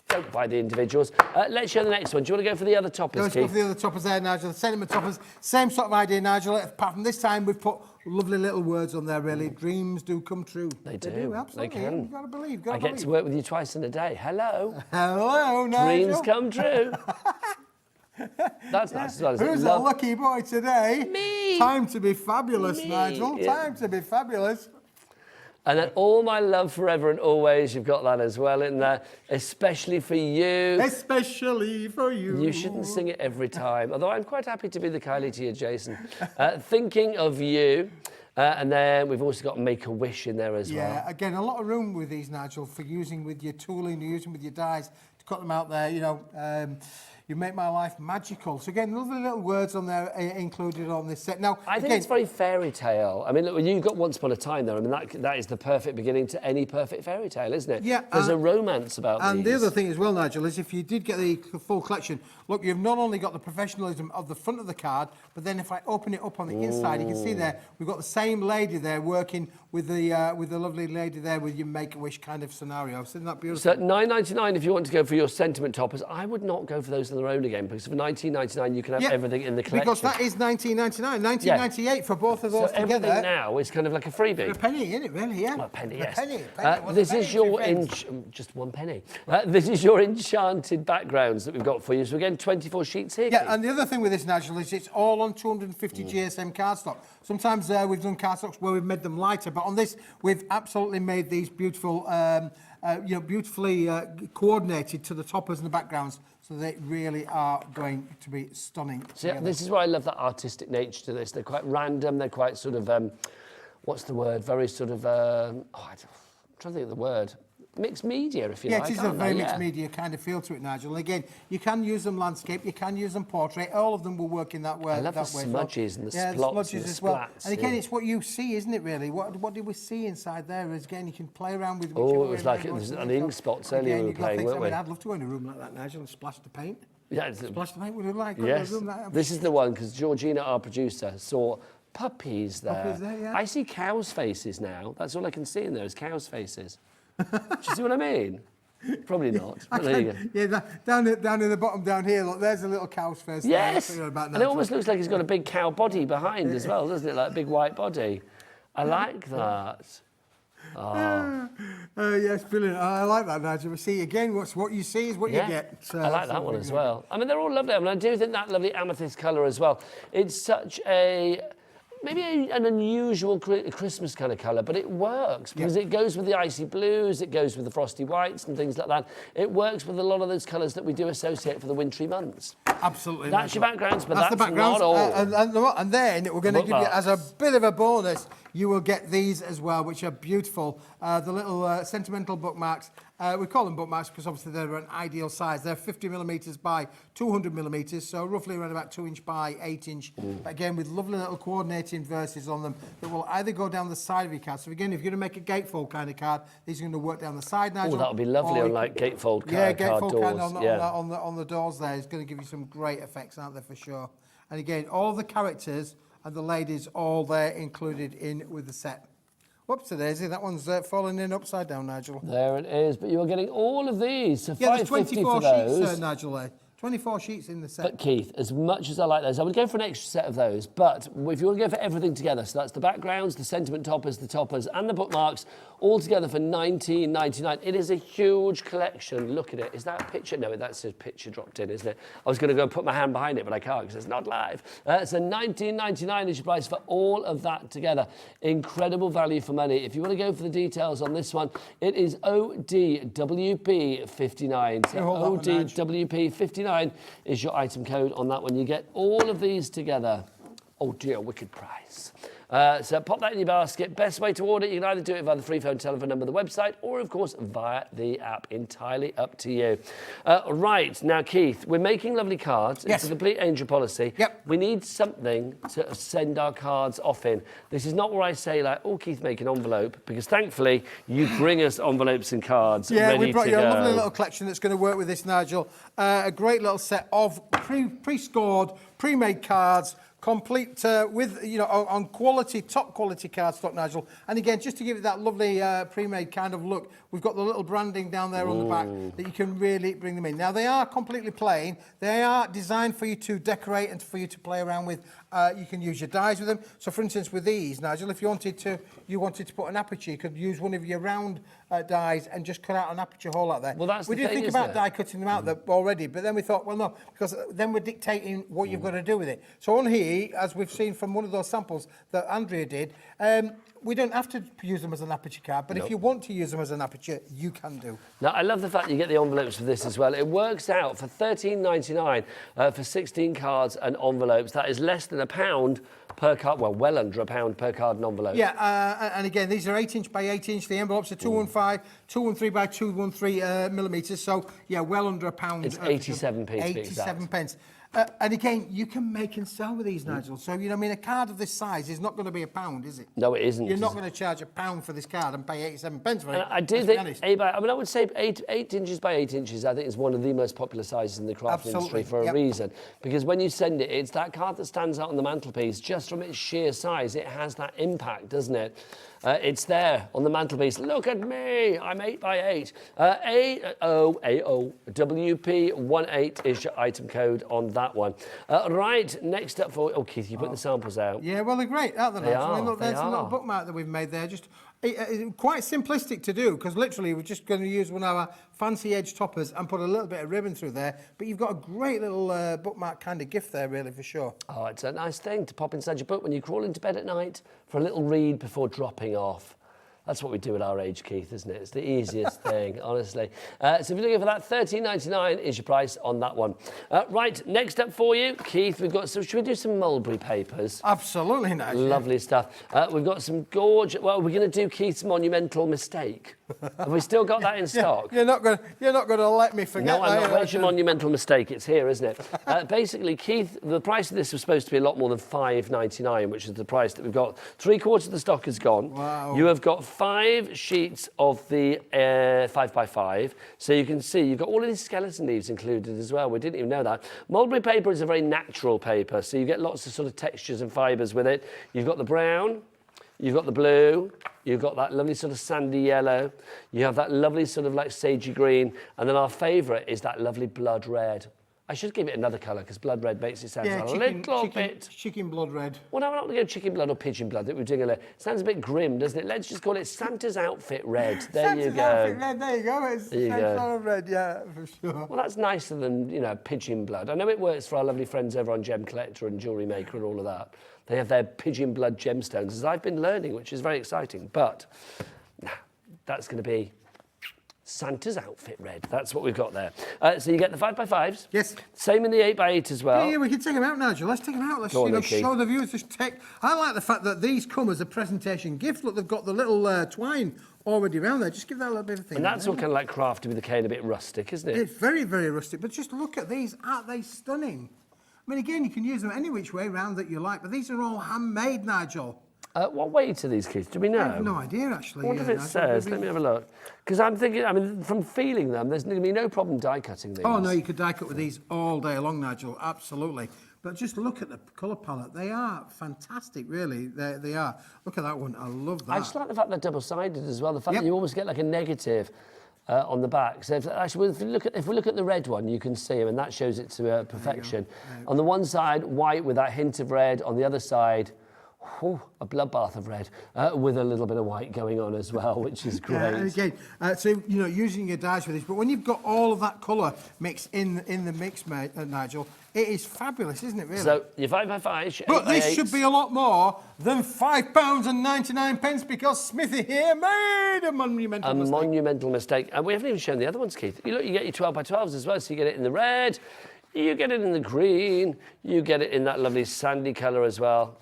Don't buy the individuals. Let's show the next one. Do you want to go for the other toppers, Let's go Keith? for the other toppers there, Nigel. The sentiment toppers, same sort of idea, Nigel. Apart from this time, we've put lovely little words on there, really. Dreams do come true. They do. Absolutely. They can. You've got to believe. I get to work with you twice in a day. Hello. Hello, Nigel. Dreams come true. That's nice as well, isn't it? Who's a lucky boy today? Me. Time to be fabulous, Me. Nigel. Yeah. Time to be fabulous. And then all my love forever and always, you've got that as well in there, especially for you. Especially for you. You shouldn't sing it every time, although I'm quite happy to be the Kylie to your Jason. Thinking of you. And then we've also got Make a Wish in there as well. Yeah, again, a lot of room with these, Nigel, for using with your tooling, using with your dies to cut them out there, you know. You make my life magical. So again, lovely little words on there included on this set. Now, I think it's very fairy tale. I mean, look, you've got Once Upon a Time there. I mean, that is the perfect beginning to any perfect fairy tale, isn't it? Yeah. There's a romance about And these. the other thing as well, Nigel, is if you did get the full collection, look, you've not only got the professionalism of the front of the card, but then if I open it up on the inside, you can see there, we've got the same lady there working with the lovely lady there with your Make-A-Wish kind of scenario. Isn't that beautiful? So $9.99 if you want to go for your sentiment toppers. I would not go for those on their own again, because for $19.99 you can have everything in the collection. Because that is $19.99, $19.98 for both of those so together. everything now is kind of like a freebie. A penny, isn't it, really? Yeah. Well, a penny, A yes. penny. This is your just one penny. This is your enchanted backgrounds that we've got for you. So again, 24 sheets here. Yeah, Keith. and the other thing with this, Nigel, is it's all on 250 GSM cardstock. Sometimes we've done cardstocks where we've made them lighter, but on this, we've absolutely made these beautiful, beautifully coordinated to the toppers and the backgrounds, so they really are going to be stunning. So yeah, this is why I love that artistic nature to this. They're quite random. They're quite sort of, what's the word? Very sort of, I'm trying to think of the word. Mixed media, if you like. Yeah, it is a very mixed media kind of feel to it, Nigel. And again, you can use them landscape, you can use them portrait. All of them will work in that way. I love the smudges and the splots and the as well. splats, And again, it's what you see, isn't it? Really, what did we see inside there? Is again, you can play around with. Oh, it was like it was on the ink spots earlier we were playing, weren't we? I'd love to go in a room like that, Nigel, and splash the paint. Yeah, Splash the paint. Would you like? yes. A room like that? This is the one because Georgina, our producer, saw puppies there. Puppies there, yeah. I see cows' faces now. That's all I can see in there is cows' faces. Do you see what I mean? Probably not. But there you go. Yeah, down in the bottom down here, look, there's a little cow's face. Yes, there. About and it almost looks like he's got a big cow body behind as well, doesn't it? Like a big white body. I like that. Yes, brilliant. I like that, Nigel. We see again, what you see is what you get. I like that one as well. I mean, they're all lovely. I mean, I do think that lovely amethyst colour as well. It's such a... Maybe an unusual Christmas kind of colour, but it works because it goes with the icy blues, it goes with the frosty whites and things like that. It works with a lot of those colours that we do associate for the wintry months. Absolutely. That's your backgrounds, but that's the backgrounds. not all. And then we're going to give you, as a bit of a bonus, you will get these as well, which are beautiful. The little sentimental bookmarks. We call them bookmarks because obviously they're an ideal size. They're 50 millimetres by 200 millimetres, so roughly around about 2 inch by 8 inch. But again, with lovely little coordinating verses on them that will either go down the side of your card. So again, if you're going to make a gatefold kind of card, these are going to work down the side, Nigel. Oh, that would be lovely on like gatefold card, yeah, card gatefold doors. Kind on the doors there. It's going to give you some great effects, aren't they, for sure. And again, all the characters and the ladies all there included in with the set. Whoops, Daisy, that one's falling in upside down, Nigel. There it is, but you're getting all of these. So Yeah, there's 550 24 for those. sheets, Nigel, there. 24 sheets in the set. But Keith, as much as I like those, I would go for an extra set of those. But if you want to go for everything together, so that's the backgrounds, the sentiment toppers, the toppers, and the bookmarks, all together for $19.99. It is a huge collection. Look at it. Is that a picture? No, that's a picture dropped in, isn't it? I was going to go and put my hand behind it, but I can't because it's not live. So $19.99 is your price for all of that together. Incredible value for money. If you want to go for the details on this one, it is ODWP59. So ODWP59 is your item code on that one. You get all of these together. Oh dear, wicked price. So pop that in your basket. Best way to order it, you can either do it via the free phone telephone number of the website or, of course, via the app. Entirely up to you. Right, now, Keith, we're making lovely cards. Yes. It's a complete angel policy. Yep. We need something to send our cards off in. This is not where I say, like, oh, Keith, make an envelope, because thankfully you bring us envelopes and cards ready we brought to you a go. lovely little collection that's going to work with this, Nigel. A great little set of pre-scored, pre-made cards, complete with, you know, on quality, top quality cardstock, Nigel. And again, just to give it that lovely pre-made kind of look, we've got the little branding down there on the back that you can really bring them in. Now, they are completely plain. They are designed for you to decorate and for you to play around with. You can use your dies with them. So, for instance, with these, Nigel, if you wanted to put an aperture, you could use one of your round dies and just cut out an aperture hole out there. Well, that's we the did thing, think isn't about it? die cutting them out there already, but then we thought, well, no, because then we're dictating what you've got to do with it. So on here, as we've seen from one of those samples that Andrea did, we don't have to use them as an aperture card, but if you want to use them as an aperture, you can do. Now, I love the fact you get the envelopes for this as well. It works out for $13.99 for 16 cards and envelopes. That is less than £1 per card, well under £1 per card and envelope. Yeah, and again, these are 8-inch by 8-inch. The envelopes are 213 by 213 millimetres. So, yeah, well under £1. It's 87p to be exact. 87 pence. And again, you can make and sell with these, Nigel. So, you know, I mean, a card of this size is not going to be £1, is it? No, it isn't. You're not going to charge £1 for this card and pay 87 pence for it. I do think, I would say 8 inches by 8 inches, I think, is one of the most popular sizes in the craft industry for a reason. Because when you send it, it's that card that stands out on the mantelpiece just from its sheer size. It has that impact, doesn't it? It's there on the mantelpiece. Look at me, I'm 8 by 8. AOWP18 is your item code on that one. Right, next up for... Oh, Keith, you put the samples out. Yeah, well, they're great, aren't they? They I mean, look, are, there's a little bookmark that we've made there. Just quite simplistic to do, because literally we're just going to use one of our fancy edge toppers and put a little bit of ribbon through there. But you've got a great little bookmark kind of gift there, really, for sure. Oh, it's a nice thing to pop inside your book when you crawl into bed at night for a little read before dropping off. That's what we do at our age, Keith, isn't it? It's the easiest thing, honestly. So if you're looking for that, $13.99 is your price on that one. Right, next up for you, Keith, we've got some... Should we do some mulberry papers? Absolutely nice. Lovely stuff. We've got some gorgeous... Well, we're going to do Keith's monumental mistake. Have we still got that in stock? You're not going to let me forget No, I'm that. not. Where's your monumental mistake? It's here, isn't it? Basically, Keith, the price of this was supposed to be a lot more than $5.99, which is the price that we've got. 3/4 of the stock is gone. Wow. You have got 5 sheets of the 5x5. So you can see you've got all of these skeleton leaves included as well. We didn't even know that. Mulberry paper is a very natural paper, so you get lots of sort of textures and fibres with it. You've got the brown. You've got the blue, you've got that lovely sort of sandy yellow, you have that lovely sort of like sagey green, and then our favourite is that lovely blood red. I should give it another colour because blood red makes it sound a little bit... Chicken blood red. Well, no, we're not going to go chicken blood or pigeon blood that we're doing. It sounds a bit grim, doesn't it? Let's just call it Santa's outfit red. There you go. Outfit red, there you go. It's the same sort of red, yeah, for sure. Well, that's nicer than, you know, pigeon blood. I know it works for our lovely friends over on Gem Collector and Jewellery Maker and all of that. They have their pigeon blood gemstones, as I've been learning, which is very exciting. But that's going to be Santa's outfit red. That's what we've got there. So you get the 5x5s. Yes. Same in the 8x8 as well. Yeah, we can take them out, Nigel. Let's take them out. Let's show the viewers. I like the fact that these come as a presentation gift. Look, they've got the little twine already around there. Just give that a little bit of a thing. And that's all kind of like crafty with the cane, a bit rustic, isn't it? It's very, very rustic. But just look at these. Aren't they stunning? I mean, again, you can use them any which way round that you like, but these are all handmade, Nigel. What weight are these, Keith? Do we know? I have no idea, actually. I wonder if it says. Let me have a look. Because I'm thinking, I mean, from feeling them, there's going to be no problem die cutting these. Oh, no, you could die cut with these all day long, Nigel. Absolutely. But just look at the colour palette. They are fantastic, really. They are. Look at that one. I love that. I just like the fact they're double-sided as well. The fact that you almost get like a negative on the back. So actually, if we look at the red one, you can see them, and that shows it to perfection. On the one side, white with that hint of red. On the other side, a bloodbath of red with a little bit of white going on as well, which is great. Yeah, and again, so you know, using your dyes for this, but when you've got all of that colour mixed in the mix, Nigel, it is fabulous, isn't it? Really. So your 5x5. But this should be a lot more than £5.99 because Smithy here made a monumental mistake. Monumental mistake, and we haven't even shown the other ones, Keith. You look, you get your 12x12s as well, so you get it in the red, you get it in the green, you get it in that lovely sandy colour as well.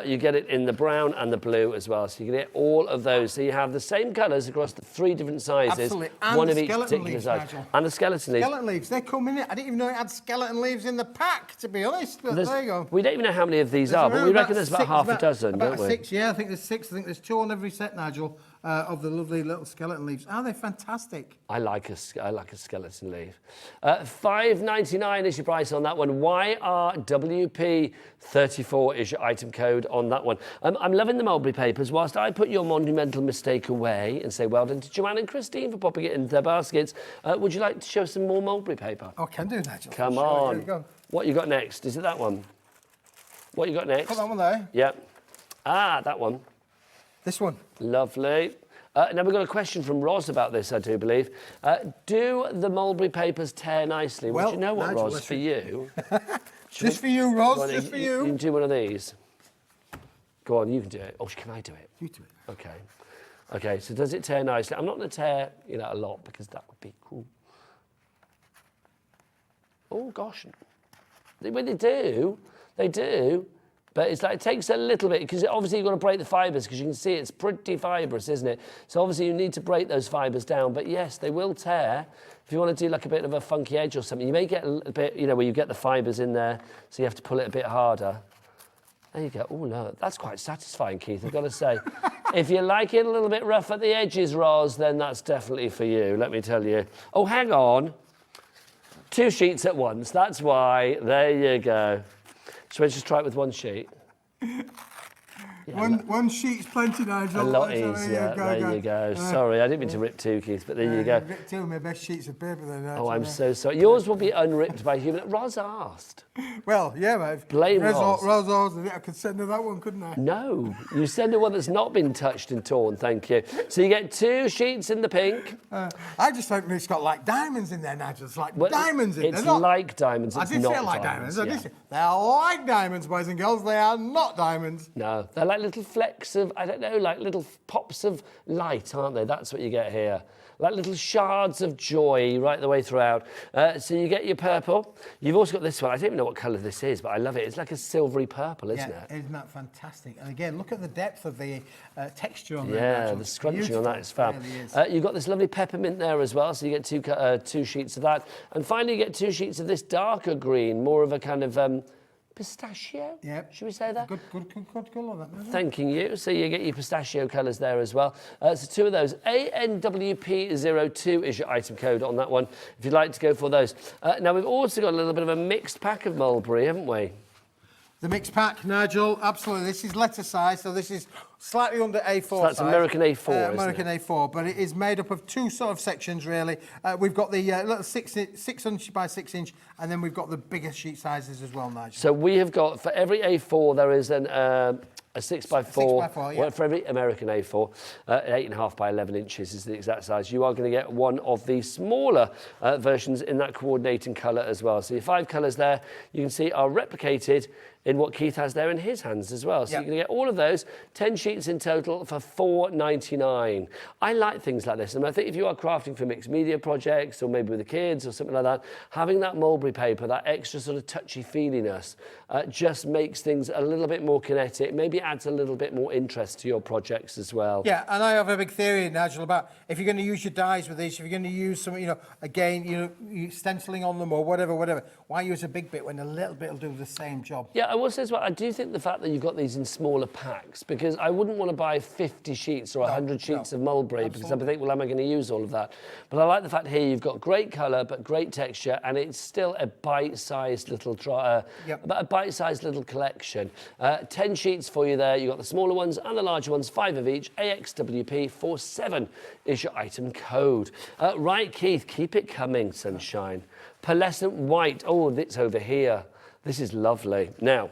You get it in the brown and the blue as well, so you get all of those. So you have the same colours across the 3 different sizes, Absolutely. And one the of each skeleton particular leaves, size. Nigel. And the skeleton leaves. Skeleton leaves, they come in it. I didn't even know it had skeleton leaves in the pack, to be honest. But there you go. We don't even know how many of these There's are, but around we reckon there's about six, half a dozen, about don't we? 6, yeah, I think there's 6. I think there's 2 on every set, Nigel, of the lovely little skeleton leaves. Are they fantastic? I like a skeleton leaf. $5.99 is your price on that one. YRWP34 is your item code on that one. I'm loving the mulberry papers. Whilst I put your monumental mistake away and say well done to Joanne and Christine for popping it into their baskets, would you like to show some more mulberry paper? Oh, can do, Nigel. Come Sure, on. here you go. What you got next? Is it that one? What you got next? Put that one there. Yep. Ah, that one. This one. Lovely. Now, we've got a question from Roz about this, I do believe. Do the mulberry papers tear nicely? Well, do you know what, Nigel, Roz, for you? Just for you, Roz, just for You you. can do one of these. Go on, you can do it. Oh, can I do it? You do it. Okay. Okay, so does it tear nicely? I'm not going to tear, a lot because that would be cool. Oh, gosh. When they do. But it's like, it takes a little bit, because obviously you've got to break the fibres, because you can see it's pretty fibrous, isn't it? So obviously you need to break those fibres down. But yes, they will tear. If you want to do like a bit of a funky edge or something, you may get a bit, where you get the fibres in there, so you have to pull it a bit harder. There you go. Oh, no, that's quite satisfying, Keith, I've got to say. If you like it a little bit rough at the edges, Roz, then that's definitely for you, let me tell you. Oh, hang on. 2 sheets at once, that's why. There you go. Shall we just try it with 1 sheet? Yeah, one sheet's plenty, Nigel. a lot So easier. There you go. Sorry, I didn't mean to rip 2, Keith, but there you go. Ripped 2 of my best sheets of paper then. Oh, I'm so sorry. Yours will be unripped by human. Roz asked. Well, yeah, mate. Blame Roz. Roz, I could send her that one, couldn't I? No, you send her one that's not been touched and torn, thank you. So you get 2 sheets in the pink. I just think it's got like diamonds in there, Nigel. It's like diamonds in there. It's like diamonds. I did say like diamonds. I yeah. did say they're like diamonds, boys and girls. They are not diamonds. No, they're like little flecks of, I don't know, like little pops of light, aren't they? That's what you get here. Like little shards of joy right the way throughout. So you get your purple. You've also got this one. I don't even know what colour this is, but I love it. It's like a silvery purple, isn't it? Isn't that fantastic? And again, look at the depth of the texture on that. Yeah, the scrunching on that is fab. Really you've got this lovely peppermint there as well, so you get 2 sheets of that. And finally, you get 2 sheets of this darker green, more of a kind of pistachio? Yep. Should we say that? Good colour, that. Thanking you. So you get your pistachio colours there as well. So 2 of those. ANWP02 is your item code on that one, if you'd like to go for those. Now, we've also got a little bit of a mixed pack of mulberry, haven't we? The mixed pack, Nigel, absolutely. This is letter size, so this is slightly under A4 So that's size. American A4, American isn't it? A4, but it is made up of 2 sort of sections, really. We've got the little 6 inch by 6 inch, and then we've got the bigger sheet sizes as well, Nigel. So we have got, for every A4, there is a 6x4. 6x4, yeah. Well, for every American A4, 8.5 by 11 inches is the exact size. You are going to get one of the smaller versions in that coordinating colour as well. So your 5 colours there, you can see, are replicated in what Keith has there in his hands as well. So you're going to get all of those, 10 sheets in total for $4.99. I like things like this, and I think if you are crafting for mixed media projects or maybe with the kids or something like that, having that mulberry paper, that extra sort of touchy-feeliness, just makes things a little bit more kinetic, maybe adds a little bit more interest to your projects as well. Yeah, and I have a big theory, Nigel, about if you're going to use your dies with these, if you're going to use some, you stenciling on them or whatever, why use a big bit when a little bit will do the same job? Yeah, I will say as well, I do think the fact that you've got these in smaller packs, because I wouldn't want to buy 50 sheets or 100 sheets of mulberry, because I think, well, am I going to use all of that? But I like the fact here you've got great colour, but great texture, and it's still a bite-sized little a bite-sized little collection. 10 sheets for you there. You've got the smaller ones and the larger ones, 5 of each. AXWP47 is your item code. Right, Keith, keep it coming, sunshine. Pearlescent white. Oh, it's over here. This is lovely. Now,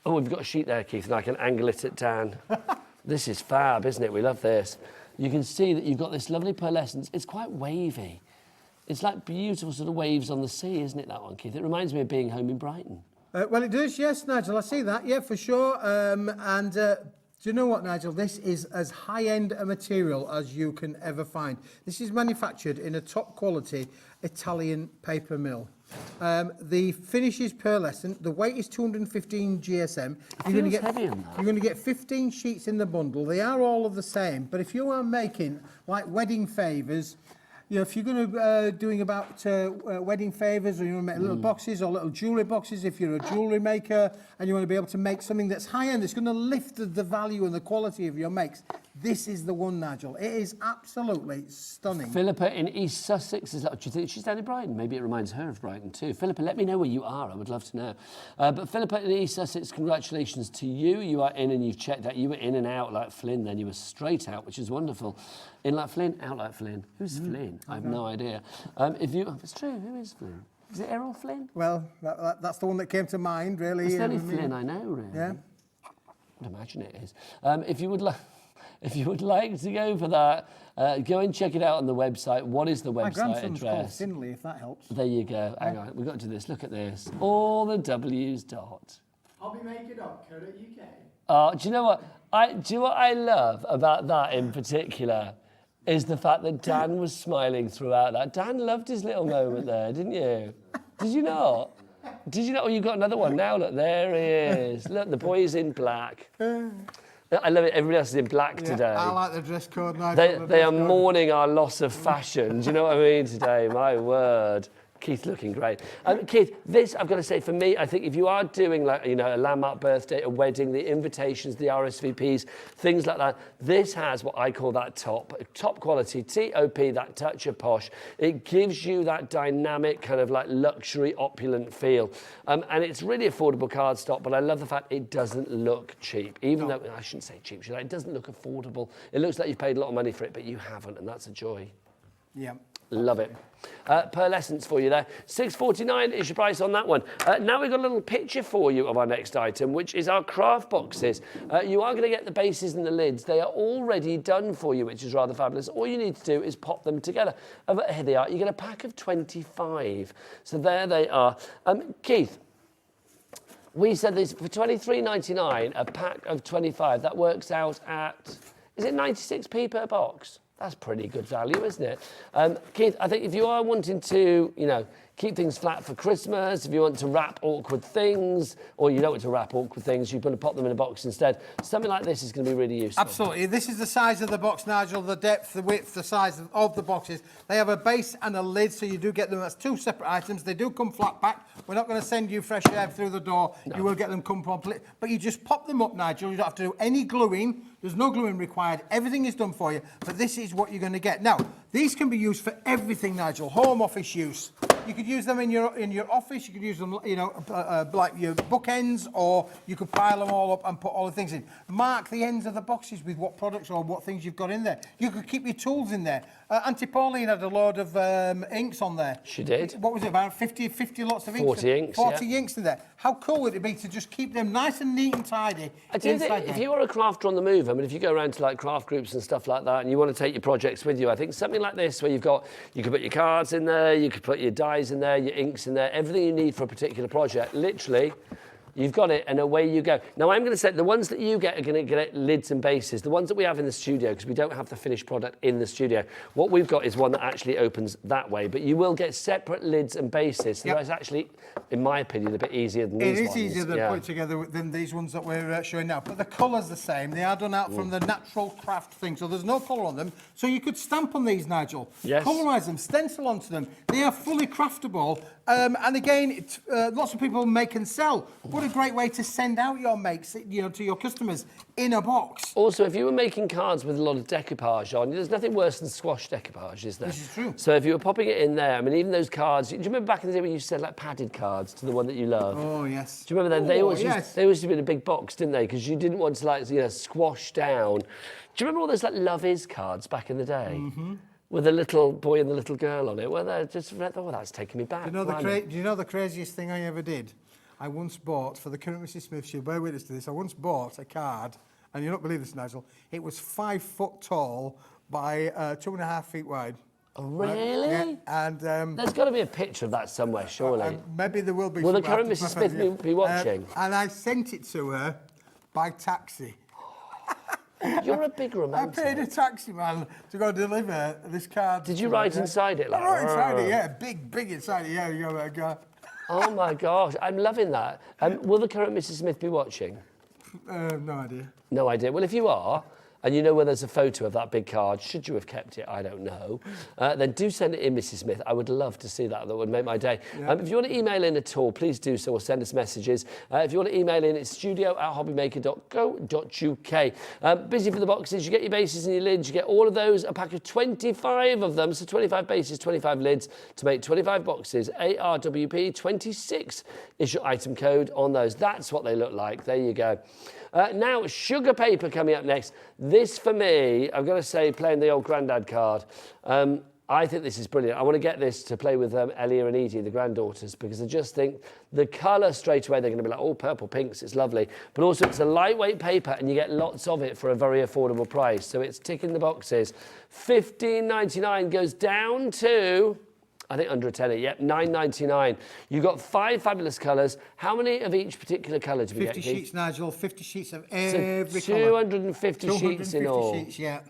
oh, we've got a sheet there, Keith, and I can angle it at Dan. This is fab, isn't it? We love this. You can see that you've got this lovely pearlescence. It's quite wavy. It's like beautiful sort of waves on the sea, isn't it, that one, Keith? It reminds me of being home in Brighton. Well, it does, yes, Nigel. I see that, yeah, for sure. Do you know what, Nigel? This is as high-end a material as you can ever find. This is manufactured in a top-quality Italian paper mill. The finish is pearlescent. The weight is 215 GSM. You're going to get 15 sheets in the bundle. They are all of the same, but if you are making like wedding favours, you know, if you're going to doing about wedding favours, or you want to make little boxes or little jewellery boxes, if you're a jewellery maker and you want to be able to make something that's high-end, it's going to lift the value and the quality of your makes, this is the one, Nigel. It is absolutely stunning. Philippa in East Sussex is like, do you think she's down in Brighton? Maybe it reminds her of Brighton too. Philippa, let me know where you are. I would love to know. But Philippa in East Sussex, congratulations to you. You are in and you've checked out. You were in and out like Flynn then. You were straight out, which is wonderful. In like Flynn, out like Flynn. Who's Flynn? I have no idea. It's true, who is Flynn? Is it Errol Flynn? Well, that's the one that came to mind, really. It's the only Flynn I know, really. Yeah. I'd imagine it is. If you would like to go for that, go and check it out on the website. What is the website address? My grandson's called Finley, if that helps. There you go. Hang on, we've got to do this. Look at this. All the W's dot. Hobbymaker.co.uk. Do you know what? Do you know what I love about that in particular? Is the fact that Dan was smiling throughout that. Dan loved his little moment there, didn't you? Did you not? Did you not? Oh, you got another one now. Look, there he is. Look, the boy is in black. I love it. Everybody else is in black today. I like the dress code. Nigel, they are mourning our loss of fashion. Do you know what I mean today? My word. Keith looking great. Keith, this, I've got to say, for me, I think if you are doing like, you know, a landmark birthday, a wedding, the invitations, the RSVPs, things like that, this has what I call that top quality, TOP, that touch of posh. It gives you that dynamic kind of like luxury, opulent feel. And it's really affordable cardstock, but I love the fact it doesn't look cheap. Even though, I shouldn't say cheap, it doesn't look affordable. It looks like you've paid a lot of money for it, but you haven't, and that's a joy. Yeah. Love it. Pearlescence for you there. £6.49 is your price on that one. Now we've got a little picture for you of our next item, which is our craft boxes. You are going to get the bases and the lids. They are already done for you, which is rather fabulous. All you need to do is pop them together. Here they are. You get a pack of 25. So there they are. Keith, we said this for £23.99, a pack of 25. That works out at, is it 96p per box? That's pretty good value, isn't it? Keith, I think if you are wanting to, you know, keep things flat for Christmas, if you want to wrap awkward things, or you don't want to wrap awkward things, you're going to pop them in a box instead. Something like this is going to be really useful. Absolutely. This is the size of the box, Nigel, the depth, the width, the size of the boxes. They have a base and a lid, so you do get them. That's two separate items. They do come flat packed. We're not going to send you fresh air through the door. No. You will get them come complete. But you just pop them up, Nigel. You don't have to do any gluing. There's no gluing required. Everything is done for you. But this is what you're going to get. Now, these can be used for everything, Nigel. Home office use. You could use them in your office. You could use them, you know, like your bookends, or you could pile them all up and put all the things in. Mark the ends of the boxes with what products or what things you've got in there. You could keep your tools in there. Auntie Pauline had a load of inks on there. She did. What was it, about 50 lots of inks? 40 inks, 40 inks in there. How cool would it be to just keep them nice and neat and tidy? I do think if you are a crafter on the move, I mean, if you go around to like craft groups and stuff like that, and you want to take your projects with you, I think something like this, where you could put your cards in there, you could put your dies in there, your inks in there, everything you need for a particular project, literally You've got it, and away you go. Now, I'm going to say the ones that you get are going to get lids and bases. The ones that we have in the studio, because we don't have the finished product in the studio, what we've got is one that actually opens that way. But you will get separate lids and bases. So that's actually, in my opinion, a bit easier than these ones. It is easier to put together than these ones that we're showing now. But the colour's the same. They are done out from the natural craft thing, so there's no colour on them. So you could stamp on these, Nigel. Yes. Colorise them, stencil onto them. They are fully craftable. And again, lots of people make and sell. What a great way to send out your makes, to your customers in a box. Also, if you were making cards with a lot of decoupage on, there's nothing worse than squash decoupage, is there? This is true. So if you were popping it in there, I mean, even those cards, do you remember back in the day when you said like padded cards to the one that you love? Oh, yes. Do you remember that? They always yes. used to be in a big box, didn't they? Because you didn't want to squash down. Do you remember all those like Love Is cards back in the day? Mm-hmm. With the little boy and the little girl on it? Well, they're just, oh, that's taking me back. Do you know the craziest thing I ever did? I once bought, for the current Mrs. Smith, she'll bear witness to this, I once bought a card, and you'll not believe this, Nigel, it was 5 foot tall by 2.5 feet wide. Oh, really? Yeah, and there's got to be a picture of that somewhere, surely. Maybe there will be. Will the current Mrs. Smith be watching? And I sent it to her by taxi. You're a big romantic. I paid a taxi man to go deliver this card. Did you write inside it? I wrote inside it, yeah. Big inside it, yeah. You go. Oh, my gosh. I'm loving that. Will the current Mrs. Smith be watching? No idea. No idea. Well, if you are, and you know where there's a photo of that big card, should you have kept it, I don't know, then do send it in, Mrs. Smith. I would love to see that. That would make my day. Yeah. If you want to email in at all, please do so or send us messages. If you want to email in, it's studio@hobbymaker.co.uk. Busy for the boxes. You get your bases and your lids. You get all of those, a pack of 25 of them. So 25 bases, 25 lids to make 25 boxes. ARWP 26 is your item code on those. That's what they look like. There you go. Now, sugar paper coming up next. This, for me, I've got to say, playing the old granddad card, I think this is brilliant. I want to get this to play with Elia and Edie, the granddaughters, because I just think the colour straight away, they're going to be like, oh, purple, pinks, it's lovely. But also, it's a lightweight paper, and you get lots of it for a very affordable price. So it's ticking the boxes. $15.99 goes down to... I think under a tenner, yep, $9.99. You've got 5 fabulous colours. How many of each particular colour do we get, 50 sheets, Nigel, 50 sheets of every colour. 250 sheets in all. 250 sheets, yeah.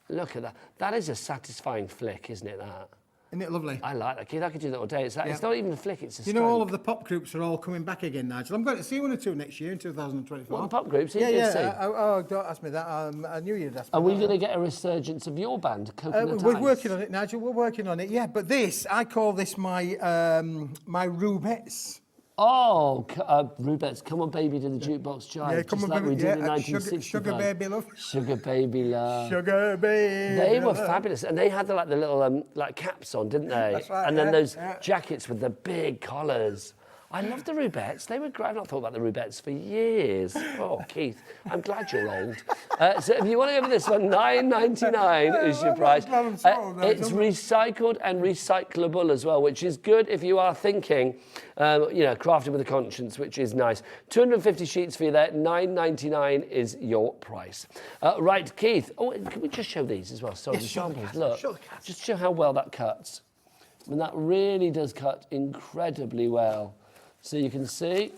Look at that. That is a satisfying flick, isn't it, that? Isn't it lovely? I like that, kid. I could do that all day. It's not even a flick, it's a stroke. You know, all of the pop groups are all coming back again, Nigel. I'm going to see 1 or 2 next year in 2024. What, the pop groups? Yeah. Don't ask me that. I knew you'd ask me that. Are we going to get a resurgence of your band, Coconut We're Ice? working on it, Nigel. We're working on it, yeah. But this, I call this my my Rubettes. Oh, Rubettes, Come On Baby to the Jukebox Child. Yeah, come just on, like baby. we did in 1965. Sugar Baby Love. Sugar Baby Love. Sugar Baby. They were fabulous. And they had the little caps on, didn't they? That's right, and then those jackets with the big collars. I love the Rubettes. They were great. I've not thought about the Rubettes for years. Oh, Keith, I'm glad you're old. So if you want to go for this one, $9.99 is your price. It's recycled and recyclable as well, which is good if you are thinking, crafted with a conscience, which is nice. 250 sheets for you there. $9.99 is your price. Right, Keith. Oh, can we just show these as well? Sorry, the samples. Look, just show how well that cuts. I mean, that really does cut incredibly well. So you can see,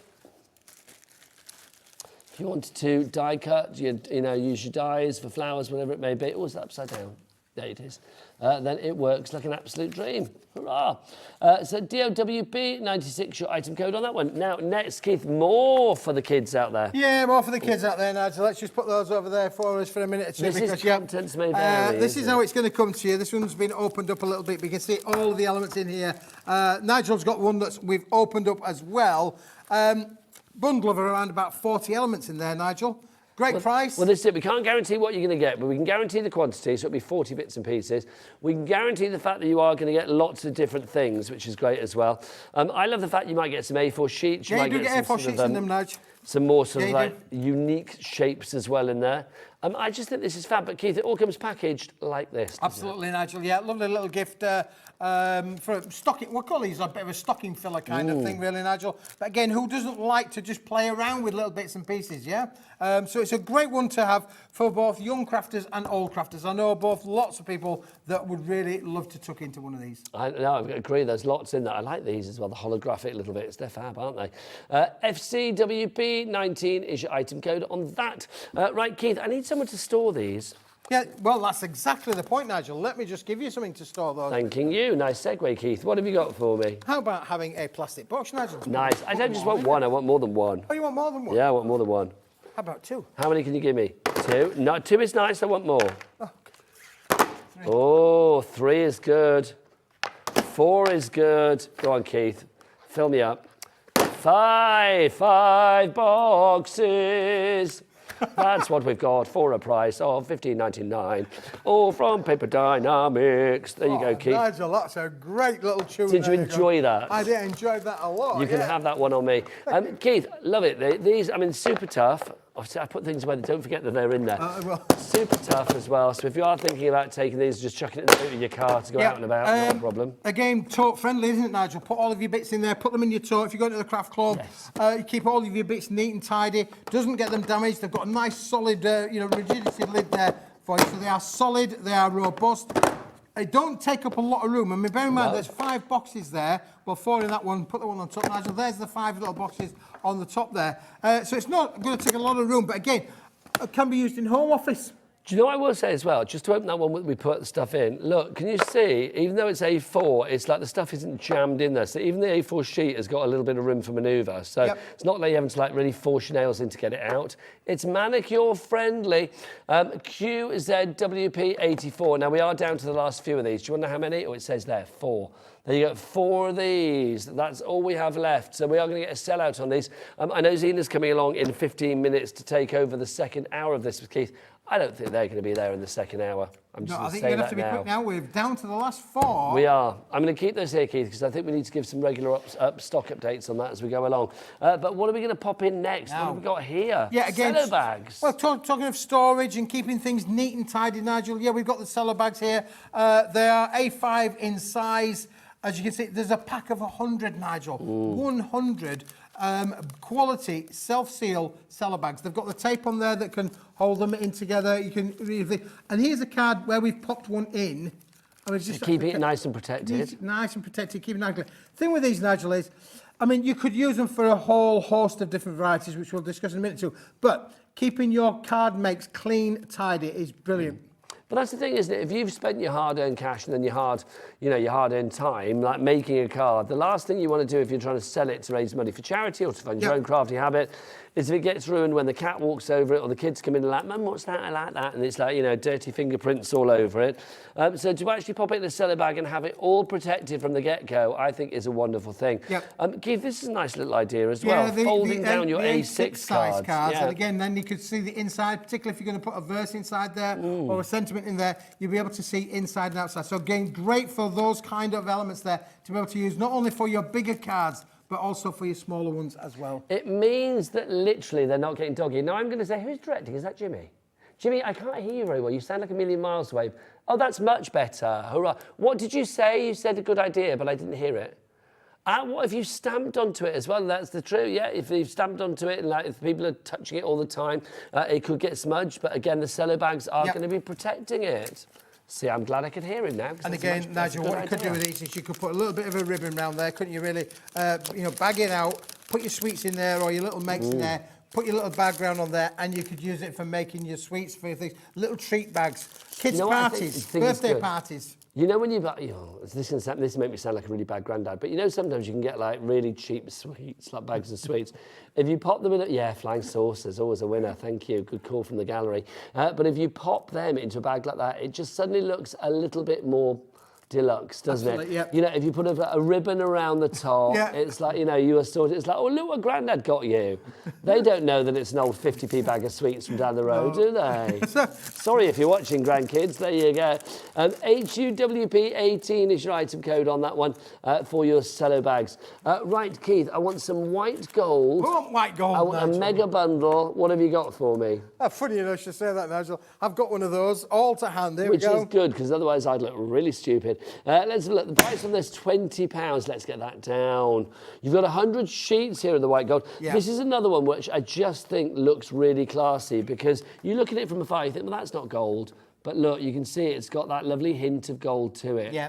if you wanted to die cut, use your dies for flowers, whatever it may be. Oh, it's upside down. There it is. Then it works like an absolute dream. Hurrah! So DOWP 96, your item code on that one. Now, next, Keith, more for the kids out there. Yeah, more for the kids out there, Nigel. Let's just put those over there for us for a minute or two. This is contents may vary. This is how it's going to come to you. This one's been opened up a little bit. We can see all of the elements in here. Nigel's got one that we've opened up as well. Bundle of around about 40 elements in there, Nigel. Great price. Well, this is it. We can't guarantee what you're going to get, but we can guarantee the quantity, so it'll be 40 bits and pieces. We can guarantee the fact that you are going to get lots of different things, which is great as well. I love the fact you might get some A4 sheets. You might get A4 sheets in them, Nige. Some more sort of unique shapes as well in there. I just think this is fab, but Keith, it all comes packaged like this. Absolutely, Nigel. Yeah, lovely little gift for a stocking. We'll call these a bit of a stocking filler kind of thing, really, Nigel. But again, who doesn't like to just play around with little bits and pieces, yeah? So it's a great one to have for both young crafters and old crafters. I know both lots of people that would really love to tuck into one of these. I agree, there's lots in there. I like these as well, the holographic little bits. They're fab, aren't they? FCWP19 is your item code on that. Right, Keith, I need someone to store these. Yeah, well, that's exactly the point, Nigel. Let me just give you something to store those. Thanking you. Nice segue, Keith. What have you got for me? How about having a plastic box, Nigel? Nice. I don't just want one, I want more than one. Oh, you want more than one? Yeah, I want more than one. How about two? How many can you give me? Two? No, two is nice, I want more. Oh, Oh, three is good. Four is good. Go on, Keith. Fill me up. Five boxes. That's what we've got for a price of $15.99. All from Paper DIENAMICS. There you go, Keith. Nigel, that's a great little tune. Did you enjoy that? I did enjoy that a lot. You can have that one on me. Keith, love it. These, I mean, super tough. Obviously, I put things away, don't forget that they're in there. Super tough as well. So if you are thinking about taking these, just chucking it in the boot of your car to go out and about, not a problem. Again, tote friendly, isn't it, Nigel? Put all of your bits in there, put them in your tote. If you go to the craft club, you keep all of your bits neat and tidy. Doesn't get them damaged. They've got a nice solid, rigidity lid there for you. So they are solid, they are robust. They don't take up a lot of room. I mean, bear in mind, there's 5 boxes there. Well, 4 in that one. Put the one on top, Nigel. There's the 5 little boxes on the top there. So it's not going to take a lot of room. But again, it can be used in home office. Do you know what I will say as well? Just to open that one we put the stuff in. Look, can you see, even though it's A4, it's like the stuff isn't jammed in there. So even the A4 sheet has got a little bit of room for manoeuvre. So it's not like you're having to like really force your nails in to get it out. It's manicure friendly. QZWP84. Now we are down to the last few of these. Do you want to know how many? Oh, it says there, 4. There you go, 4 of these. That's all we have left. So we are going to get a sellout on these. I know Zena's coming along in 15 minutes to take over the second hour of this with Keith. I don't think they're going to be there in the second hour. I'm just I think you're going to have to be quick now. We're down to the last 4. We are. I'm going to keep those here, Keith, because I think we need to give some regular stock updates on that as we go along. But what are we going to pop in next? What have we got here? Yeah, again, cello bags. Well, talking of storage and keeping things neat and tidy, Nigel, yeah, we've got the cello bags here. They are A5 in size. As you can see, there's a pack of 100, Nigel. 100 quality self-seal cello bags. They've got the tape on there that can hold them in together. You can really, and here's a card where we've popped one in. I mean, just keep it nice and protected. Nice and protected. Keep it nice. The thing with these, Nigel, is, I mean, you could use them for a whole host of different varieties, which we'll discuss in a minute too. But keeping your card makes clean, tidy is brilliant. But that's the thing, isn't it? If you've spent your hard-earned cash and then your hard-earned time, like making a card, the last thing you want to do if you're trying to sell it to raise money for charity or to fund your own crafty habit is if it gets ruined when the cat walks over it or the kids come in and like, Mum, what's that? I like that. And it's like, dirty fingerprints all over it. So to actually pop it in a cello bag and have it all protected from the get-go, I think is a wonderful thing. Keith, this is a nice little idea as well. Folding down your A6 cards. And again, then you could see the inside, particularly if you're going to put a verse inside there or a sentiment in there, you'll be able to see inside and outside. So again, great for those kind of elements there to be able to use not only for your bigger cards, but also for your smaller ones as well. It means that literally they're not getting doggy. Now I'm going to say, who's directing? Is that Jimmy? Jimmy, I can't hear you very well. You sound like a million miles away. Oh, that's much better. Hurrah. What did you say? You said a good idea, but I didn't hear it. What if you stamped onto it as well? That's the truth, yeah. If you've stamped onto it and like if people are touching it all the time, it could get smudged. But again, the cello bags are going to be protecting it. See, I'm glad I could hear him now. And again, Nigel, what you could do with these is you could put a little bit of a ribbon around there, couldn't you really? Bag it out, put your sweets in there or your little makes in there, put your little background on there, and you could use it for making your sweets for your things. Little treat bags, kids' parties, birthday parties. You know when you buy, this will make me sound like a really bad granddad, but sometimes you can get like really cheap sweets, like bags of sweets. If you pop them in, flying saucers, always a winner, thank you, good call from the gallery. But if you pop them into a bag like that, it just suddenly looks a little bit more deluxe, doesn't Absolutely, it? yep. You know, if you put a ribbon around the top, Yeah. it's like, you know, you are sorted. It's like, oh, look what Grandad got you. They don't know that it's an old 50p bag of sweets from down the road, do they? Sorry if you're watching, grandkids. There you go. HUWP18 is your item code on that one for your cello bags. Right, Keith, I want some white gold. I want white gold, I want Nigel. a mega bundle. What have you got for me? Funny enough, you should say that, Nigel. I've got one of those, all to hand. There Which we go. is good, because otherwise I'd look really stupid. Let's have a look. The price on this, £20. Let's get that down. You've got 100 sheets here of the white gold. Yeah. This is another one which I just think looks really classy, because you look at it from afar, you think, well, that's not gold. But look, you can see it's got that lovely hint of gold to it. Yeah.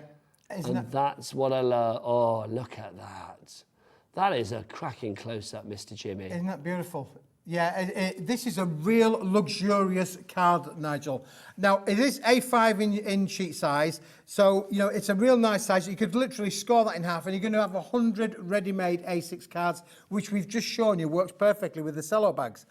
Isn't And it? that's what I love. Oh, look at that. That is a cracking close-up, Mr. Jimmy. Isn't that beautiful? Yeah, this is a real luxurious card, Nigel. Now, it is A5 in sheet size, so, you know, it's a real nice size. You could literally score that in half, and you're going to have 100 ready-made A6 cards, which we've just shown you works perfectly with the cello bags.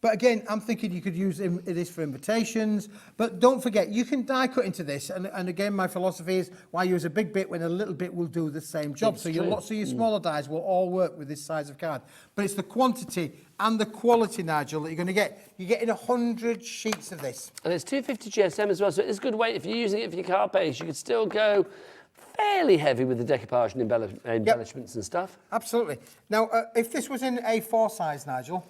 But again, I'm thinking you could use this for invitations. But don't forget, you can die cut into this. And again, my philosophy is why use a big bit when a little bit will do the same job. It's so true. lots of your smaller dies will all work with this size of card. But it's the quantity and the quality, Nigel, that you're going to get. You're getting 100 sheets of this. And it's 250 GSM as well, so it's good weight. If you're using it for your card base, you could still go fairly heavy with the decoupage and embellishments and stuff. Absolutely. Now, if this was in A4 size, Nigel,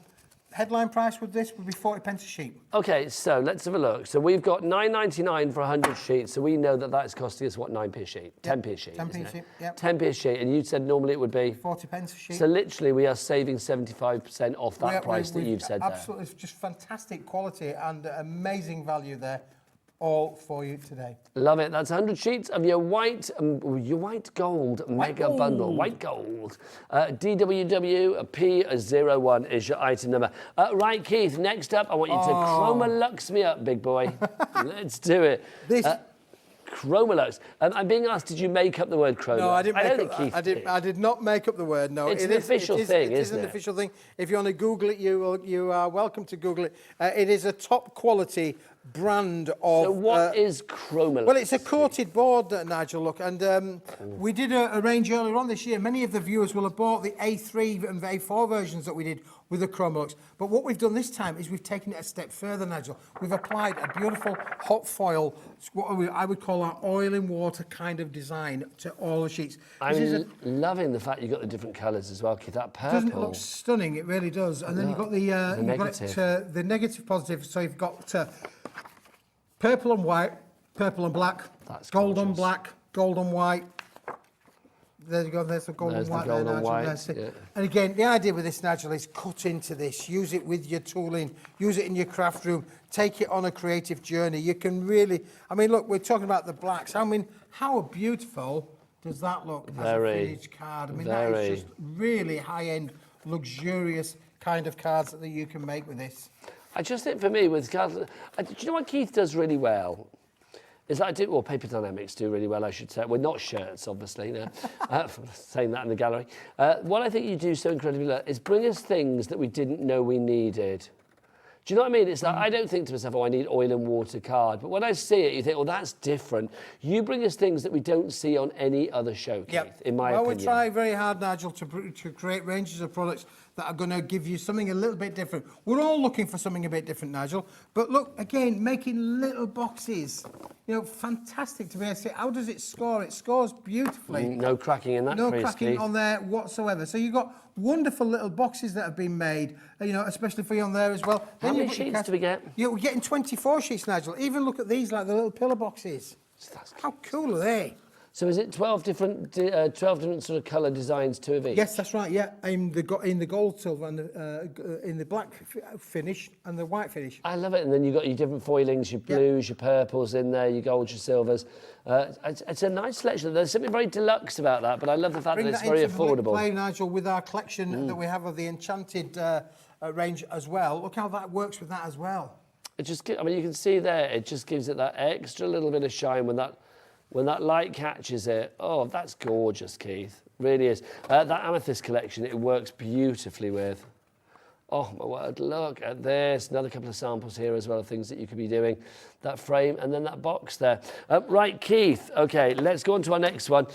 headline price with this would be 40p a sheet. Okay, so let's have a look. So we've got £9.99 for 100 sheets, so we know that that's costing us, what, 9p a sheet? 10p a sheet, 10p isn't a sheet, it? yep. 10p a sheet, and you said normally it would be? 40p a sheet. So literally we are saving 75% off that price that you've said there. Absolutely, it's just fantastic quality and amazing value there, all for you today. Love it. That's 100 sheets of your white gold mega gold. bundle. White gold. DWW P01 is your item number. Right, Keith, next up, I want you to Chroma-Lux me up, big boy. Let's do it. This... Chroma-Lux. I'm being asked, did you make up the word Chroma? No, I didn't make don't up, think Keith did. I did not make up the word, no. It's an official thing, It is isn't an it? official thing. If you want to Google it, you are welcome to Google it. It is a top quality brand of... So what is Chroma-Lux? Well, it's a coated board, Nigel, look, and we did a range earlier on this year. Many of the viewers will have bought the A3 and A4 versions that we did with the Chroma-Lux. But what we've done this time is we've taken it a step further, Nigel. We've applied a beautiful hot foil, what I would call our oil in water kind of design to all the sheets. I'm loving the fact you've got the different colours as well, Keith. That purple. Doesn't it look stunning? It really does. And then you've got the negative positive. So you've got purple and white, purple and black, That's gold and gorgeous. black, gold and white. There you go, there's the gold There's and the white gold there, and Nigel. white, That's it. yeah. And again, the idea with this, Nigel, is cut into this. Use it with your tooling. Use it in your craft room. Take it on a creative journey. You can really... I mean, look, we're talking about the blacks. I mean, how beautiful does that look as a finished card? I mean, that is just really high-end, luxurious kind of cards that you can make with this. I just think for me, with cards, do you know what Keith does really well? Is that Paper Dynamics do really well, I should say. Well, not shirts, obviously, no. Saying that in the gallery. What I think you do so incredibly well is bring us things that we didn't know we needed. Do you know what I mean? It's like, I don't think to myself, oh, I need oil and water card. But when I see it, you think, oh, that's different. You bring us things that we don't see on any other show, Keith, in my opinion. Well, we try very hard, Nigel, to create ranges of products that are going to give you something a little bit different. We're all looking for something a bit different, Nigel. But look, again, making little boxes. You know, fantastic to be able to see. How does it score? It scores beautifully. No cracking in that No crease, cracking Keith. on there whatsoever. So you've got wonderful little boxes that have been made, you know, especially for you on there as well. How many sheets do we get? Yeah, we're getting 24 sheets, Nigel. Even look at these, like the little pillar boxes. How cool are they? So is it 12 different sort of colour designs, two of each? Yes, that's right. Yeah, in the gold, silver, and in the black finish and the white finish. I love it. And then you've got your different foilings, your blues, your purples in there, your golds, your silvers. It's a nice selection. There's something very deluxe about that, but I love the fact that it's very affordable. Play, Nigel, with our collection that we have of the Enchanted range as well. Look how that works with that as well. It just, I mean, you can see there, it just gives it that extra little bit of shine when that light catches it. Oh, that's gorgeous, Keith. Really is. That amethyst collection, it works beautifully with. Oh, my word, look at this. Another couple of samples here as well of things that you could be doing. that frame and then that box there. Right, Keith, okay, let's go on to our next one.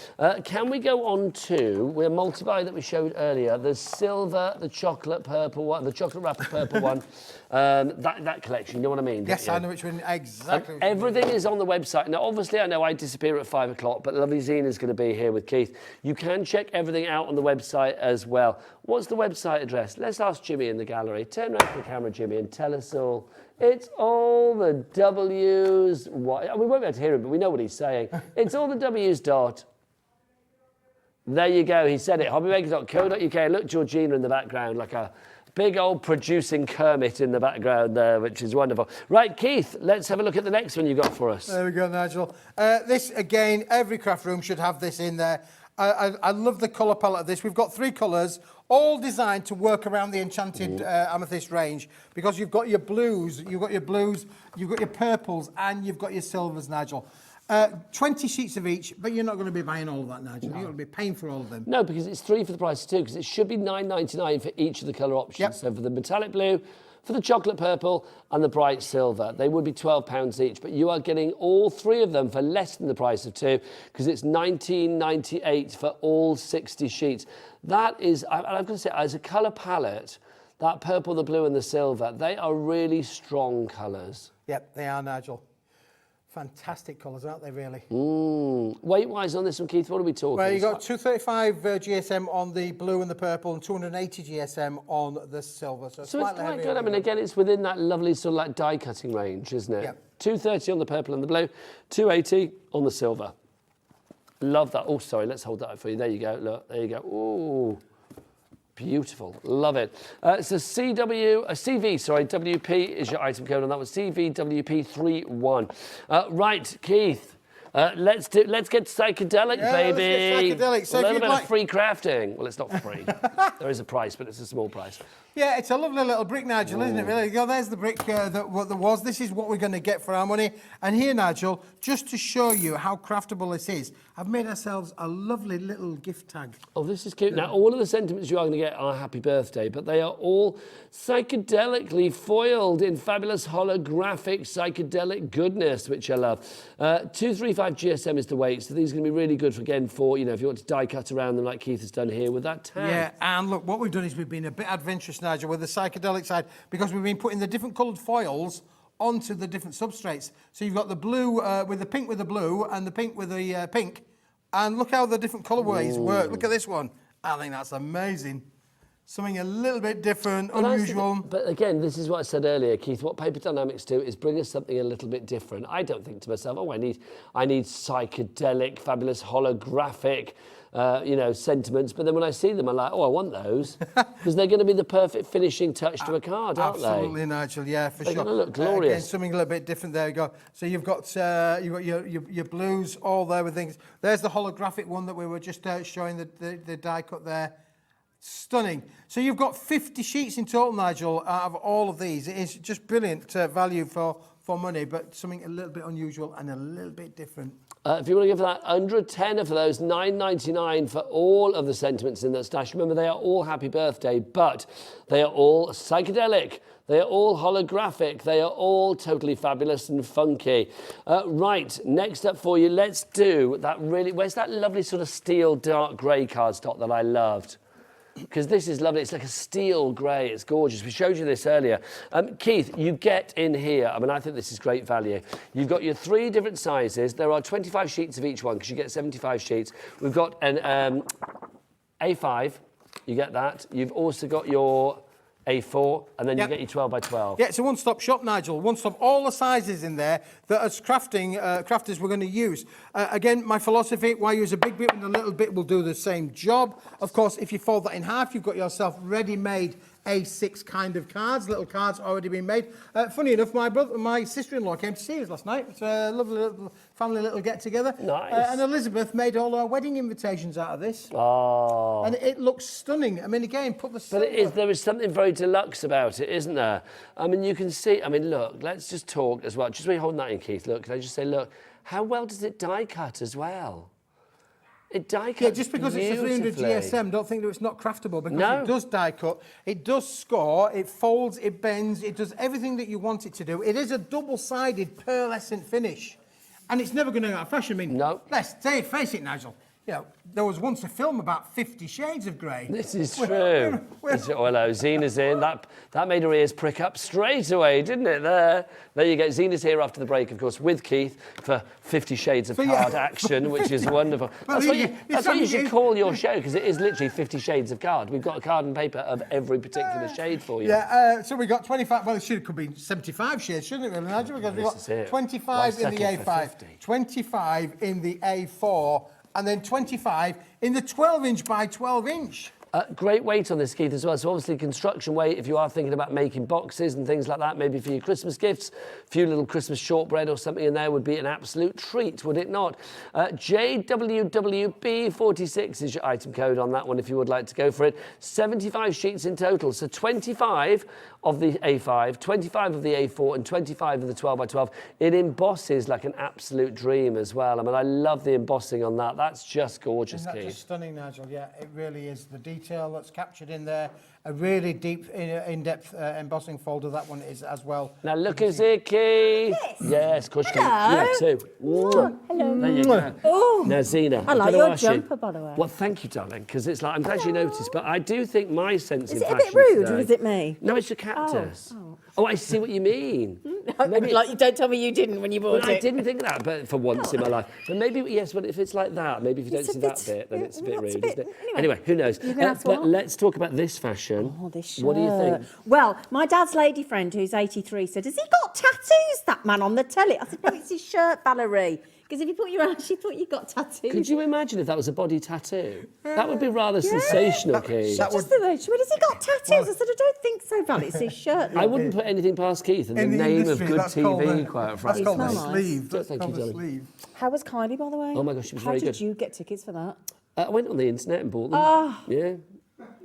Can we go on to, we're multi-buy that we showed earlier, the silver, the chocolate purple one, the chocolate wrapper purple one, that collection, you know what I mean? Yes, I know which one, exactly. Everything is on the website. Now, obviously, I know I disappear at 5 o'clock, but lovely Zina's going to be here with Keith. You can check everything out on the website as well. What's the website address? Let's ask Jimmy in the gallery. Turn around to the camera, Jimmy, and tell us all. It's all the W's. We won't be able to hear him, but we know what he's saying. It's all the W's dot. There you go. He said it. Hobbymaker.co.uk. Look, Georgina in the background, like a big old producing Kermit in the background there, which is wonderful. Right, Keith, let's have a look at the next one you got for us. There we go, Nigel. This, again, every craft room should have this in there. I love the colour palette of this. We've got 3 colours, all designed to work around the enchanted amethyst range, because you've got your blues, you've got your purples, and you've got your silvers, Nigel. 20 sheets of each, but you're not going to be buying all of that, Nigel. You're going to be paying for all of them. No, because it's 3 for the price of 2, because it should be $9.99 for each of the colour options. Yep. So for the metallic blue, for the chocolate purple and the bright silver, they would be £12 each, but you are getting all 3 of them for less than the price of 2, because it's $19.98 for all 60 sheets. That is, I've got to say, as a colour palette, that purple, the blue and the silver, they are really strong colours. Yep, they are, Nigel. Fantastic colours, aren't they, really? Weight-wise on this one, Keith, what are we talking? Well, you've got 235 GSM on the blue and the purple and 280 GSM on the silver. So it's quite good. I mean, again, it's within that lovely sort of like die-cutting range, isn't it? Yep. 230 on the purple and the blue, 280 on the silver. Love that. Oh, sorry, let's hold that up for you. There you go. Look, there you go. Ooh. Beautiful, love it. It's a WP is your item code on that one. CVWP31. Right, Keith. Let's get psychedelic, baby. Let's get psychedelic. So a little bit of free crafting. Well, it's not free. There is a price, but it's a small price. Yeah, it's a lovely little brick, Nigel, isn't it? Really? There's the brick that was. This is what we're going to get for our money. And here, Nigel, just to show you how craftable this is, I've made ourselves a lovely little gift tag. Oh, this is cute. Now, all of the sentiments you are going to get are happy birthday, but they are all psychedelically foiled in fabulous holographic psychedelic goodness, which I love. 235 GSM is the weight, so these are going to be really good for, again, for, you know, if you want to die cut around them like Keith has done here with that tag. Yeah, and look, what we've done is we've been a bit adventurous, Nigel, with the psychedelic side, because we've been putting the different coloured foils onto the different substrates. So you've got the blue with the pink with the blue and the pink with the pink. And look how the different colourways work. Look at this one. I think that's amazing. Something a little bit different, unusual. But again, this is what I said earlier, Keith. What Paper Dynamics do is bring us something a little bit different. I don't think to myself, oh, I need psychedelic, fabulous, holographic, you know, sentiments. But then when I see them, I'm like, oh, I want those, because they're going to be the perfect finishing touch to a card, aren't they? Absolutely, Nigel. Yeah, for sure. They're going to look glorious. Again, something a little bit different. There you go. So you've got your blues all there with things. There's the holographic one that we were just showing the die cut there. Stunning. So you've got 50 sheets in total, Nigel, out of all of these. It is just brilliant value for money, but something a little bit unusual and a little bit different. If you want to give that under a tenner for those, $9.99 for all of the sentiments in that stash. Remember, they are all happy birthday, but they are all psychedelic. They are all holographic. They are all totally fabulous and funky. Right, next up for you, let's do that really... Where's that lovely sort of steel dark grey cardstock that I loved? Because this is lovely. It's like a steel grey. It's gorgeous. We showed you this earlier. Keith, you get in here. I mean, I think this is great value. You've got your 3 different sizes. There are 25 sheets of each one, because you get 75 sheets. We've got an A5. You get that. You've also got your A4, and then you get your 12 by 12. Yeah, it's a one-stop shop, Nigel. One-stop, all the sizes in there that as crafters we're going to use. Again, my philosophy, why use a big bit when a little bit will do the same job. Of course, if you fold that in half, you've got yourself ready-made A6 kind of cards, little cards already been made. Funny enough, my sister-in-law came to see us last night. It's a lovely little family little get-together. Nice. And Elizabeth made all our wedding invitations out of this. Oh. And it looks stunning. I mean, again, put the silver. But there is something very deluxe about it, isn't there? I mean, you can see, I mean, look, let's just talk as well. Just while you're holding that in, Keith, look, can I just say, look, how well does it die cut as well? It die cuts Yeah, just because it's a 300 beautifully. GSM, don't think that it's not craftable, because No. it does die cut, it does score, it folds, it bends, it does everything that you want it to do. It is a double-sided pearlescent finish, and it's never going to go out of fashion. I mean, No. let's face it, Nigel. You know, there was once a film about 50 Shades of Grey. This is true. Oh, hello, Zena's in. That made her ears prick up straight away, didn't it? There you go. Zena's here after the break, of course, with Keith for 50 Shades of Card action, which is wonderful. That's what you should call your show, because it is literally 50 Shades of Card. We've got a card and paper of every particular shade for you. Yeah, so we got 25, well, it could be 75 shades, shouldn't it, really, Nigel? Because we got 25 in the A5, 25 in the A4, and then 25 in the 12-inch by 12-inch. Great weight on this, Keith, as well. So obviously construction weight, if you are thinking about making boxes and things like that, maybe for your Christmas gifts, a few little Christmas shortbread or something in there would be an absolute treat, would it not? JWWB46 is your item code on that one if you would like to go for it. 75 sheets in total, so 25 of the A5, 25 of the A4 and 25 of the 12 by 12. It embosses like an absolute dream as well. I mean, I love the embossing on that. That's just gorgeous, Isn't that Keith. just stunning, Nigel? Yeah, it really is. The detail that's captured in there, a really deep, in-depth embossing folder, that one is as well. Now look who's here, Keith. Yes, of course you can. Yeah, too. Hello. There you go. Oh, Now, Zena, I like I'm gonna your ask you- jumper, by the way. Well, thank you, darling, because it's like, I'm glad you noticed, but I do think my sense Is in it a fashion bit rude, today- or is it me? No, it's your cactus. Oh, I see what you mean. Maybe Like, you don't tell me you didn't when you bought Well, it. I didn't think of that, but for once in my life. But maybe, yes, but if it's like that, maybe if you don't It's a see that bit- bit, then it's a bit it's a rude, bit- isn't it? anyway. Anyway, who knows? You're gonna ask But what? let's talk about this fashion. Oh, this shirt. What do you think? Well, my dad's lady friend, who's 83, said, has he got tattoos, that man on the telly? I said, no, it's his shirt, Valerie. Because if you put your arm, she thought you got tattoos. Could you imagine if that was a body tattoo? That would be rather sensational, Keith. that Just the way she went, has he got tattoos? I said, I don't think so, Val. It's his shirt. I wouldn't put anything past Keith in the name industry, of good that's called TV, the- quite That's frankly. called the Smells nice. sleeve. That's Thank called you, the darling. sleeve. How was Kylie, by the way? Oh my gosh, she was very How good. did you get tickets for that? I went on the internet and bought them. Yeah.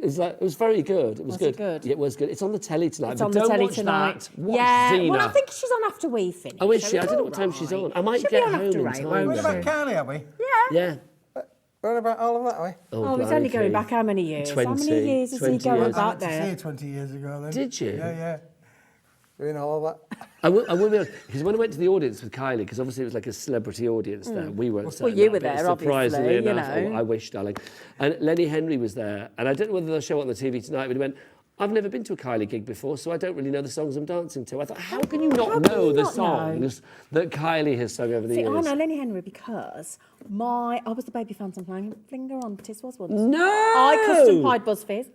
It was very good. It was Was good. it good? Yeah, it was good. It's on the telly tonight. It's but on the don't telly watch tonight. That. Watch Yeah, Zena. well, I think she's on after we finish. Oh, is so she? I it's don't know all what time she's right. on. I might She'll get be on home after in eight, time. won't What she? about Kylie, are we? Yeah. What about all of that, are we? Oh, he's only going back how many years? How many years has he 20 going years. I back went to see there? her 20 years ago then. Did you? Yeah. Doing all of that. I will be honest, because when I went to the audience with Kylie, because obviously it was like a celebrity audience there, we weren't saying you that, were but there, surprisingly obviously, you enough, know. I wish, darling. And Lenny Henry was there, and I don't know whether they'll show it on the TV tonight, but he went, I've never been to a Kylie gig before, so I don't really know the songs I'm dancing to. I thought, how can you not How can know you the not know? songs that Kylie has sung over the See, years? I know Lenny Henry because I was the baby phantom playing Flinger on Tis Was Once. No! I custom pied Bucks Fizz.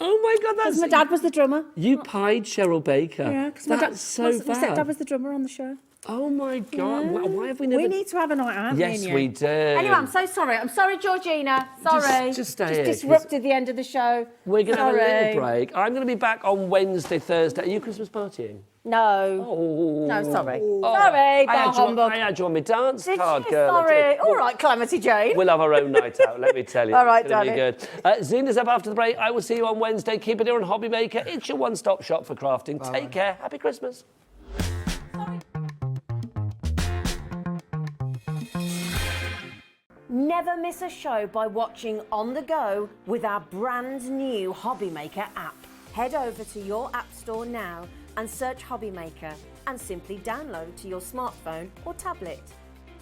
Oh my God, Because that's... my dad was the drummer. You pied Cheryl Baker. Yeah, because my dad, That's so my fab. stepdad was the drummer on the show. Oh my God, why have we never... We need to have a night out, Yes, me and we you. do. Anyway, I'm so sorry. I'm sorry, Georgina. Sorry. Just stay here, 'cause disrupted the end of the show. We're going to have a Sorry. little break. I'm going to be back on Wednesday, Thursday. Are you Christmas partying? No. Oh. No, sorry. Oh. Sorry, I bar had humbug. you on my dance Did card, you? girl. I Sorry. did. All right, Calamity Jane. We'll have our own night out, let me tell you. All right, It's gonna be darling. good. Zena's up after the break. I will see you on Wednesday. Keep it here on Hobby Maker. It's your one-stop shop for crafting. Take care. Happy Christmas. Never miss a show by watching on the go with our brand new Hobby Maker app. Head over to your app store now and search Hobby Maker and simply download to your smartphone or tablet.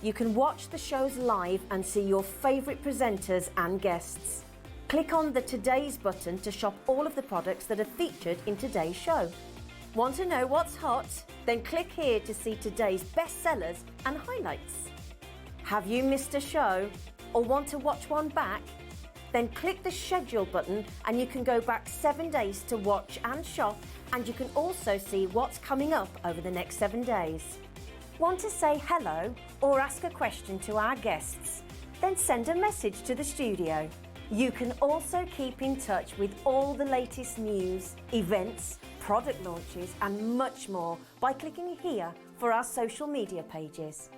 You can watch the shows live and see your favourite presenters and guests. Click on the Today's button to shop all of the products that are featured in today's show. Want to know what's hot? Then click here to see today's bestsellers and highlights. Have you missed a show or want to watch one back? Then click the schedule button and you can go back 7 days to watch and shop, and you can also see what's coming up over the next 7 days. Want to say hello or ask a question to our guests? Then send a message to the studio. You can also keep in touch with all the latest news, events, product launches and much more by clicking here for our social media pages.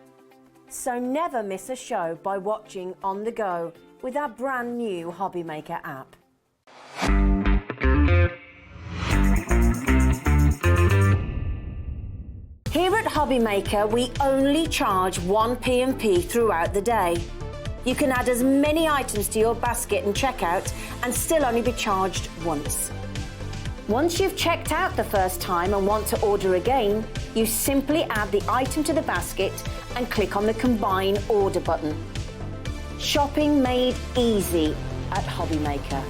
So never miss a show by watching on the go with our brand new Hobby Maker app. Here at Hobby Maker, we only charge 1 P&P throughout the day. You can add as many items to your basket and checkout and still only be charged once. Once you've checked out the first time and want to order again, you simply add the item to the basket and click on the Combine Order button. Shopping made easy at Hobby Maker.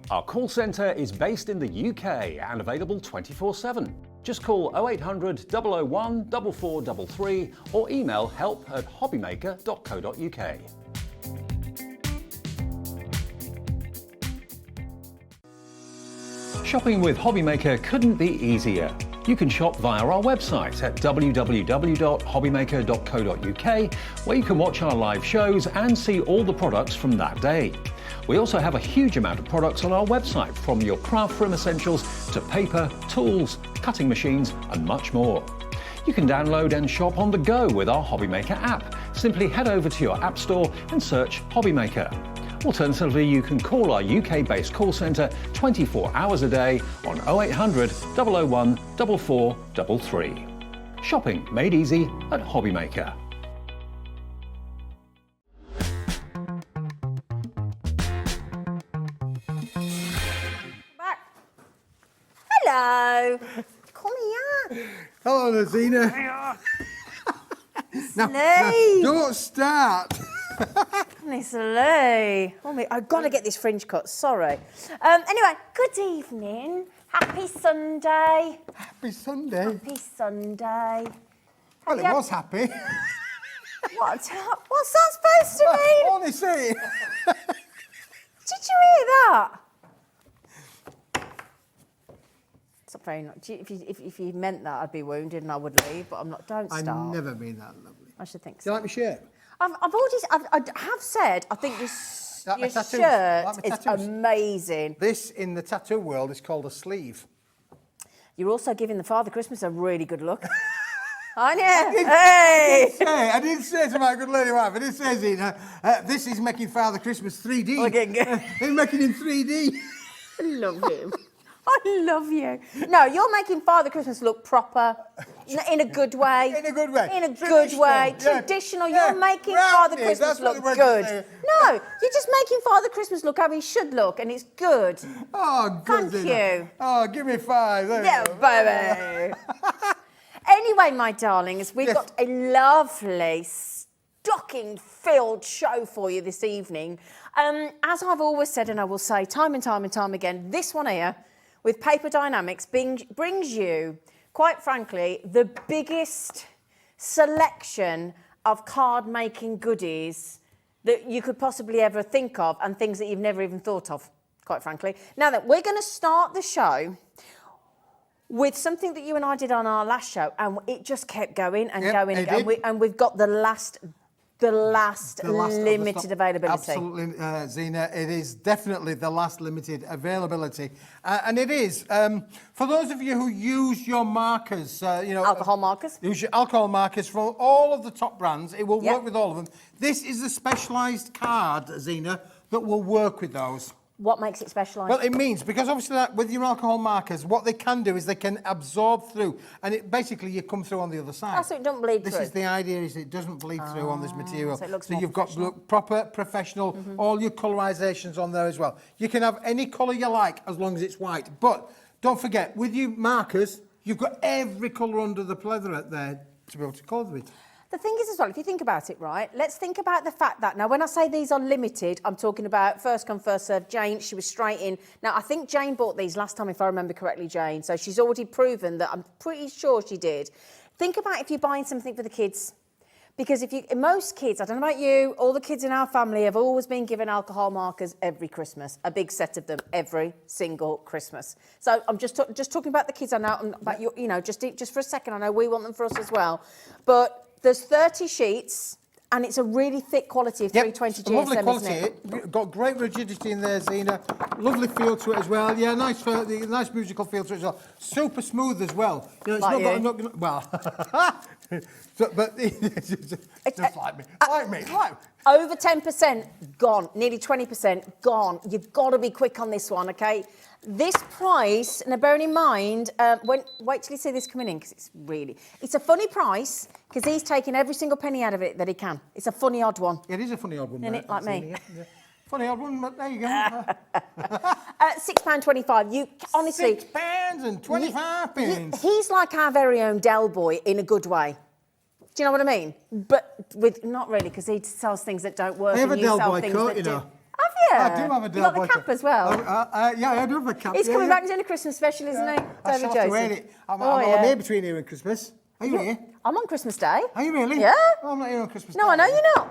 Our call centre is based in the UK and available 24/7. Just call 0800 001 4433 or email help@hobbymaker.co.uk. Shopping with Hobby Maker couldn't be easier. You can shop via our website at www.hobbymaker.co.uk, where you can watch our live shows and see all the products from that day. We also have a huge amount of products on our website, from your craft room essentials to paper, tools, cutting machines and much more. You can download and shop on the go with our Hobby Maker app. Simply head over to your app store and search Hobby Maker. Alternatively, you can call our UK-based call centre 24 hours a day on 0800 001 4433. Shopping made easy at Hobby Maker. Hello. Come here. Hello, Nazina. Now, don't start. Honestly. I've got to get this fringe cut, sorry. Anyway, good evening. Happy Sunday. Happy Sunday. Happy Sunday. Well, it was happy. What's that supposed to mean? Honestly. Did you hear that? It's not very nice. If you meant that, I'd be wounded and I would leave, but I'm not. Don't start. I never mean that, lovely. I should think Do so. you like my shirt? I have said, I think your tattoos? shirt Like my is tattoos? amazing. This, in the tattoo world, is called a sleeve. You're also giving the Father Christmas a really good look. Aren't you? Hey! I didn't say to my good lady wife, I didn't say, Zena, this is making Father Christmas 3D. Okay. He's making him 3D. I love him. I love you. No, you're making Father Christmas look proper, in a good way. In a good way. In a good way. Yeah. Traditional. Yeah. You're making Rounded, Father Christmas that's what look the word good. is. No, you're just making Father Christmas look how he should look, and it's good. Oh, good. Thank Zena. you. Oh, give me 5. There Yeah, you go. baby. Anyway, my darlings, we've got a lovely stocking-filled show for you this evening. As I've always said, and I will say time and time and time again, this one here with Paper Dynamics brings you, quite frankly, the biggest selection of card-making goodies that you could possibly ever think of, and things that you've never even thought of, quite frankly. Now that we're going to start the show with something that you and I did on our last show, and it just kept going and going and going. And we've got the last limited availability. Absolutely, Zena. It is definitely the last limited availability. And it is. For those of you who use your markers, Alcohol markers. Use your alcohol markers from all of the top brands. It will work with all of them. This is a specialised card, Zena, that will work with those. What makes it specialised? Well, it means, because obviously with your alcohol markers, what they can do is they can absorb through, and it basically you come through on the other side. Oh, so it don't bleed through. This is the idea, is it doesn't bleed through on this material. So it looks so more you've got proper, professional, all your colorisations on there as well. You can have any colour you like as long as it's white. But don't forget, with your markers, you've got every colour under the pleather there to be able to colour with. The thing is as well, if you think about it, right, let's think about the fact that, now when I say these are limited, I'm talking about first come, first served. Jane, she was straight in. Now, I think Jane bought these last time, if I remember correctly, Jane, so she's already proven that, I'm pretty sure she did. Think about if you're buying something for the kids, Because most kids, I don't know about you, all the kids in our family have always been given alcohol markers every Christmas, a big set of them every single Christmas. So I'm just talking about the kids. I know about just for a second. I know we want them for us as well, but there's 30 sheets. And it's a really thick quality of 320 GSM, lovely quality. isn't it? Got great rigidity in there, Zena. Lovely feel to it as well. Yeah, nice musical feel to it as well. Super smooth as well. You know, it's Like not got, well, but it's just like me. Over 10% gone, nearly 20% gone. You've got to be quick on this one, okay? This price, now bearing in mind, wait till you see this coming in, because it's a funny price, because he's taking every single penny out of it that he can. It's a funny odd one. It is a funny odd one. Isn't it, like me? Yeah. Funny odd one, but there you go. £6.25. You honestly, £6.25. He's like our very own Del Boy in a good way. Do you know what I mean? But with not really, because he sells things that don't work. I have and a you Del sell Boy things coat, that you know. Have you? I do have a Del Boy. You got the cap as well. Yeah, I do have a cap. He's coming back doing a Christmas special, isn't he? I shall have to wear it. I'm here between here and Christmas. Are you here? I'm on Christmas Day. Are you really? Yeah. Oh, I'm not here on Christmas Day. No, I know you're not.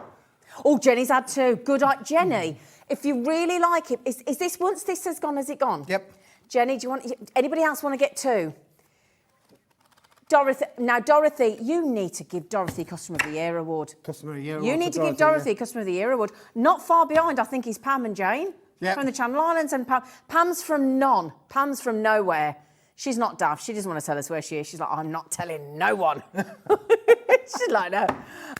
Oh, Jenny's had two. Good eye. Jenny, if you really like it, is this, once this has gone, has it gone? Yep. Jenny, anybody else want to get two? Dorothy, you need to give Dorothy Customer of the Year award. Customer of the Year. You need to give Dorothy Customer of the Year award. Not far behind, I think, is Pam and Jane from the Channel Islands, and Pam's from none. Pam's from nowhere. She's not daft. She doesn't want to tell us where she is. She's like, I'm not telling no one. She's like, no.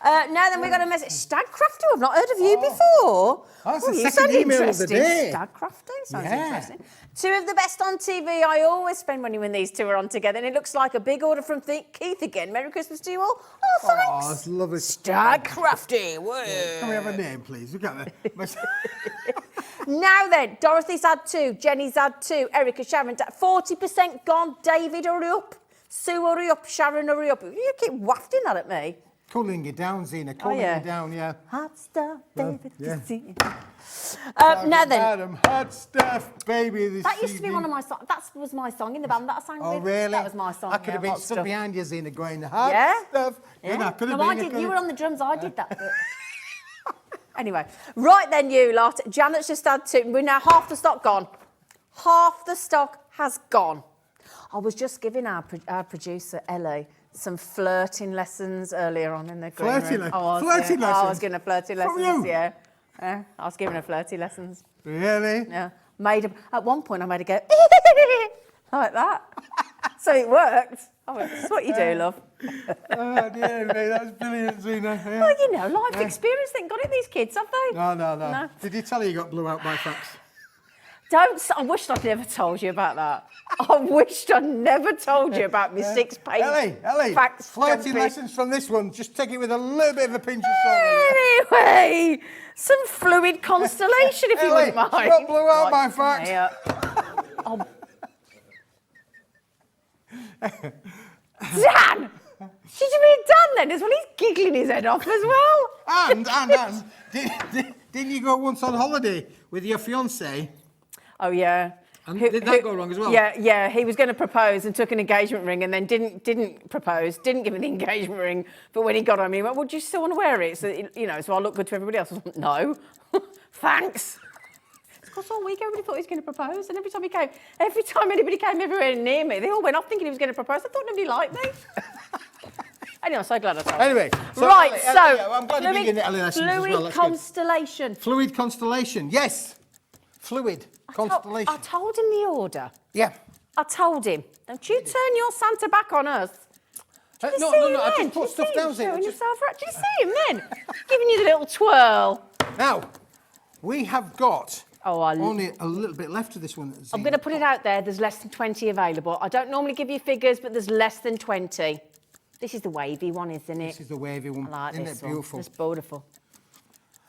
Now then, we got a message. Stagcrafter, I've not heard of you before. That's the second email of the day. Stagcrafter, sounds interesting. Two of the best on TV. I always spend money when these two are on together, and it looks like a big order from Keith again. Merry Christmas to you all. Oh, thanks. Oh, that's lovely. Stagcrafty. Whoa. Can we have a name, please? Look at that. Now then, Dorothy's had two, Jenny's had two, Erica, Sharon, 40% gone. David, hurry up. Sue, hurry up. Sharon, hurry up. You keep wafting that at me. Cooling you down, Zena. Cooling you down, yeah. Hot stuff, David. Yeah. Now then. Hot stuff, baby. That used to be one of my songs. That was my song in the band that I sang with. Oh, really? That was my song. I could have been Hot stood Stuff. behind you, Zena, going, hot stuff. Yeah. You know, could have No, been. you were on the drums, I did that bit. Anyway, right then, you lot. Janet's just had two. We're now half the stock gone. Half the stock has gone. I was just giving our producer, Ellie, some flirting lessons earlier on in the green room. Flirting lessons? I was giving her flirting lessons, From you? yeah. I was giving her flirty lessons. Really? Yeah. At one point, I made her go, like that. So it worked. Oh, that's what you do, love. Oh, dear me, that's brilliant, Zena. Yeah. Well, you know, life experience, thank God, these kids, have they? No. Did you tell her you got blew out by fax? I wished I'd never told you about that. I wished I'd never told you about my 6 page Ellie, fax flirty jumping. lessons from this one. Just take it with a little bit of a pinch of salt. Anyway, some fluid constellation, if you wouldn't mind. She got blew out by fax. Dan! Should you mean Dan then as well? He's giggling his head off as well. And didn't you go once on holiday with your fiancé? Oh, yeah. And did that go wrong as well? Yeah. He was going to propose and took an engagement ring and then didn't propose, didn't give me the engagement ring. But when he got home, he went, "Would you still want to wear it? So so I look good to everybody else." I went, "No, thanks." Because all week everybody thought he was going to propose, and every time anybody came everywhere near me, they all went off thinking he was going to propose. I thought nobody liked me. Anyway, I'm so glad I told you. Anyway, right, I'm glad you're beginning Ellie lessons as well. Fluid That's constellation. good. Fluid constellation, yes. Fluid constellation. I told him the order. Yeah. I told him. Don't you turn your Santa back on us. No, See him I then? just put stuff down there. Showing yourself right. Do you see him then? Giving you the little twirl. Now, we have got Oh, only a little bit left of this one. I'm going to put it out there. There's less than 20 available. I don't normally give you figures, but there's less than 20. This is the wavy one, isn't it? This is the wavy one. I like Isn't this it beautiful? one. It's beautiful.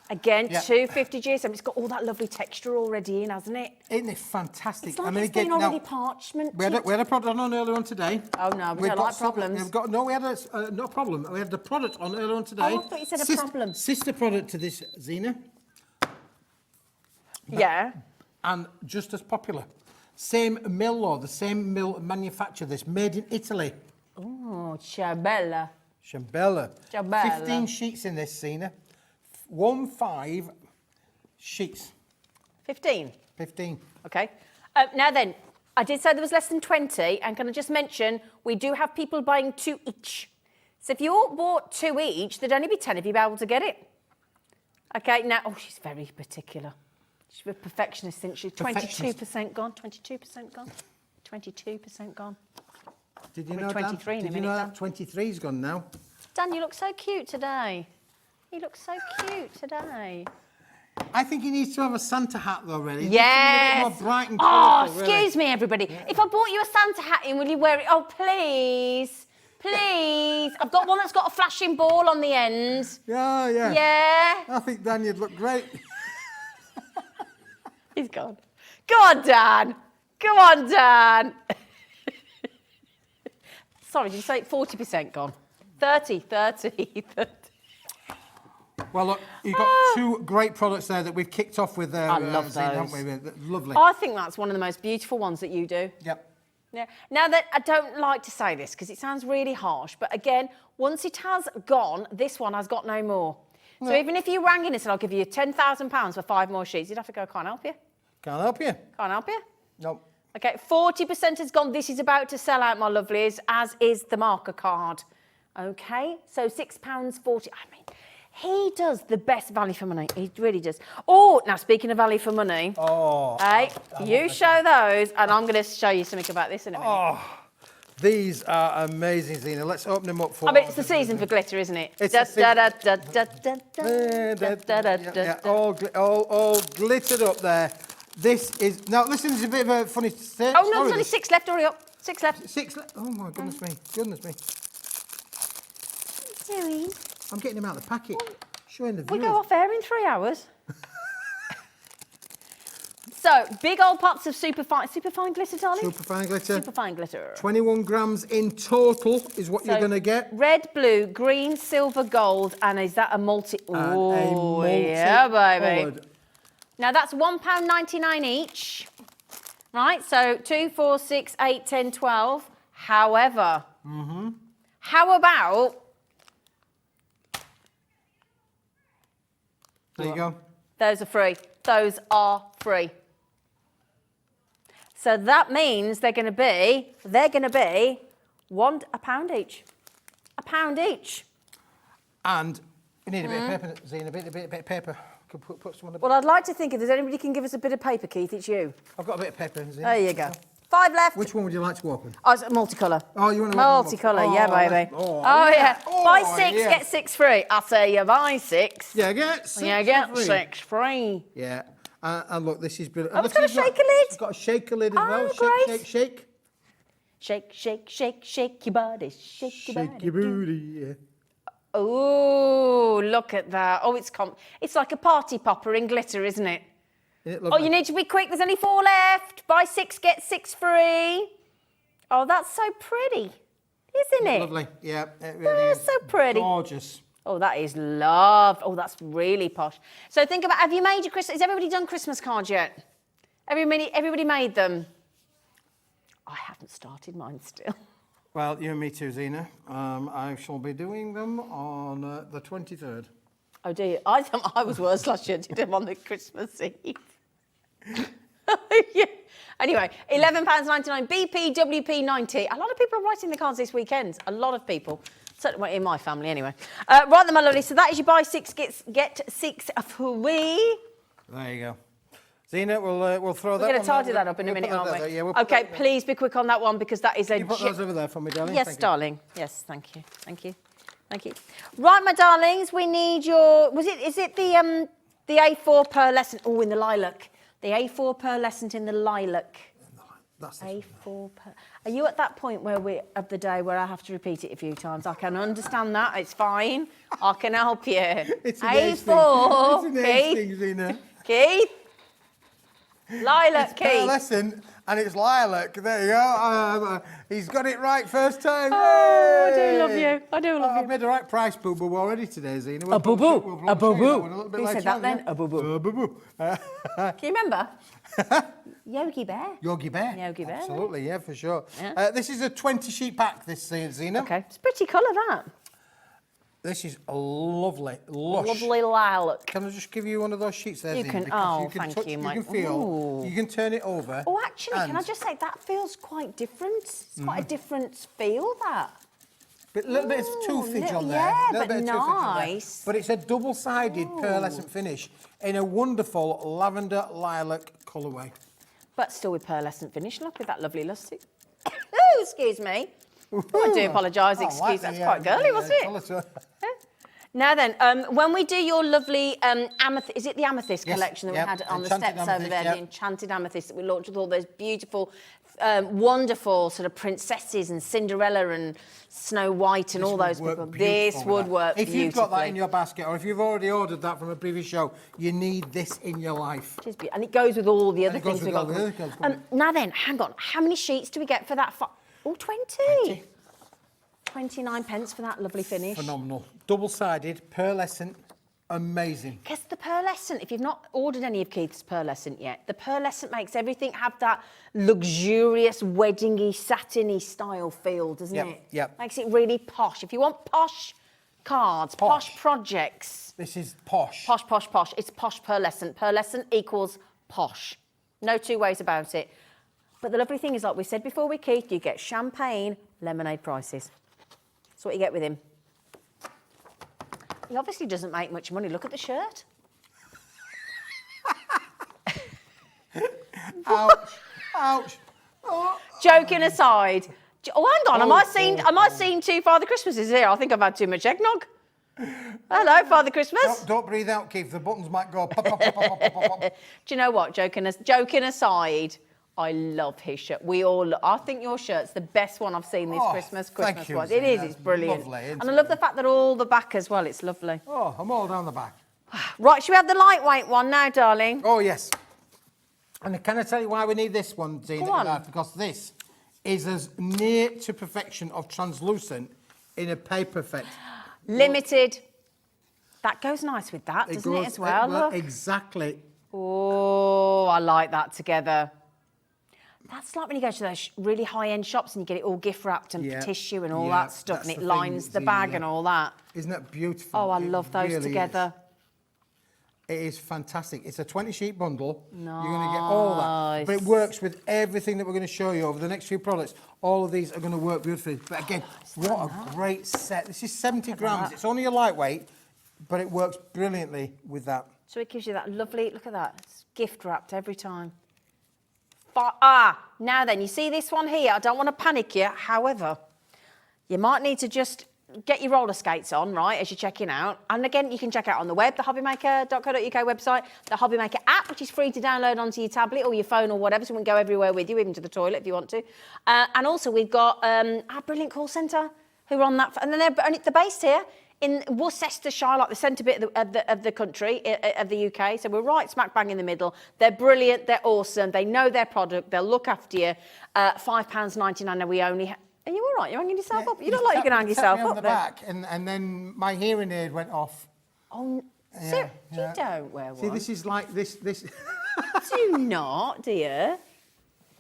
Again, Yeah. 250 GSM. It's got all that lovely texture already in, hasn't it? Isn't it fantastic? It's like it's been already parchment. We had a product on earlier on today. Oh, no, we don't like problems. We had no problem. We had the product on earlier on today. Oh, I thought you said a problem. Sister product to this, Zena. Yeah. And just as popular. Same mill, or the same mill manufacture this, made in Italy. Oh, ciao bella. Shambella. Shambella. 15 sheets in this, Zena. 15 sheets. 15. 15. Okay. Now then, I did say there was less than 20, and can I just mention, we do have people buying 2 each. So if you all bought 2 each, there'd only be 10 of you be able to get it. Okay, now, oh, she's very particular. She's a perfectionist, isn't she? 22% gone, 22% gone, 22% gone. Did you Probably know 23 Dan? in a Did you minute, know Dan. that 23's gone now? Dan, you look so cute today. You look so cute today. I think he needs to have a Santa hat though, really. Yes. A bit more bright and Oh, colourful, excuse me, everybody. If I bought you a Santa hat in, will you wear it? Oh, please. Please. I've got one that's got a flashing ball on the end. Yeah, yeah. Yeah. I think Dan, you'd look great. He's gone. Go on, Dan. Go on, Dan. Sorry, did you say 40% gone? 30. Well, look, you've got 2 great products there that we've kicked off with there. I love Zena, those. haven't we? Lovely. I think that's one of the most beautiful ones that you do. Yep. Yeah. Now that I don't like to say this because it sounds really harsh, but again, once it has gone, this one has got no more. So even if you rang in and said, I'll give you £10,000 for 5 more sheets, you'd have to go, can't help you. Can't help you. Can't help you. Nope. Okay, 40% has gone. This is about to sell out, my lovelies, as is the marker card. Okay, so £6.40. I mean, he does the best value for money. He really does. Oh, now speaking of value for money, hey, you show those, and I'm going to show you something about this in a minute. Oh, these are amazing, Zena. Let's open them up for. I mean, it's the season for glitter, isn't it? It's all glittered up there. This is now. Listen, there's a bit of a funny. Oh no, there's only 6 left. Hurry up, 6 left. 6 left. Oh my goodness me! Goodness me! What are you doing? I'm getting them out of the packet. Showing the We viewers. go off air in 3 hours. So, big old pots of superfine glitter, darling? Superfine glitter. Superfine glitter. 21 grams in total is what you're going to get. Red, blue, green, silver, gold, and is that a multi? Oh, yeah, baby. Multi-coloured. Now that's £1.99 each, right? So 2, 4, 6, 8, 10, 12. However, how about? There you go. Those are free. Those are free. So that means they're going to be £1 each. £1 each. And we need a bit of paper, Zena, a bit of paper. Could put some on the. Well, I'd like to think if there's anybody can give us a bit of paper, Keith, it's you. I've got a bit of paper, Zena. There you go. 5 left. Which one would you like to open? Oh, it's multicolour. Oh, you want to multicolour? Yeah, baby. Oh, yeah. Buy 6, get 6 free. I say you buy 6. Yeah, get 6. You get 6 free. Yeah. And look, this is brilliant. Oh, it's got a shaker lid. It's got a shaker lid as Oh, well. great. Shake. Shake, shake, shake, shake your body. Shake your body. Shake your booty, yeah. Oh, look at that. Oh, it's like a party popper in glitter, isn't it? Isn't it Oh, lovely? you need to be quick. There's only 4 left. Buy 6, get 6 free. Oh, that's so pretty, isn't it? Lovely. Yeah, it really That's is. so pretty. Gorgeous. Oh, that is love. Oh, that's really posh. So think about, have you made your Christmas, has everybody done Christmas cards yet? Everybody made them? I haven't started mine still. Well, you and me too, Zena. I shall be doing them on the 23rd. Oh, do you? I thought I was worse last year. Did them on the Christmas Eve. Yeah. Anyway, £11.99, BP, WP 90. A lot of people are writing the cards this weekend. A lot of people. Certainly in my family, anyway. Right then, my lovely. So that is you buy 6, get 6 free. There you go. Zena, we'll throw that. We're going one to tidy there. that up in a We'll minute, put that aren't there, we? yeah, we'll put Okay, that there. please be quick on that one because that is a... You put those over there for me, darling. Yes, Thank you. darling. Yes, thank you. Thank you. Thank you. Right, my darlings, we need your... Is it the A4 pearlescent? Oh, in the lilac. The A4 pearlescent in the lilac. That's A4 per... Are you at that point of the day where I have to repeat it a few times? I can understand that. It's fine. I can help you. It's an age A4. thing. It's an age thing, Zena. Keith. Lilac, It's Keith. pearlescent and it's lilac. There you go. He's got it right first time. Oh, I do Yay! love you. I do love I've you. made the right price boo-boo already today, Zena. A boo-boo. We'll A boo-boo. a little bit Who later said that on, then? yeah. A boo-boo. A boo-boo. Can you remember? Yogi Bear. Yogi Bear. Yogi Bear. Absolutely, yeah, for sure. Yeah. This is a 20-sheet pack, this, Zena. Okay, it's a pretty colour, that. This is a lovely, lush. Lovely lilac. Can I just give you one of those sheets there, You Zine? can- Because oh, thank you, You mate. can feel, Ooh. you can turn it over. Oh, actually, can I and just say, that feels quite different. It's quite a different feel, that. A little bit of toothage on there. yeah, Little but bit of toothage on there. nice. But it's a double-sided pearlescent finish in a wonderful lavender lilac colourway. But still with pearlescent finish. Look with that lovely lusty. Oh, excuse me. Oh, I do apologise. Excuse, that's quite girly, wasn't it? Now then, when we do your lovely amethyst, is it the amethyst Yes, collection that we yep, had on the enchanted steps over amethyst, there, yep. the enchanted amethyst that we launched with all those beautiful, wonderful sort of princesses and Cinderella and Snow White and all those people. This would work beautifully. If you've got that in your basket, or if you've already ordered that from a previous show, you need this in your life. And it goes with all the other it goes things with we've all got. the other things, doesn't it? Now then, hang on. How many sheets do we get for that? Oh, 20. 29 pence for that lovely finish. Phenomenal. Double-sided, pearlescent, amazing. Because the pearlescent, if you've not ordered any of Keith's pearlescent yet, the pearlescent makes everything have that luxurious, weddingy, satiny style feel, doesn't it? Yep. Makes it really posh. If you want posh cards, posh projects. This is posh. Posh, posh, posh. It's posh pearlescent. Pearlescent equals posh. No two ways about it. But the lovely thing is, like we said before with Keith, you get champagne lemonade prices. That's what you get with him. He obviously doesn't make much money. Look at the shirt. Ouch. Ouch. Oh. Joking aside. Oh, hang on. Am I seeing two Father Christmases here? I think I've had too much eggnog. Hello, Father Christmas. Don't breathe out, Keith. The buttons might go pop, pop, pop, pop, pop, pop. Do you know what? Joking aside, I love his shirt. I think your shirt's the best one I've seen this Christmas. Thank you, Christmas-wise. It is. Zine. It's brilliant. Lovely, isn't And I it? love the fact that all the back as well. It's lovely. Oh, I'm all down the back. Right, should we have the lightweight one now, darling? Oh, yes. And can I tell you why we need this one, Zine? Go on. Because this is as near to perfection of translucent in a paper effect. Limited. That goes nice with that, doesn't it, as well? Look. Exactly. Oh, I like that together. That's like when you go to those really high-end shops and you get it all gift wrapped and tissue and all that stuff, and it lines the bag and all that. Isn't that beautiful? Oh, I love those really together. It is fantastic. It's a 20-sheet bundle. Nice. You're going to get all that. But it works with everything that we're going to show you over the next few products. All of these are going to work beautifully. But again, what a great set. This is 70 grams. It's only a lightweight, but it works brilliantly with that. So it gives you that lovely, look at that, it's gift wrapped every time. Now then, you see this one here? I don't want to panic you. However, you might need to just get your roller skates on, right, as you're checking out. And again, you can check out on the web, the hobbymaker.co.uk website, the Hobbymaker app, which is free to download onto your tablet or your phone or whatever, so we can go everywhere with you, even to the toilet if you want to. And also, we've got our brilliant call centre who are on that. And then they're based here in Worcestershire, like the centre bit of the country, of the UK. So we're right smack bang in the middle. They're brilliant. They're awesome. They know their product. They'll look after you. £5.99. Now we only... Are you all right? You're hanging yourself up? You look like you can hang yourself up the there. back, and then my hearing aid went off. Oh, you don't wear one. See, this is like this. Do not, dear.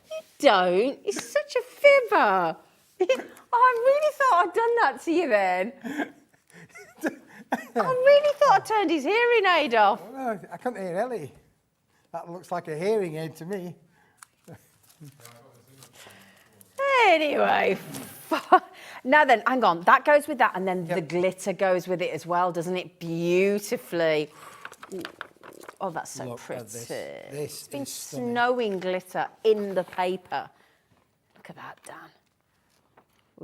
You don't. You're such a fibber. I really thought I'd done that to you then. I really thought I turned his hearing aid off. No, I can't hear Ellie. That looks like a hearing aid to me. Anyway, now then, hang on. That goes with that, and then the glitter goes with it as well, doesn't it? Beautifully. Ooh. Oh, that's so pretty. It's been snowing glitter in the paper. Look at that, Dan.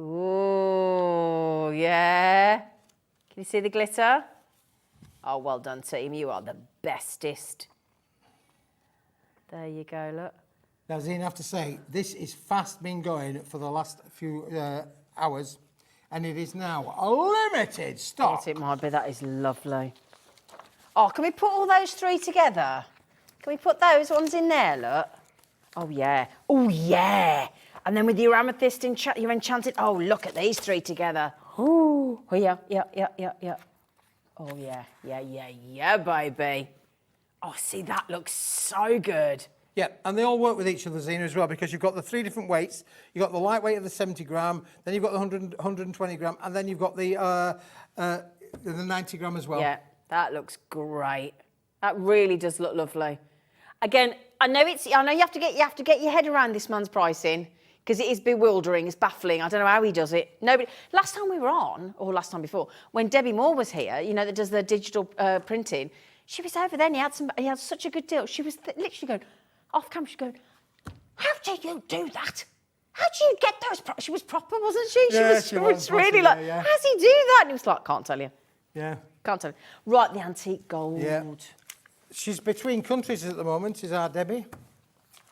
Ooh, yeah. Can you see the glitter? Oh, well done, team. You are the bestest. There you go, look. Now, Zine, I have to say, this is fast been going for the last few hours, and it is now a limited stock. Yes, it might be. That is lovely. Oh, can we put all those three together? Can we put those ones in there, look? Oh, yeah. Oh, yeah. And then with your amethyst, your enchanted... Oh, look at these three together. Oh, yeah. Oh, yeah, baby. Oh, see, that looks so good. Yeah, and they all work with each other, Zina, as well, because you've got the three different weights. You've got the lightweight of the 70 gram, then you've got the 120 gram, and then you've got the the 90 gram as well. Yeah, that looks great. That really does look lovely. Again, I know you have to get your head around this man's pricing because it is bewildering, it's baffling. I don't know how he does it. Nobody. Last time we were on, or last time before, when Debbie Moore was here, you know, that does the digital printing, she was over there and he had such a good deal. She was literally going off camera. She's going, "How do you do that? How do you get those?" She was proper, wasn't she? She was really like, yeah. "How does he do that?" And he was like, "Can't tell you. Yeah. Can't tell you." Right, the antique gold. Yeah. She's between countries at the moment, is our Debbie.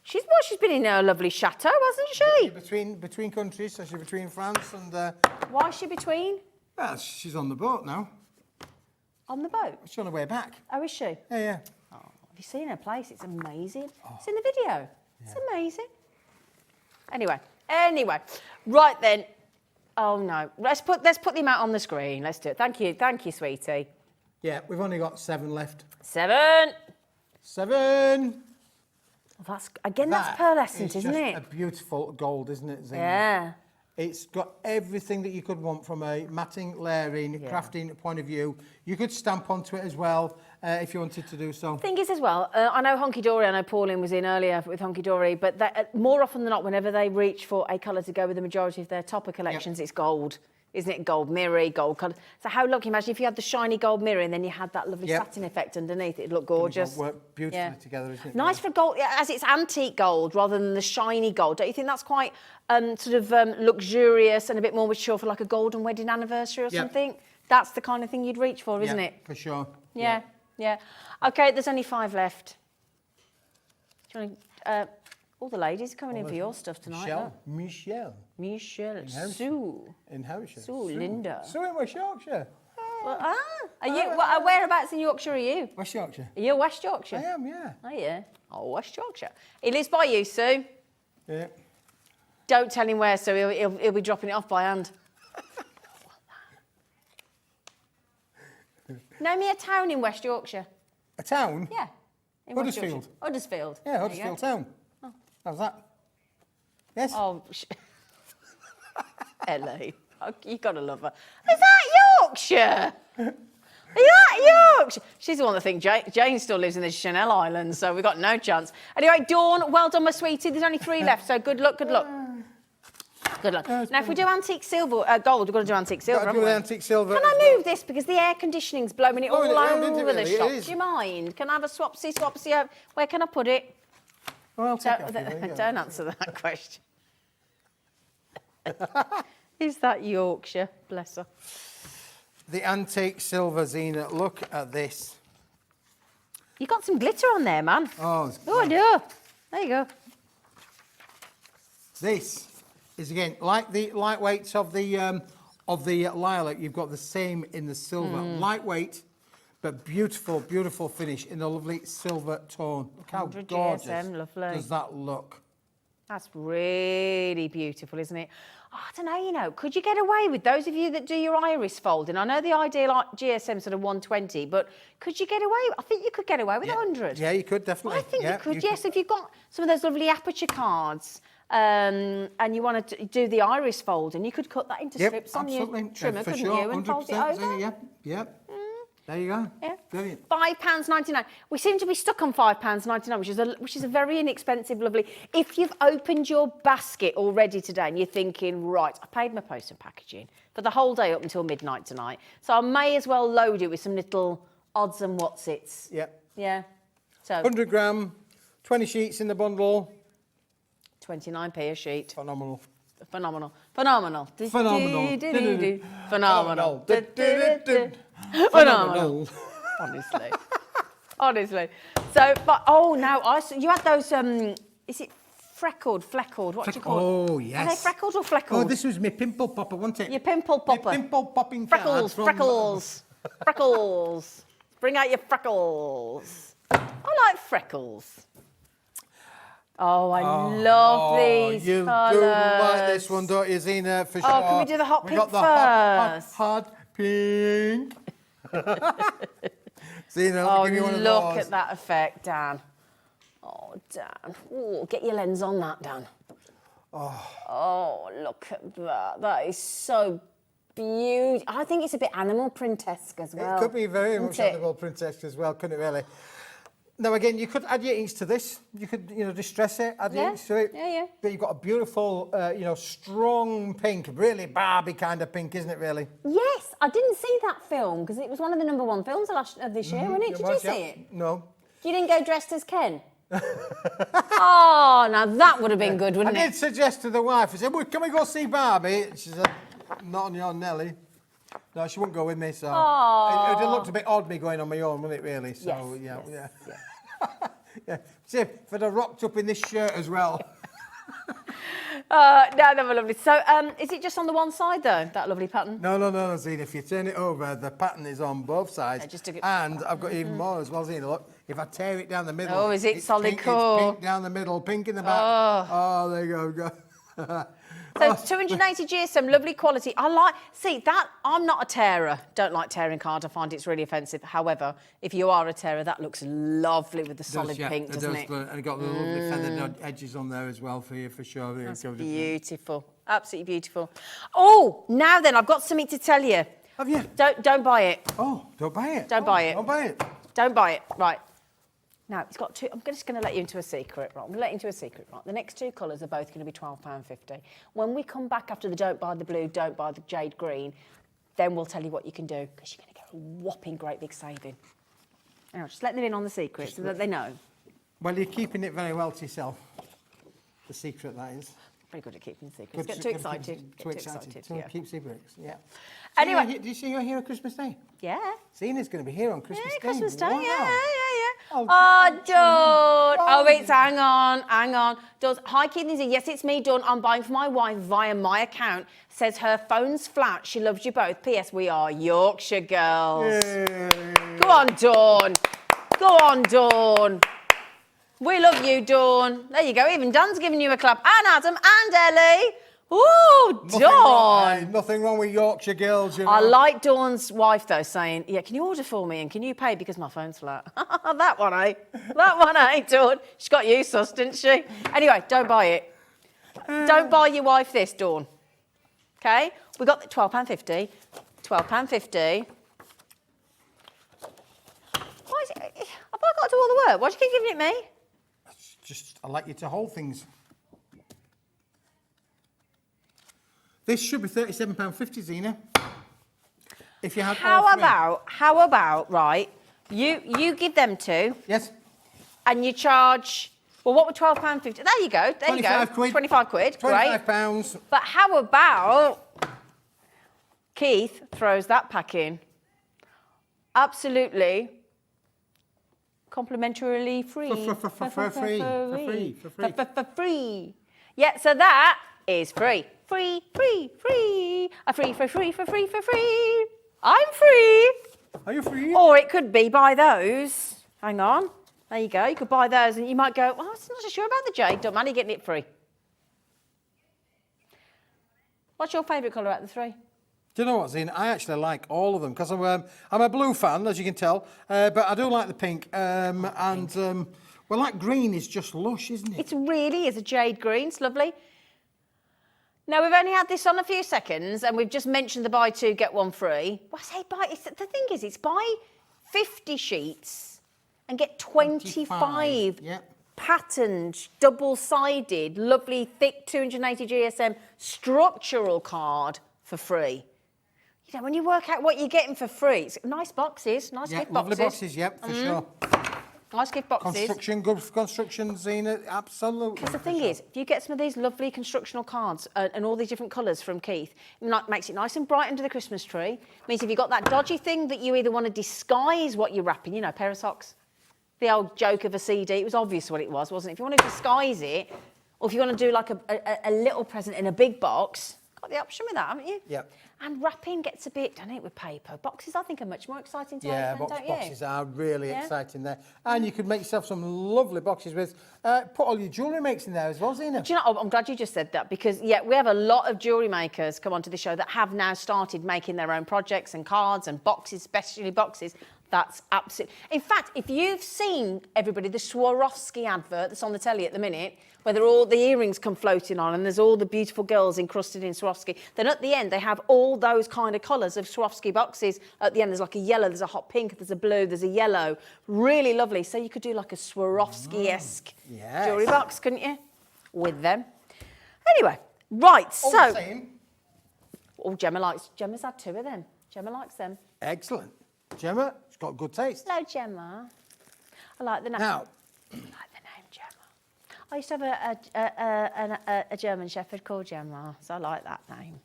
She's been in a lovely chateau, hasn't she? Between countries, so she's between France and... Why is she between? Well, she's on the boat now. On the boat? She's on her way back. Oh, is she? Yeah, yeah. Oh, have you seen her place? It's amazing. It's in the video. It's amazing. Anyway. Right then. Oh no. Let's put the amount on the screen. Let's do it. Thank you, sweetie. Yeah, we've only got 7 left. 7. 7! Well, that's pearlescent, isn't it? It's a beautiful gold, isn't it, Zena? Yeah. It's got everything that you could want from a matting, layering, crafting point of view. You could stamp onto it as well if you wanted to do so. Thing is as well, I know Hunkydory, I know Pauline was in earlier with Hunkydory, but more often than not, whenever they reach for a colour to go with the majority of their topper collections, it's gold. Isn't it? Gold mirror, gold colour. So how lucky, imagine if you had the shiny gold mirror and then you had that lovely satin effect underneath. It'd look gorgeous. It work beautifully together, isn't it? Nice for gold, as it's antique gold rather than the shiny gold. Don't you think that's quite luxurious and a bit more mature for like a golden wedding anniversary or something? That's the kind of thing you'd reach for, isn't it? For sure. Yeah. Okay, there's only 5 left. Do you want all the ladies are coming in for your stuff tonight. Michelle. Sue. In Hampshire. Sue, Linda. Sue in West Yorkshire. Well, are you? Whereabouts in Yorkshire are you? West Yorkshire. Are you West Yorkshire? I am, yeah. Oh, yeah. Oh, West Yorkshire. He lives by you, Sue. Yeah. Don't tell him where, Sue. He'll be dropping it off by hand. Know me a town in West Yorkshire? A town? Yeah. In West Huddersfield. Yorkshire. Huddersfield. Yeah, Huddersfield town. Oh. How's that? Yes? Oh, Ellie. Oh, you gotta love her. Is that Yorkshire? Is that Yorkshire? She's the one that thinks Jane still lives in the Chanel Islands, so we've got no chance. Anyway, Dawn, well done, my sweetie. There's only 3 left, so good luck. Good luck. Now, if we do antique silver, gold, we've got to do antique silver. Got to do antique silver. Can I move this because the air conditioning's blowing it all over the shop? Is. Do you mind? Can I have a swapsy? Where can I put it? Well, I'll take it. Don't answer that question. Is that Yorkshire? Bless her. The antique silver, Zena. Look at this. You got some glitter on there, man. Oh, I do. There you go. This is again like the lightweights of the lilac. You've got the same in the silver. Lightweight, but beautiful, beautiful finish in a lovely silver tone. Look how 100 gorgeous GSM, lovely. does that look? That's really beautiful, isn't it? Oh, I don't know, you know, could you get away with those of you that do your iris folding? I know the ideal GSM sort of 120, but could you get away? I think you could get away with 100. Yeah, you could definitely. I think you could, yes. If you've got some of those lovely aperture cards and you want to do the iris fold, and you could cut that into strips on your trimmer, couldn't you? And fold it over. Yeah. There you go. Yeah. Brilliant. £5.99. We seem to be stuck on £5.99, which is a very inexpensive, lovely. If you've opened your basket already today and you're thinking, right, I paid my post and packaging for the whole day up until midnight tonight, so I may as well load it with some little odds and whatsits. Yep. Yeah. So 100 gram, 20 sheets in the bundle. 29p a sheet. Phenomenal. Phenomenal. Phenomenal. Phenomenal. Honestly. So, but now you had those. Is it freckled? What do you call it? Oh yes. Are they freckled or fleckled? Oh, this was my pimple popper, wasn't it? Your pimple popper. My pimple popping freckles. card from... Freckles. Bring out your freckles. I like freckles. Oh, I love these you colours. do like this one, don't you, Zena? For sure. Oh, can we do the hot pink got the first? hot pink. Zena, let me give you one of those. Look at that effect, Dan. Oh, Dan. Oh, get your lens on that, Dan. Oh, look at that. That is so beautiful. I think it's a bit animal print-esque as well. It could be very much isn't it? animal print-esque as well, couldn't it really? Now again, you could add your inks to this. You could, distress it, add your Yeah, inks to it. yeah. But you've got a beautiful, strong pink, really Barbie kind of pink, isn't it? Really? Yes, I didn't see that film because it was one of the #1 films of this year, wasn't it? Did you see it? No. You didn't go dressed as Ken? Oh, now that would have been good, wouldn't I it? did suggest to the wife. I said, well, "Can we go see Barbie?" She said, "Not on your Nelly." No, she wouldn't go with me. So it would have looked a bit odd me going on my own, wouldn't it? Really? So Yes, yeah. yes. See, if I'd have rocked up in this shirt as well. No, they were lovely. So, is it just on the one side though? That lovely pattern? No, Zena. If you turn it over, the pattern is on both sides. Just to get- And I've got even more as well, Zena. Look, if I tear it down the middle. Oh, is it it's solid pink, core? It's pink down the middle, pink in the back. Oh, there you go. So 280 GSM, lovely quality. I'm not a tearer. Don't like tearing cards. I find it's really offensive. However, if you are a tearer, that looks lovely with the solid pink, doesn't it? And it got the lovely feathered edges on there as well for you, for sure. That's beautiful. Absolutely beautiful. Oh, now then, I've got something to tell you. Have you? Don't buy it. Oh, don't buy it. Don't buy it. Don't buy it. Don't buy it. Right. Now, it's got two. I'm just going to let you into a secret. Right. I'm going to let you into a secret. Right. The next two colours are both going to be £12.50. When we come back after the don't buy the blue, don't buy the jade green, then we'll tell you what you can do because you're going to get a whopping great big saving. Now, just let them in on the secret so that they know. Well, you're keeping it very well to yourself. The secret, that is. Very good at keeping the secrets. Get too excited. Too excited. Yeah. Keep secrets, yeah. Anyway. Did you see her here on Christmas Day? Yeah. Zena's going to be here on Christmas Day. Christmas Day. Wow. Yeah. Oh, Dawn. Oh, it's hang on. Dawn, hi, Kidneys. Yes, it's me, Dawn. I'm buying for my wife via my account. Says her phone's flat. She loves you both. P.S. We are Yorkshire girls. Yay. Go on, Dawn. We love you, Dawn. There you go. Even Dan's giving you a clap. And Adam and Ellie. Ooh, Dawn. Nothing wrong with Yorkshire girls, you know. I like Dawn's wife, though, saying, yeah, can you order for me and can you pay because my phone's flat? That one, Dawn? She's got you sussed, didn't she? Anyway, don't buy it. Don't buy your wife this, Dawn. OK? We got the £12.50. £12.50. Why is it? Have I got to do all the work? Why do you keep giving it me? Just, I like you to hold things. This should be £37.50, Zena. If you had all three. How about, right, you give them two. Yes. And you charge, well, what would £12.50? There you go. 25 quid. 25 quid, great. £25. But how about Keith throws that pack in? Absolutely. Complimentarily free. For free. Yeah, so that is free. Free. I'm free. Are you free? Or it could be buy those. Hang on. There you go. You could buy those and you might go, well, I'm not so sure about the jade. Don't mind you getting it free. What's your favourite colour out of the three? Do you know what, Zena? I actually like all of them because I'm a blue fan, as you can tell, but I do like the pink. Well, that green is just lush, isn't it? It really is a jade green. It's lovely. Now, we've only had this on a few seconds and we've just mentioned the buy two, get one free. Well, I say buy, the thing is, it's buy 50 sheets and get 25 patterned, double-sided, lovely, thick 280 GSM structural card for free. You know, when you work out what you're getting for free, it's nice boxes, nice gift boxes. Lovely boxes, for sure. Nice gift boxes. Construction, good construction, Zena, absolutely. Because the thing is, if you get some of these lovely constructional cards and all these different colours from Keith, it makes it nice and bright under the Christmas tree. Means if you've got that dodgy thing that you either want to disguise what you're wrapping, you know, a pair of socks, the old joke of a CD, it was obvious what it was, wasn't it? If you want to disguise it, or if you want to do like a little present in a big box, got the option with that, haven't you? Yeah. And wrapping gets a bit, don't it, with paper. Boxes, I think, are much more exciting to open, don't you? Boxes are really exciting there. And you could make yourself some lovely boxes with, put all your jewellery makes in there as well, Zena. Do you know, I'm glad you just said that because, yeah, we have a lot of jewellery makers come onto the show that have now started making their own projects and cards and boxes, especially boxes. That's absolutely... In fact, if you've seen, everybody, the Swarovski advert that's on the telly at the minute, where all the earrings come floating on and there's all the beautiful girls encrusted in Swarovski, then at the end they have all those kind of colours of Swarovski boxes. At the end there's like a yellow, there's a hot pink, there's a blue, there's a yellow. Really lovely. So you could do like a Swarovski-esque jewellery box, couldn't you? With them. Anyway, right, so... Oh, Gemma's had 2 of them. Gemma likes them. Excellent. Gemma, it's got good taste. Hello, Gemma. I like the name. Now, I like the name Gemma. I used to have a German Shepherd called Gemma, so I like that name.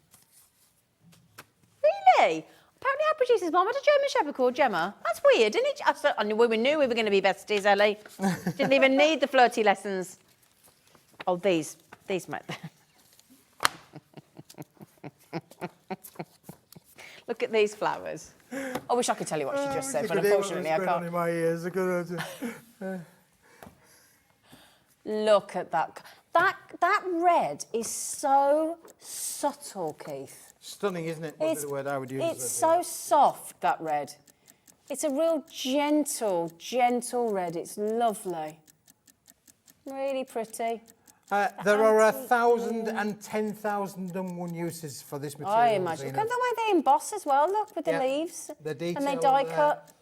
Really? Apparently our producer's mum had a German Shepherd called Gemma. That's weird, isn't it? I knew we knew we were going to be besties, Ellie. Didn't even need the flirty lessons. Oh, these mate. Look at these flowers. I wish I could tell you what she just said, but unfortunately I can't. In my ears. Look at that. That red is so subtle, Keith. Stunning, isn't it? What's the word I would use? It's so soft, that red. It's a real gentle, gentle red. It's lovely. Really pretty. There are 1,000 and 10,001 uses for this material. I imagine. Look at the way they emboss as well, look, with the leaves. The detail. And they die cut.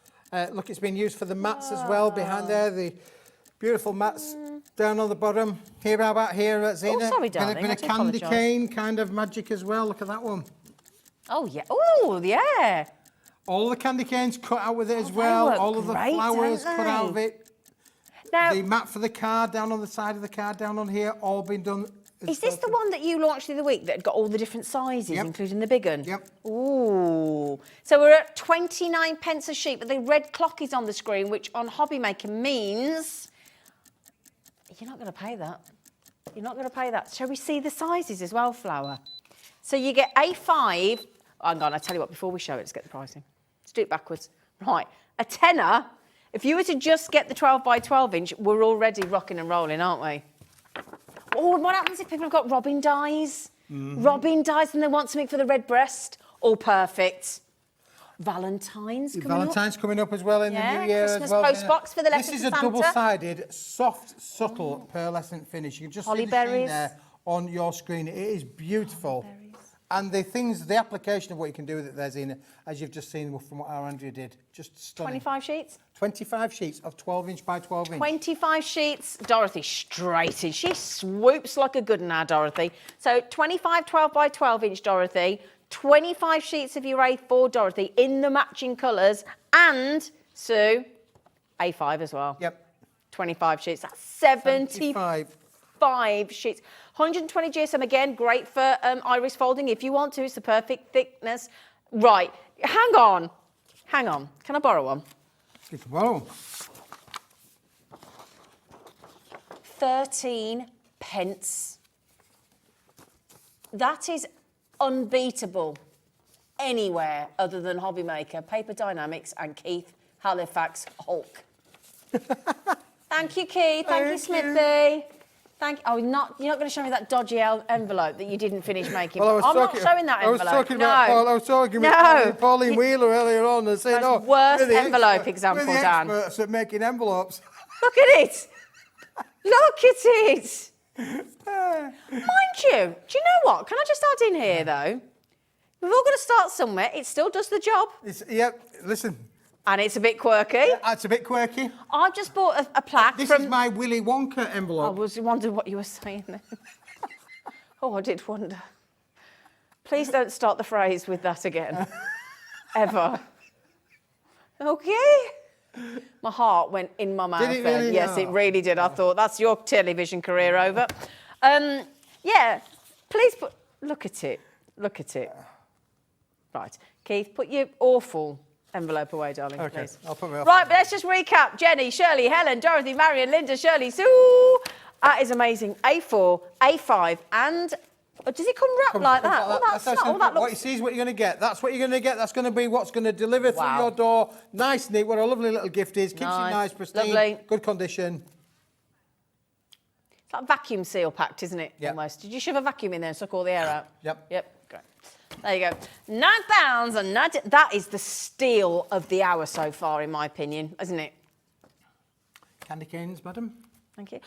Look, it's been used for the mats as well, behind there, the beautiful mats down on the bottom. Here, how about here, Zena? Oh, sorry, darling, Bit of candy cane kind of magic as well. Look at that one. Oh, yeah. Oh, yeah. All the candy canes cut out with it as well. All of the flowers cut out of it. Now, the mat for the card down on the side of the card, down on here, all been done. Is this the one that you launched the other week that had got all the different sizes, including the big one? Yep. Ooh. So we're at 29 pence a sheet, but the red clock is on the screen, which on Hobbymaker means you're not going to pay that. You're not going to pay that. Shall we see the sizes as well, Flower? So you get A5. Hang on, I'll tell you what, before we show it, let's get the pricing. Let's do it backwards. Right, a tenner. If you were to just get the 12 by 12 inch, we're already rocking and rolling, aren't we? Oh, and what happens if people have got robin dies? Robin dies and they want something for the red breast? All perfect. Valentine's coming up as well in the new year Christmas as well. Post box for the letter This is to a Santa. double-sided, soft, subtle pearlescent finish. You can just see the sheen there on your screen. It is beautiful. And the application of what you can do with it there, Zena, as you've just seen from what our Andrea did, just stunning. 25 sheets? 25 sheets of 12 inch by 12 inch. 25 sheets, Dorothy, straight in. She swoops like a good one now, Dorothy. So 25 12 by 12 inch, Dorothy. 25 sheets of your A4, Dorothy, in the matching colours. And, Sue, A5 as well. Yep. 25 sheets. That's 75 sheets. 120 GSM, again, great for iris folding if you want to. It's the perfect thickness. Right, hang on. Can I borrow one? You can borrow one. 13 pence. That is unbeatable anywhere other than Hobbymaker, Paper Dynamics and Keith Halifax Hulk. Thank you, Keith. Thank you, Smithy. Oh, you're not going to show me that dodgy envelope that you didn't finish making. Well, I'm not showing that envelope. I was talking about Pauline Wheeler earlier on and saying, worst envelope example, Dan. We're the experts at making envelopes. Look at it. Look at it. Mind you, do you know what? Can I just add in here, though? We've all got to start somewhere. It still does the job. Listen. And it's a bit quirky. Yeah, it's a bit quirky. I've just bought a plaque This is my Willy Wonka envelope. I was wondering what you were saying then. Oh, I did wonder. Please don't start the phrase with that again. Ever. Okay. My heart went in my mouth Did it then. really? Yes, it really did. I thought, that's your television career over. Yeah, please look at it. Look at it. Right. Keith, put your awful envelope away, darling, please. I'll put it off. Right, but let's just recap. Jenny, Shirley, Helen, Dorothy, Marion, Linda, Shirley, Sue. That is amazing. A4, A5, and does it come wrapped like that? Oh, that's not. Oh, that looks... What you see is what you're going to get. That's what you're going to get. That's going to be what's going to deliver through your door. Nice, neat. What a lovely little gift is. Keeps it nice, pristine, lovely. Good condition. It's like vacuum seal packed, isn't it? Yep. Almost. Did you shove a vacuum in there and suck all the air out? Yep. Yep. Great. There you go. £9 and 90. That is the steal of the hour so far, in my opinion, isn't it? Candy canes, madam. Thank you.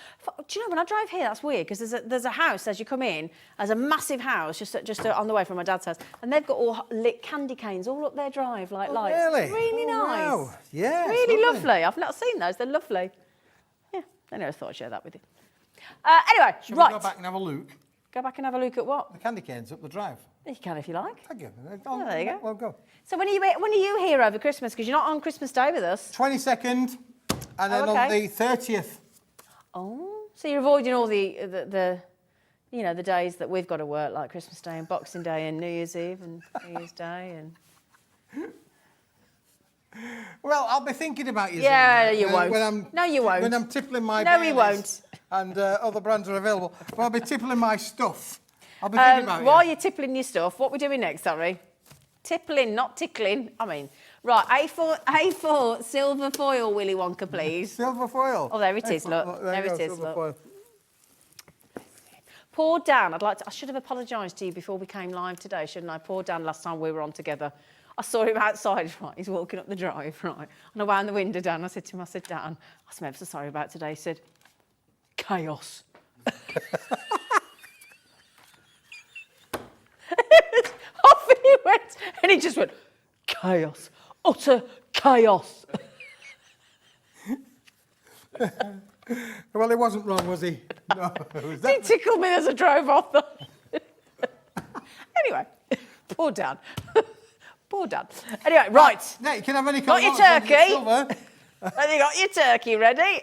Do you know, when I drive here, that's weird, because there's a house as you come in, there's a massive house just on the way from my dad's house, and they've got all lit candy canes all up their drive, like lights. Really? Really nice. Wow. Yeah. It's really lovely. I've not seen those. They're lovely. Yeah, anyway, I thought I'd share that with you. Anyway, Shall right. we go back and have a look? Go back and have a look at what? The candy canes up the drive. You can if you like. Thank you. Oh, there you go. We'll go. So when are you here over Christmas? Because you're not on Christmas Day with us. 22nd, and then on the 30th. Oh, so you're avoiding all the you know, the days that we've got to work, like Christmas Day and Boxing Day and New Year's Eve and New Year's Day and. Well, I'll be thinking about you. Yeah, Zena, you won't. No, you won't. When I'm tippling my No, he Baileys and other brands are available. Well, I'll be tippling my stuff. I'll be thinking about While you. you're tippling your stuff, what we're doing next, sorry? Tippling, not tickling. I mean, right, A4 silver foil, Willy Wonka, please. Silver foil. Oh, there it is, look. There it is, silver look. foil. Poor Dan, I should have apologised to you before we came live today, shouldn't I? Poor Dan, last time we were on together. I saw him outside, right, he's walking up the drive, right, and I wound the window down. I said to him, Dan, I'm ever so sorry about today. He said, chaos. Off he went, and he just went, chaos, utter chaos. Well, he wasn't wrong, was he? No. He tickled me as I drove off. Anyway, poor Dan. Poor Dan. Anyway, right. Yeah, you can have any Got colour your you want, as long as it's turkey. silver. Have you got your turkey ready?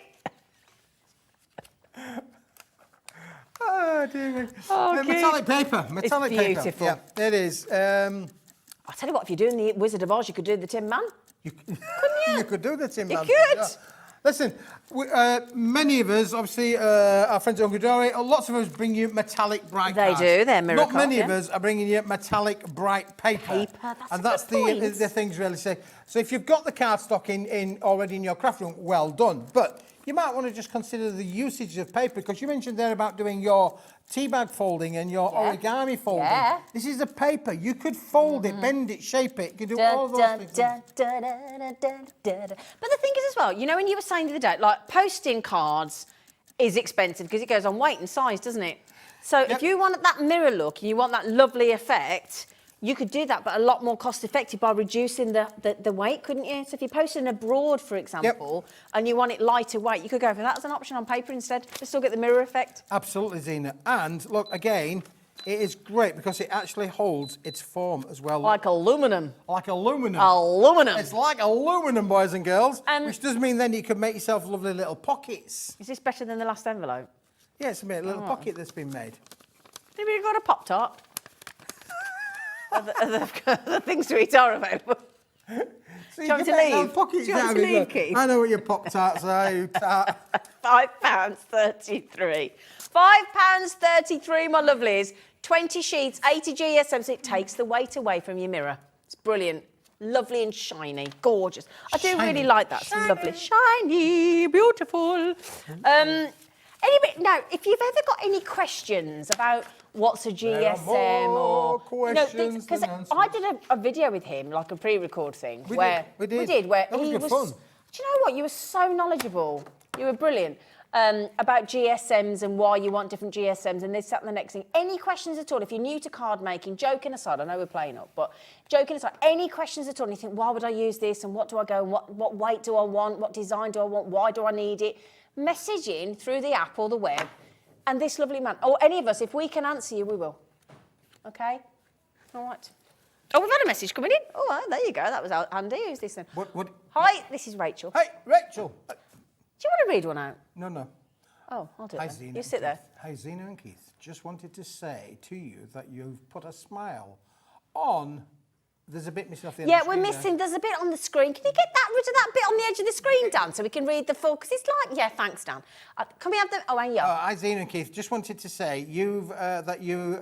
Oh, dear me. Oh, metallic paper. Metallic paper. beautiful. Yeah, it is. I'll tell you what, if you're doing the Wizard of Oz, you could do the Tin Man. You could do the Tin You Man. could. Yeah. Listen, many of us, obviously, our friends at Hunkydory, lots of us bring you metallic bright They cards. do, they're mirror Not many cards, of yeah. us are bringing you metallic bright paper. That's and a that's good point. the things really say. So if you've got the cardstock in already in your craft room, well done. But you might want to just consider the usage of paper, because you mentioned there about doing your tea bag folding and your origami folding. Yeah. This is a paper. You could fold it, bend it, shape it. You could do all those things. But the thing is as well, you know, when you were saying the other day, like posting cards is expensive because it goes on weight and size, doesn't it? So if you want that mirror look and you want that lovely effect, you could do that, but a lot more cost effective by reducing the weight, couldn't you? So if you're posting abroad, for example, and you want it lighter weight, you could go for that as an option on paper instead. You still get the mirror effect. Absolutely, Zena. And look, again, it is great because it actually holds its form as well. Like aluminum. Like aluminum. Aluminum. It's like aluminum, boys and girls, And- which does mean then you can make yourself lovely little pockets. Is this better than the last envelope? Yeah, it's a little pocket that's been made. Have you got a Pop-Tart? the things to eat are available. So Do you want me to make little leave? pockets Do you want out me of to it. leave, Keith? I know what your Pop-Tarts are, you tart. £5.33. £5.33, my lovelies. 20 sheets, 80 GSM, so it takes the weight away from your mirror. It's brilliant. Lovely and shiny. Gorgeous. I do really like that. It's lovely. Shiny. Beautiful. Anyway, now, if you've ever got any questions about what's a GSM more questions because than answers. I did a video with him, like a pre-record thing. We where did. where That was he good was. fun. Do you know what? You were so knowledgeable. You were brilliant. About GSMs and why you want different GSMs and this, that and the next thing. Any questions at all? If you're new to card making, joking aside, I know we're playing up, but joking aside, any questions at all? And you think, why would I use this and what do I go and what weight do I want? What design do I want? Why do I need it? Message in through the app or the web, and this lovely man, or any of us, if we can answer you, we will. Okay? All right. Oh, we've had a message coming in. Oh, well, there you go. That was handy. Who's this then? What? Hi, this is Rachel. Hey, Rachel. Do you want to read one out? No. Oh, I'll do it Hi, then. Zena. You sit there. Hi, Zena and Keith. Just wanted to say to you that you've put a smile on. There's a bit missing off the end Yeah, of the we're screen missing. There's a bit on the screen. Can you get rid of that bit on the edge of the screen, Dan, so we can read the full? Because it's like, yeah, thanks, Dan. Can we have the? Oh, and yeah. Hi, Zena and Keith. Just wanted to say that you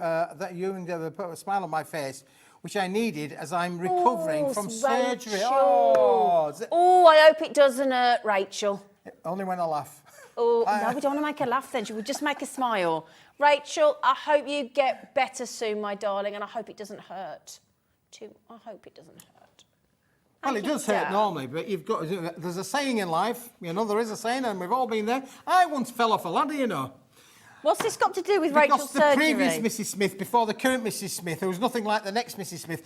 put a smile on my face, which I needed as I'm recovering from surgery. Oh, I hope it doesn't hurt, Rachel. Only when I laugh. Oh, no, we don't want to make her laugh then. Should we just make her smile? Rachel, I hope you get better soon, my darling, and I hope it doesn't hurt. I hope it doesn't hurt. Well, it does hurt normally, but you've got. There's a saying in life, you know. There is a saying, and we've all been there. I once fell off a ladder, you know. What's this got to do with Rachel's surgery? Because the previous Mrs. Smith, before the current Mrs. Smith, who was nothing like the next Mrs. Smith,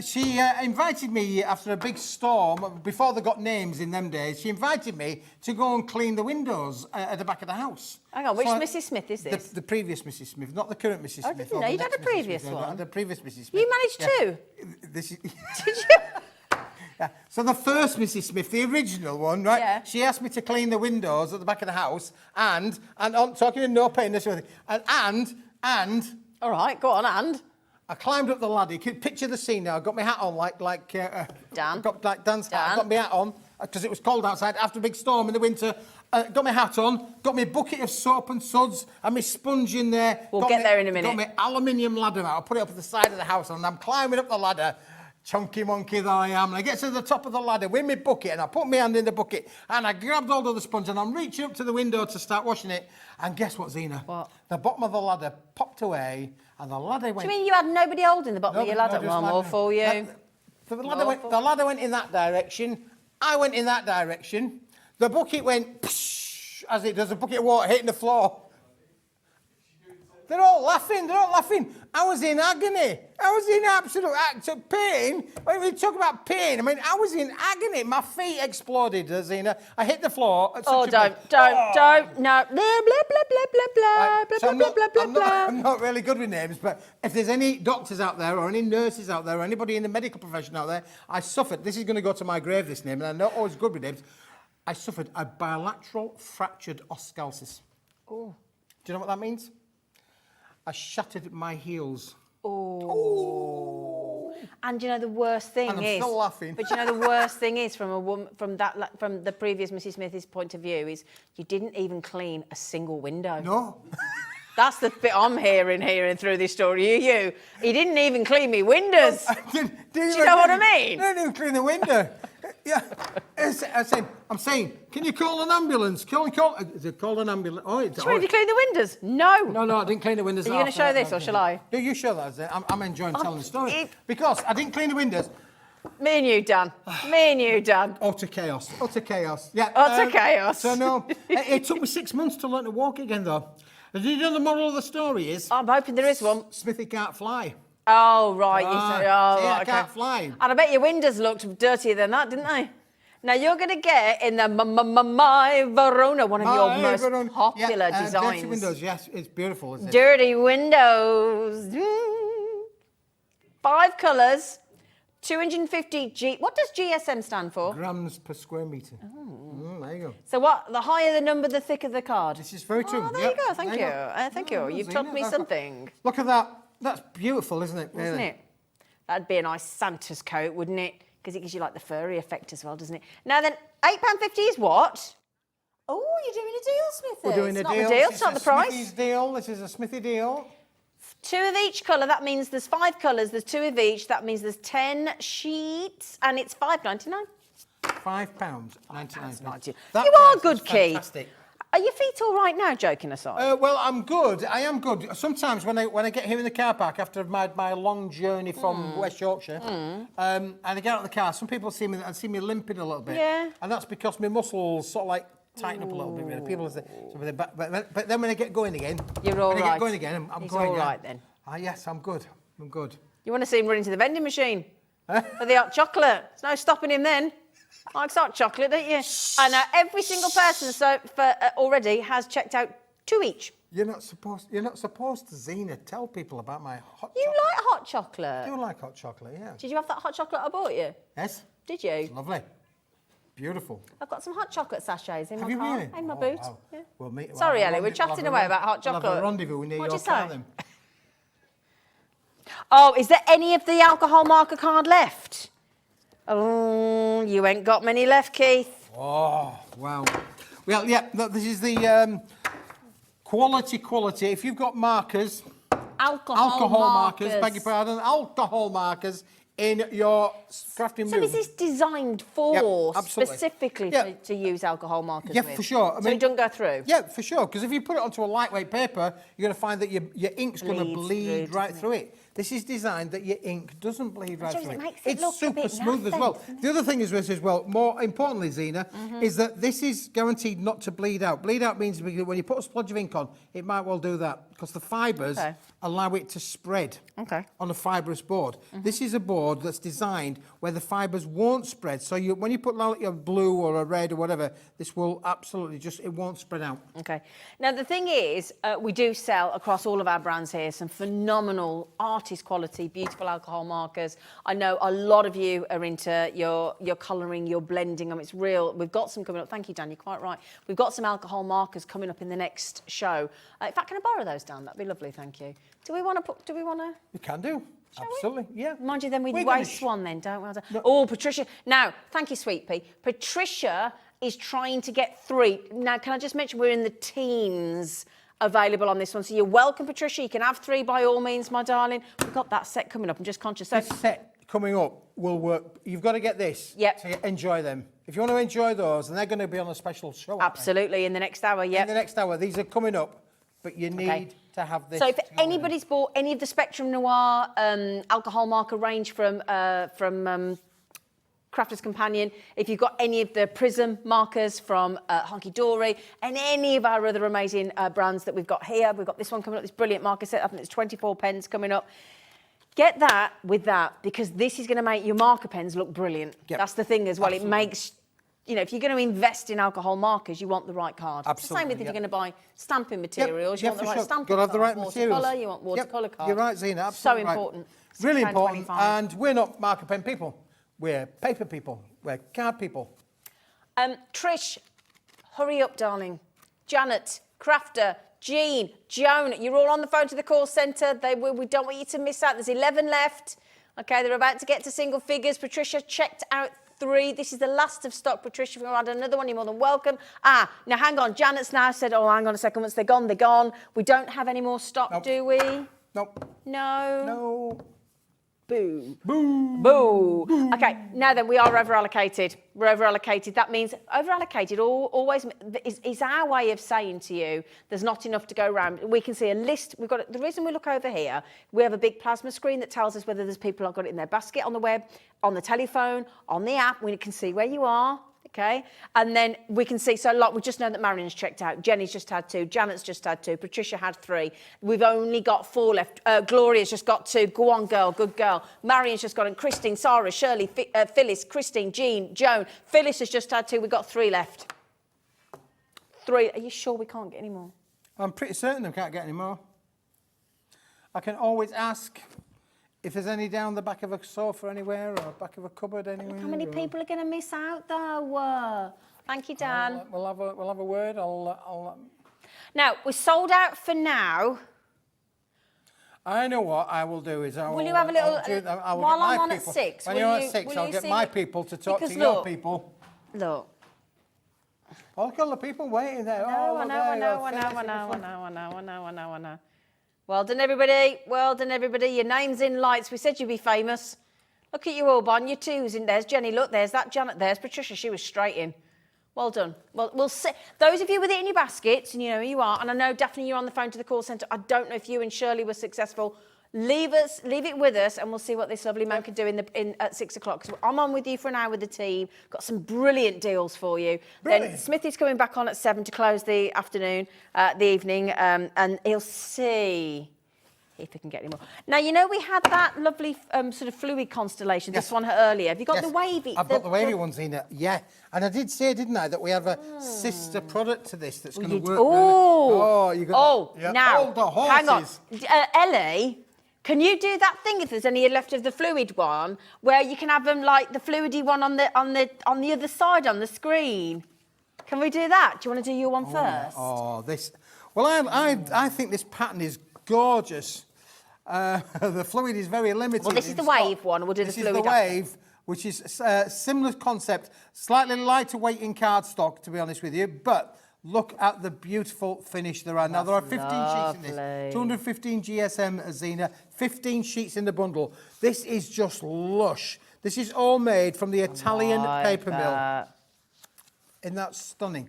she invited me after a big storm, before they got names in them days, she invited me to go and clean the windows at the back of the house. Hang on, which Mrs. Smith is this? The previous Mrs. Smith, not the current Mrs. Smith. I didn't know, you'd had a previous one. The previous Mrs. Smith. You managed two? This is... Did you? Yeah. So the first Mrs. Smith, the original one, right? Yeah. She asked me to clean the windows at the back of the house, and on talking in no pain, this sort of thing, and. All right, go on, and. I climbed up the ladder. You can picture the scene now. I got my hat on like Dan. Got like Dan's hat. I got my hat on because it was cold outside after a big storm in the winter. Got my hat on. Got my bucket of soap and suds and my sponge in there. We'll get there in a minute. Got my aluminium ladder out. I put it up at the side of the house, and I'm climbing up the ladder. Chunky monkey that I am, and I get to the top of the ladder with my bucket, and I put my hand in the bucket, and I grabbed hold of the sponge, and I'm reaching up to the window to start washing it, and guess what, Zena? What? The bottom of the ladder popped away, and the ladder went... Do you mean you had nobody holding the bottom of your ladder? One more for you. The ladder went in that direction, I went in that direction, the bucket went, psh, as it does, a bucket of water hitting the floor. They're all laughing. I was in agony. I was in absolute act of pain. When we talk about pain, I mean, I was in agony. My feet exploded, Zena. I hit the floor. Oh, don't, no. Blah, blah, blah, blah, blah, blah, blah, blah, blah, blah. I'm not really good with names, but if there's any doctors out there or any nurses out there or anybody in the medical profession out there, I suffered, this is going to go to my grave, this name, and I'm not always good with names, I suffered a bilateral fractured oscalsis. Oh. Do you know what that means? I shattered my heels. Oh. And you know the worst thing and I'm is. still laughing. But you know the worst thing is from a woman from the previous Mrs. Smith's point of view is you didn't even clean a single window. No. That's the bit I'm hearing through this story. You. He didn't even clean me windows. Do you know what I mean? I didn't even clean the window. Yeah. I'm saying, can you call an ambulance? Is it called an ambulance? Oh, it's. Have you cleaned the windows? No. No, I didn't clean the windows. Are you going to show this or shall I? No, you show that. I'm enjoying telling the story. Because I didn't clean the windows. Me and you, Dan. Me and you, Dan. Utter chaos. Yeah. Utter chaos. So no, it took me 6 months to learn to walk again, though. Do you know the moral of the story is? I'm hoping there is one. Smithy can't fly. Oh, right. I can't fly. And I bet your windows looked dirtier than that, didn't they? Now, you're going to get in the My Verona, one of your most popular designs. Dirty windows, yes. It's beautiful, isn't it? Dirty windows. 5 colours, 250 G... What does GSM stand for? Grams per square metre. There you go. So what? The higher the number, the thicker the card? This is very true. Oh, there you go. Thank you. Thank you. You've taught me something. Look at that. That's beautiful, isn't it? Isn't it? That'd be a nice Santa's coat, wouldn't it? Because it gives you like the furry effect as well, doesn't it? Now then, £8.50 is what? Oh, you're doing a deal, Smithy. We're doing a deal. It's not the deal, it's not the price. Smithy's deal. This is a Smithy deal. 2 of each colour, that means there's 5 colours, there's 2 of each, that means there's 10 sheets, and it's £5.99. £5.99. You are good, Keith. Fantastic. Are your feet all right now, joking aside? Well, I'm good. I am good. Sometimes when I get here in the car park after my long journey from West Yorkshire, and I get out of the car, some people see me limping a little bit. Yeah. And that's because my muscles sort of like tighten up a little bit. Really. People say, but then when I get going again, you're all right. When I get going again, I'm He's going. all right then. Yes, I'm good. I'm good. You want to see him run into the vending machine for the hot chocolate? There's no stopping him then. Likes hot chocolate, don't you? And every single person already has checked out 2 each. You're not supposed to, Zena, tell people about my hot chocolate. You like hot chocolate? I do like hot chocolate, yeah. Did you have that hot chocolate I bought you? Yes. Did you? It's lovely. Beautiful. I've got some hot chocolate sachets in Have my you car. really? In my boot. Wow. Yeah. Sorry, Ellie, we're chatting away about hot chocolate. We'll have a rendezvous near What'd your you car say? then. Oh, is there any of the alcohol marker card left? Oh, you ain't got many left, Keith. Oh, wow. Well, yeah, this is the quality. If you've got markers, alcohol markers, beg your pardon, alcohol markers in your crafting So room. is this designed for absolutely. specifically Yeah. to use alcohol markers Yeah, with? for sure. So it doesn't go through? Yeah, for sure. Because if you put it onto a lightweight paper, you're going to find that your ink's going to Bleeds bleed through, right doesn't through it. This is designed that your ink doesn't bleed right Shows through it it. makes it It's look a super bit smooth as nothing, well. doesn't it? The other thing is this as well, more importantly, Zena, is that this is guaranteed not to bleed out. Bleed out means when you put a splodge of ink on, it might well do that because the fibres Okay. allow it to spread Okay. on a fibrous board. This is a board that's designed where the fibres won't spread. So when you put like a blue or a red or whatever, this will absolutely it won't spread out. Okay. Now, the thing is, we do sell across all of our brands here some phenomenal artist quality, beautiful alcohol markers. I know a lot of you are into your colouring, your blending them. It's real. We've got some coming up. Thank you, Dan. You're quite right. We've got some alcohol markers coming up in the next show. In fact, can I borrow those, Dan? That'd be lovely. Thank you. Do we want to? You can do. Absolutely. Yeah. Mind you, then we'd We're gonna waste one then, don't we? Oh, Patricia. Now, thank you, Sweet Pea. Patricia is trying to get 3. Now, can I just mention we're in the teens available on this one. So you're welcome, Patricia. You can have 3 by all means, my darling. We've got that set coming up. I'm just conscious. So, This set coming up will work. You've got to get this Yep. to enjoy them. If you want to enjoy those, and they're going to be on a special show. aren't they? absolutely, in the next hour, yeah. In the next hour. These are coming up, but you need to have this. So if to go with them. anybody's bought any of the Spectrum Noir alcohol marker range from Crafter's Companion, if you've got any of the Prism markers from Hunkydory, and any of our other amazing brands that we've got here, we've got this one coming up, this brilliant marker set. I think it's 24 pens coming up. Get that with that, because this is going to make your marker pens look brilliant. Yep. That's the thing as well. Absolutely. It makes, you know, if you're going to invest in alcohol markers, you want the right card. It's the Absolutely, same with if yep. you're going to buy stamping materials, you want the for right sure. stamping Got to have the card. right materials. Watercolour, you want watercolour Yep. card. You're right, Zena. So Absolutely right. important. It's Really important. £6.25. And we're not marker pen people. We're paper people. We're card people. Trish, hurry up, darling. Janet, Crafter, Jean, Joan, you're all on the phone to the call centre. We don't want you to miss out. There's 11 left. Okay, they're about to get to single figures. Patricia checked out 3. This is the last of stock, Patricia. If you want to add another one, you're more than welcome. Now hang on. Janet's now said, oh, hang on a second. Once they're gone, they're gone. We don't have any more stock, Nope. do we? Nope. No. No. Boo. Boo. Boo. Okay, now then, we are over-allocated. We're over-allocated. That means over-allocated always is our way of saying to you, there's not enough to go around. We can see a list. We've got the reason we look over here, we have a big plasma screen that tells us whether there's people who've got it in their basket on the web, on the telephone, on the app. We can see where you are. Okay, and then we can see, so we just know that Marion's checked out, Jenny's just had 2, Janet's just had 2, Patricia had 3. We've only got 4 left. Gloria's just got 2. Go on, girl, good girl. Marion's just got 'em. Christine, Sarah, Shirley, Phyllis, Christine, Jean, Joan. Phyllis has just had 2. We've got 3 left. 3. Are you sure we can't get any more? I'm pretty certain I can't get any more. I can always ask if there's any down the back of a sofa anywhere or back of a cupboard anywhere. How many people are going to miss out, though? Thank you, Dan. We'll have a word. Now, we're sold out for now. I know what I will do is Will you have a little... while I'm on at 6, When will you're you- at 6, will I'll you get see my what- people to talk Because to your look, people. Look. Oh, look at all the people waiting there. No, I know. Well done, everybody. Well done, everybody. Your name's in lights. We said you'd be famous. Look at you all, Bon. Your 2's in. There's Jenny. Look, there's that Janet. There's Patricia. She was straight in. Well done. Well, we'll see. Those of you with it in your baskets, and you know who you are, and I know, Daphne, you're on the phone to the call centre. I don't know if you and Shirley were successful. Leave it with us, and we'll see what this lovely man can do at 6 o'clock. Because I'm on with you for an hour with the team. Got some brilliant deals for you. Brilliant. Then Smithy's coming back on at 7 to close the afternoon, the evening, and he'll see if he can get any more. Now, you know we had that lovely sort of fluid constellation, this one earlier. Have you got the wavy? I've got the wavy ones in it, yeah. And I did say, didn't I, that we have a sister product to this that's going to work. Now, Hold the horses. hang on. Ellie, can you do that thing if there's any left of the fluid one, where you can have them like the fluidy one on the other side on the screen? Can we do that? Do you want to do your one first? Oh, this. Well, I think this pattern is gorgeous. The fluid is very limited. Well, this is in the stock. wave one. We'll do the fluid This is the after. wave, which is similar concept, slightly lighter weight in cardstock, to be honest with you, but Look at the beautiful finish there are. Now, there are 15 sheets in this. 215 GSM Zena, 15 sheets in the bundle. This is just lush. This is all made from the Italian paper mill. Isn't that stunning?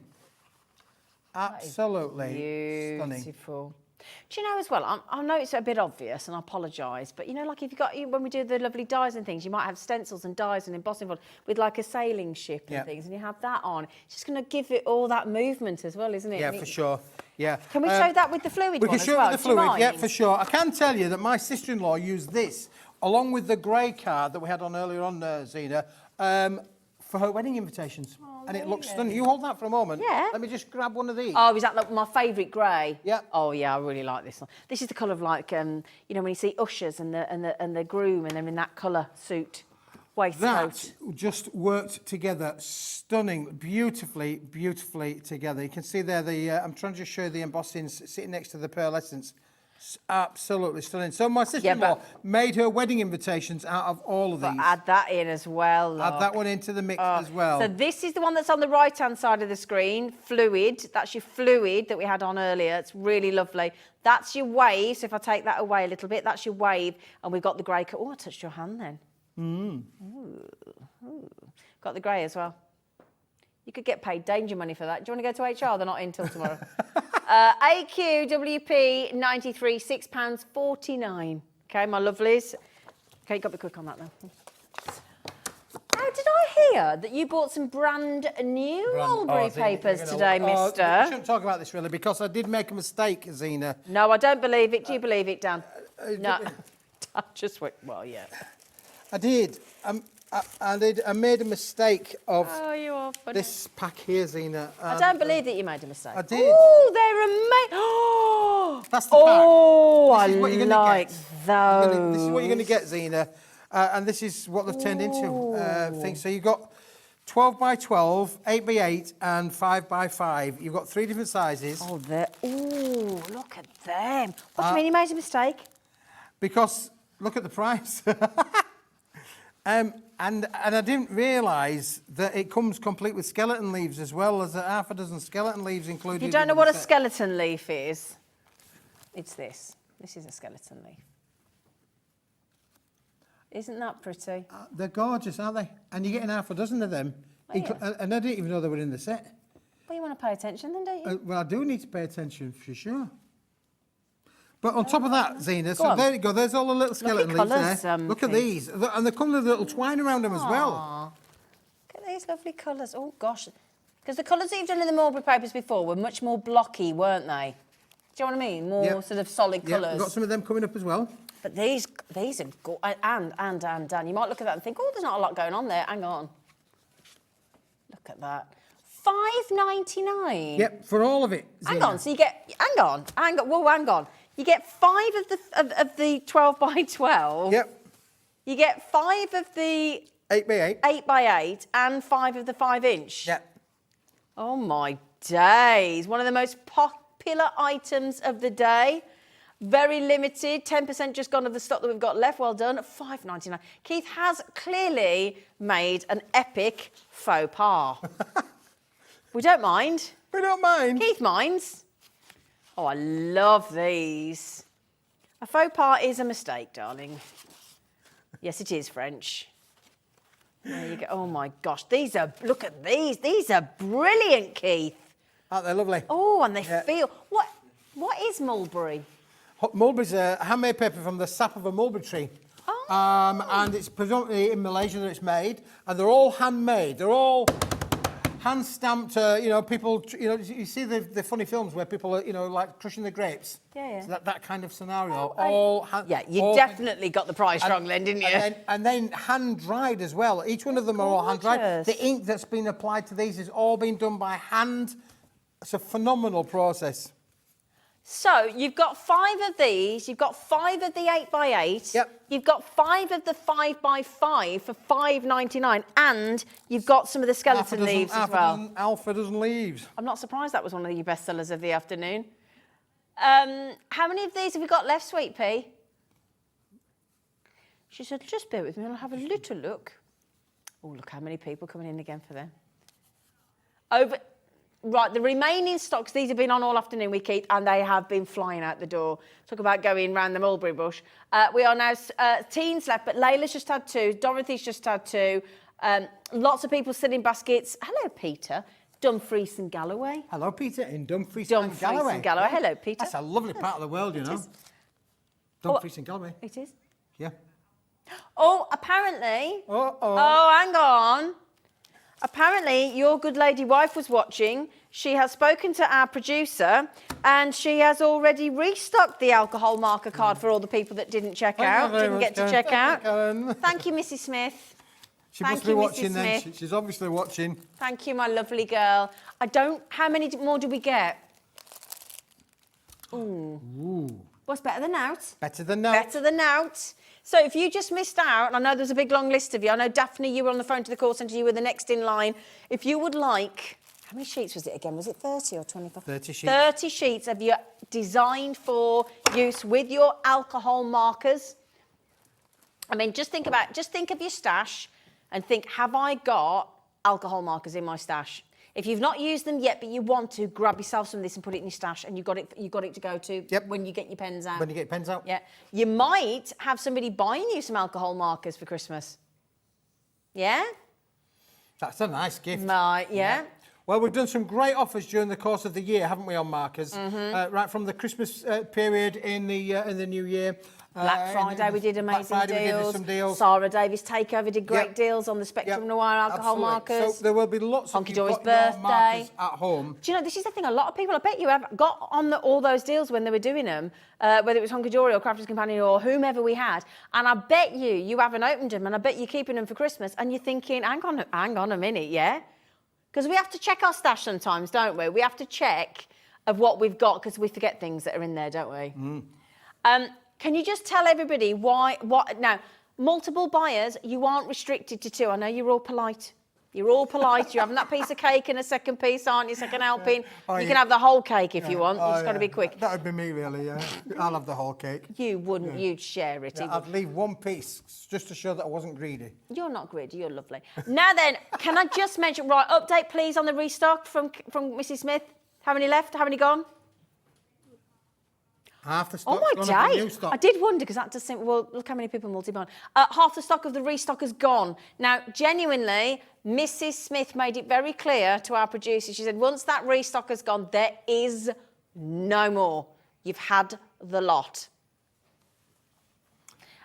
Absolutely stunning. Beautiful. Do you know as well, I know it's a bit obvious and I apologise, but you know, like if you've got, when we do the lovely dies and things, you might have stencils and dies and embossing with like a sailing ship and things, and you have that on. It's just going to give it all that movement as well, isn't it? Yeah, for sure. Yeah. Can we show that with the fluid We one can as show well? it with the fluid, yeah, for sure. I can tell you that my sister-in-law used this, along with the grey card that we had on earlier on, Zena, for her wedding invitations. And it looks stunning. You hold that for a moment. Yeah. Let me just grab one of these. Oh, is that like my favourite grey? Yeah. Oh yeah, I really like this one. This is the colour of like, you know, when you see ushers and the groom and they're in that colour suit, waistcoat. That just worked together, stunning, beautifully, beautifully together. You can see there I'm trying to just show you the embossings sitting next to the pearlescence. It's absolutely stunning. So my sister-in-law made her wedding invitations out of all of these. Add that in as well. Look. Add that one into the mix as well. So this is the one that's on the right-hand side of the screen, fluid. That's your fluid that we had on earlier. It's really lovely. That's your wave. So if I take that away a little bit, that's your wave. And we've got the grey. Oh, I touched your hand then. Ooh. Got the grey as well. You could get paid danger money for that. Do you want to go to HR? They're not in till tomorrow. AQWP 93, £6.49. Okay, my lovelies. Okay, you've got to be quick on that now. Now, did I hear that you bought some brand new mulberry papers today, mister? I shouldn't talk about this really because I did make a mistake, Zena. No, I don't believe it. Do you believe it, Dan? No. I just went, well, yeah. I did. I made a mistake of this pack here, Zena. I don't believe that you made a mistake. I did. Oh, they're amazing. Oh, that's the pack. Oh, I like those. This is what you're going to get, Zena. And this is what they've turned into things. So you've got 12 by 12, 8 by 8, and 5 by 5. You've got 3 different sizes. Oh, look at them. What do you mean you made a mistake? Because look at the price. And I didn't realise that it comes complete with skeleton leaves as well. There's half a dozen skeleton leaves included. You don't know what a skeleton leaf is? It's this. This is a skeleton leaf. Isn't that pretty? They're gorgeous, aren't they? And you're getting half a dozen of them. Oh, yeah. And I didn't even know they were in the set. Well, you want to pay attention then, don't you? Well, I do need to pay attention for sure. But on top of that, Zena, so there you go. There's all the little skeleton leaves there. Look at these. And they come with a little twine around them as well. Look at these lovely colours. Oh, gosh. Because the colours that you've done in the mulberry papers before were much more blocky, weren't they? Do you know what I mean? More sort of solid colours. Yeah, we've got some of them coming up as well. But these are good. And, Dan, you might look at that and think, oh, there's not a lot going on there. Hang on. Look at that. $5.99. Yep, for all of it, Zena. Hang on, so you get... Hang on. You get 5 of the 12 by 12. Yep. You get 5 of the 8 by 8. 8 by 8 and 5 of the 5-inch. Yep. Oh my days! One of the most popular items of the day. Very limited. 10% just gone of the stock that we've got left. Well done. $5.99. Keith has clearly made an epic faux pas. We don't mind. We don't mind. Keith minds. Oh, I love these. A faux pas is a mistake, darling. Yes, it is French. There you go. Oh, my gosh. Look at these. These are brilliant, Keith. Aren't they lovely? Oh, and they feel... What is mulberry? Mulberry's a handmade paper from the sap of a mulberry tree. Oh. And it's predominantly in Malaysia that it's made. And they're all handmade. They're all... hand-stamped, people, you see the funny films where people are, like crushing the grapes? Yeah. So that kind of scenario. You definitely got the price wrong then, didn't you? And then hand-dried as well. Each one of them are all hand-dried. The ink that's been applied to these has all been done by hand. It's a phenomenal process. So you've got 5 of these, you've got 5 of the 8 by 8, you've got 5 of the 5 by 5 for $5.99, and you've got some of the skeleton leaves as well. Half a dozen leaves. I'm not surprised that was one of your best sellers of the afternoon. How many of these have we got left, Sweet Pea? She said, just bear with me, I'll have a little look. Oh, look how many people coming in again for them. Right, the remaining stocks, these have been on all afternoon, we keep, and they have been flying out the door. Talk about going round the mulberry bush. We are now teens left, but Layla's just had 2, Dorothy's just had 2. Lots of people sitting baskets. Hello, Peter. Dumfries and Galloway. Hello, Peter, in Dumfries and Galloway. And Galloway. Hello, Peter. That's a lovely part of the world, you know. Dumfries and Galloway. It is. Yeah. Oh, apparently. Uh-oh. Oh, hang on. Apparently, your good lady wife was watching. She has spoken to our producer and she has already restocked the alcohol marker card for all the people that didn't check out, didn't get to check out. Thank you, Mrs. Smith. She must be watching then. She's obviously watching. Thank you, my lovely girl. How many more do we get? Ooh. What's better than out? Better than out. Better than out. So if you just missed out, and I know there's a big long list of you. I know, Daphne, you were on the phone to the call centre. You were the next in line. If you would like... How many sheets was it again? Was it 30 or 25? 30 sheets. 30 sheets of your designed for use with your alcohol markers. I mean, just think of your stash and think, have I got alcohol markers in my stash? If you've not used them yet, but you want to, grab yourself some of this and put it in your stash, and you've got it to go to when you get your pens out. When you get your pens out. Yeah. You might have somebody buying you some alcohol markers for Christmas. Yeah? That's a nice gift. Yeah. Well, we've done some great offers during the course of the year, haven't we, on markers? Right from the Christmas period in the new year. Black Friday, we did amazing Black Friday, deals. we did some deals. Sarah Davis Takeover did great deals on the Spectrum Noir alcohol markers. So there will be lots of Hunkydory's markers birthday at home. Do you know, this is the thing, a lot of people, I bet you have got on all those deals when they were doing them, whether it was Hunkydory or Crafter's Companion or whomever we had, and I bet you haven't opened them, and I bet you're keeping them for Christmas, and you're thinking, hang on a minute, yeah? Because we have to check our stash sometimes, don't we? We have to check of what we've got, because we forget things that are in there, don't we? Can you just tell everybody now, multiple buyers, you aren't restricted to 2. I know you're all polite. You're all polite. You're having that piece of cake and a second piece, aren't you? Second helping. You can have the whole cake if you want. You just got to be quick. That would be me, really, yeah. I'll have the whole cake. You wouldn't. You'd share it. Yeah, I'd leave one piece just to show that I wasn't greedy. You're not greedy. You're lovely. Now then, can I just mention, right, update please on the restock from Mrs. Smith. How many left? How many gone? Half the stock. Oh my day! I did wonder because that does seem. Well, look how many people multi-bond. Half the stock of the restock is gone. Now, genuinely, Mrs. Smith made it very clear to our producer. She said, once that restock has gone, there is no more. You've had the lot.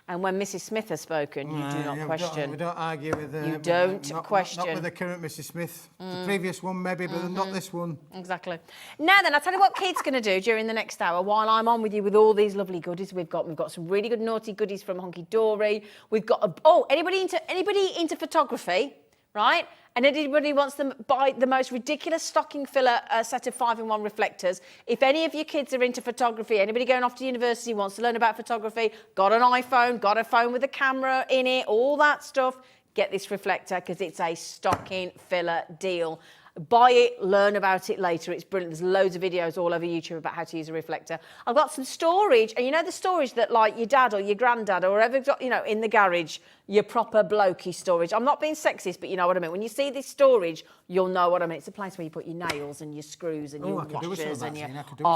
And when Mrs. Smith has spoken, you do not question. We don't argue with her. You don't question. Not with the current Mrs. Smith. The previous one, maybe, but not this one. Exactly. Now then, I'll tell you what Kate's going to do during the next hour while I'm on with you with all these lovely goodies we've got. We've got some really good naughty goodies from Hunkydory. We've got anybody into photography, right? And anybody wants to buy the most ridiculous stocking filler set of 5-in-1 reflectors. If any of your kids are into photography, anybody going off to university wants to learn about photography, got an iPhone, got a phone with a camera in it, all that stuff, get this reflector because it's a stocking filler deal. Buy it, learn about it later. It's brilliant. There's loads of videos all over YouTube about how to use a reflector. I've got some storage, and you know the storage that like your dad or your granddad or whoever got, you know, in the garage, your proper blokey storage. I'm not being sexist, but you know what I mean. When you see this storage, you'll know what I mean. It's a place where you put your nails and your screws and your washers and your...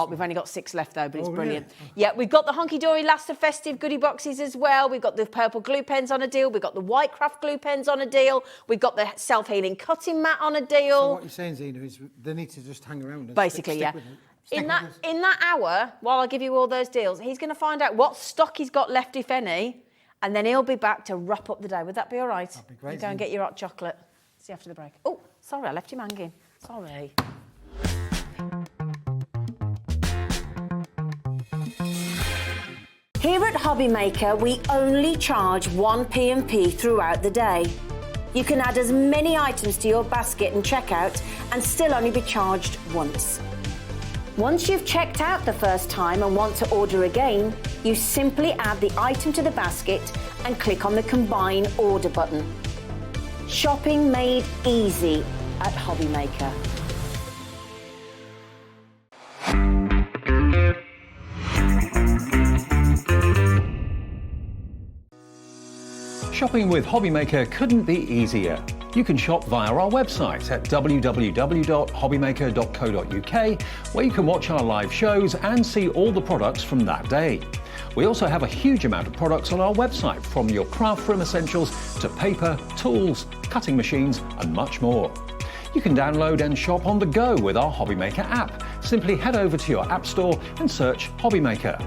we've only got 6 left though, but it's brilliant. Yeah, we've got the Hunkydory Last of Festive goodie boxes as well. We've got the purple glue pens on a deal. We've got the white craft glue pens on a deal. We've got the self-healing cutting mat on a deal. So what you're saying, Zena, is they need to just hang around and basically, stick with it. In that hour, while I give you all those deals, he's going to find out what stock he's got left, if any, and then he'll be back to wrap up the day. Would that be all right? That'd be great. You go and get your hot chocolate. See you after the break. Oh, sorry, I left him hanging. Sorry. Here at Hobbymaker, we only charge 1 P&P throughout the day. You can add as many items to your basket and checkout and still only be charged once. Once you've checked out the first time and want to order again, you simply add the item to the basket and click on the Combine Order button. Shopping made easy at Hobbymaker. Shopping with Hobbymaker couldn't be easier. You can shop via our website at www.hobbymaker.co.uk, where you can watch our live shows and see all the products from that day. We also have a huge amount of products on our website, from your craft room essentials to paper, tools, cutting machines and much more. You can download and shop on the go with our Hobbymaker app. Simply head over to your app store and search Hobbymaker.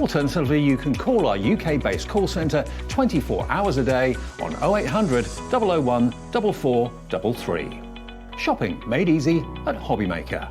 Alternatively, you can call our UK-based call centre 24 hours a day on 0800 001 4433. Shopping made easy at Hobbymaker.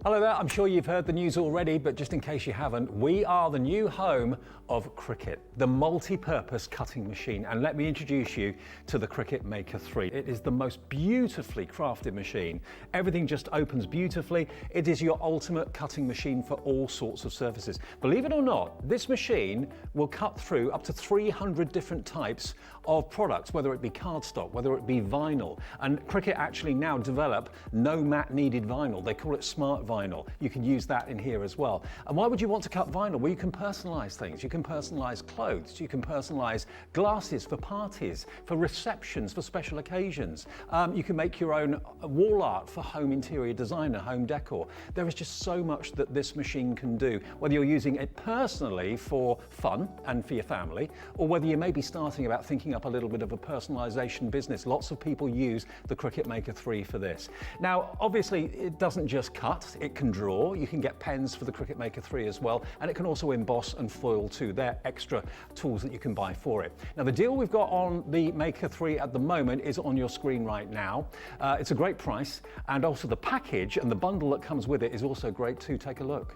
Hello there, I'm sure you've heard the news already, but just in case you haven't, we are the new home of Cricut, the multi-purpose cutting machine. And let me introduce you to the Cricut Maker 3. It is the most beautifully crafted machine. Everything just opens beautifully. It is your ultimate cutting machine for all sorts of surfaces. Believe it or not, this machine will cut through up to 300 different types of products, whether it be cardstock, whether it be vinyl. And Cricut actually now develop no mat needed vinyl. They call it smart vinyl. You can use that in here as well. And why would you want to cut vinyl? Well, you can personalize things. You can personalize clothes. You can personalize glasses for parties, for receptions, for special occasions. You can make your own wall art for home interior design and home decor. There is just so much that this machine can do, whether you're using it personally for fun and for your family, or whether you may be starting about thinking up a little bit of a personalization business. Lots of people use the Cricut Maker 3 for this. Now, obviously, it doesn't just cut, it can draw. You can get pens for the Cricut Maker 3 as well, and it can also emboss and foil too. They're extra tools that you can buy for it. Now, the deal we've got on the Maker 3 at the moment is on your screen right now. It's a great price, and also the package and the bundle that comes with it is also great too. Take a look.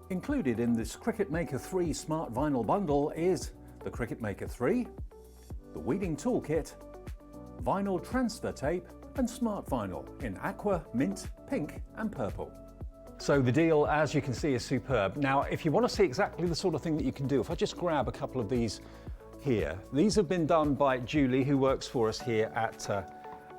Included in this Cricut Maker 3 Smart Vinyl bundle is the Cricut Maker 3, the weeding toolkit, vinyl transfer tape, and smart vinyl in aqua, mint, pink, and purple. So the deal, as you can see, is superb. Now, if you want to see exactly the sort of thing that you can do, if I just grab a couple of these here, these have been done by Julie, who works for us here at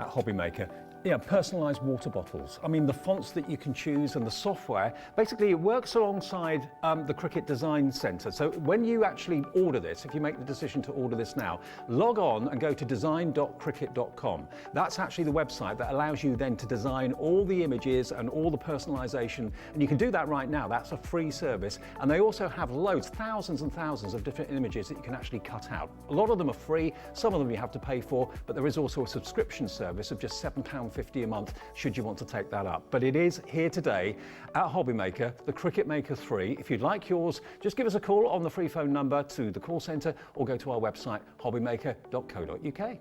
Hobbymaker. Yeah, personalised water bottles. I mean, the fonts that you can choose and the software, basically it works alongside the Cricut Design Centre. So when you actually order this, if you make the decision to order this now, log on and go to design.cricut.com. That's actually the website that allows you then to design all the images and all the personalisation, and you can do that right now. That's a free service. And they also have loads, thousands and thousands of different images that you can actually cut out. A lot of them are free, some of them you have to pay for, but there is also a subscription service of just £7.50 a month should you want to take that up. But it is here today at Hobbymaker, the Cricut Maker 3. If you'd like yours, just give us a call on the free phone number to the call centre or go to our website hobbymaker.co.uk.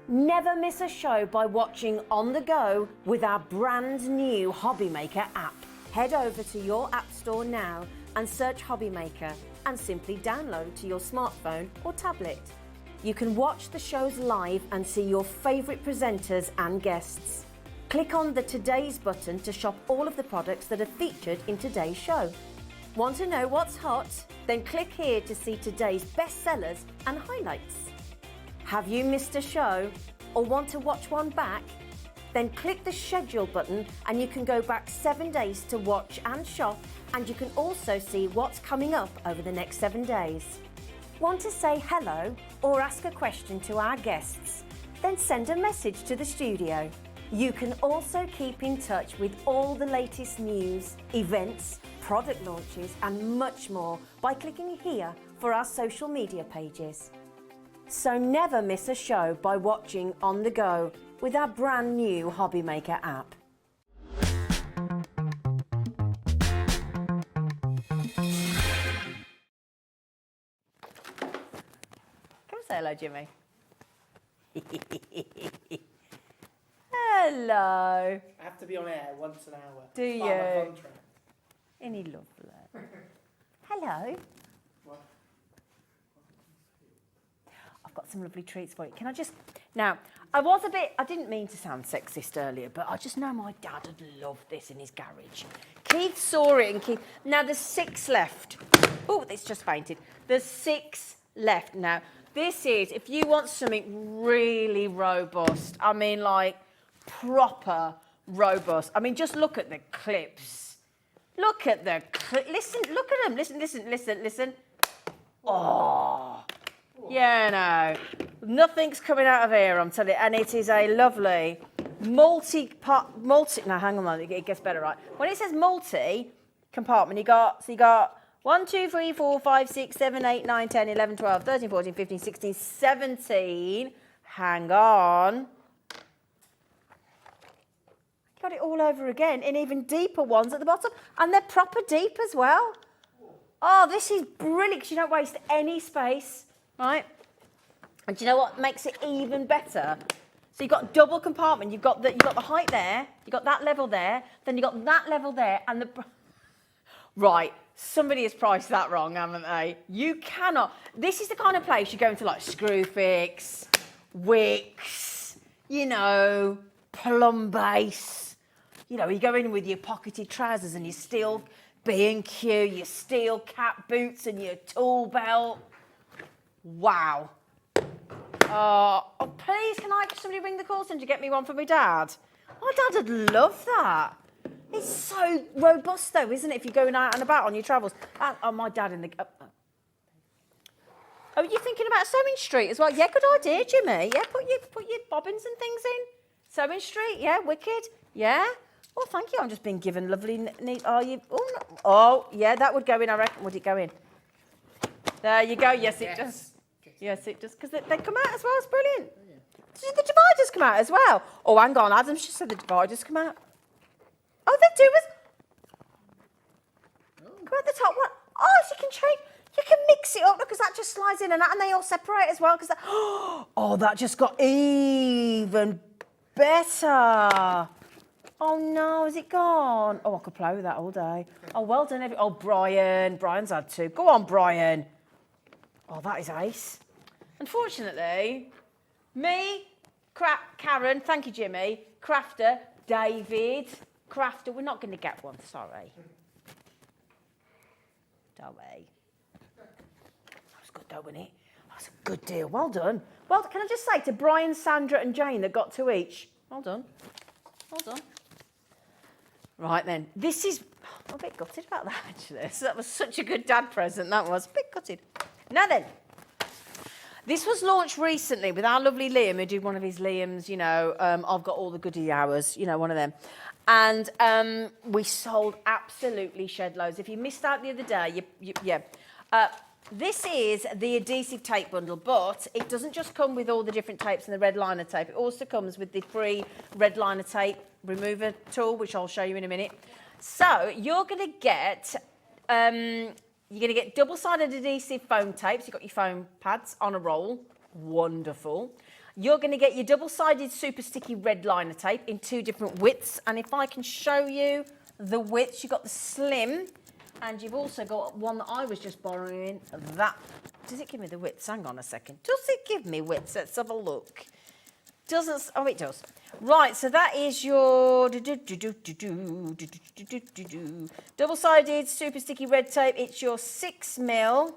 Never miss a show by watching on the go with our brand new Hobbymaker app. Head over to your app store now and search Hobbymaker and simply download to your smartphone or tablet. You can watch the shows live and see your favourite presenters and guests. Click on the Today's button to shop all of the products that are featured in today's show. Want to know what's hot? Then click here to see today's bestsellers and highlights. Have you missed a show or want to watch one back? Then click the schedule button and you can go back 7 days to watch and shop, and you can also see what's coming up over the next 7 days. Want to say hello or ask a question to our guests? Then send a message to the studio. You can also keep in touch with all the latest news, events, product launches and much more by clicking here for our social media pages. So never miss a show by watching on the go with our brand new Hobbymaker app. Say hello, Jimmy. Hello. I have to be on air once an hour. Do It's part of my you? contract. Isn't he lovely? Hello. I've got some lovely treats for you. Can I just... Now, I didn't mean to sound sexist earlier, but I just know my dad would love this in his garage. Keith saw it and Keith... Now, there's 6 left. Oh, it's just fainted. There's 6 left. Now, this is, if you want something really robust, I mean, like, proper robust. I mean, just look at the clips. Look at the clip. Listen, look at them. Listen. Oh. Yeah, no. Nothing's coming out of here, I'm telling you. And it is a lovely now, hang on, it gets better, right? When it says multi-compartment, you got 1, 2, 3, 4, 5, 6, 7, 8, 9, 10, 11, 12, 13, 14, 15, 16, 17. Hang on. Got it all over again in even deeper ones at the bottom. And they're proper deep as well. Oh, this is brilliant because you don't waste any space, right? And do you know what makes it even better? So you've got double compartment. You've got the height there. You've got that level there. Then you've got that level there. And the... Right. Somebody has priced that wrong, haven't they? You cannot... This is the kind of place you go into like Screwfix, Wix, you know, Plumbase. You know, you go in with your pocketed trousers and your steel B&Q, your steel cap boots and your tool belt. Wow. Oh, please, can somebody ring the call centre to get me one for my dad? My dad would love that. It's so robust, though, isn't it, if you're going out and about on your travels? Oh, my dad in the... Oh, you're thinking about Sewing Street as well? Yeah, good idea, Jimmy. Yeah, put your bobbins and things in. Sewing Street, yeah, wicked. Yeah. Oh, thank you. I'm just being given lovely, neat... Oh, no. Oh, yeah, that would go in, I reckon. Would it go in? There you go. Yes, it does. Yes, it does. Because they come out as well. It's brilliant. Did the dividers come out as well? Oh, hang on. Adam's just said the dividers come out. Oh, they do. Come out the top one. Oh, so you can mix it up because that just slides in and out, and they all separate as well. Because oh, that just got even better. Oh no, is it gone? Oh, I could play with that all day. Oh, well done, oh, Brian. Brian's had 2. Go on, Brian. Oh, that is ace. Unfortunately, me, Karen, thank you, Jimmy, Crafter, David, Crafter, we're not going to get one, sorry. Don't we? That was good, though, wasn't it? That was a good deal. Well done. Well, can I just say to Brian, Sandra and Jane that got 2 each, well done. Well done. Right, then. This is... I'm a bit gutted about that, actually. So that was such a good dad present, that was. A bit gutted. Now then. This was launched recently with our lovely Liam, who did one of his Liam's, you know, I've got all the goodie hours, you know, one of them. And we sold absolutely shed loads. If you missed out the other day, this is the adhesive tape bundle, but it doesn't just come with all the different tapes and the red liner tape. It also comes with the free red liner tape remover tool, which I'll show you in a minute. So you're going to get... You're going to get double-sided adhesive foam tapes. You've got your foam pads on a roll. Wonderful. You're going to get your double-sided super sticky red liner tape in 2 different widths. And if I can show you the widths, you've got the slim, and you've also got one that I was just borrowing. That. Does it give me the widths? Hang on a second. Does it give me widths? Let's have a look. Doesn't... Oh, it does. Right, so that is your double-sided super sticky red tape. It's your 6mm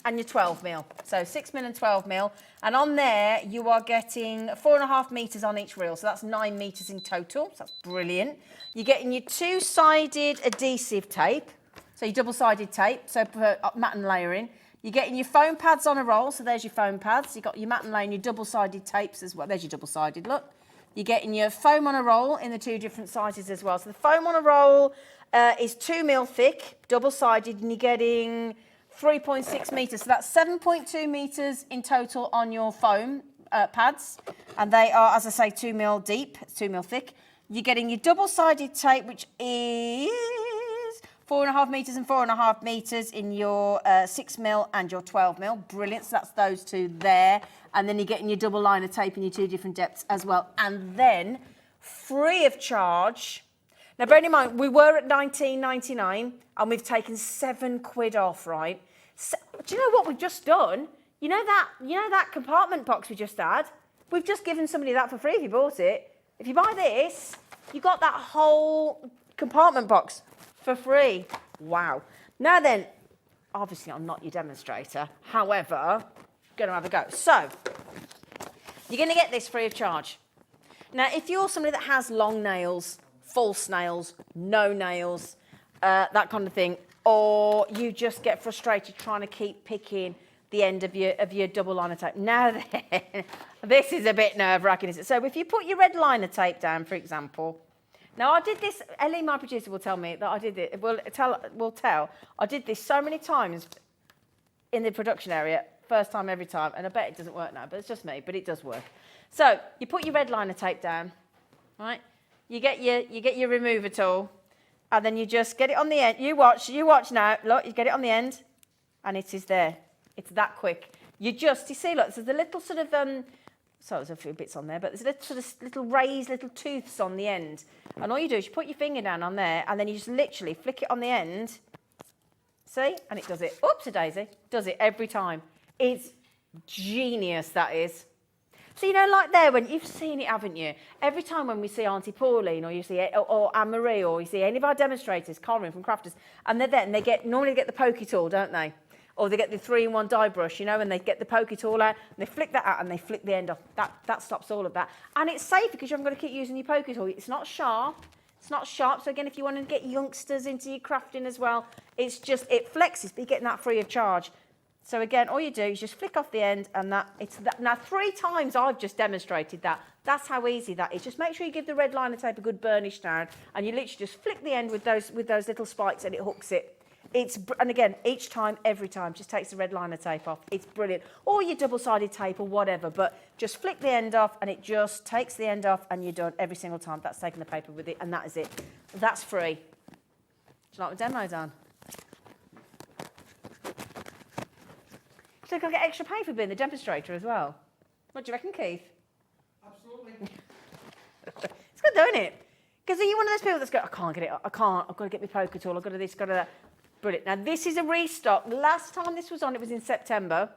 and your 12mm. So 6mm and 12mm. And on there, you are getting 4.5 metres on each reel. So that's 9 metres in total. So that's brilliant. You're getting your 2-sided adhesive tape. So your double-sided tape, so for mat and layering. You're getting your foam pads on a roll. So there's your foam pads. You've got your mat and layering, your double-sided tapes as well. There's your double-sided, look. You're getting your foam on a roll in the 2 different sizes as well. So the foam on a roll is 2mm thick, double-sided, and you're getting 3.6 metres. So that's 7.2 metres in total on your foam pads. And they are, as I say, 2mm deep, 2mm thick. You're getting your double-sided tape, which is 4.5 metres and 4.5 metres in your 6mm and your 12mm. Brilliant. So that's those 2 there. And then you're getting your double liner tape in your 2 different depths as well. And then, free of charge, Now, bearing in mind, we were at £19.99 and we've taken £7 off, right? So, do you know what we've just done? You know that compartment box we just had? We've just given somebody that for free if you bought it. If you buy this, you got that whole compartment box for free. Wow. Now then, obviously I'm not your demonstrator. However, going to have a go. So, you're going to get this free of charge. Now, if you're somebody that has long nails, false nails, no nails, that kind of thing, or you just get frustrated trying to keep picking the end of your double liner tape. Now then, this is a bit nerve-wracking, isn't it? So if you put your red liner tape down, for example, now I did this, Ellie, my producer, will tell me that I did it, will tell, I did this so many times in the production area, first time every time, and I bet it doesn't work now, but it's just me, but it does work. So you put your red liner tape down, right? You get your remover tool, and then you just get it on the end. You watch now. Look, you get it on the end, and it is there. It's that quick. You see, look, there's a little sort of, so there's a few bits on there, but there's a little sort of little raised little tooths on the end. And all you do is you put your finger down on there, and then you just literally flick it on the end. See? And it does it. Oops-a-daisy. Does it every time. It's genius, that is. So, you know, like there, when you've seen it, haven't you? Every time when we see Auntie Pauline, or you see, or Anne-Marie, or you see any of our demonstrators, Corinne from Crafters, and they're there, and they normally get the pokey tool, don't they? Or they get the 3-in-1 die brush, you know, and they get the pokey tool out, and they flick that out, and they flick the end off. That stops all of that. And it's safe because you haven't got to keep using your pokey tool. It's not sharp. It's not sharp. So again, if you want to get youngsters into your crafting as well, it's just, it flexes, but you're getting that free of charge. So again, all you do is just flick off the end, and now 3 times I've just demonstrated that. That's how easy that is. Just make sure you give the red liner tape a good burnish down, and you literally just flick the end with those little spikes, and it hooks it. And again, each time, every time, just takes the red liner tape off. It's brilliant. Or your double-sided tape or whatever, but just flick the end off, and it just takes the end off, and you're done every single time. That's taking the paper with it, and that is it. That's free. Do you like the demo, Dan? So I get extra pay for being the demonstrator as well. What do you reckon, Keith? Absolutely. It's good, though, isn't it? Because are you one of those people that's going, I can't get it, I've got to get my poker tool, I've got to do this, got to that. Brilliant. Now, this is a restock. Last time this was on, it was in September.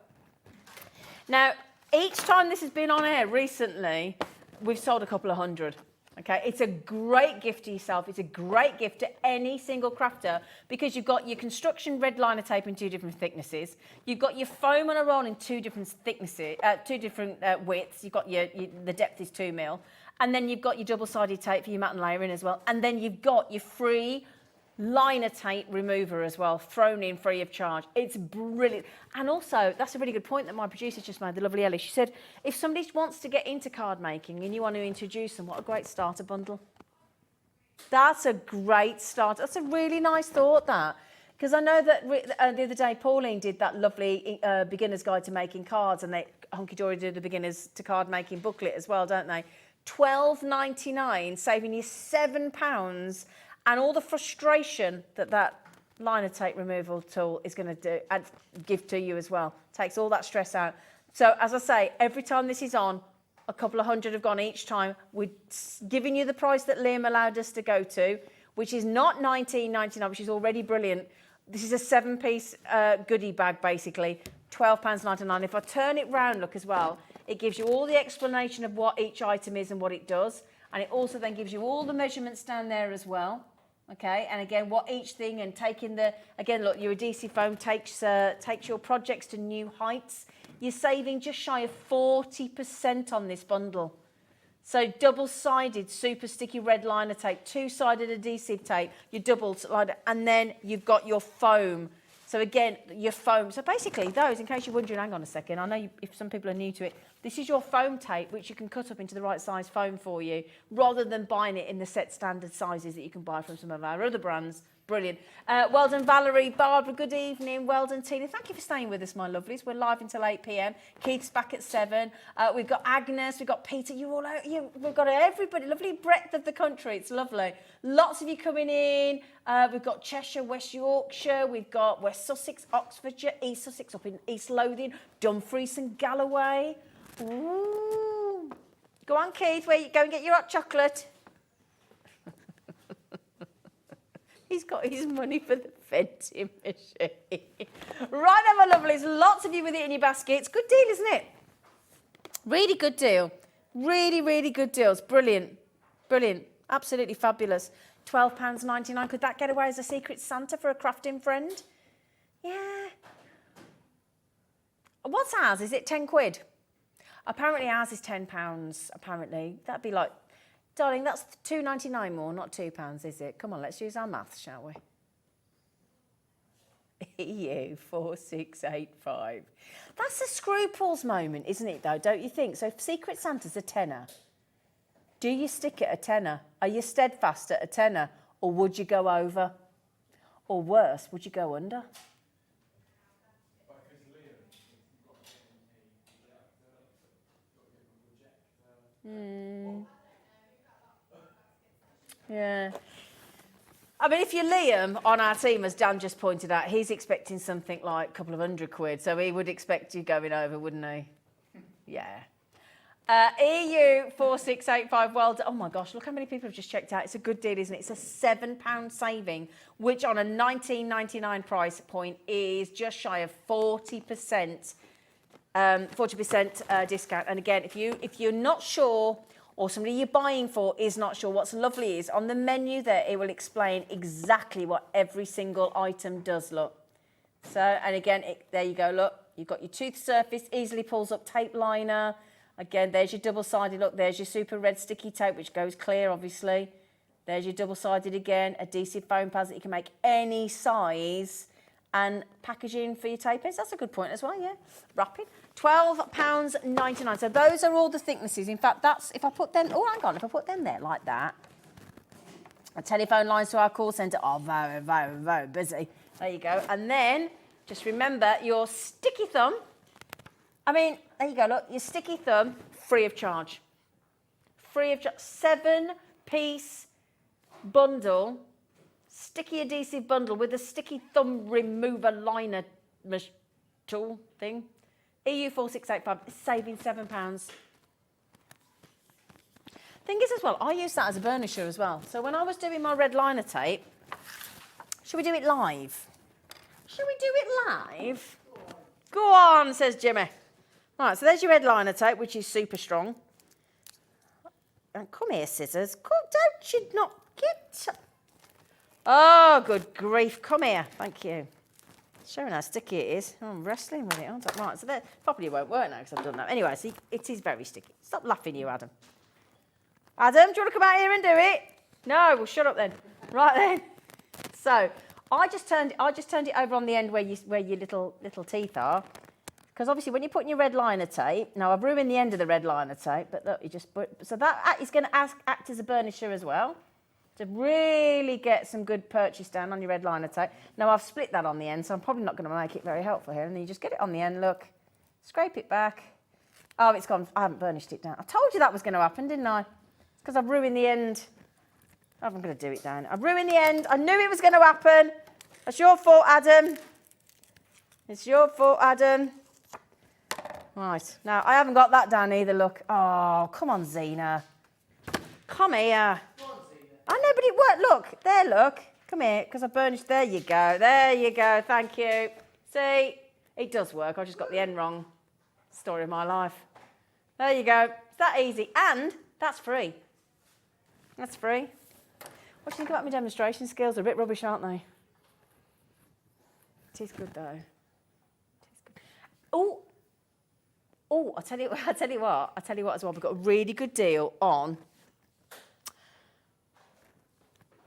Now, each time this has been on air recently, we've sold a couple of hundred. Okay, it's a great gift to yourself. It's a great gift to any single crafter because you've got your construction red liner tape in 2 different thicknesses. You've got your foam on a roll in 2 different thicknesses, 2 different widths. You've got the depth is 2 mil, and then you've got your double-sided tape for your mat and layering as well. And then you've got your free liner tape remover as well, thrown in free of charge. It's brilliant. And also, that's a really good point that my producer just made, the lovely Ellie. She said, if somebody wants to get into card making and you want to introduce them, what a great starter bundle. That's a great start. That's a really nice thought, that. Because I know that the other day, Pauline did that lovely beginner's guide to making cards, and Hunkydory did the beginner's to card making booklet as well, don't they? £12.99, saving you £7, and all the frustration that liner tape removal tool is going to do and give to you as well. Takes all that stress out. So, as I say, every time this is on, a couple of hundred have gone each time. We're giving you the price that Liam allowed us to go to, which is not £19.99, which is already brilliant. This is a 7-piece goodie bag, basically, £12.99. If I turn it round, look as well, it gives you all the explanation of what each item is and what it does. And it also then gives you all the measurements down there as well. Okay, and again, what each thing, and taking again, look, your adhesive foam takes your projects to new heights. You're saving just shy of 40% on this bundle. So double-sided super sticky red liner tape, 2-sided adhesive tape, your double-sided, and then you've got your foam. So again, your foam. So basically those, in case you're wondering, hang on a second, I know if some people are new to it, this is your foam tape, which you can cut up into the right size foam for you, rather than buying it in the set standard sizes that you can buy from some of our other brands. Brilliant. Well done, Valerie, Barbara, good evening. Well done, Tina. Thank you for staying with us, my lovelies. We're live until 8 p.m. Keith's back at 7. We've got Agnes, we've got Peter. You're all out. We've got everybody. Lovely breadth of the country. It's lovely. Lots of you coming in. We've got Cheshire, West Yorkshire. We've got West Sussex, Oxfordshire, East Sussex, up in East Lothian, Dumfries and Galloway. Ooh. Go on, Keith. Where you go and get your hot chocolate. He's got his money for the vending machine. Right then, my lovelies, lots of you with it in your baskets. Good deal, isn't it? Really good deal. Really, really good deals. Brilliant. Brilliant. Absolutely fabulous. £12.99. Could that get away as a Secret Santa for a crafting friend? Yeah. What's ours? Is it 10 quid? Apparently ours is £10, apparently. That'd be like, darling, that's £2.99 more, not £2, is it? Come on, let's use our maths, shall we? EU 4685. That's a scruples moment, isn't it, though, don't you think? So if Secret Santa's a tenner, do you stick at a tenner? Are you steadfast at a tenner? Or would you go over? Or worse, would you go under? Yeah. I mean, if you're Liam on our team, as Dan just pointed out, he's expecting something like a couple of £100, so he would expect you going over, wouldn't he? Yeah. EU 4685, well done. Oh my gosh, look how many people have just checked out. It's a good deal, isn't it? It's a £7 saving, which on a $19.99 price point is just shy of 40%. 40% discount. And again, if you're not sure, or somebody you're buying for is not sure, what's lovely is on the menu there, it will explain exactly what every single item does, look. So, and again, there you go, look. You've got your tooth surface, easily pulls up tape liner. Again, there's your double-sided, look, there's your super red sticky tape, which goes clear, obviously. There's your double-sided again, adhesive foam pads that you can make any size, and packaging for your tape heads. That's a good point as well, yeah. Wrapping. £12.99. So those are all the thicknesses. In fact, that's, if I put them, oh, hang on, if I put them there like that, our telephone lines to our call centre are very, very, very busy. There you go. And then, just remember, your sticky thumb, I mean, there you go, look, your sticky thumb, free of charge. Free of charge. 7-piece bundle, sticky adhesive bundle with a sticky thumb remover liner tool thing. EU 4685, saving £7. Thing is as well, I use that as a burnisher as well. So when I was doing my red liner tape, should we do it live? Should we do it live? Go on, says Jimmy. Right, so there's your red liner tape, which is super strong. And come here, scissors. Come, don't you not get... Oh, good grief. Come here. Thank you. Showing how sticky it is. Oh, I'm wrestling with it, aren't I? Right, so that probably won't work now because I've done that. Anyway, see, it is very sticky. Stop laughing, you, Adam. Adam, do you want to come out here and do it? No, well, shut up then. Right then. So, I just turned it over on the end where your little teeth are. Because obviously when you're putting your red liner tape, now I've ruined the end of the red liner tape, but look, so that is going to act as a burnisher as well. To really get some good purchase down on your red liner tape. Now I've split that on the end, so I'm probably not going to make it very helpful here. And then you just get it on the end, look, scrape it back. Oh, it's gone. I haven't burnished it down. I told you that was going to happen, didn't I? It's because I've ruined the end. I'm going to do it down. I've ruined the end. I knew it was going to happen. That's your fault, Adam. It's your fault, Adam. Right. Now, I haven't got that down either, look. Oh, come on, Zena. Come here. I know, but it worked. Look, there, look. Come here, because I burnished. There you go. There you go. Thank you. See, it does work. I just got the end wrong. Story of my life. There you go. It's that easy. And that's free. That's free. What do you think about my demonstration skills? They're a bit rubbish, aren't they? It is good, though. It is good. Oh, I tell you what as well. We've got a really good deal on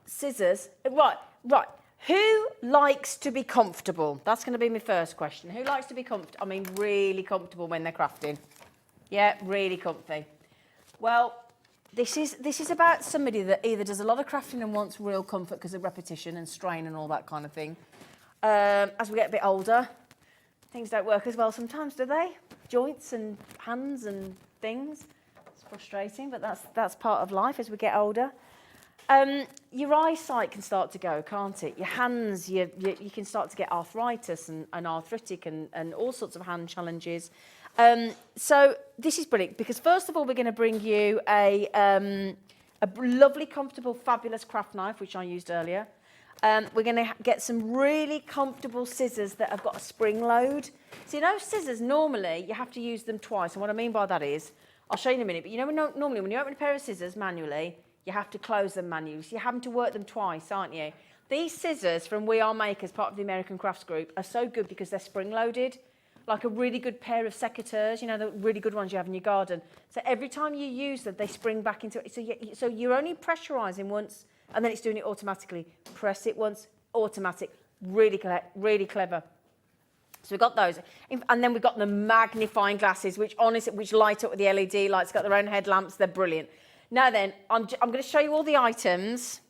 scissors. Right. Who likes to be comfortable? That's going to be my first question. Who likes to be comfortable? I mean, really comfortable when they're crafting. Yeah, really comfy. Well, this is about somebody that either does a lot of crafting and wants real comfort because of repetition and strain and all that kind of thing. As we get a bit older, things don't work as well sometimes, do they? Joints and hands and things. It's frustrating, but that's part of life as we get older. Your eyesight can start to go, can't it? Your hands, you can start to get arthritis and arthritic and all sorts of hand challenges. So this is brilliant because first of all, we're going to bring you a lovely, comfortable, fabulous craft knife, which I used earlier. We're going to get some really comfortable scissors that have got a spring load. So you know, scissors, normally you have to use them twice. And what I mean by that is, I'll show you in a minute, but you know, normally when you open a pair of scissors manually, you have to close them manually. So you're having to work them twice, aren't you? These scissors from We Are Makers, part of the American Crafts Group, are so good because they're spring loaded. Like a really good pair of secateurs, you know, the really good ones you have in your garden. So every time you use them, they spring back into it. So you're only pressurising once, and then it's doing it automatically. Press it once, automatic. Really clever. So we've got those. And then we've got the magnifying glasses, which light up with the LED lights, got their own headlamps. They're brilliant. Now then, I'm going to show you all the items.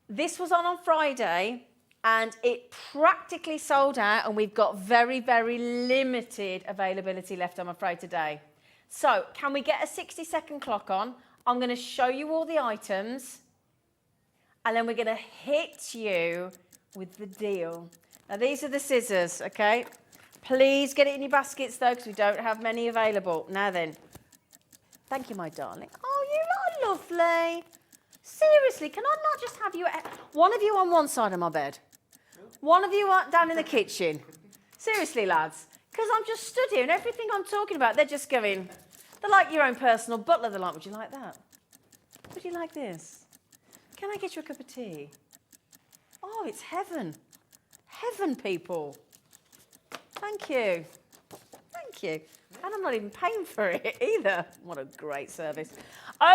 This was on Friday. And it practically sold out, and we've got very, very limited availability left, I'm afraid, today. So can we get a 60-second clock on? I'm going to show you all the items, and then we're going to hit you with the deal. Now, these are the scissors, okay? Please get it in your baskets, though, because we don't have many available. Now then. Thank you, my darling. Oh, you are lovely. Seriously, can I not just have you... One of you on one side of my bed. One of you down in the kitchen. Seriously, lads. Because I'm just stood here and everything I'm talking about, they're just going... They're like your own personal butler. They're like, would you like that? Would you like this? Can I get you a cup of tea? Oh, it's heaven. Heaven, people. Thank you. Thank you. And I'm not even paying for it either. What a great service.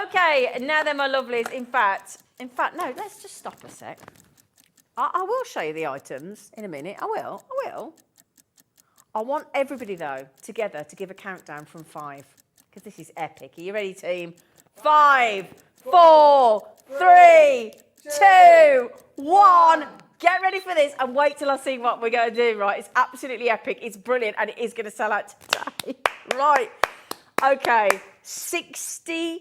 Okay, now then, my lovelies. In fact, no, let's just stop a sec. I will show you the items in a minute. I will. I want everybody, though, together to give a countdown from 5, because this is epic. Are you ready, team? 5, 4, 3, 2, 1. Get ready for this and wait till I see what we're going to do, right? It's absolutely epic. It's brilliant, and it is going to sell out today. Right. Okay. 62%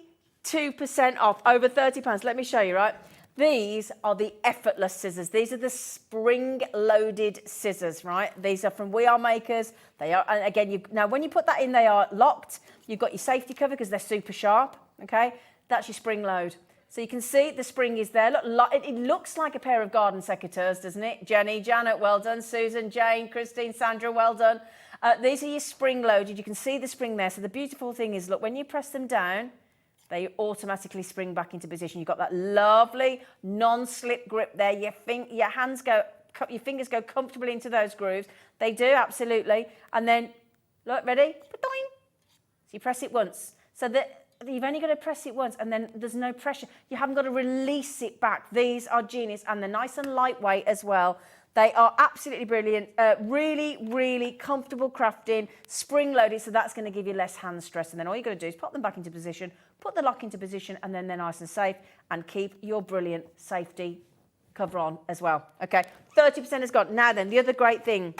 off. Over £30. Let me show you, right? These are the effortless scissors. These are the spring-loaded scissors, right? These are from We Are Makers. They are, and again, now when you put that in, they are locked. You've got your safety cover because they're super sharp, okay? That's your spring load. So you can see the spring is there. Look, it looks like a pair of garden secateurs, doesn't it? Jenny, Janet, well done. Susan, Jane, Christine, Sandra, well done. These are your spring loaded. You can see the spring there. So the beautiful thing is, look, when you press them down, they automatically spring back into position. You've got that lovely non-slip grip there. Your fingers go comfortably into those grooves. They do, absolutely. And then, look, ready? So you press it once. So that you've only got to press it once, and then there's no pressure. You haven't got to release it back. These are genius, and they're nice and lightweight as well. They are absolutely brilliant. Really, really comfortable crafting, spring-loaded, so that's going to give you less hand stress. And then all you've got to do is pop them back into position, put the lock into position, and then they're nice and safe, and keep your brilliant safety cover on as well. Okay, 30% is gone. Now then, the other great thing,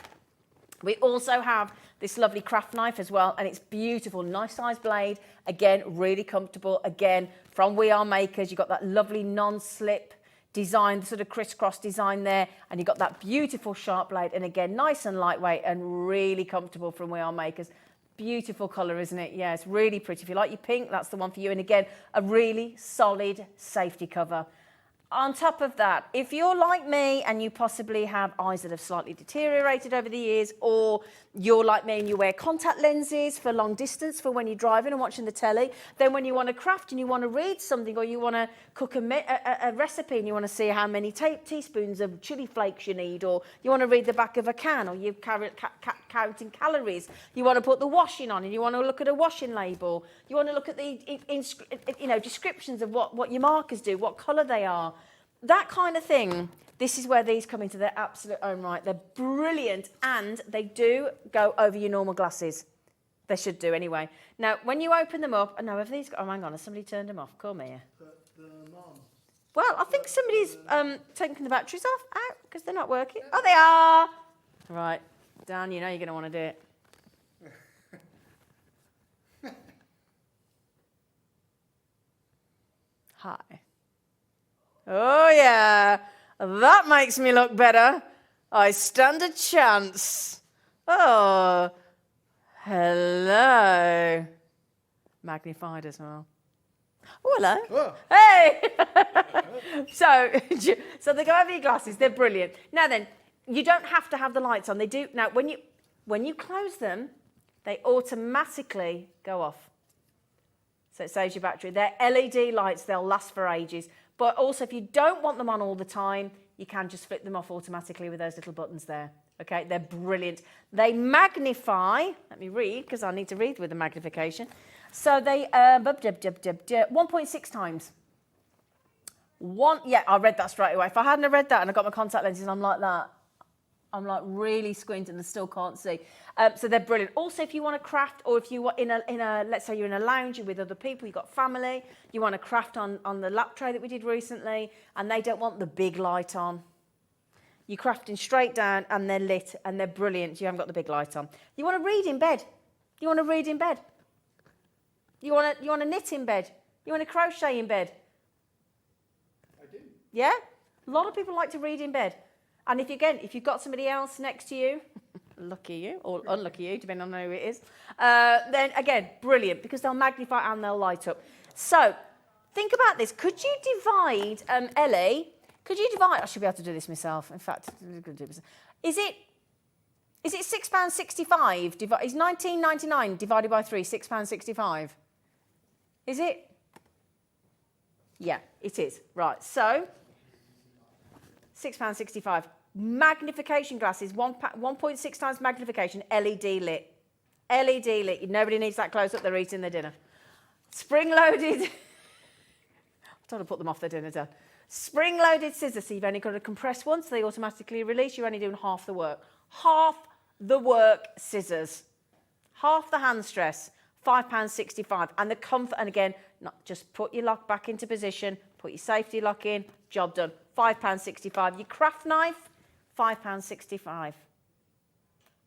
we also have this lovely craft knife as well, and it's beautiful, nice size blade. Again, really comfortable. Again, from We Are Makers, you've got that lovely non-slip design, the sort of crisscross design there, and you've got that beautiful sharp blade, and again, nice and lightweight and really comfortable from We Are Makers. Beautiful colour, isn't it? Yeah, it's really pretty. If you like your pink, that's the one for you. And again, a really solid safety cover. On top of that, if you're like me and you possibly have eyes that have slightly deteriorated over the years, or you're like me and you wear contact lenses for long distance for when you're driving and watching the telly, then when you want to craft and you want to read something, or you want to cook a recipe and you want to see how many teaspoons of chili flakes you need, or you want to read the back of a can, or you're counting calories, you want to put the washing on and you want to look at a washing label, you want to look at the descriptions of what your markers do, what colour they are, that kind of thing. This is where these come into their absolute own right. They're brilliant, and they do go over your normal glasses. They should do anyway. Now, when you open them up, I know, have these got, oh, hang on, has somebody turned them off? Come here. Well, I think somebody's taken the batteries out, because they're not working. Oh, they are. Right, Dan, you know you're going to want to do it. Hi. Oh, yeah, that makes me look better. I stand a chance. Oh, hello. Magnified as well. Oh, hello. Oh. Hey! so they go over your glasses. They're brilliant. Now then, you don't have to have the lights on. They do. Now, when you close them, they automatically go off. So it saves your battery. They're LED lights. They'll last for ages. But also, if you don't want them on all the time, you can just flip them off automatically with those little buttons there. Okay, they're brilliant. They magnify. Let me read, because I need to read with the magnification. So they 1.6 times. Yeah, I read that straight away. If I hadn't have read that and I got my contact lenses, I'm like that. I'm like really squinting and still can't see. So they're brilliant. Also, if you want to craft, or if you are in a, let's say you're in a lounge with other people, you've got family, you want to craft on the lap tray that we did recently, and they don't want the big light on. You're crafting straight down, and they're lit, and they're brilliant. You haven't got the big light on. You want to read in bed. You want to read in bed. You want to knit in bed. You want to crochet in bed. I do. Yeah? A lot of people like to read in bed. And if you've got somebody else next to you, lucky you, or unlucky you, depending on who it is, then again, brilliant, because they'll magnify and they'll light up. So, think about this. Could you divide, Ellie, I should be able to do this myself. In fact, I'm going to do this. Is it £6.65? Is 19.99 divided by 3 £6.65? Is it? Yeah, it is. Right, so £6.65. Magnification glasses, 1.6 times magnification, LED lit. LED lit. Nobody needs that close up, they're eating their dinner. Spring-loaded. I'm trying to put them off their dinner done. Spring-loaded scissors, so you've only got to compress once, they automatically release. You're only doing half the work. Half the work scissors. Half the hand stress. £5.65. And the comfort, and again, not just put your lock back into position, put your safety lock in, job done. £5.65. Your craft knife, £5.65.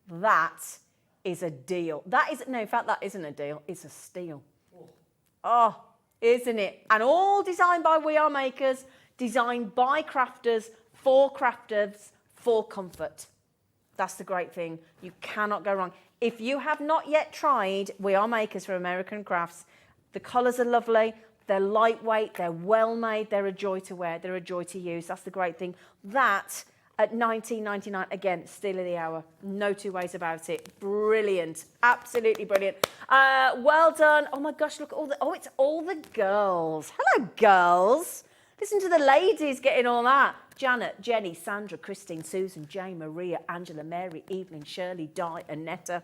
That is a deal. In fact, that isn't a deal. It's a steal. Oh, isn't it? And all designed by We Are Makers, designed by crafters, for comfort. That's the great thing. You cannot go wrong. If you have not yet tried We Are Makers for American Crafts, the colours are lovely, they're lightweight, they're well made, they're a joy to wear, they're a joy to use. That's the great thing. That at $19.99, again, steal of the hour. No two ways about it. Brilliant. Absolutely brilliant. Well done. Oh my gosh, look at it's all the girls. Hello, girls. Listen to the ladies getting all that. Janet, Jenny, Sandra, Christine, Susan, Jane, Maria, Angela, Mary, Evelyn, Shirley, Di, Annetta.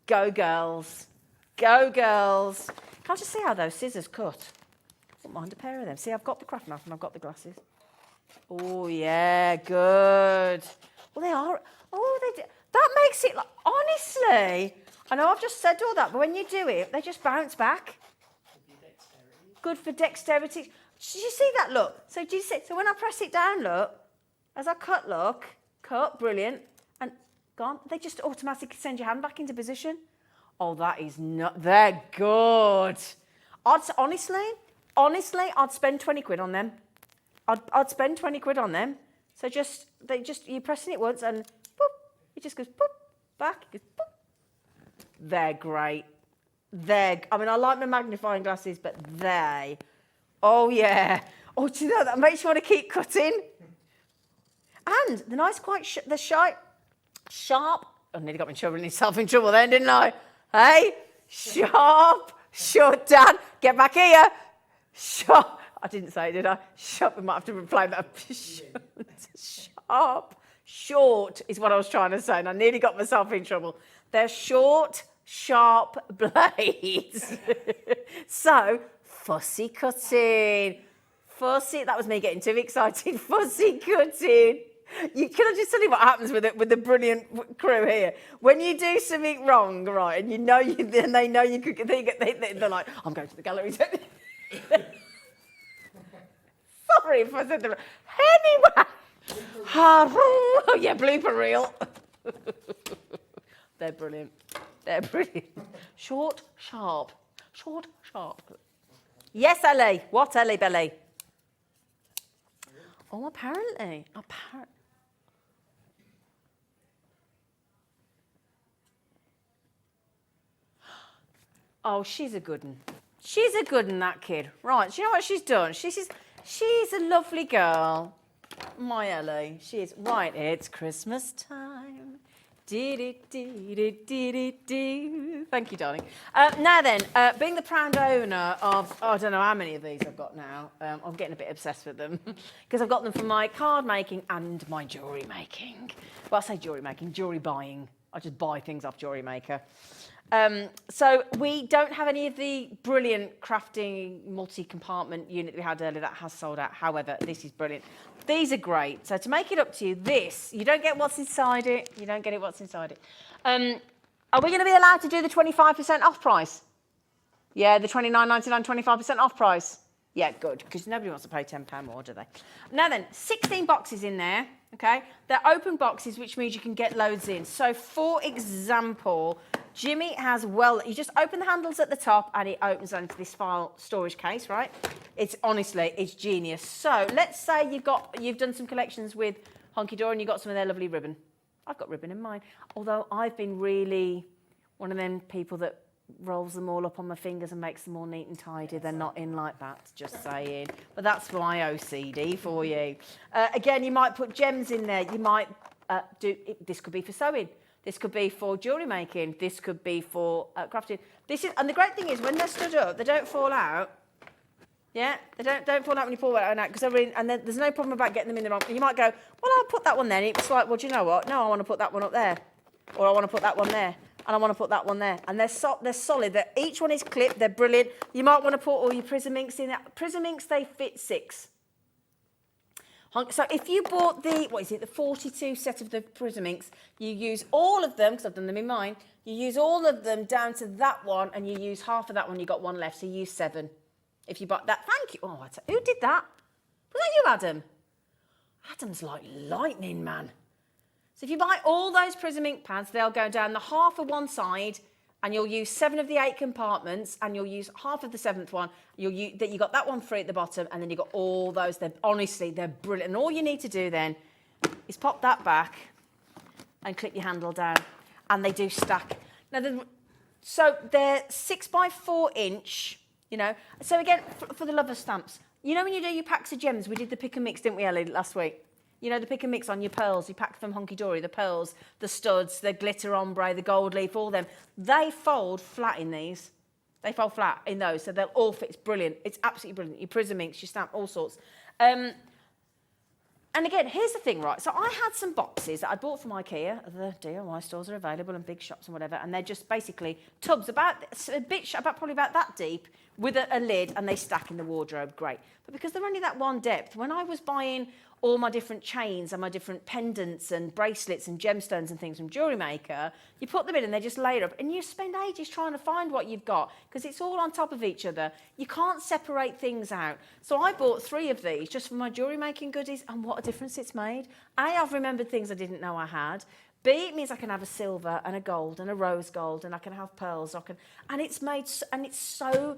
Go, girls. Go, girls. Can I just see how those scissors cut? I wouldn't mind a pair of them. See, I've got the craft knife and I've got the glasses. Oh, yeah, good. Well, they are. Oh, they do. That makes it, like, honestly, I know I've just said all that, but when you do it, they just bounce back. Good for dexterity. Did you see that? Look. So do you see? So when I press it down, look, as I cut, cut, brilliant, and gone. They just automatically send your hand back into position. Oh, that is not. They're good. Honestly, I'd spend 20 quid on them. I'd spend 20 quid on them. So you're pressing it once and boop, it just goes boop, back, it goes boop. They're great. I like my magnifying glasses, but oh yeah. Oh, do you know, that makes you want to keep cutting. And the nice, sharp, I nearly got myself in trouble then, didn't I? Hey, sharp, short, Dan, get back here. Sharp. I didn't say it, did I? Sharp, we might have to replay that. Sharp, short is what I was trying to say, and I nearly got myself in trouble. They're short, sharp blades. So, fussy cutting. That was me getting too excited. Fussy cutting. Can I just tell you what happens with the brilliant crew here? When you do something wrong, right, and then they know you could, they're like, I'm going to the gallery. Sorry if I said the wrong. Anyway. Oh, yeah, blooper reel. They're brilliant. Short, sharp. Yes, Ellie. What, Ellie, Belly? Oh, apparently. Oh, she's a good one. She's a good one, that kid. Right, do you know what she's done? She's a lovely girl. My Ellie. She is. Right, it's Christmas time. Do. Thank you, darling. Now then, being the proud owner of, I don't know how many of these I've got now. I'm getting a bit obsessed with them because I've got them for my card making and my jewellery making. Well, I say jewellery making, jewellery buying. I just buy things off Jewellery Maker. So we don't have any of the brilliant crafting multi-compartment unit that we had earlier. That has sold out. However, this is brilliant. These are great. So to make it up to you, this, you don't get what's inside it. You don't get it what's inside it. Are we going to be allowed to do the 25% off price? Yeah, the $29.99, 25% off price. Yeah, good, because nobody wants to pay £10 more, do they? Now then, 16 boxes in there, okay? They're open boxes, which means you can get loads in. So, for example, Jimmy has, you just open the handles at the top and it opens onto this file storage case, right? Honestly, it's genius. So, let's say you've done some collections with Hunkydory and you've got some of their lovely ribbon. I've got ribbon in mine, although I've been really one of them people that rolls them all up on my fingers and makes them all neat and tidy. They're not in like that, just saying. But that's for my OCD for you. Again, you might put gems in there. You might this could be for sewing. This could be for jewellery making. This could be for crafting. And the great thing is when they're stood up, they don't fall out. Yeah, they don't fall out when you pull that out because there's no problem about getting them in the wrong. You might go, well, I'll put that one there. And it's like, well, do you know what? No, I want to put that one up there, or I want to put that one there. And I want to put that one there. And they're solid. Each one is clipped. They're brilliant. You might want to put all your prism inks in there. Prism inks, they fit 6. So if you bought the 42 set of the prism inks, you use all of them, because I've done them in mine, you use all of them down to that one, and you use half of that one, you got one left, so you use 7. If you bought that, thank you. Oh, who did that? Was that you, Adam? Adam's like lightning, man. So if you buy all those prism ink pads, they'll go down the half of one side, and you'll use 7 of the 8 compartments, and you'll use half of the 7th one. You got that one free at the bottom, and then you got all those. They're brilliant. And all you need to do then is pop that back and clip your handle down, and they do stack. Now, so they're 6 by 4 inch. You know. So again, for the love of stamps, you know when you do your packs of gems, we did the pick and mix, didn't we, Ellie, last week? You know, the pick and mix on your pearls, you pack from Hunkydory, the pearls, the studs, the glitter ombre, the gold leaf, all them. They fold flat in these. They fold flat in those, so they'll all fit. It's brilliant. It's absolutely brilliant. Your prism inks, your stamp, all sorts. And again, here's the thing, right? So I had some boxes that I bought from IKEA. The DIY stores are available and big shops and whatever, and they're just basically tubs probably about that deep with a lid, and they stack in the wardrobe. Great. But because they're only that one depth, when I was buying all my different chains and my different pendants and bracelets and gemstones and things from Jewellery Maker, you put them in and they just lay it up, and you spend ages trying to find what you've got because it's all on top of each other. You can't separate things out. So I bought 3 of these just for my jewellery making goodies, and what a difference it's made. A, I've remembered things I didn't know I had. B, it means I can have a silver and a gold and a rose gold, and I can have pearls. And it's made, and it's so,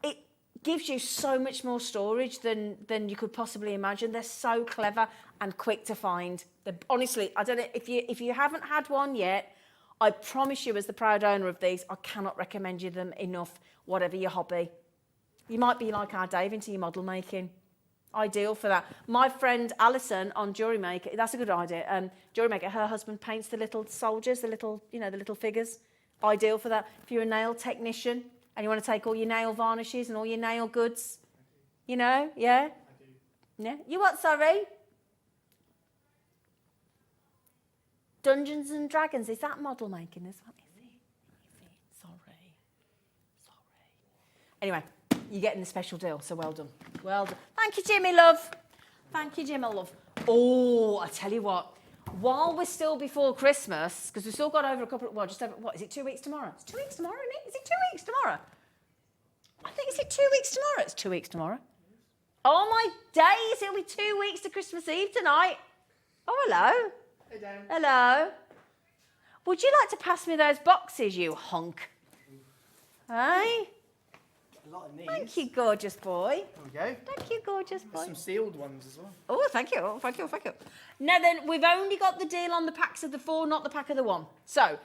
it gives you so much more storage than you could possibly imagine. They're so clever and quick to find. Honestly, I don't know if you haven't had one yet. I promise you, as the proud owner of these, I cannot recommend you them enough. Whatever your hobby, you might be like our Dave into your model making. Ideal for that. My friend Alison on Jewellery Maker, that's a good idea. Jewellery Maker, her husband paints the little soldiers, the little figures. Ideal for that. If you're a nail technician and you want to take all your nail varnishes and all your nail goods, you know, yeah? I do. Yeah? You what, sorry? Dungeons and Dragons, is that model making as well? Is it? Sorry. Anyway, you're getting the special deal, so well done. Well done. Thank you, Jimmy, love. Thank you, Jimmy, love. Oh, I tell you what, while we're still before Christmas, because we've still got over a couple of, is it 2 weeks tomorrow? It's 2 weeks tomorrow, isn't it? Is it 2 weeks tomorrow? I think, is it 2 weeks tomorrow? It's 2 weeks tomorrow. Oh, my days, it'll be 2 weeks to Christmas Eve tonight. Oh, hello. Hey, Dan. Hello. Would you like to pass me those boxes, you hunk? Hey? A lot of needs. Thank you, gorgeous boy. There we go. Thank you, gorgeous boy. There's some sealed ones as well. Oh, thank you. Oh, thank you. Now then, we've only got the deal on the packs of the 4, not the pack of the 1. So,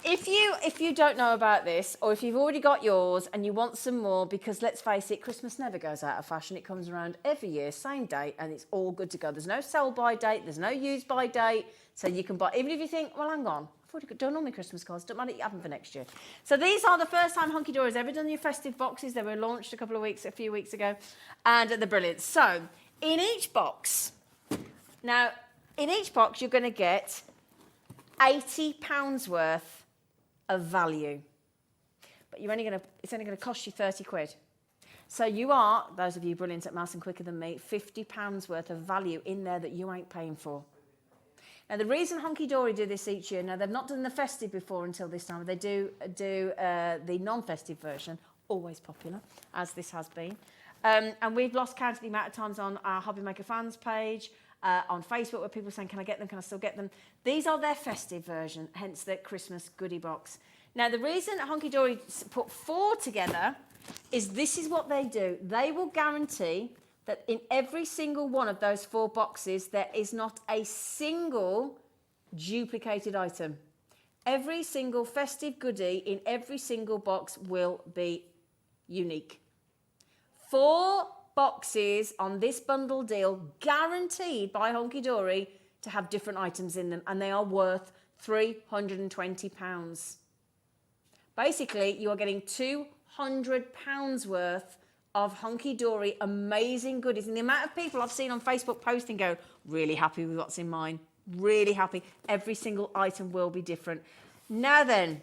If you don't know about this, or if you've already got yours and you want some more, because let's face it, Christmas never goes out of fashion. It comes around every year, same date, and it's all good to go. There's no sell-by date, there's no use-by date, so you can buy, even if you think, well, hang on, I've already done all my Christmas cards, don't matter, you have them for next year. So these are the first time Hunkydory's ever done your festive boxes. They were launched a few weeks ago, and they're brilliant. So, in each box, you're going to get £80 worth of value, but it's only going to cost you 30 quid. So you are, those of you brilliant at maths and quicker than me, £50 worth of value in there that you ain't paying for. Now the reason Hunkydory do this each year, now they've not done the festive before until this time, they do the non-festive version, always popular, as this has been. And we've lost count of the amount of times on our Hobby Maker fans page, on Facebook, where people are saying, can I get them, can I still get them? These are their festive version, hence the Christmas goodie box. Now, the reason Hunkydory put 4 together is this is what they do. They will guarantee that in every single one of those 4 boxes, there is not a single duplicated item. Every single festive goodie in every single box will be unique. 4 boxes on this bundle deal, guaranteed by Hunkydory to have different items in them, and they are worth £320. Basically, you are getting £200 worth of Hunkydory amazing goodies. And the amount of people I've seen on Facebook posting go, really happy with what's in mine, really happy. Every single item will be different. Now then,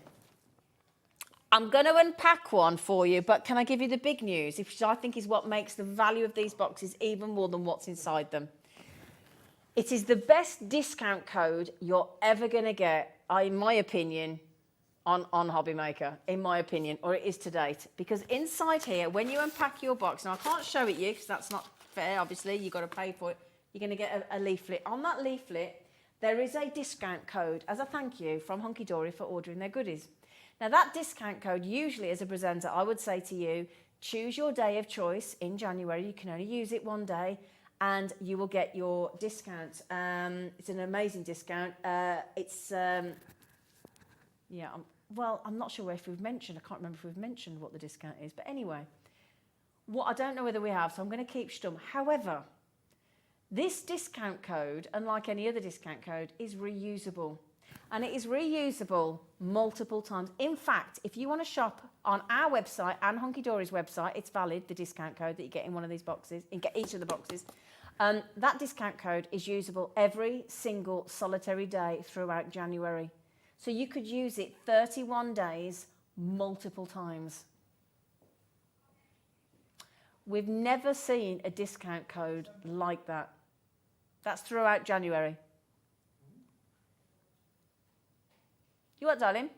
I'm going to unpack one for you, but can I give you the big news, which I think is what makes the value of these boxes even more than what's inside them. It is the best discount code you're ever going to get, in my opinion, on Hobby Maker, in my opinion, or it is to date. Because inside here, when you unpack your box, now I can't show it you because that's not fair, obviously, you've got to pay for it. You're going to get a leaflet. On that leaflet, there is a discount code as a thank you from Hunkydory for ordering their goodies. Now, that discount code, usually as a presenter, I would say to you, choose your day of choice in January. You can only use it one day, and you will get your discount. It's an amazing discount. I'm not sure if we've mentioned, I can't remember if we've mentioned what the discount is, but anyway, I don't know whether we have, so I'm going to keep stum. However, this discount code, unlike any other discount code, is reusable. And it is reusable multiple times. In fact, if you want to shop on our website and Hunkydory's website, it's valid, the discount code that you get in one of these boxes, in each of the boxes. That discount code is usable every single solitary day throughout January. So you could use it 31 days, multiple times. We've never seen a discount code like that. That's throughout January. You what, darling?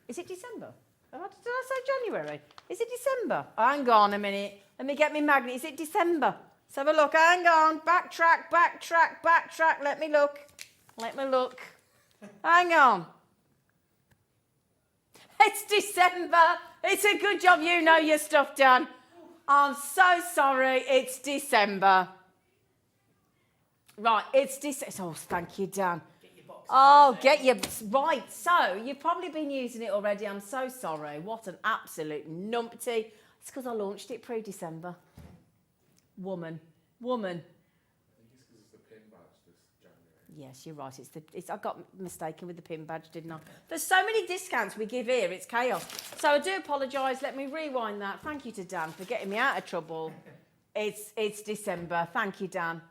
Is it December? Did I say January? Is it December? Oh, hang on a minute. Let me get my magnet. Is it December? Let's have a look. Hang on. Backtrack. Let me look. Hang on. It's December. It's a good job you know your stuff, Dan. I'm so sorry. It's December. Right, it's December. Oh, thank you, Dan. Get your... Right, so you've probably been using it already. I'm so sorry. What an absolute numpty. It's because I launched it pre-December. Woman. I think it's because it's the pin badge this January. Yes, you're right. I got mistaken with the pin badge, didn't I? There's so many discounts we give here. It's chaos. So I do apologise. Let me rewind that. Thank you to Dan for getting me out of trouble. It's December. Thank you, Dan.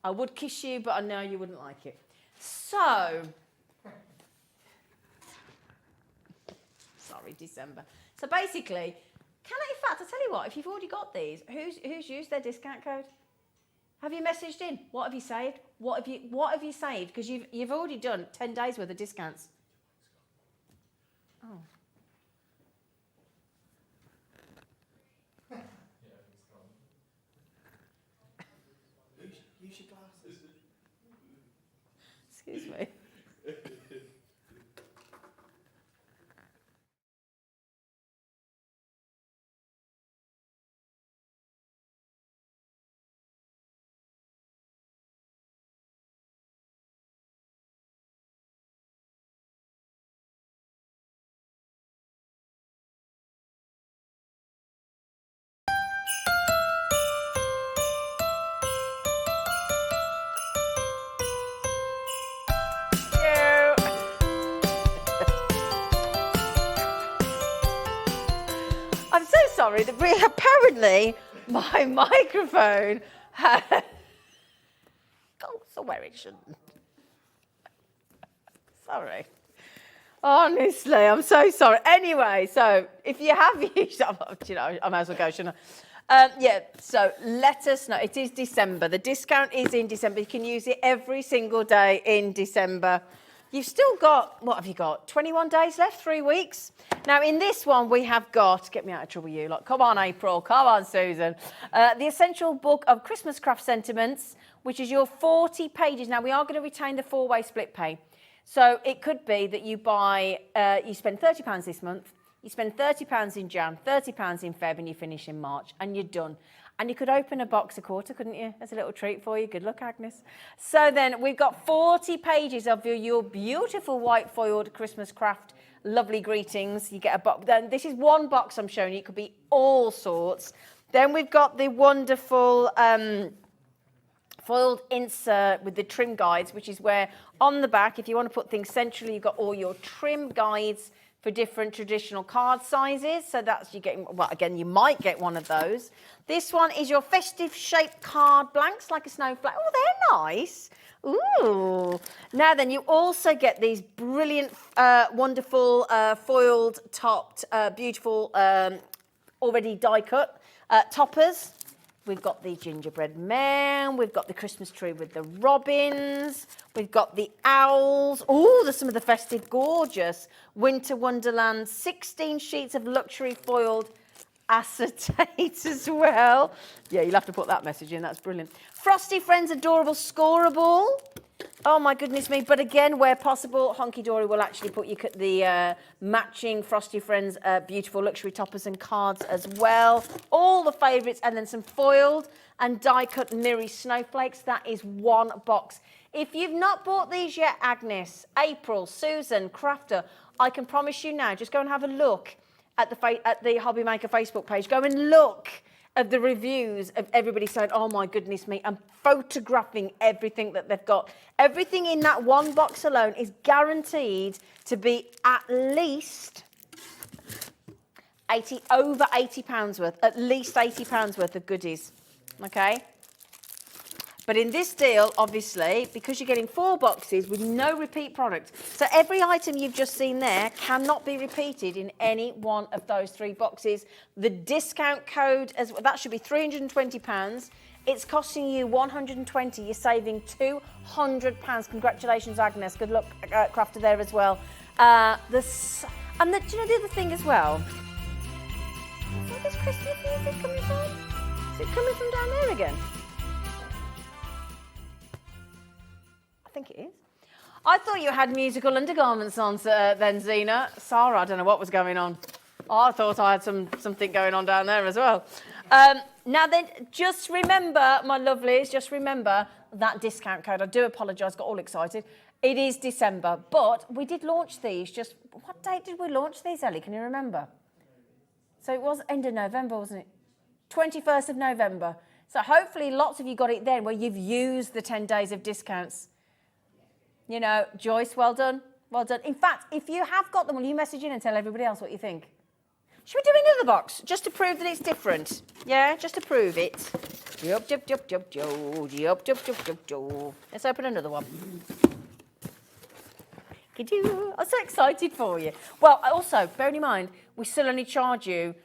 I would kiss you, but I know you wouldn't like it. So, sorry, December. So basically, in fact, I'll tell you what, if you've already got these, who's used their discount code? Have you messaged in? What have you saved? What have you saved? Because you've already done 10 days worth of discounts. Oh. Use your glasses. Excuse me. I'm so sorry that apparently my microphone has gone somewhere it shouldn't. Sorry. Honestly, I'm so sorry. Anyway, so if you have used, you know, I might as well go, shouldn't I? Yeah, so let us know. It is December. The discount is in December. You can use it every single day in December. You've still got, what have you got? 21 days left, 3 weeks. Now, in this one, we have got, get me out of trouble, you lot. Come on, April. Come on, Susan. The Essential Book of Christmas Craft Sentiments, which is your 40 pages. Now, we are going to retain the 4-way split pay. So it could be that you buy, you spend £30 this month, you spend £30 in Jan, £30 in Feb, and you finish in March, and you're done. And you could open a box a quarter, couldn't you? As a little treat for you. Good luck, Agnes. So then we've got 40 pages of your beautiful white foiled Christmas craft. Lovely greetings. You get a box. Then this is one box I'm showing you. It could be all sorts. Then we've got the wonderful foiled insert with the trim guides, which is where on the back, if you want to put things centrally, you've got all your trim guides for different traditional card sizes. So that's you getting, well, again, you might get one of those. This one is your festive shaped card blanks, like a snowflake. Oh, they're nice. Ooh. Now then, you also get these brilliant, wonderful, foiled, topped, beautiful, already die cut toppers. We've got the gingerbread man, we've got the Christmas tree with the robins, we've got the owls. Oh, there's some of the festive, gorgeous Winter Wonderland, 16 sheets of luxury foiled acetate as well. Yeah, you'll have to put that message in, that's brilliant. Frosty Friends Adorable Scoreable. Oh my goodness me, but again, where possible, Hunkydory will actually put you the matching Frosty Friends beautiful luxury toppers and cards as well. All the favourites, and then some foiled and die-cut Miri snowflakes. That is one box. If you've not bought these yet, Agnes, April, Susan, Crafter, I can promise you now, just go and have a look at the Hobby Maker Facebook page. Go and look at the reviews of everybody saying, oh my goodness me, and photographing everything that they've got. Everything in that one box alone is guaranteed to be at least over £80 worth, at least £80 worth of goodies, okay? But in this deal, obviously, because you're getting 4 boxes with no repeat product, so every item you've just seen there cannot be repeated in any one of those 3 boxes. The discount code, that should be £320. It's costing you £120. You're saving £200. Congratulations, Agnes. Good luck, Crafter, there as well. Do you know the other thing as well? Where does Christmas music coming from? Is it coming from down there again? I think it is. I thought you had musical undergarments on then, Zena. Sarah, I don't know what was going on. I thought I had something going on down there as well. Now then, just remember, my lovelies, just remember that discount code. I do apologise, got all excited. It is December, but we did launch these what date did we launch these, Ellie? Can you remember? So it was end of November, wasn't it? 21st of November. So hopefully lots of you got it then where you've used the 10 days of discounts. You know, Joyce, well done. Well done. In fact, if you have got them, will you message in and tell everybody else what you think? Should we do another box, just to prove that it's different? Yeah, just to prove it. Yup. Let's open another one. I'm so excited for you. Well, also, bearing in mind, we still only charge you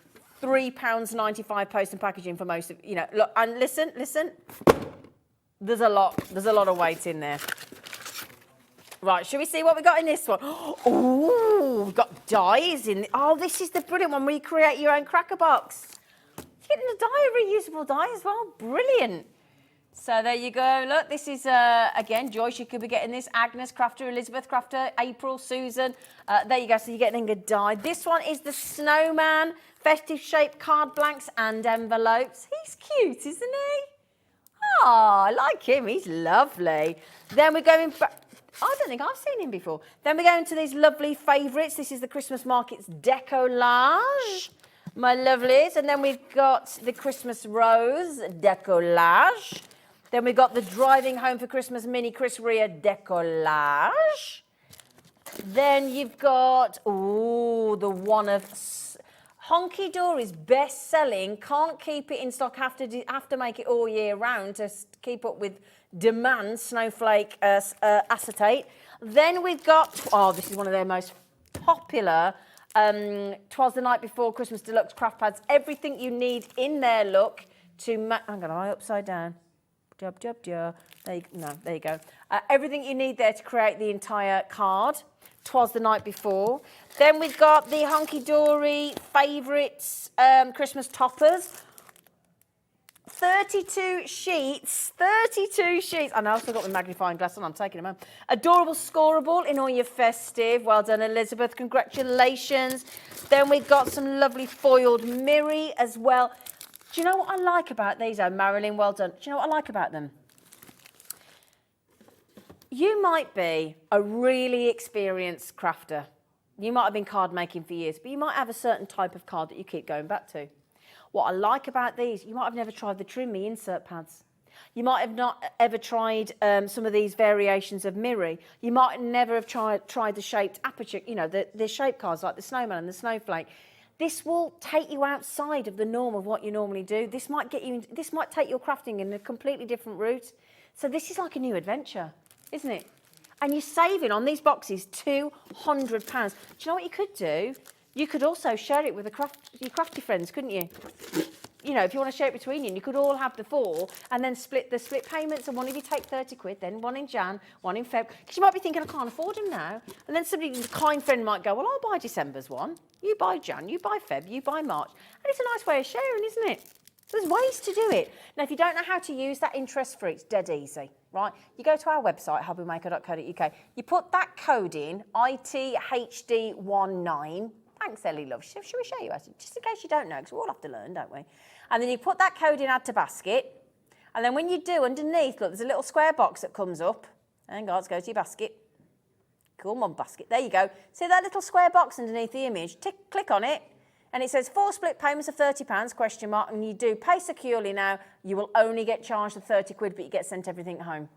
£3.95 post and packaging for most of, you know, look, and listen, there's a lot of weight in there. Right, shall we see what we got in this one? Oh, we've got dies in. Oh, this is the brilliant one where you create your own cracker box. You're getting a die, a reusable die as well. Brilliant. So there you go. Look, this is, again, Joyce, you could be getting this. Agnes Crafter, Elizabeth Crafter, April, Susan. There you go. So you're getting a die. This one is the Snowman festive shaped card blanks and envelopes. He's cute, isn't he? Oh, I like him. He's lovely. Then we're going back. I don't think I've seen him before. Then we go into these lovely favourites. This is the Christmas Markets Decollage, my lovelies. And then we've got the Christmas Rose Decollage. Then we've got the Driving Home for Christmas Mini Chris Rea Decollage. Then you've got, the one of Hunkydory's best-selling, can't keep it in stock, have to make it all year round to keep up with demand, snowflake acetate. Then we've got, oh, this is one of their most popular, 'Twas the Night Before Christmas Deluxe Craft Pads. Everything you need in there, look, to I'm going to lie upside down. There you go. Everything you need there to create the entire card. 'Twas the Night Before. Then we've got the Hunkydory Favourites Christmas Toppers. 32 sheets. 32 sheets. I know, I've still got my magnifying glass on. I'm taking them home. Adorable scoreable in all your festive. Well done, Elizabeth. Congratulations. Then we've got some lovely foiled mirror as well. Do you know what I like about these? Oh, Marilyn, well done. Do you know what I like about them? You might be a really experienced crafter. You might have been card making for years, but you might have a certain type of card that you keep going back to. What I like about these, you might have never tried the Trim Me insert pads. You might have not ever tried some of these variations of mirror. You might never have tried the shaped aperture, you know, the shape cards like the snowman and the snowflake. This will take you outside of the norm of what you normally do. This might take your crafting in a completely different route. So this is like a new adventure, isn't it? And you're saving on these boxes £200. Do you know what you could do? You could also share it with your crafty friends, couldn't you? You know, if you want to share it between you, and you could all have the 4 and then split payments, and one of you take 30 quid, then one in Jan, one in Feb. Because you might be thinking, I can't afford them now. And then somebody, a kind friend might go, well, I'll buy December's one. You buy Jan, you buy Feb, you buy March. And it's a nice way of sharing, isn't it? There's ways to do it. Now, if you don't know how to use that interest-free, it's dead easy, right? You go to our website, hobbymaker.co.uk. You put that code in, ITHD19. Thanks, Ellie, love. Should we show you? Just in case you don't know, because we all have to learn, don't we? And then you put that code in, add to basket. And then when you do, underneath, look, there's a little square box that comes up. Hang on, let's go to your basket. Come on, basket. There you go. See that little square box underneath the image? Click on it. And it says 4 split payments of £30, question mark. And you do pay securely now. You will only get charged the 30 quid, but you get sent everything home.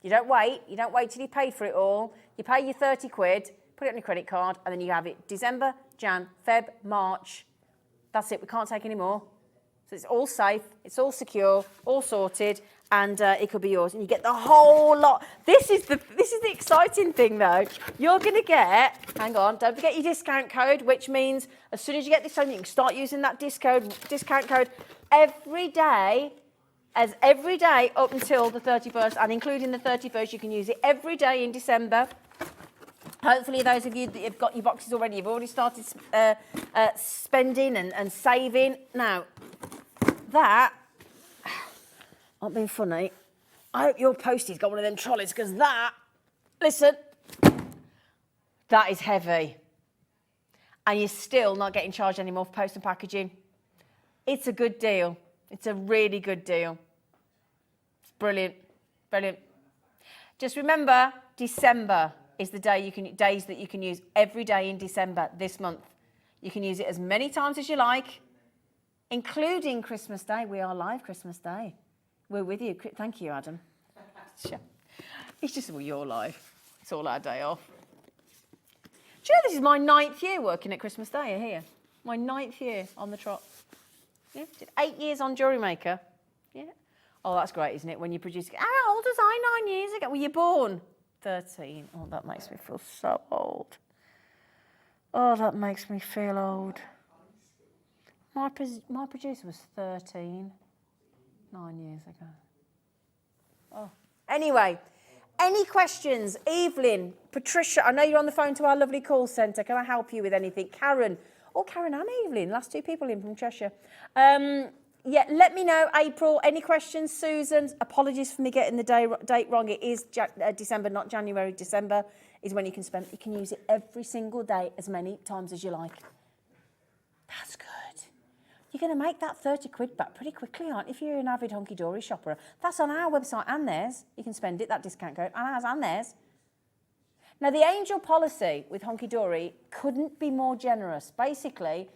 You don't wait. You don't wait till you pay for it all. You pay your 30 quid, put it on your credit card, and then you have it December, Jan, Feb, March. That's it. We can't take any more. So it's all safe, it's all secure, all sorted, and it could be yours. And you get the whole lot. This is the exciting thing, though. You're going to get, hang on, don't forget your discount code, which means as soon as you get this home, you can start using that discount code every day up until the 31st, and including the 31st, you can use it every day in December. Hopefully, those of you that have got your boxes already, you've already started spending and saving. Now, that, not being funny, I hope your postie's got one of them trolleys, because that, listen, that is heavy. And you're still not getting charged any more for post and packaging. It's a good deal. It's a really good deal. It's brilliant, brilliant. Just remember, December is the days that you can use every day in December this month. You can use it as many times as you like, including Christmas Day. We are live Christmas Day. We're with you. Thank you, Adam. It's just, well, you're live. It's all our day off. Do you know this is my 9th year working at Christmas Day here? My 9th year on the trot. Yeah, did 8 years on Jewellery Maker. Yeah. Oh, that's great, isn't it? When you produce, how old was I 9 years ago? Were you born? 13. Oh, that makes me feel so old. Oh, that makes me feel old. My producer was 13 9 years ago. Oh. Anyway, any questions? Evelyn, Patricia, I know you're on the phone to our lovely call centre. Can I help you with anything? Karen. Oh, Karen and Evelyn, last 2 people in from Cheshire. Yeah, let me know, April. Any questions? Susan, apologies for me getting the date wrong. It is December, not January. December is when you can spend. You can use it every single day, as many times as you like. That's good. You're going to make that 30 quid back pretty quickly, aren't you, if you're an avid Hunkydory shopper? That's on our website and theirs. You can spend it, that discount code, and ours and theirs. Now, the angel policy with Hunkydory couldn't be more generous. Basically,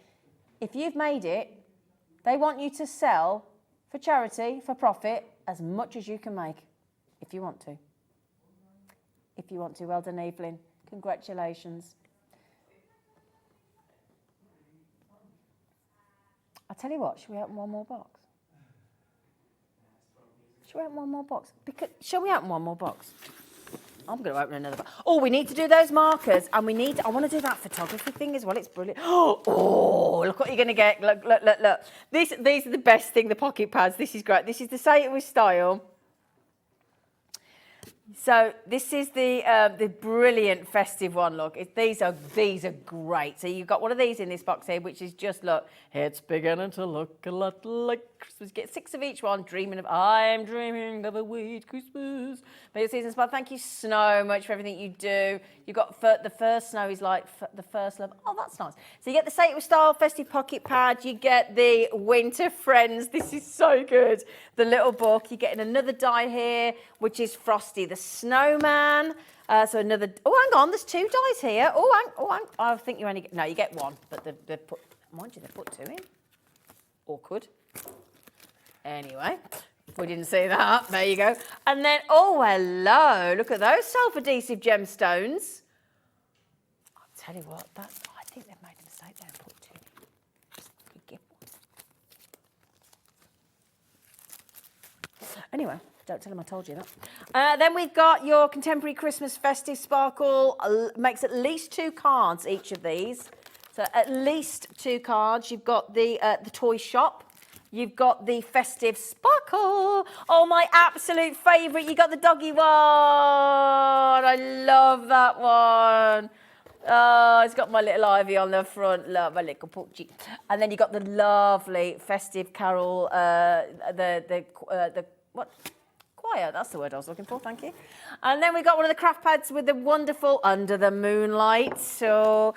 if you've made it, they want you to sell for charity, for profit, as much as you can make, if you want to. If you want to. Well done, Evelyn. Congratulations. tell you what, should we open one more box? Shall we open one more box? Shall we open one more box? I'm going to open another box. Oh, we need to do those markers, and I want to do that photography thing as well. It's brilliant. Oh, look what you're going to get. Look, look, look, look. These are the best thing, the pocket pads. This is great. This is the Say It With Style. So this is the brilliant festive one. Look, these are great. So you've got one of these in this box here, which is just look. It's beginning to look a lot like Christmas. Get 6 of each one. I'm dreaming of a white Christmas. But season spot. Thank you so much for everything you do. You got the first snow is like the first love. Oh, that's nice. So you get the Say It With Style festive pocket pad. You get the Winter Friends. This is so good. The little book. You're getting another die here, which is Frosty the Snowman. So another. Oh, hang on. There's 2 dies here. I think you only get. No, you get 1, but they put. Mind you, they put 2 in. Awkward. Anyway, if we didn't see that, there you go. And then, oh, hello. Look at those self-adhesive gemstones. I'll tell you what, I think they've made a mistake there and put 2 in. Good gift. Anyway, don't tell them I told you that. Then we've got your Contemporary Christmas Festive Sparkle. Makes at least 2 cards, each of these. So at least 2 cards. You've got the toy shop. You've got the Festive Sparkle. Oh, my absolute favourite. You got the doggy one. I love that one. Oh, it's got my little ivy on the front. Love my little poochie. And then you got the lovely Festive Carol. What? Choir. That's the word I was looking for. Thank you. And then we got one of the craft pads with the wonderful Under the Moonlight. So.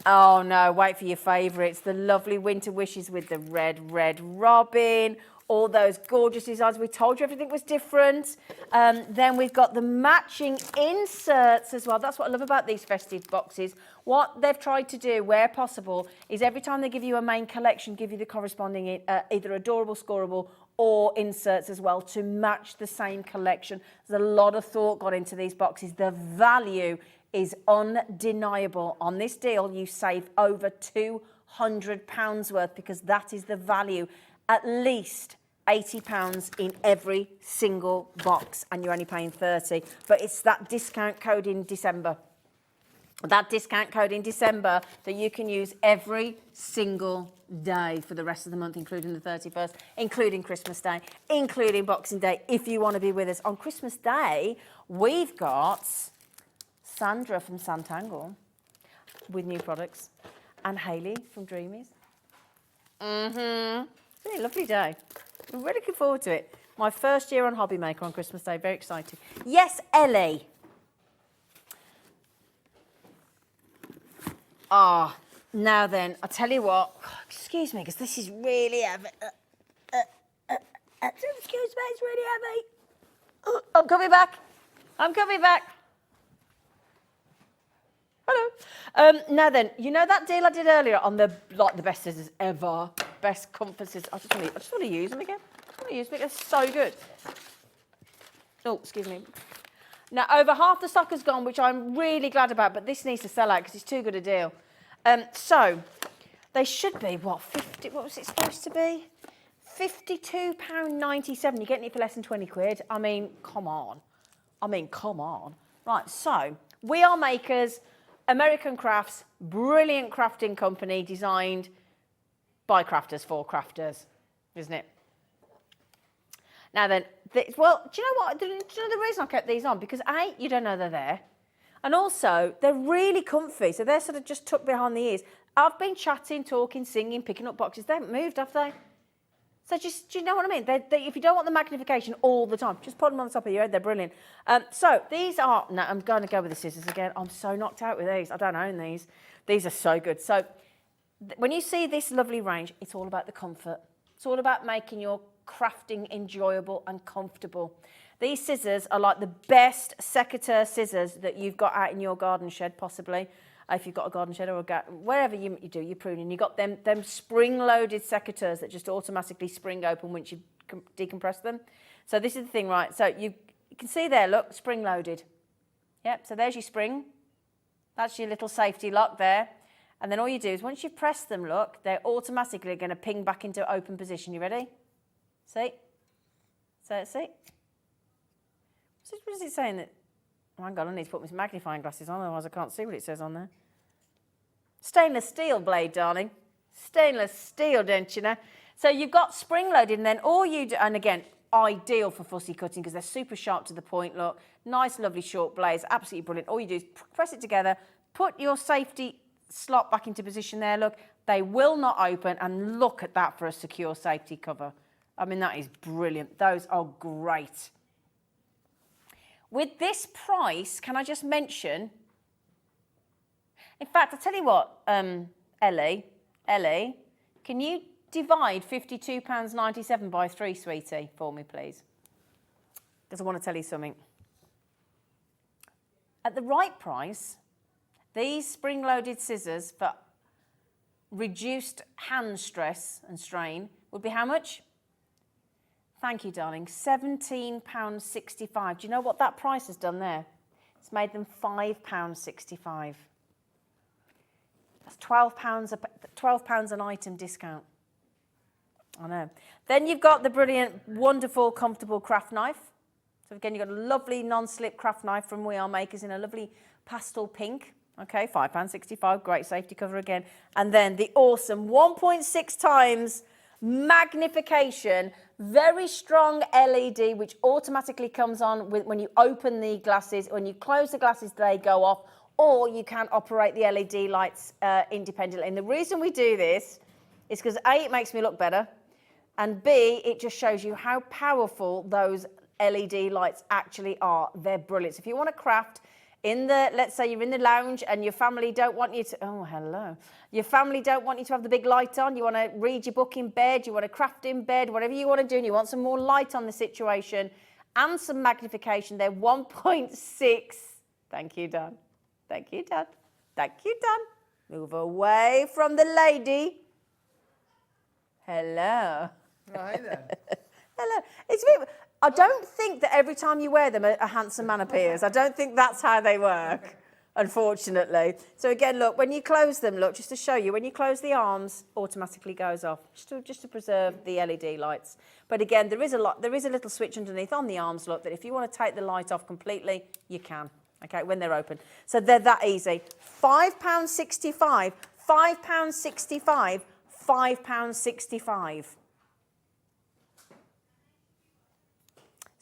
Oh no, wait for your favourites. The lovely Winter Wishes with the red robin. All those gorgeous designs. We told you everything was different. Then we've got the matching inserts as well. That's what I love about these festive boxes. What they've tried to do, where possible, is every time they give you a main collection, give you the corresponding either adorable, scoreable, or inserts as well to match the same collection. There's a lot of thought gone into these boxes. The value is undeniable. On this deal, you save over £200 worth because that is the value. At least £80 in every single box, and you're only paying 30. But it's that discount code in December. That discount code in December that you can use every single day for the rest of the month, including the 31st, including Christmas Day, including Boxing Day, if you want to be with us. On Christmas Day, we've got Sandra from Santangle with new products and Hayley from Dreamies. It's been a lovely day. I'm really looking forward to it. My first year on Hobby Maker on Christmas Day. Very exciting. Yes, Ellie. Now then, I'll tell you what. Excuse me, because this is really heavy. Excuse me, it's really heavy. I'm coming back. Hello. Now then, you know that deal I did earlier on the best scissors ever, best comfort scissors. I just want to use them again. They're so good. Oh, excuse me. Now over half the stock has gone, which I'm really glad about, but this needs to sell out because it's too good a deal. So they should be what 50? What was it supposed to be? £52.97. You're getting it for less than 20 quid. I mean, come on. Right. So We Are Makers. American crafts, brilliant crafting company designed by crafters for crafters, isn't it? Now then, well, do you know what? Do you know the reason I kept these on? Because A, you don't know they're there. And also, they're really comfy. So they're sort of just tucked behind the ears. I've been chatting, talking, singing, picking up boxes. They haven't moved, have they? So just, do you know what I mean? If you don't want the magnification all the time, just put them on the top of your head. They're brilliant. So these are, now I'm going to go with the scissors again. I'm so knocked out with these. I don't own these. These are so good. So when you see this lovely range, it's all about the comfort. It's all about making your crafting enjoyable and comfortable. These scissors are like the best secateurs scissors that you've got out in your garden shed, possibly. If you've got a garden shed or wherever you do your pruning, you've got them spring-loaded secateurs that just automatically spring open once you decompress them. So this is the thing, right? So you can see there, look, spring-loaded. Yep, so there's your spring. That's your little safety lock there. And then all you do is once you've pressed them, look, they're automatically going to ping back into open position. You ready? See? See? What is it saying that... Oh, hang on, I need to put my magnifying glasses on, otherwise I can't see what it says on there. Stainless steel blade, darling. Stainless steel, don't you know? So you've got spring-loaded, and then all you do... And again, ideal for fussy cutting because they're super sharp to the point, look. Nice, lovely short blades, absolutely brilliant. All you do is press it together, put your safety slot back into position there, look. They will not open, and look at that for a secure safety cover. I mean, that is brilliant. Those are great. With this price, can I just mention... In fact, I'll tell you what, Ellie, can you divide £52.97 by 3, sweetie, for me, please? Because I want to tell you something. At the right price, these spring-loaded scissors for reduced hand stress and strain would be how much? Thank you, darling. £17.65. Do you know what that price has done there? It's made them £5.65. That's £12 an item discount. I know. Then you've got the brilliant, wonderful, comfortable craft knife. So again, you've got a lovely non-slip craft knife from We Are Makers in a lovely pastel pink. Okay, £5.65, great safety cover again. And then the awesome 1.6 times magnification, very strong LED, which automatically comes on when you open the glasses. When you close the glasses, they go off, or you can operate the LED lights independently. And the reason we do this is because A, it makes me look better, and B, it just shows you how powerful those LED lights actually are. They're brilliant. So if you want to craft in the, let's say you're in the lounge and your family don't want you to, oh, hello. Your family don't want you to have the big light on. You want to read your book in bed. You want to craft in bed, whatever you want to do. And you want some more light on the situation and some magnification. They're 1.6. Thank you, Dan. Thank you, Dan. Thank you, Dan. Move away from the lady. Hello. Hi there. Hello. I don't think that every time you wear them, a handsome man appears. I don't think that's how they work, unfortunately. So again, look, when you close them, look, just to show you, when you close the arms, automatically goes off, just to preserve the LED lights. But again, there is a little switch underneath on the arms, look, that if you want to take the light off completely, you can, okay, when they're open. So they're that easy. £5.65, £5.65, £5.65.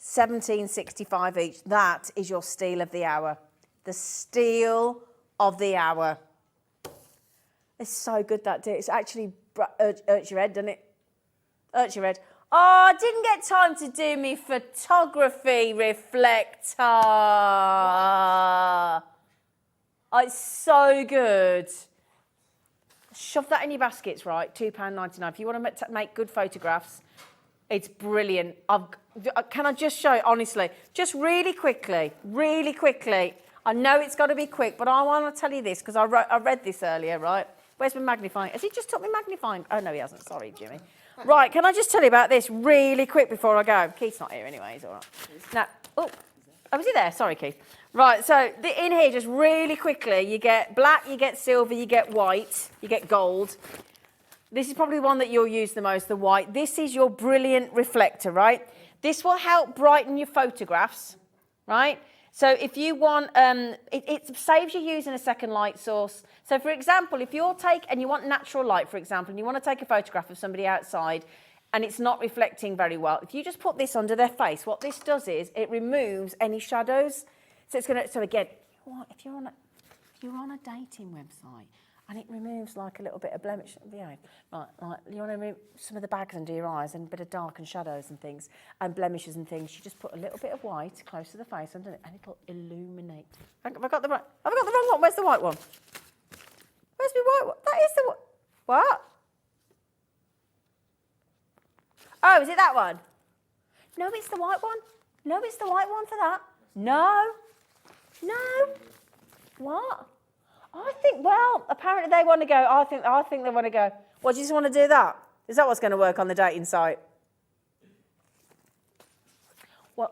£17.65 each. That is your steal of the hour. The steal of the hour. It's so good, that day. It's actually hurts your head, doesn't it? Hurts your head. Oh, I didn't get time to do me photography reflector. Oh, it's so good. Shove that in your baskets, right? £2.99. If you want to make good photographs, it's brilliant. Can I just show you, honestly, just really quickly. I know it's got to be quick, but I want to tell you this because I read this earlier, right? Where's my magnifying? Has he just took me magnifying? Oh, no, he hasn't. Sorry, Jimmy. Right, can I just tell you about this really quick before I go? Keith's not here anyway, he's all right. Now, oh, was he there? Sorry, Keith. Right, so in here, just really quickly, you get black, you get silver, you get white, you get gold. This is probably one that you'll use the most, the white. This is your brilliant reflector, right? This will help brighten your photographs, right? So if you want, it saves you using a second light source. So for example, if you want natural light, for example, and you want to take a photograph of somebody outside and it's not reflecting very well, if you just put this under their face, what this does is it removes any shadows. So it's going to, so again, if you're on a dating website, and it removes like a little bit of blemish. Right, you want to remove some of the bags under your eyes and a bit of dark and shadows and things and blemishes and things. You just put a little bit of white close to the face under it, and it'll illuminate. Have I got the wrong one? Where's the white one? Where's my white one? That is the one. What? Oh, is it that one? No, it's the white one. No, it's the white one for that. No. What? I think, well, apparently they want to go. I think they want to go. Well, do you just want to do that? Is that what's going to work on the dating site? Well,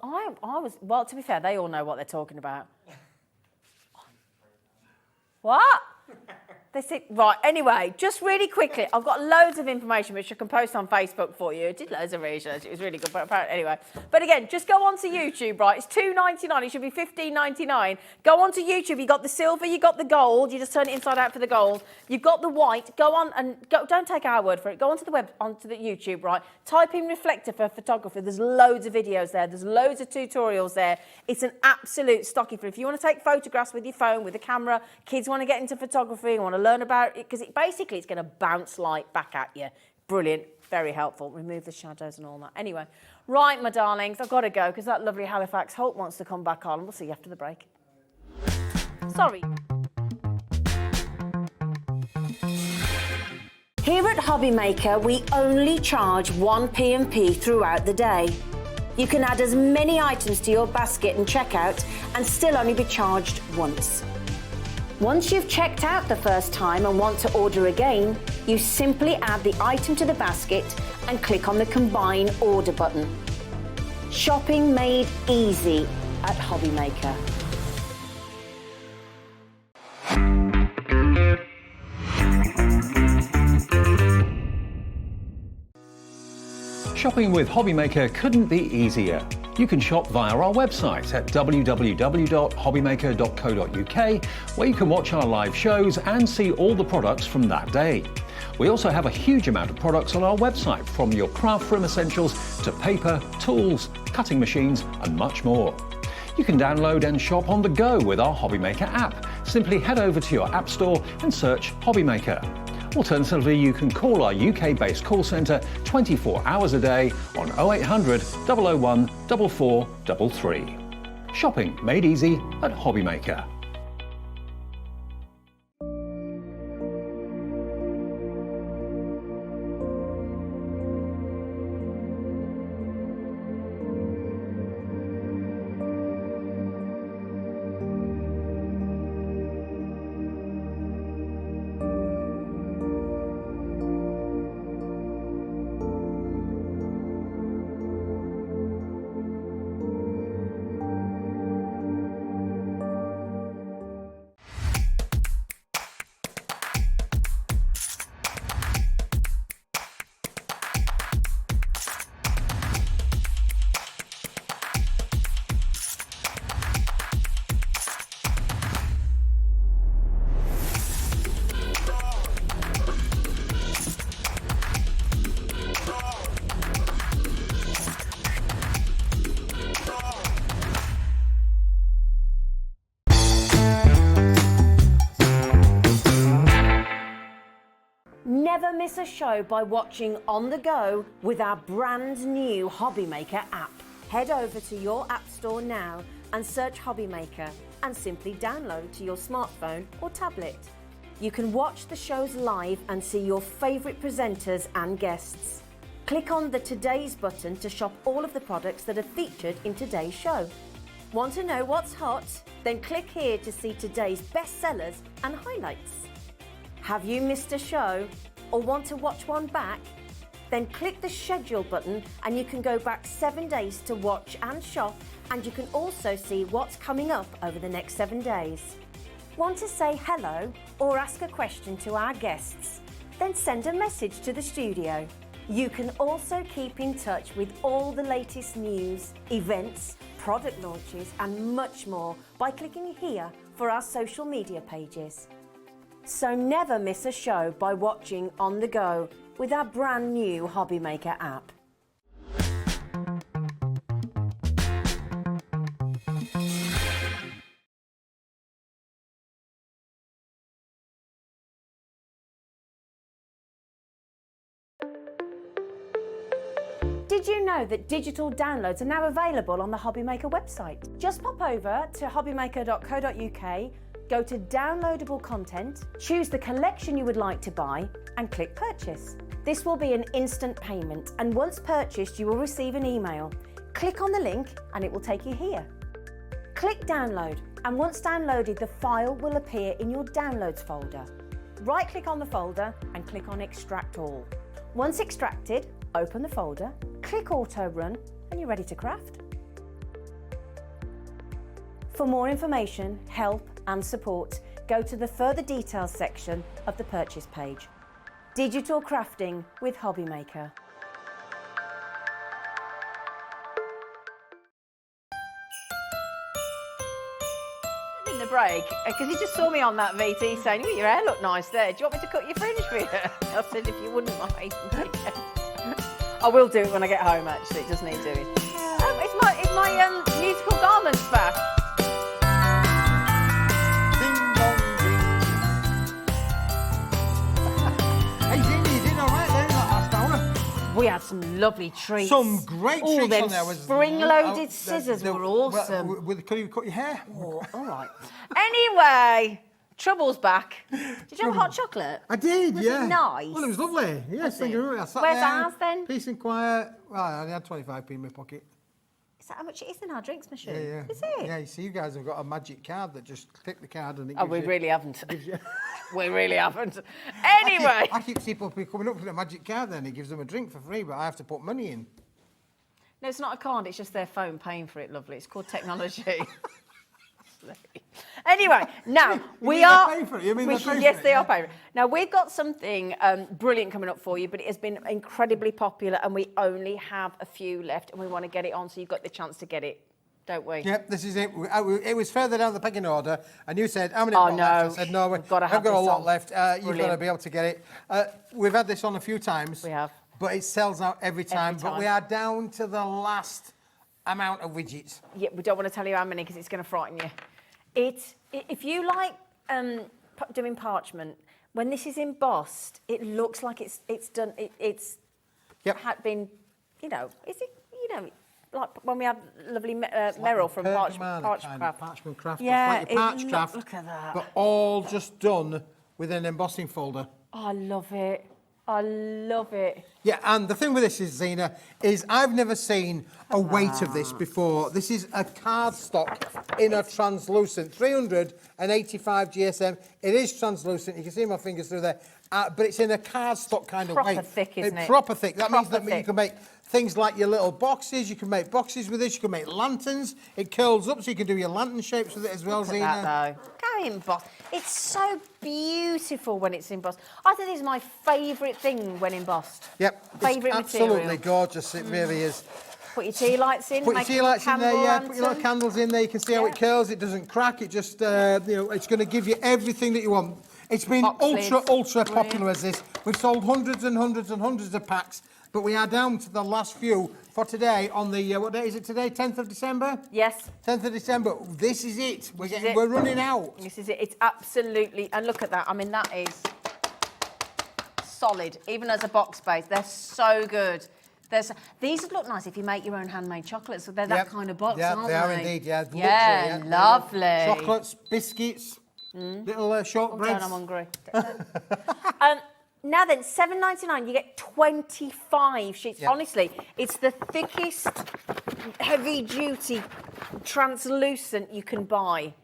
well, to be fair, they all know what they're talking about. What? Right, anyway, just really quickly, I've got loads of information which I can post on Facebook for you. I did loads of research, it was really good, but apparently, anyway. But again, just go onto YouTube, right? It's $2.99, it should be $15.99. Go onto YouTube, you got the silver, you got the gold, you just turn it inside out for the gold. You've got the white, go on and go, don't take our word for it, go onto the YouTube, right? Type in reflector for photography, there's loads of videos there, there's loads of tutorials there. It's an absolute stocking for if you want to take photographs with your phone, with a camera, kids want to get into photography, want to learn about it, because it's going to bounce light back at you. Brilliant, very helpful. Remove the shadows and all that. Anyway, right, my darlings, I've got to go because that lovely Halifax Holt wants to come back on. We'll see you after the break. Sorry. Here at Hobbymaker, we only charge 1 P&P throughout the day. You can add as many items to your basket and checkout and still only be charged once. Once you've checked out the first time and want to order again, you simply add the item to the basket and click on the Combine Order button. Shopping made easy at Hobbymaker. Shopping with Hobbymaker couldn't be easier. You can shop via our website at www.hobbymaker.co.uk, where you can watch our live shows and see all the products from that day. We also have a huge amount of products on our website, from your craft room essentials to paper, tools, cutting machines and much more. You can download and shop on the go with our Hobbymaker app. Simply head over to your app store and search Hobbymaker. Alternatively, you can call our UK-based call centre 24 hours a day on 0800 001 4433. Shopping made easy at Hobbymaker. Never miss a show by watching on the go with our brand new Hobbymaker app. Head over to your app store now and search Hobbymaker and simply download to your smartphone or tablet. You can watch the shows live and see your favourite presenters and guests. Click on the Today's button to shop all of the products that are featured in today's show. Want to know what's hot? Then click here to see today's bestsellers and highlights. Have you missed a show or want to watch one back? Then click the schedule button and you can go back 7 days to watch and shop, and you can also see what's coming up over the next 7 days. Want to say hello or ask a question to our guests? Then send a message to the studio. You can also keep in touch with all the latest news, events, product launches and much more by clicking here for our social media pages. So never miss a show by watching on the go with our brand new Hobbymaker app. Did you know that digital downloads are now available on the Hobbymaker website? Just pop over to hobbymaker.co.uk, go to downloadable content, choose the collection you would like to buy and click purchase. This will be an instant payment, and once purchased you will receive an email. Click on the link and it will take you here. Click download, and once downloaded the file will appear in your downloads folder. Right click on the folder and click on extract all. Once extracted, open the folder, click auto run and you're ready to craft. For more information, help and support, go to the further details section of the purchase page. Digital crafting with Hobbymaker. In the break, because he just saw me on that VT saying, your hair looked nice there. Do you want me to cut your fringe for you? I said, if you wouldn't mind. I will do it when I get home, actually. It does need doing. It's my musical garments back. Ding dong ding. Hey, Zini, you did all right there in that last hour. We had some lovely treats. Some great treats them on there. spring-loaded scissors were awesome. Could you cut your hair? Oh, all right. Anyway, Trouble's back. Did you have hot chocolate? I did, Was yeah. it nice? Well, it was lovely. Yes, thank you. I sat Where's there, ours then? Peace and quiet. Well, I only had 25p in my pocket. Is that how much it is in our drinks machine? Yeah. Is it? Yeah, you see, you guys have got a magic card that just click the card and it Oh, gives we you... really haven't. We really haven't. Anyway. I keep seeing people coming up with a magic card then, it gives them a drink for free, but I have to put money in. No, it's not a card, it's just their phone paying for it, lovely. It's called technology. Anyway, now we are. They're paying for it? You mean they're paying yes, for it, they yeah? are paying for it. Now we've got something brilliant coming up for you, but it has been incredibly popular, and we only have a few left, and we want to get it on, so you've got the chance to get it, don't we? Yep, this is it. It was further down the pecking order, and you said, how many Oh, have we got left? no. I said, no, We've gotta I've have got a this lot on. left. You've got to Brilliant. be able to get it. We've had this on a few times. We have. But it sells out every time. But time. we are down to the last amount of widgets. Yeah, we don't want to tell you how many because it's going to frighten you. If you like doing parchment, when this is embossed, it looks like it's done. It's Yep. had been, like when we have lovely Merrill from Parchment Craft. Parchment Craft. Yeah, Like your Parch Craft, look at that. but all just done with an embossing folder. Oh, I love it. I love it. Yeah, and the thing with this is, Zena, is I've never seen a weight of this before. This is a cardstock in a translucent, 385 GSM. It is translucent. You can see my fingers through there. But it's in a cardstock kind of weight. Proper thick, isn't it? Proper thick. That means Proper that you thick. can make things like your little boxes. You can make boxes with this. You can make lanterns. It curls up so you can do your lantern shapes with it as well, Look Zena. at that, though. Go embossed. It's so beautiful when it's embossed. I think this is my favourite thing when embossed. Yep. Favourite it's absolutely material. gorgeous. It really is. Put your tea lights in. Put your make tea a lights in there, candle yeah. Put your little lantern. candles in there. You can see how it curls. It doesn't crack. It just, it's going to give you everything that you want. It's been Box lids. ultra popular as this. We've sold hundreds and hundreds and hundreds of packs, but we are down to the last few for today on the, what day is it today? 10th of December? Yes. 10th of December. This is it. This is it. We're running out. This is it. It's absolutely, and look at that. I mean, that is solid. Even as a box base, they're so good. These would look nice if you make your own handmade chocolates. So they're that kind of box, aren't they? They are indeed, yeah. Yeah, Luxury, lovely. Chocolates, biscuits, little Oh, shortbreads. God, I'm hungry. Now then, $7.99, you get 25 sheets. Yeah. Honestly, it's the thickest, heavy-duty, translucent you can buy.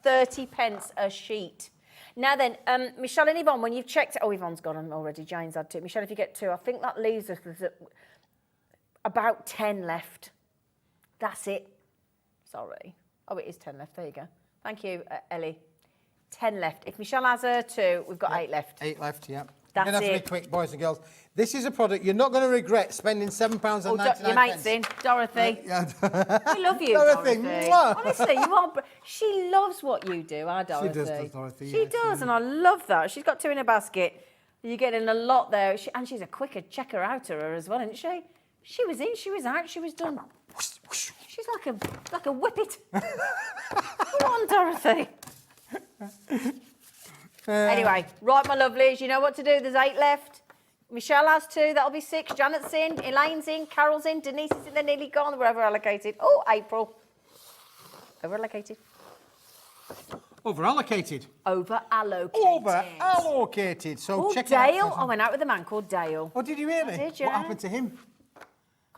30 pence a sheet. Now then, Michelle and Yvonne, when you've checked... Oh, Yvonne's got them already. Jane's had two. Michelle, if you get two, I think that leaves us with about 10 left. That's it. Sorry. Oh, it is 10 left. There you go. Thank you, Ellie. 10 left. If Michelle has her two, we've got 8 left. 8 left, yeah. That's You're going to have it. to be quick, boys and girls. This is a product you're not going to regret spending £7.99. Your mate's in, Dorothy. Yeah. We love you, Dorothy, Dorothy. mwah. Honestly, you are. She loves what you do, our Dorothy. does, Dorothy, She yeah, does, and I love that. She's got 2 in her basket. You're getting a lot there, and she's a quicker checker-outer as well, isn't she? She was in, she was out, she was done. She's like a whippet. Come on, Dorothy. Anyway, right, my lovelies, you know what to do. There's 8 left. Michelle has 2, that'll be 6. Janet's in, Elaine's in, Carol's in, Denise is in, they're nearly gone, we're over allocated. Oh, April. Over allocated. Over allocated. Over allocated. Over allocated. So Oh, check it out. Dale. I went out with a man called Dale. Oh, did you really? I did, What yeah. happened to him?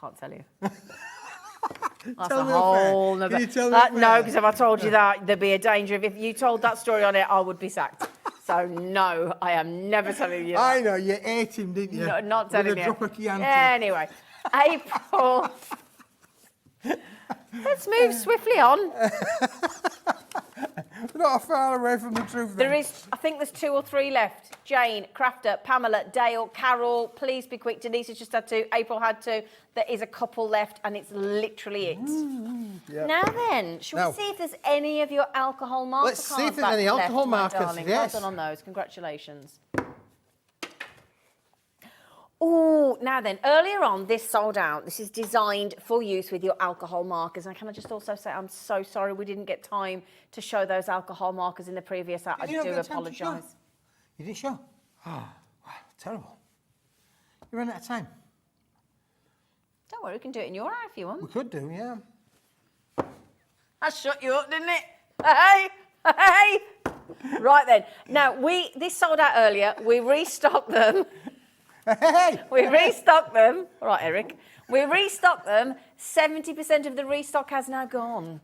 Can't tell you. That's Tell a me off air. whole Can nother... you tell me off No, air? because if I told you that, there'd be a danger of if you told that story on it, I would be sacked. So no, I am never telling you that. I know, you ate him, didn't you? No, not telling With you. a drop of Chianti. Anyway, April. Let's move swiftly on. not far away from the truth. There is, I think there's 2 or 3 left. Jane, Crafter, Pamela, Dale, Carol. Please be quick. Denise has just had 2. April had 2. There is a couple left, and it's literally it. Yep. Now then, shall we see if there's any of your alcohol marker Let's see if there's any left, alcohol my markers, darling. yes. Well done on those. Congratulations. Oh, now then, earlier on, this sold out. This is designed for use with your alcohol markers. And can I just also say, I'm so sorry we didn't get time to show those alcohol markers in the previous hour. I do apologise. You didn't show? Oh, wow, terrible. You ran out of time. Don't worry, we can do it in your hour if you want. We could do, yeah. That shut you up, didn't it? Hey, hey. Right then. Now, this sold out earlier. We restocked them. Hey! We restocked them. All right, Eric. We restocked them. 70% of the restock has now gone.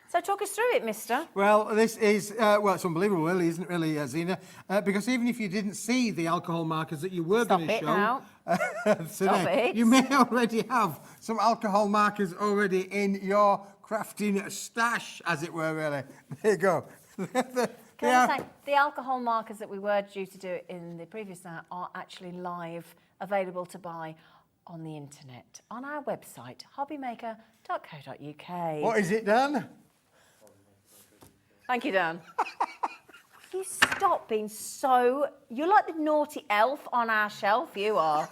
So talk us through it, mister. Well, this is, well, it's unbelievable, really, isn't it, really, Zena? Because even if you didn't see the alcohol markers that you were going to show today, you may already have some alcohol markers already in your crafting stash, as it were, really. There you go. Can I say, the alcohol markers that we were due to do in the previous hour are actually live, available to buy on the internet, on our website, hobbymaker.co.uk. What is it, Dan? Thank you, Dan. You stop being so... You're like the naughty elf on our shelf, you are.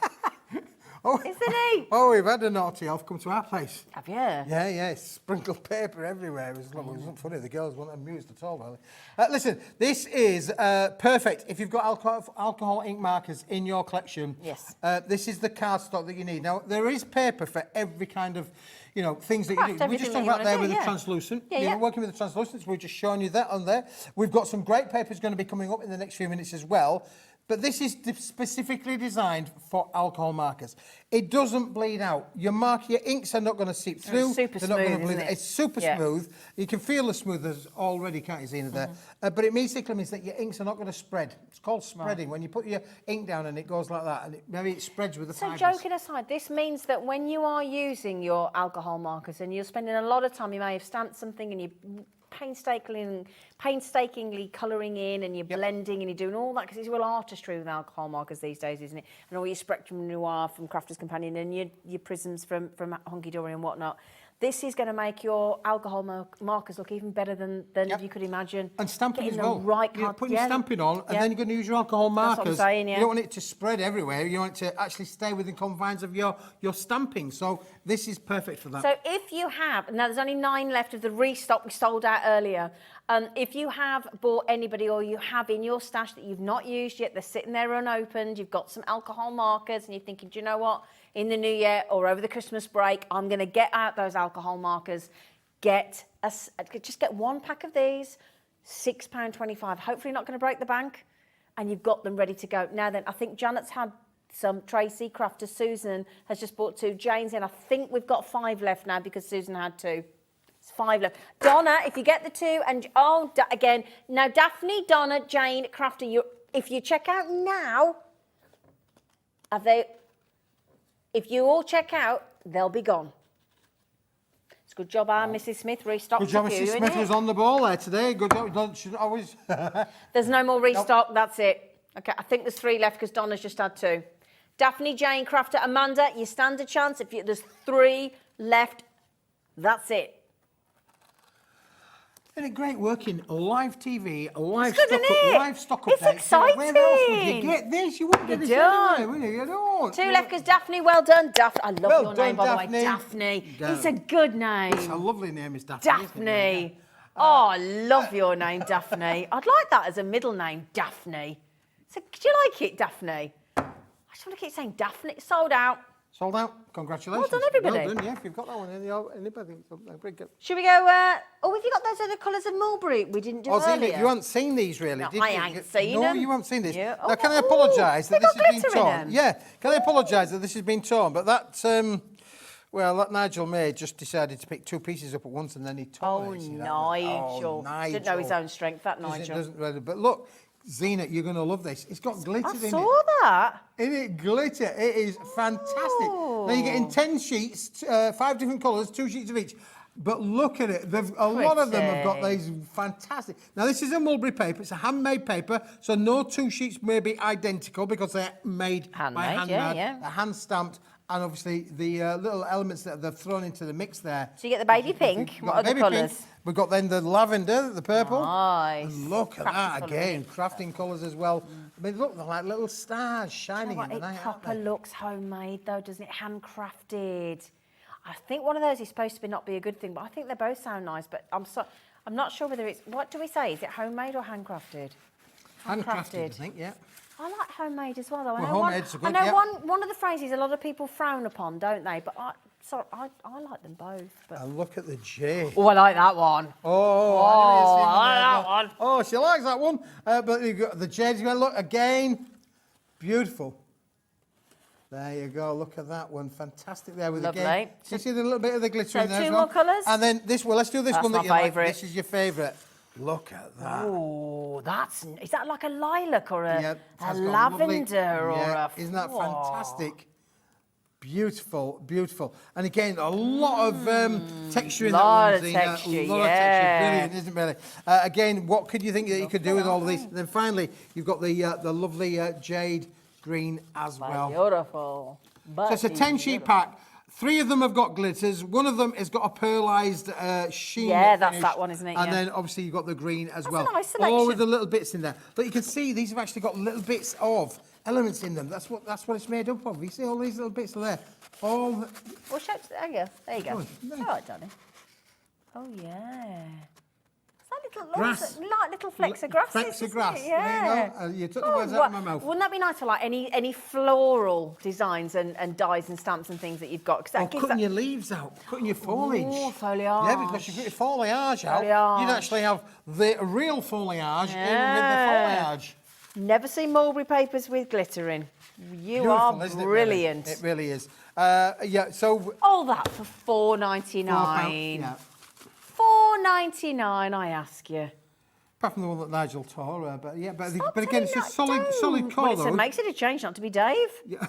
Oh, isn't he? Oh, we've had a naughty elf come to our place. Have you? Yeah, it's sprinkled paper everywhere. It wasn't funny. The girls weren't amused at all, really. Listen, this is perfect if you've got alcohol ink markers in your collection. Yes. This is the cardstock that you need. Now, there is paper for every kind of, things that you do. We just talked about there with the translucent. Yeah. Working with the translucents, we're just showing you that on there. We've got some great papers going to be coming up in the next few minutes as well. But this is specifically designed for alcohol markers. It doesn't bleed out. Your inks are not going to seep through. It's super They're not going to smooth, bleed isn't out. it? It's super smooth. You can feel the smoothness already, can't you, Zena, there? But it basically means that your inks are not going to spread. It's called spreading. When you put your ink down and it goes like that, and maybe it spreads with the fibres. So joking aside, this means that when you are using your alcohol markers and you're spending a lot of time, you may have stamped something and you painstakingly colouring in and you're blending and you're doing all that, because it's real artistry with alcohol markers these days, isn't it? And all your Spectrum Noir from Crafter's Companion and your prisms from Hunkydory and whatnot. This is going to make your alcohol markers look even better than you could imagine. And stamping as well. You're putting your stamping on, and then you're going to use your alcohol markers. That's what I'm saying, You don't want it to spread everywhere. You want it to actually stay within confines of your stamping. So this is perfect for that. So if you have, now there's only 9 left of the restock we sold out earlier. If you have bought anybody or you have in your stash that you've not used yet, they're sitting there unopened, you've got some alcohol markers and you're thinking, do you know what? In the new year or over the Christmas break, I'm going to get out those alcohol markers. Just get 1 pack of these, £6.25. Hopefully not going to break the bank, and you've got them ready to go. Now then, I think Janet's had some. Tracy, Crafter, Susan has just bought 2. Jane's in. I think we've got 5 left now because Susan had 2. It's 5 left. Donna, if you get the 2, and again, now Daphne, Donna, Jane, Crafter, if you check out now, if you all check out, they'll be gone. It's a good job Mrs. Smith restocked. Good job, Mrs. Smith was on the ball there today. Good job. Should always. There's no more restock. That's it. Okay, I think there's 3 left because Donna's just had 2. Daphne, Jane, Crafter, Amanda, you stand a chance. There's 3 left. That's it. Isn't it great working live TV, live stock updates? It's exciting. Where else would you get this? You wouldn't get this anywhere, would you? You don't. 2 left because Daphne, well done. I love your name, by Daphne. the way. Daphne. It's a good name. It's a lovely name, is Daphne. Daphne. Oh, I love your name, Daphne. I'd like that as a middle name, Daphne. So, do you like it, Daphne? I just want to keep saying Daphne. It's sold out. Sold out. Congratulations. Well done, everybody. Well done, yeah. If you've got that one, anybody. Should we go, have you got those other colours of mulberry we didn't do earlier? You haven't seen these, really, No, did you? I ain't seen them. No, you haven't seen these. Yeah. Now, can I apologise that this has been torn? Them. Yeah, can I apologise that this has been torn? But that, that Nigel May just decided to pick 2 pieces up at once and then he tore it. Nigel. Didn't know his own strength, that Nigel. Doesn't really, but look, Zena, you're going to love this. It's got glitter in it. I saw that. In it, glitter. It is fantastic. Now you're getting 10 sheets, 5 different colours, 2 sheets of each. But look at it. A lot of them have got these fantastic. Now, this is a mulberry paper. It's a handmade paper, so no two sheets may be identical because they're made by hand. Yeah. They're hand stamped, and obviously the little elements that they've thrown into the mix there. So you get the baby pink. What are the colours? We've got then the lavender, the purple. Nice. And look at that again, crafting colours as well. I mean, look, they're like little stars shining in the night. It proper looks homemade though, doesn't it? Handcrafted. I think one of those is supposed to not be a good thing, but I think they both sound nice. But I'm not sure whether it's, what do we say? Is it homemade or handcrafted? Handcrafted, I think, yeah. I like homemade as well, though. Well, homemade's good, I know yeah. one of the phrases a lot of people frown upon, don't they? But I like them both. But... And look at the jade. Oh, I like that one. Oh, I like that one. Oh, she likes that one. But you've got the jade's going to look again. Beautiful. There you go. Look at that one. Fantastic there with Lovely. again. So you see the little bit of the glitter in there two as well. more colours? And then this one. Let's do this That's one that my you like. favourite. This is your favourite. Look at that. Oh, is that like a lilac or a Yeah, lavender or yeah, a... Isn't that fantastic? Beautiful, beautiful. And again, a lot of texture in that one, Zena. Texture, a lot of texture. Brilliant, isn't it, really? Again, what could you think that you could do with all of these? And then finally, you've got the lovely jade green as well. Beautiful. So it's a 10-sheet pack. 3 of them have got glitters. 1 of them has got a pearlised sheen. Yeah, that's finish. that one, isn't it? And Yeah. then obviously you've got the green as That's well. a nice All with selection. the little bits in there. But you can see these have actually got little bits of elements in them. That's what it's made up of. You see all these little bits are there. All the, Well, there you go. There you go. Good. All right, darling. Oh, yeah. It's like Grass. little flecks of grass. flecks of grass. Yeah. There you go. You took the words out of my mouth. Wouldn't that be nice for like any floral designs and dyes and stamps and things that you've got? 'Cause that gives Cutting that... your leaves out, cutting your foliage. Ooh, foliage. Yeah, because you put your foliage out, Foliage. you'd actually have the real foliage in with the Yeah. foliage. Never seen mulberry papers with glitter in. You Beautiful, are isn't it, brilliant. It really is. Yeah, so... All that for £4.99. Yeah. £4.99, I ask you. Apart from the one that Nigel tore, but yeah, but Stop again, it's doing just that, solid don't. core, Well, though. it makes it a change not to be Dave. Yeah.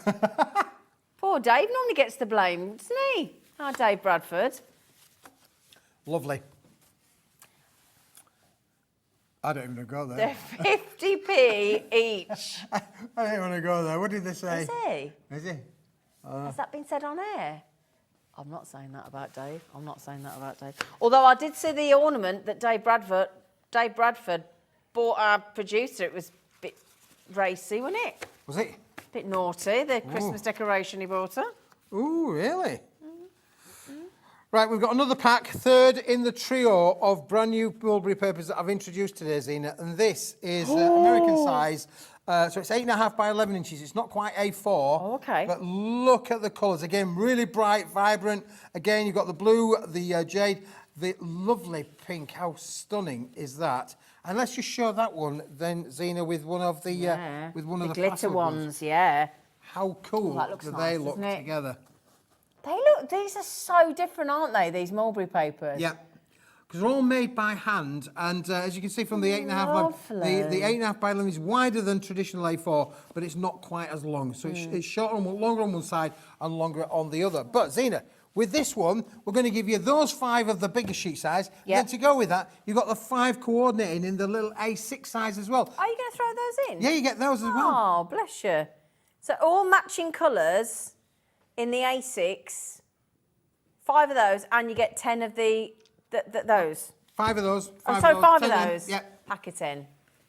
Poor Dave normally gets the blame, doesn't he? Our Dave Bradford. Lovely. I don't even want to go there. They're 50p each. I don't want to go there. What did they say? Is he? Is he? Has that been said on air? I'm not saying that about Dave. I'm not saying that about Dave. Although I did see the ornament that Dave Bradford bought our producer. It was a bit racy, wasn't it? Was it? A bit naughty, the Christmas decoration he bought her. Ooh, really? Right, we've got another pack, 3rd in the trio of brand new mulberry papers that I've introduced today, Zena, and this is American size. So it's 8.5 by 11 inches. It's not quite A4. Oh, okay. But look at the colours. Again, really bright, vibrant. Again, you've got the blue, the jade, the lovely pink. How stunning is that? And let's just show that one then, Zena, with one of the the glitter plastic ones, yeah. How cool that looks do nice, they look doesn't it? together? These are so different, aren't they, these mulberry papers? Yeah. Because they're all made by hand, and as you can see from the 8.5, the 8.5 by 11 is wider than traditional A4, but it's not quite as long. So it's shorter, longer on one side and longer on the other. But Zena, with this one, we're going to give you those 5 of the bigger sheet size. Yeah. Then to go with that, you've got the 5 coordinating in the little A6 size as well. Are you going to throw those in? Yeah, you get those as well. Oh, bless you. So all matching colours in the A6, 5 of those, and you get 10 of those. 5 of those. 5 5 of 10 then. those. Yeah. Pack it in.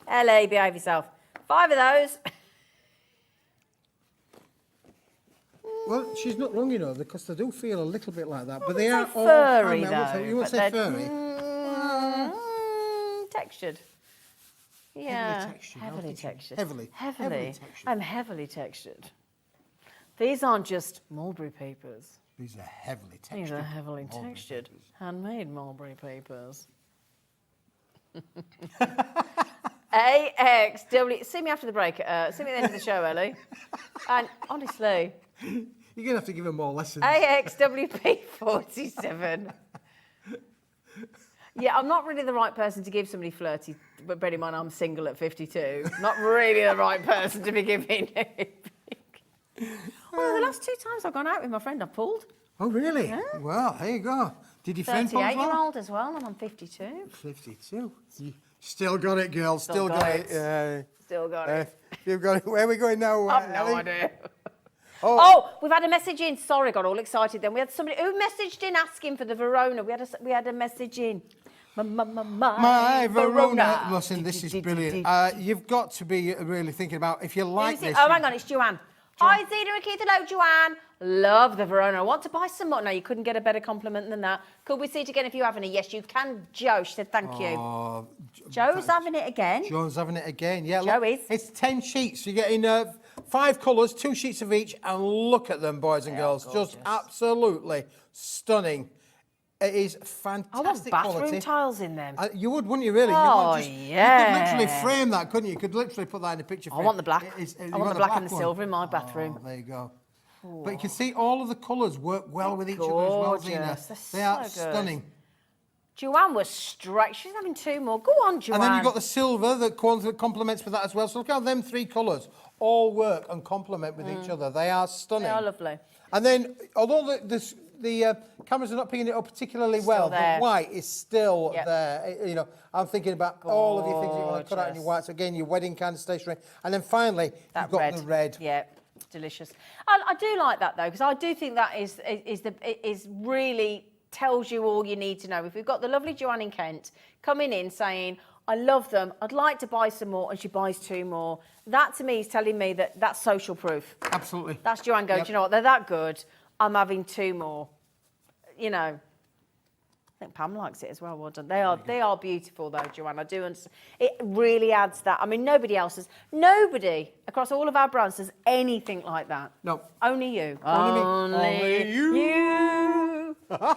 LA, behave yourself. 5 of those. Well, she's not wrong, you know, because they do feel a little bit like that. But wouldn't they are say all furry, handmade. though, You won't but say they're- furry. Textured. Yeah. textured, Heavily aren't they? textured. Heavily textured. I'm heavily textured. These aren't just mulberry papers. These are heavily textured. These are heavily mulberry textured. papers. Handmade mulberry papers. AXW. See me after the break. See me at the end of the show, Ellie. And honestly, You're going to have to give them more lessons. AXWP 47. Yeah, I'm not really the right person to give somebody flirty, but bear in mind I'm single at 52. Not really the right person to be giving it. Well, the last 2 times I've gone out with my friend, I've pulled. Oh, really? Yeah. Well, there you go. Did your friend pull as well? 38-year-old as well, and I'm 52. 52. You still got it, girl. Still got it. Still got it. You've got it. Where are we going now? I've no Ellie? idea. Oh. We've had a message in. Sorry, got all excited then. We had somebody who messaged in asking for the Verona. We had a message in. My Verona. Listen, this is brilliant. You've got to be really thinking about if you like this. Oh, hang on, it's Joanne. Hi, Zena and Keith. Hello, Joanne. Love the Verona. I want to buy some more. No, you couldn't get a better compliment than that. Could we see it again if you have any? Yes, you can, Joe. She said thank you. Oh, Joe's having it again. Joe's having it again. Yeah, Joe look, is. It's 10 sheets. You're getting 5 colours, 2 sheets of each, and look at them, boys and girls. Just absolutely stunning. It is fantastic I want bathroom quality. tiles in them. You would, wouldn't you, really? Oh, You could yeah. literally frame that, couldn't you? You could literally put that in a picture frame. I want the black. I want the black and the one? silver in my bathroom. Oh, there you go. But you can see all of the colours work well with each other as well, Zena. Gorgeous. They They're are so good. stunning. Joanne was straight. She's having 2 more. Go on, Joanne. And then you've got the silver that complements with that as well. So look how them 3 colours all work and complement with each other. They are stunning. They are lovely. And then, although the cameras are not picking it up particularly well, there. the white is still there. You know, I'm thinking about all of your things that you want to cut out in your Gorgeous. whites. Again, your wedding kind of stationery. And then finally, you've got the red. Yeah, delicious. I do like that though, because I do think that is really tells you all you need to know. If we've got the lovely Joanne in Kent coming in saying, I love them, I'd like to buy some more, and she buys 2 more, that to me is telling me that that's social proof. Absolutely. That's Joanne going, do you know what, they're that good, I'm having 2 more. You know, I think Pam likes it as well. Well done. They are beautiful though, Joanne. I do understand. It really adds that. I mean, nobody across all of our brands does anything like that. No. Only you. Only you. Da,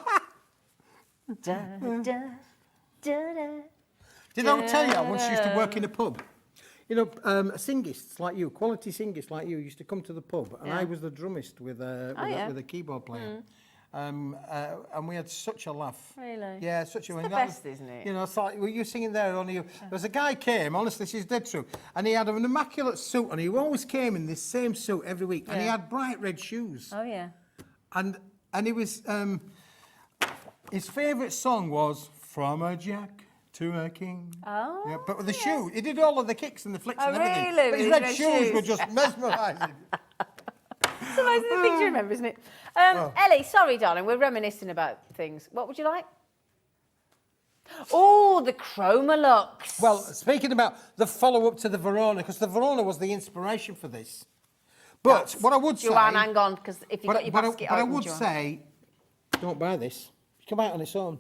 da, da, da. Did I tell you I once used to work in a pub? You know, singists like you, quality singists like you, used to come to the pub, and I was the drummist with a keyboard player. And we had such a laugh. Really? Yeah, such a... It's the best, isn't it? You know, it's like, well, you're singing there, only you... There was a guy came, honestly, this is dead true, and he had an immaculate suit, and he always came in this same suit every week, and he had bright red shoes. Oh, yeah. And he was... his favourite song was From a Jack to a King. Oh, yeah, but with the shoe, he did all of the kicks and the flicks and everything. really? But his With red red shoes were shoes? just mesmerising. It's amazing the things you remember, isn't it? Ellie, sorry, darling, we're reminiscing about things. What would you like? Oh, the Chroma Lux. Well, speaking about the follow-up to the Verona, because the Verona was the inspiration for this. But what I would say... Joanne, hang on, because if you've got your basket but I open, would Joanne. say, don't buy this. You can buy it on its own.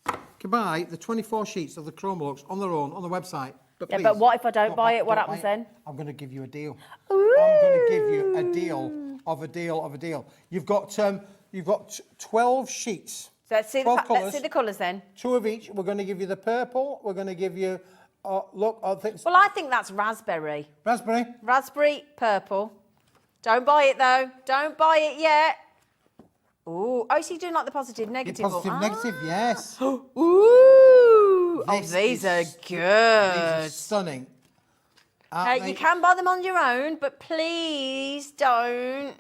You can buy the 24 sheets of the Chroma Lux on their own, on the website. But Yeah, please, but what if I don't buy it? What don't happens buy it. then? I'm going to give you a deal. Ooh. I'm going to give you a deal of a deal of a deal. You've got 12 sheets. So let's see, 12 let's see the colours then. 2 of each. We're going to give you the purple. We're going to give you, look, I think Well, I think that's raspberry. raspberry. Raspberry, purple. Don't buy it though. Don't buy it yet. Ooh. Oh, so you're doing like the positive, negative. Positive, negative, yes. Ooh. Oh, This these are is- good. These are stunning. Aren't You they? can buy them on your own, but please don't.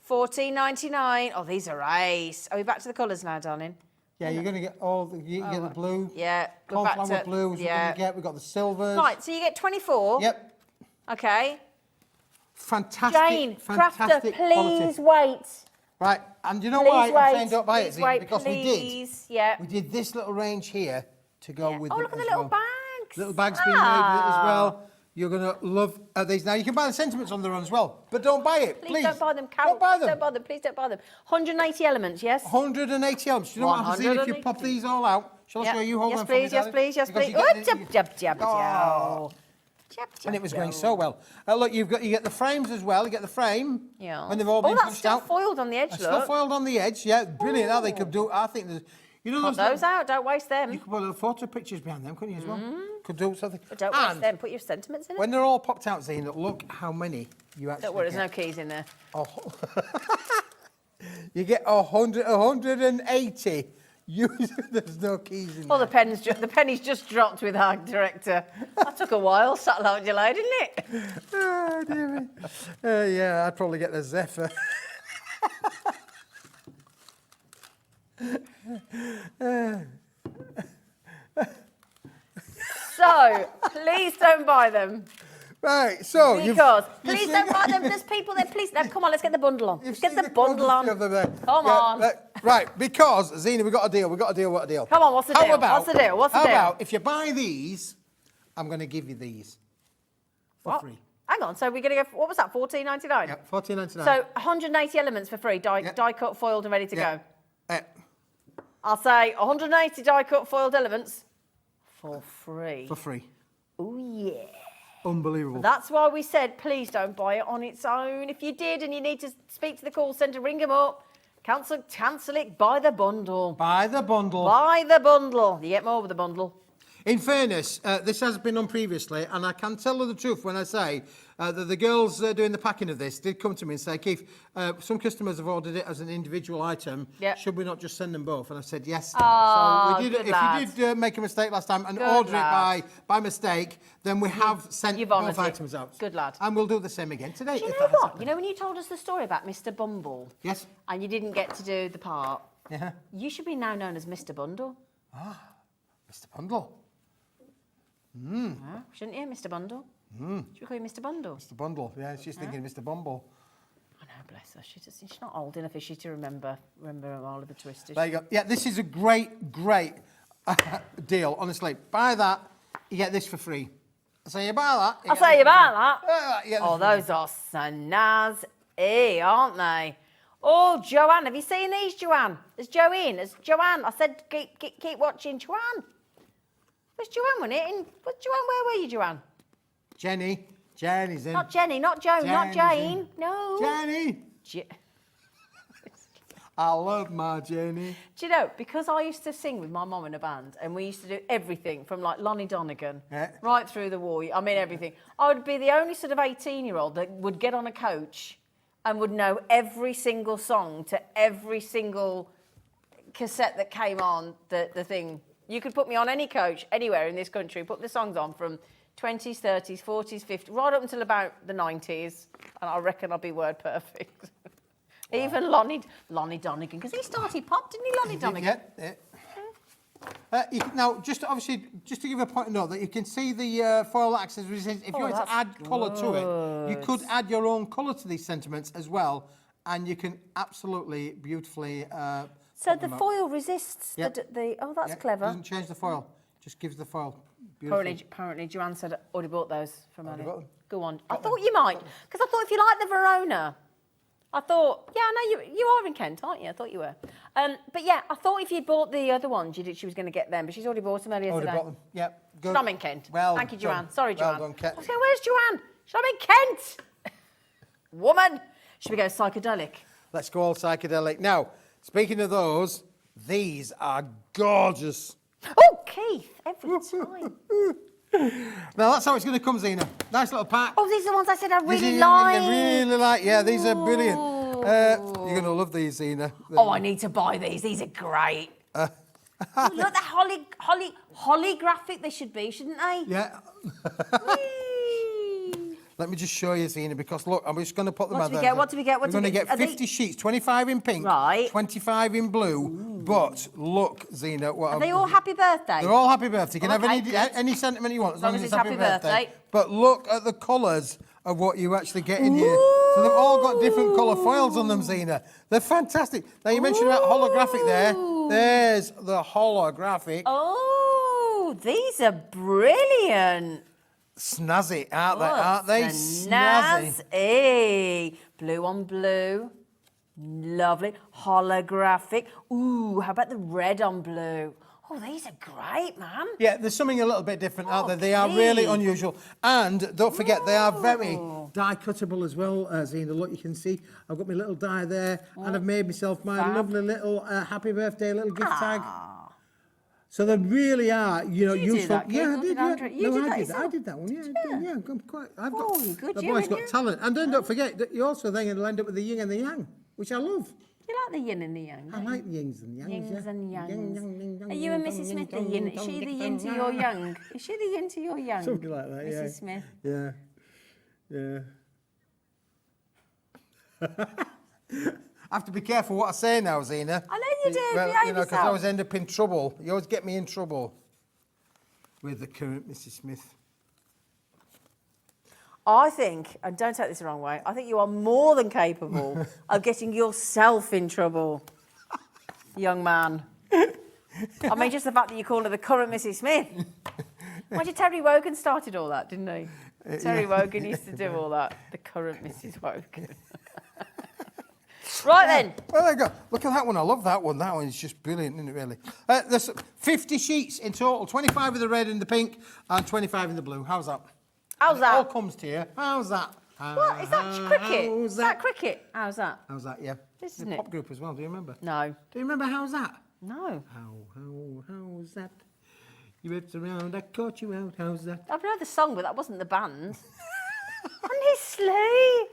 $14.99. Oh, these are ace. Are we back to the colours now, darling? Yeah, you're going to get all the, you get the blue. Yeah, we're back Cornflower to- blues we're yeah. going to get. We've got the silvers. Right, so you get 24. Yep. Okay. Fantastic, Jane, fantastic Crafter, please quality. wait. Right, and you know Please why wait. I'm saying don't buy it, Please Zena? wait, Because please. Yeah. we did this little range here to go with Oh, it look at the as little well. bags. Little bags being made with it as well. You're going to love these. Now, you can buy the sentiments on their own as well, but don't buy it, please. Please don't buy them, Carol. Don't buy them. Don't buy them. Please don't buy them. 180 elements, yes? 180 elements. Do you know what happens Zena, if you pop these all out? Shall I show you? Hold Yes, on for me, please, yes, darling? please, yes, Because please. you Oh, get jab, jab, jab, Oh. jab. And it was going so well. Look, you get the frames as well. You get the frame. Yeah. When they've all been that's punched still out. foiled on the edge, It's look. still foiled on the edge. Yeah, brilliant. How they could do. I think there's. You know Put those out, don't waste them. You could put little photo pictures behind them, couldn't you as well? Could do something. But don't waste And them. Put your sentiments in it. when they're all popped out, Zena, look how many you actually Don't worry, there's no get. keys in there. You get 180 There's no keys in Oh, there. the penny's just dropped with our director. That took a while, sat out delayed, didn't it? Oh, dear me. Yeah, I'd probably get the Zephyr. So, please don't buy them. Right, so Because, please don't buy them. There's people there, please. No, come on, let's get the bundle on. Let's get the bundle on. Come on. Right, because, Zena, we've got a deal. What a deal. Come on, what's the deal? How How about, if you buy these, I'm going to give you these for free. Hang on, so we're going to go, what was that, $14.99? Yeah, $14.99. So 180 elements for free, die cut, foiled and ready to go. Uh, I'll say 180 die cut, foiled elements for free. for free. Oh yeah. Unbelievable. That's why we said, please don't buy it on its own. If you did and you need to speak to the call centre, ring them up, cancel it, buy the bundle. Buy the bundle. Buy the bundle. You get more with the bundle. In fairness, this has been done previously, and I can tell you the truth when I say that the girls doing the packing of this did come to me and say, Keith, some customers have ordered it as an individual item. Yep. Should we not just send them both? And I said, yes. Oh, so we did. good If lad. you did make a mistake last time and Good order lad. it by mistake, then we have sent you've both honoured it. items out. Good lad. And we'll do the same again today. Do you if know that has what? happened. You know when you told us the story about Mr. Bumble? Yes. And you didn't get to do the part? Yeah. You should be now known as Mr. Bundle. Mr. Bundle. Huh? Shouldn't you, Mr. Bundle? Should we call you Mr. Bundle? Mr. Bundle. Yeah, she's thinking Mr. Bumble. I know, bless her. She's not old enough, is she, to remember Oliver Twist? is There she? you go. Yeah, this is a great deal, honestly. Buy that, you get this for free. I say you buy that. I'll say you buy that. You get this Oh, for those are snazzy, aren't they? Oh, Joanne, have you seen these, Joanne? There's Joanne. I said keep watching, Joanne. Where's Joanne, wasn't it? Joanne, where were you, Joanne? Jenny's in. Not Jenny, not Joe, not Jenny's Jane. in. No. Jenny. I love my Jenny. Do you know, because I used to sing with my mum in a band and we used to do everything from like Lonnie Donegan right through the war, I mean everything. I would be the only sort of 18-year-old that would get on a coach and would know every single song to every single cassette that came on the thing. You could put me on any coach anywhere in this country, put the songs on from 20s, 30s, 40s, 50s, right up until about the 90s, and I reckon I'll be word perfect. Even Lonnie Donegan, because he started pop, didn't he, Lonnie Donegan? Yeah. Now, just to give a point of note, that you can see the foil accessories. If you want to add colour to it, you could add your own colour to these sentiments as well, and you can absolutely beautifully. So the foil resists the. Oh, that's clever. Doesn't change the foil. Just gives the foil. Beautiful. Apparently, Joanne said already bought those from earlier. bought them. Go on. I thought you might, because I thought if you like the Verona, I thought, yeah, I know you are in Kent, aren't you? I thought you were. But yeah, I thought if you'd bought the other ones, she was going to get them, but she's already bought them earlier Already today. bought them. Yep. Good. I'm in Kent. Well Thank you, done. Joanne. Sorry, Joanne. Well done, Kent. I was going, where's Joanne? I'm in Kent. Woman. Should we go psychedelic? Let's go all psychedelic. Now, speaking of those, these are gorgeous. Oh, Keith, every time. Now, that's how it's going to come, Zena. Nice little pack. Oh, these are the ones I said I really These like. are- really like. Yeah, these are brilliant. You're going to love these, Zena. Oh, I need to buy these. These are great. Oh, look, the holographic they should be, shouldn't they? Yeah. Whee! Let me just show you, Zena, because look, I'm just going to put them out there. What do we get? We're going to get 50 sheets, 25 in pink, Right. 25 in blue. But look, Zena, Are they all happy birthday? They're all happy birthday. You can have Okay, good. any sentiment you want, as long as it's happy birthday. But look at the colours of what you actually get in here. So they've all got different colour foils on them, Zena. They're fantastic. Now, you mentioned about holographic there. There's the holographic. Oh, these are brilliant. Snazzy, aren't they? Oh, Aren't they snazzy? snazzy. Blue on blue. Lovely. Holographic. Ooh, how about the red on blue? Oh, these are great, man. Yeah, there's something a little bit different, aren't Oh, they? They are really please. unusual. And don't forget, they are very die-cuttable as well, Zena. Look, you can see I've got my little die there, and I've made myself my lovely little happy birthday little gift tag. So they really are, useful. do that, Keith? Yeah, I Or did. did Andrew- Yeah. you No, did I that did. I yourself? did that one. Yeah, I did. Yeah, I'm quite. I've got. Oh, you're good, The you, boy's ain't got you? talent, and then don't forget that you also then end up with the yin and the yang, which I love. You like the yin and the yang? I like the yins and yangs. Yins yeah. and Yang, yangs. yang, yang, yang, Are you and yang, Mrs. yang, Smith the yang, yin? yang, Is she the yang, yin to yang, your yang. yang? Is she the yin to your yang? Something like that, yeah. Mrs. Smith. Yeah. Yeah. I have to be careful what I say now, Zena. I know you do. Well, Behave you know, because I yourself. always end up in trouble. You always get me in trouble with the current Mrs. Smith. I think, and don't take this the wrong way, I think you are more than capable of getting yourself in trouble, young man. I mean, just the fact that you call her the current Mrs. Smith. Mind you, Terry Wogan started all that, didn't he? Terry Wogan used to do all that. The current Mrs. Wogan. Right then. Well, there you go. Look at that one. I love that one. That one is just brilliant, isn't it, really? There's 50 sheets in total. 25 of the red and the pink and 25 in the blue. How's that? How's It all that? comes to you. How's that? What? Is that cricket? How's Is that cricket? How's that? How's that, yeah. This The isn't pop it? group as well, do you remember? No. Do you remember How's That? No. How's that? You whipped around, I caught you out, how's that? I've heard the song, but that wasn't the band. Honestly.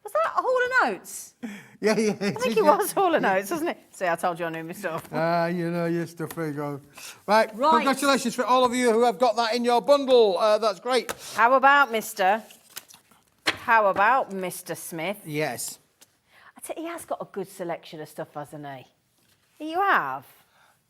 Was that Hall & Oates? Yeah. I think it was Hall & Oates, wasn't it? See, I told you I knew my stuff. You know your stuff, there you go. Right, Right. Congratulations for all of you who have got that in your bundle. That's great. How about Mr. Smith? Yes. I tell you, he has got a good selection of stuff, hasn't he? You have.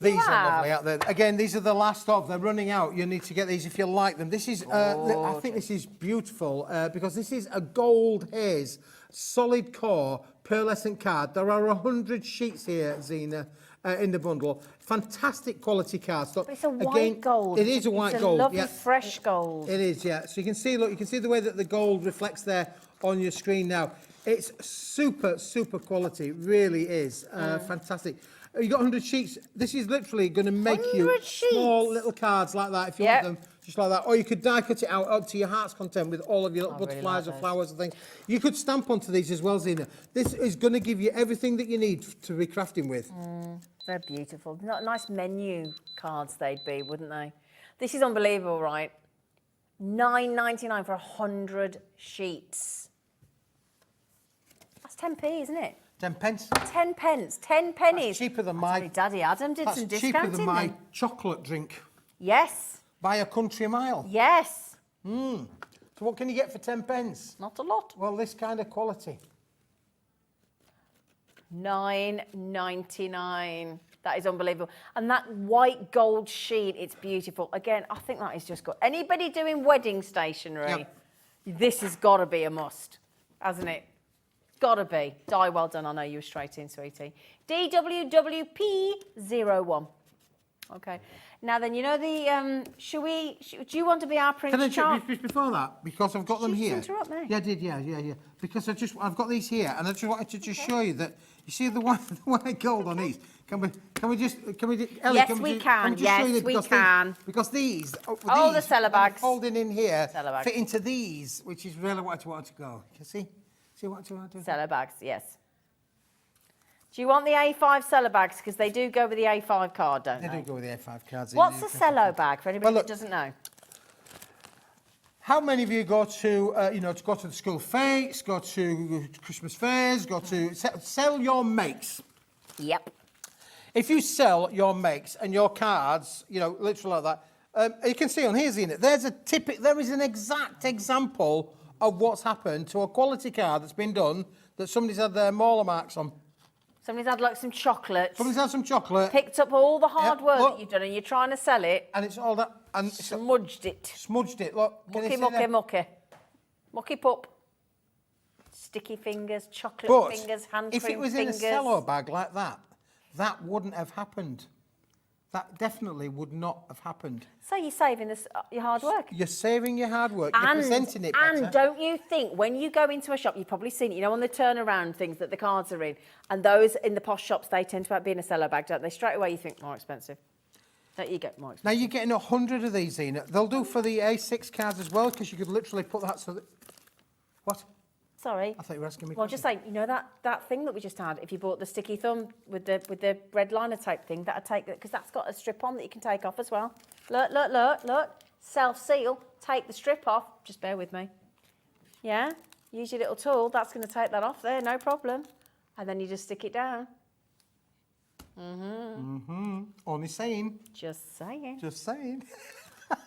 These Wow. are lovely out there. Again, these are the last of. They're running out. You need to get these if you like them. This is, I think this is beautiful because this is a gold haze, solid core, pearlescent card. There are 100 sheets here, Zena, in the bundle. Fantastic quality cards. Look, But it's a white gold. It is a white gold. It's a lovely, yeah. fresh gold. It is, yeah. So you can see, look, you can see the way that the gold reflects there on your screen now. It's super, super quality. It really is. Fantastic. You got 100 sheets. This is literally going to make you 100 sheets? small little cards like that if you Yep. want them, just like that. Or you could die cut it out up to your heart's content with all of your little I really butterflies like or those. flowers and things. You could stamp onto these as well, Zena. This is going to give you everything that you need to be crafting with. They're beautiful. Not nice menu cards they'd be, wouldn't they? This is unbelievable, right? $9.99 for 100 sheets. That's 10p, isn't it? 10 pence. 10 pence, 10 pennies. That's cheaper than I my... tell you, Daddy Adam did That's some cheaper discounting than my then. chocolate drink Yes, by a country mile. yes. So what can you get for 10 pence? Not a lot. Well, this kind of quality. $9.99. That is unbelievable. And that white gold sheen, it's beautiful. Again, I think that is just good. Anybody doing wedding stationery, this has got to be a must, hasn't it? Got to be. Di, well done. I know you were straight in, sweetie. DWWP01. Okay. Now then, you know the, do you want to be our Prince Can I Charles? just before that, because I've got them Did you here. interrupt me? Yeah, I did, yeah. Because I've got these here, and I just wanted to just show you that, you see the white gold on these? Ellie, Yes, we just can. show you Yes, this? we Because can. Because these, Oh, the cellar bags. folding in here, Cellar bags. fit into these, which is really what I want to go. You see? See what I want to do? Cellar bags, yes. Do you want the A5 cellar bags? Because they do go with the A5 card, don't They they? do go with the A5 cards. What's a cello bag for anybody Well, look. that doesn't know? How many of you go to, to go to the school fetes, go to Christmas fairs, go to sell your makes? Yep. If you sell your makes and your cards, literally like that, you can see on here, Zena, there is an exact example of what's happened to a quality card that's been done that somebody's had their mauler marks on. Somebody's had like some chocolates, Somebody's had some chocolate. picked up all the hard Yeah, work look. that you've done and you're trying to sell it, And it's all that, and it's smudged it. smudged it, look. Can you Mucky, see mucky, there? mucky. Mucky pup. Sticky fingers, chocolate But fingers, hand if cream it was fingers. in a cello bag like that, that wouldn't have happened. That definitely would not have happened. So you're saving your hard work. You're saving your hard work, you're presenting it better. And don't you think, when you go into a shop, you've probably seen it, on the turnaround things that the cards are in, and those in the posh shops, they tend to be in a cello bag, don't they? Straight away you think, more expensive. Don't you get more expensive? Now you're getting 100 of these, Zena. They'll do for the A6 cards as well, because you could literally put that so that... What? Sorry. I thought you were asking me. Well, just saying, that thing that we just had, if you bought the sticky thumb with the red liner type thing, that'd take it, because that's got a strip on that you can take off as well. Look. Self-seal, take the strip off. Just bear with me. Yeah? Use your little tool. That's going to take that off there, no problem. And then you just stick it down. Only saying. Just saying. Just saying.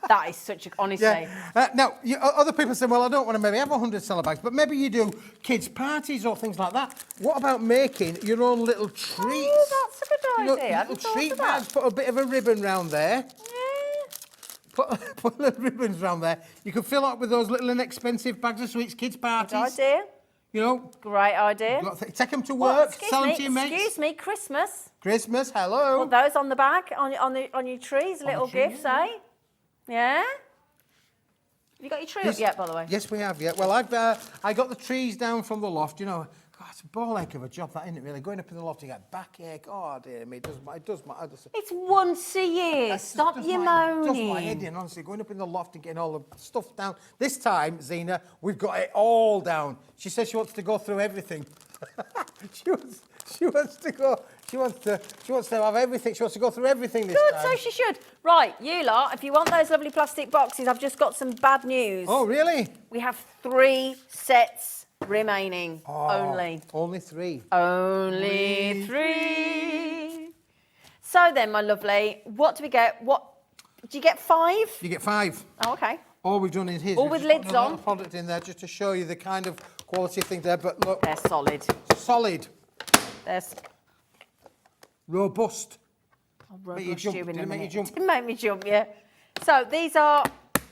That is such a, honestly. Now, other people say, well, I don't want to maybe have 100 cellar bags, but maybe you do kids' parties or things like that. What about making your own little treats? Oh, that's a good idea. I Little hadn't thought treat of that. bags, put a bit of a ribbon round there. Yeah. Put little ribbons round there. You can fill up with those little inexpensive bags of sweets, kids' parties. Good idea. You know, Great idea. take them to What? work, Excuse sell them me, to your mates. Excuse me, Christmas. Christmas, hello. Put those on the back, on your trees, little tree, gifts, eh? Yeah? Have you got your tree up yet, by the way? Yes, we have, yeah. Well, I got the trees down from the loft, you know. God, it's a ball ache of a job, that, isn't it, really? Going up in the loft, you get backache. Oh, dear me, it does my... It's once a year. Stop your moaning. It does my head in, honestly, going up in the loft and getting all the stuff down. This time, Zena, we've got it all down. She says she wants to go through everything. She wants to have everything. She wants to go through everything this Good, time. so she should. Right, you lot, if you want those lovely plastic boxes, I've just got some bad news. Oh, really? We have 3 sets remaining. Only 3. Only 3. So then, my lovely, what do we get? What do you get? 5? You get 5. Oh, okay. All we've done is here. All with lids on. A product in there just to show you the kind of quality of things there. But look, They're solid. solid, They're robust. I'll Make you rush jump. you in Did a it make you minute. jump? Didn't make me jump, yeah. So these are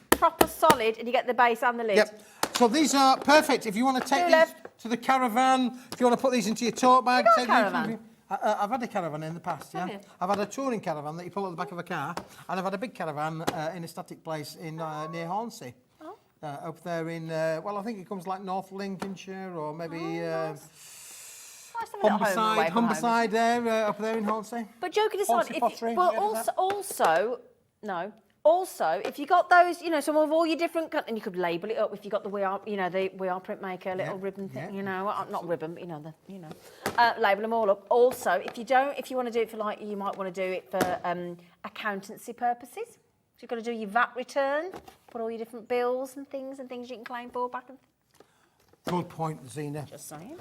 proper solid, and you get the base and the lid. Yep. So these are perfect if you want to take Two these left. to the caravan. If you want to put these into your tote bag. Have you take got a these caravan? with you. I've had a caravan in the past, yeah. Have you? I've had a touring caravan that you pull at the back of a car, and I've had a big caravan in a static place in near Hornsey. Oh. Up there in, well, I think it comes like North Lincolnshire or maybe Nice to have a little home away from home. Humberside there, up there in Hornsey. But joking aside, Hornsey pottery, but you ever had also, if you got those, you know, some of all your different, and you could label it up if you got the We Are, you know, the We Are printmaker little ribbon thing, you know, not ribbon, but you know, label them all up. Also, if you want to do it for like, you might want to do it for accountancy purposes. So you've got to do your VAT return, put all your different bills and things you can claim for back and. Good point, Zena. Just saying.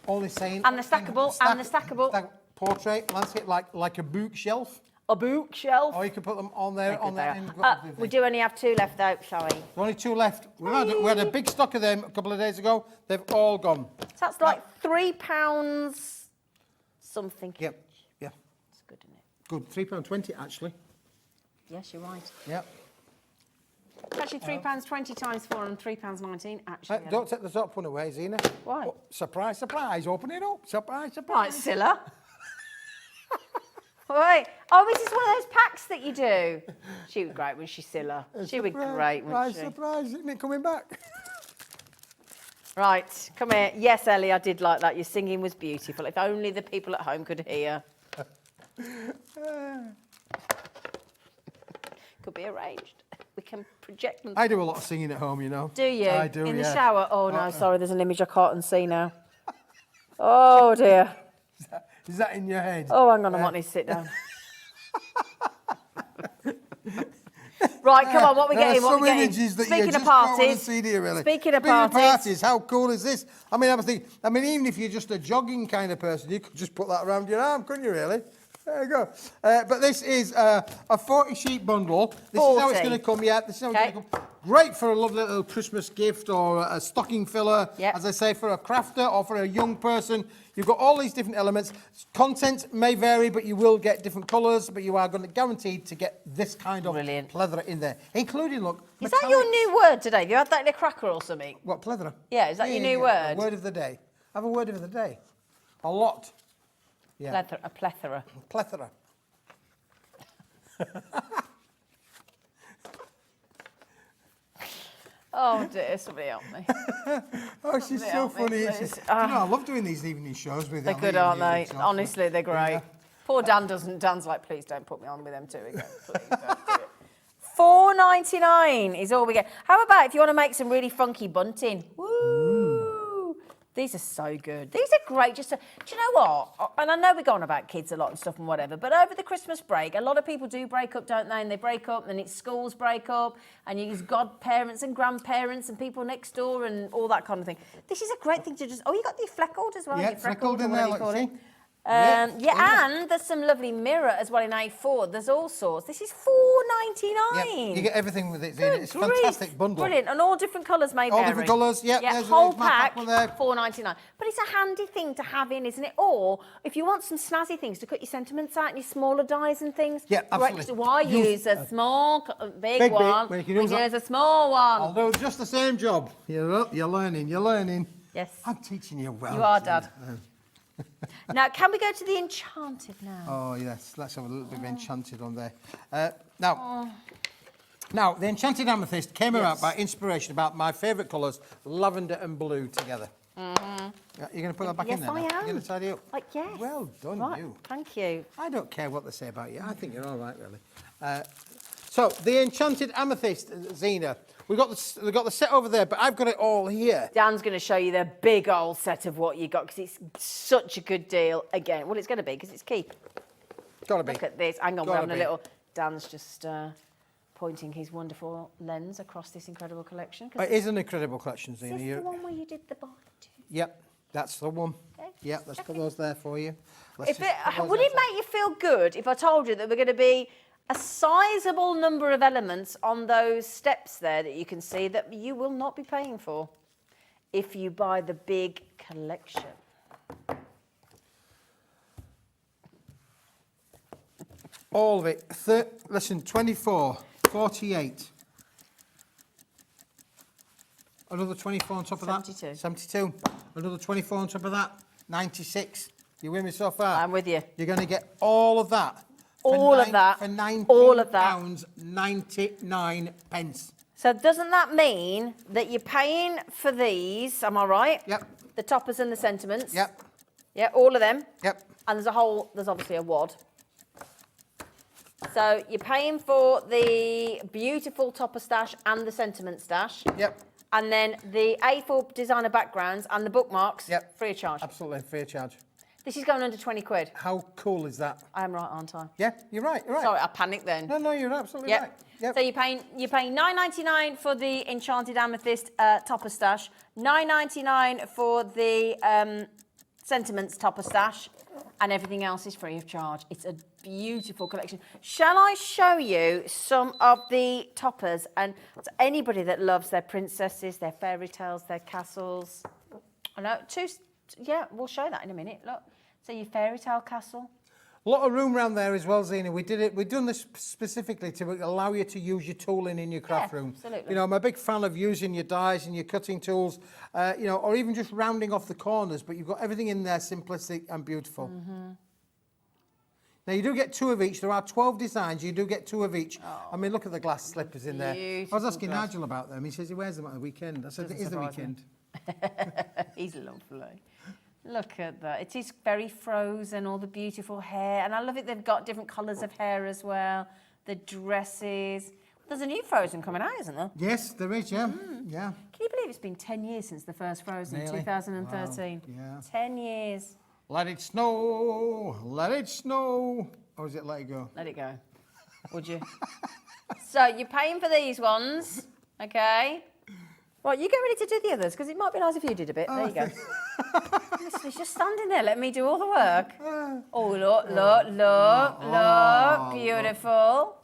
Only saying. And the stackable. Portrait, landscape, like a bookshelf. A bookshelf. Or you can put them on there. We do only have 2 left though, shall we? There's only 2 left. We had a big stock of them a couple of days ago. They've all gone. So that's like £3 something. Yep. Yeah. It's good, isn't it? Good. £3.20 actually. Yes, you're right. Yep. It's actually £3.20 times 4 and £3.19 actually. Don't take the top one away, Zena. Why? Oh, surprise, surprise. Open it up. Surprise, Right, surprise. Scylla. Wait. Oh, this is one of those packs that you do. She was great when she's Scylla. She was great, wasn't she? Surprise, isn't it coming back? Right, come here. Yes, Ellie, I did like that. Your singing was beautiful. If only the people at home could hear. Could be arranged. We can project them. I do a lot of singing at home, you know. Do you? I do, In yeah. the shower? Oh, no, sorry, there's an image I can't unsee now. Oh, dear. Is that in your head? Oh, hang on, I might need to sit down. Right, come on, what we getting? What we getting? Images that Speaking you of just don't want to parties, see, do you, really? Speaking of parties, how cool is this? I mean, even if you're just a jogging kind of person, you could just put that around your arm, couldn't you, really? There you go. But this is a 40-sheet bundle. This is how it's going to come, yeah. This is how it's going to come. Great for a lovely little Christmas gift or a stocking filler, as I say, for a crafter or for a young person. You've got all these different elements. Content may vary, but you will get different colours, but you are going to guaranteed to get this kind of plethora in there, including, look, is that your new word today? Have you had that in a cracker or something? What, plethora? Yeah, is that your new word? Word of the day. I have a word of the day. A lot. Yeah. A plethora. Plethora. Oh dear, somebody help me. Oh, she's so funny. Isn't she? You know, I love doing these evening shows with her. They're good, aren't they? Honestly, they're great. Yeah. Poor Dan doesn't. Dan's like, please don't put me on with them two again. Please don't do it. $4.99 is all we get. How about if you want to make some really funky bunting? Woo! These are so good. These are great. Do you know what? And I know we're going about kids a lot and stuff and whatever, but over the Christmas break, a lot of people do break up, don't they? And they break up, and then it's schools break up, and you use godparents and grandparents and people next door and all that kind of thing. This is a great thing to just. Oh, you got the fleckled as well. Yeah, your freckled in there, whatever you look, call it. And there's some lovely mirror as well in A4. There's all sorts. This is $4.99. Yeah, you get everything with it, Zena. It's a fantastic bundle. Brilliant, and all different colours may vary. All different colours, yeah. There's whole my pack, one there. $4.99. But it's a handy thing to have in, isn't it? Or if you want some snazzy things to cut your sentiments out and your smaller dies and things. Yeah, absolutely. Why use a small, big one when you can use a small one? I'll do just the same job. You're learning. Yes. I'm teaching you well. You are, Dad. Now, can we go to the Enchanted now? Oh, yes. Let's have a little bit of Enchanted on there. Now, the Enchanted Amethyst came about by inspiration about my favourite colours, lavender and blue together. Yeah, you're going to put that back in there? Yes, I am. You're going to tidy up? Yes. Well done, right. you. Thank you. I don't care what they say about you. I think you're all right, really. So, the Enchanted Amethyst, Zena. We've got the set over there, but I've got it all here. Dan's going to show you the big old set of what you got because it's such a good deal. Again, well, it's going to be because it's keep. Gotta be. Look at this. Hang on, we're having a little... Dan's just pointing his wonderful lens across this incredible collection. It is an incredible collection, Zena. Is this the one where you did the bite? Yep, that's the one. Okay. Yep, let's put those there for you. Would it make you feel good if I told you that we're going to be a sizable number of elements on those steps there that you can see that you will not be paying for if you buy the big collection? All of it. Listen, 24, 48. Another 24 on top of that. 72. Another 24 on top of that. 96. You with me so far? I'm with you. You're going to get all of that. All of that. For £19, all of that. 99 pence. So doesn't that mean that you're paying for these, am I right? Yep. The toppers and the sentiments? Yep. Yeah, all of them? Yep. And there's obviously a wad. So you're paying for the beautiful topper stash and the sentiment stash. Yep. And then the A4 designer backgrounds and the bookmarks, free of charge. Absolutely free of charge. This is going under 20 quid. How cool is that? I am right, aren't I? Yeah, you're right. Sorry, I panicked then. No, you're absolutely right. Yep. So you're paying $9.99 for the Enchanted Amethyst topper stash, $9.99 for the sentiments topper stash, and everything else is free of charge. It's a beautiful collection. Shall I show you some of the toppers? And to anybody that loves their princesses, their fairy tales, their castles. I know, yeah, we'll show that in a minute. Look, so your fairy tale castle. A lot of room around there as well, Zena. We've done this specifically to allow you to use your tooling in your craft room. Absolutely. You know, I'm a big fan of using your dies and your cutting tools, you know, or even just rounding off the corners, but you've got everything in there simplistic and beautiful. Now, you do get 2 of each. There are 12 designs. You do get 2 of each. I mean, look at the glass slippers in there. I was asking Nigel about them. He says he wears them on the weekend. I said, it is the weekend. He's lovely. Look at that. It is very frozen, all the beautiful hair. And I love it. They've got different colours of hair as well. The dresses. There's a new Frozen coming out, isn't there? Yes, there is, yeah. Yeah. Can you believe it's been 10 years since the first Frozen, Really? 2013? Wow. Yeah. 10 years. Let it snow, let it snow. Or is it let it go? Let it go. Would you? So you're paying for these ones, okay? Right, you get ready to do the others, because it might be nice if you did a bit. There you go. Listen, he's just standing there, let me do all the work. Oh, look, beautiful.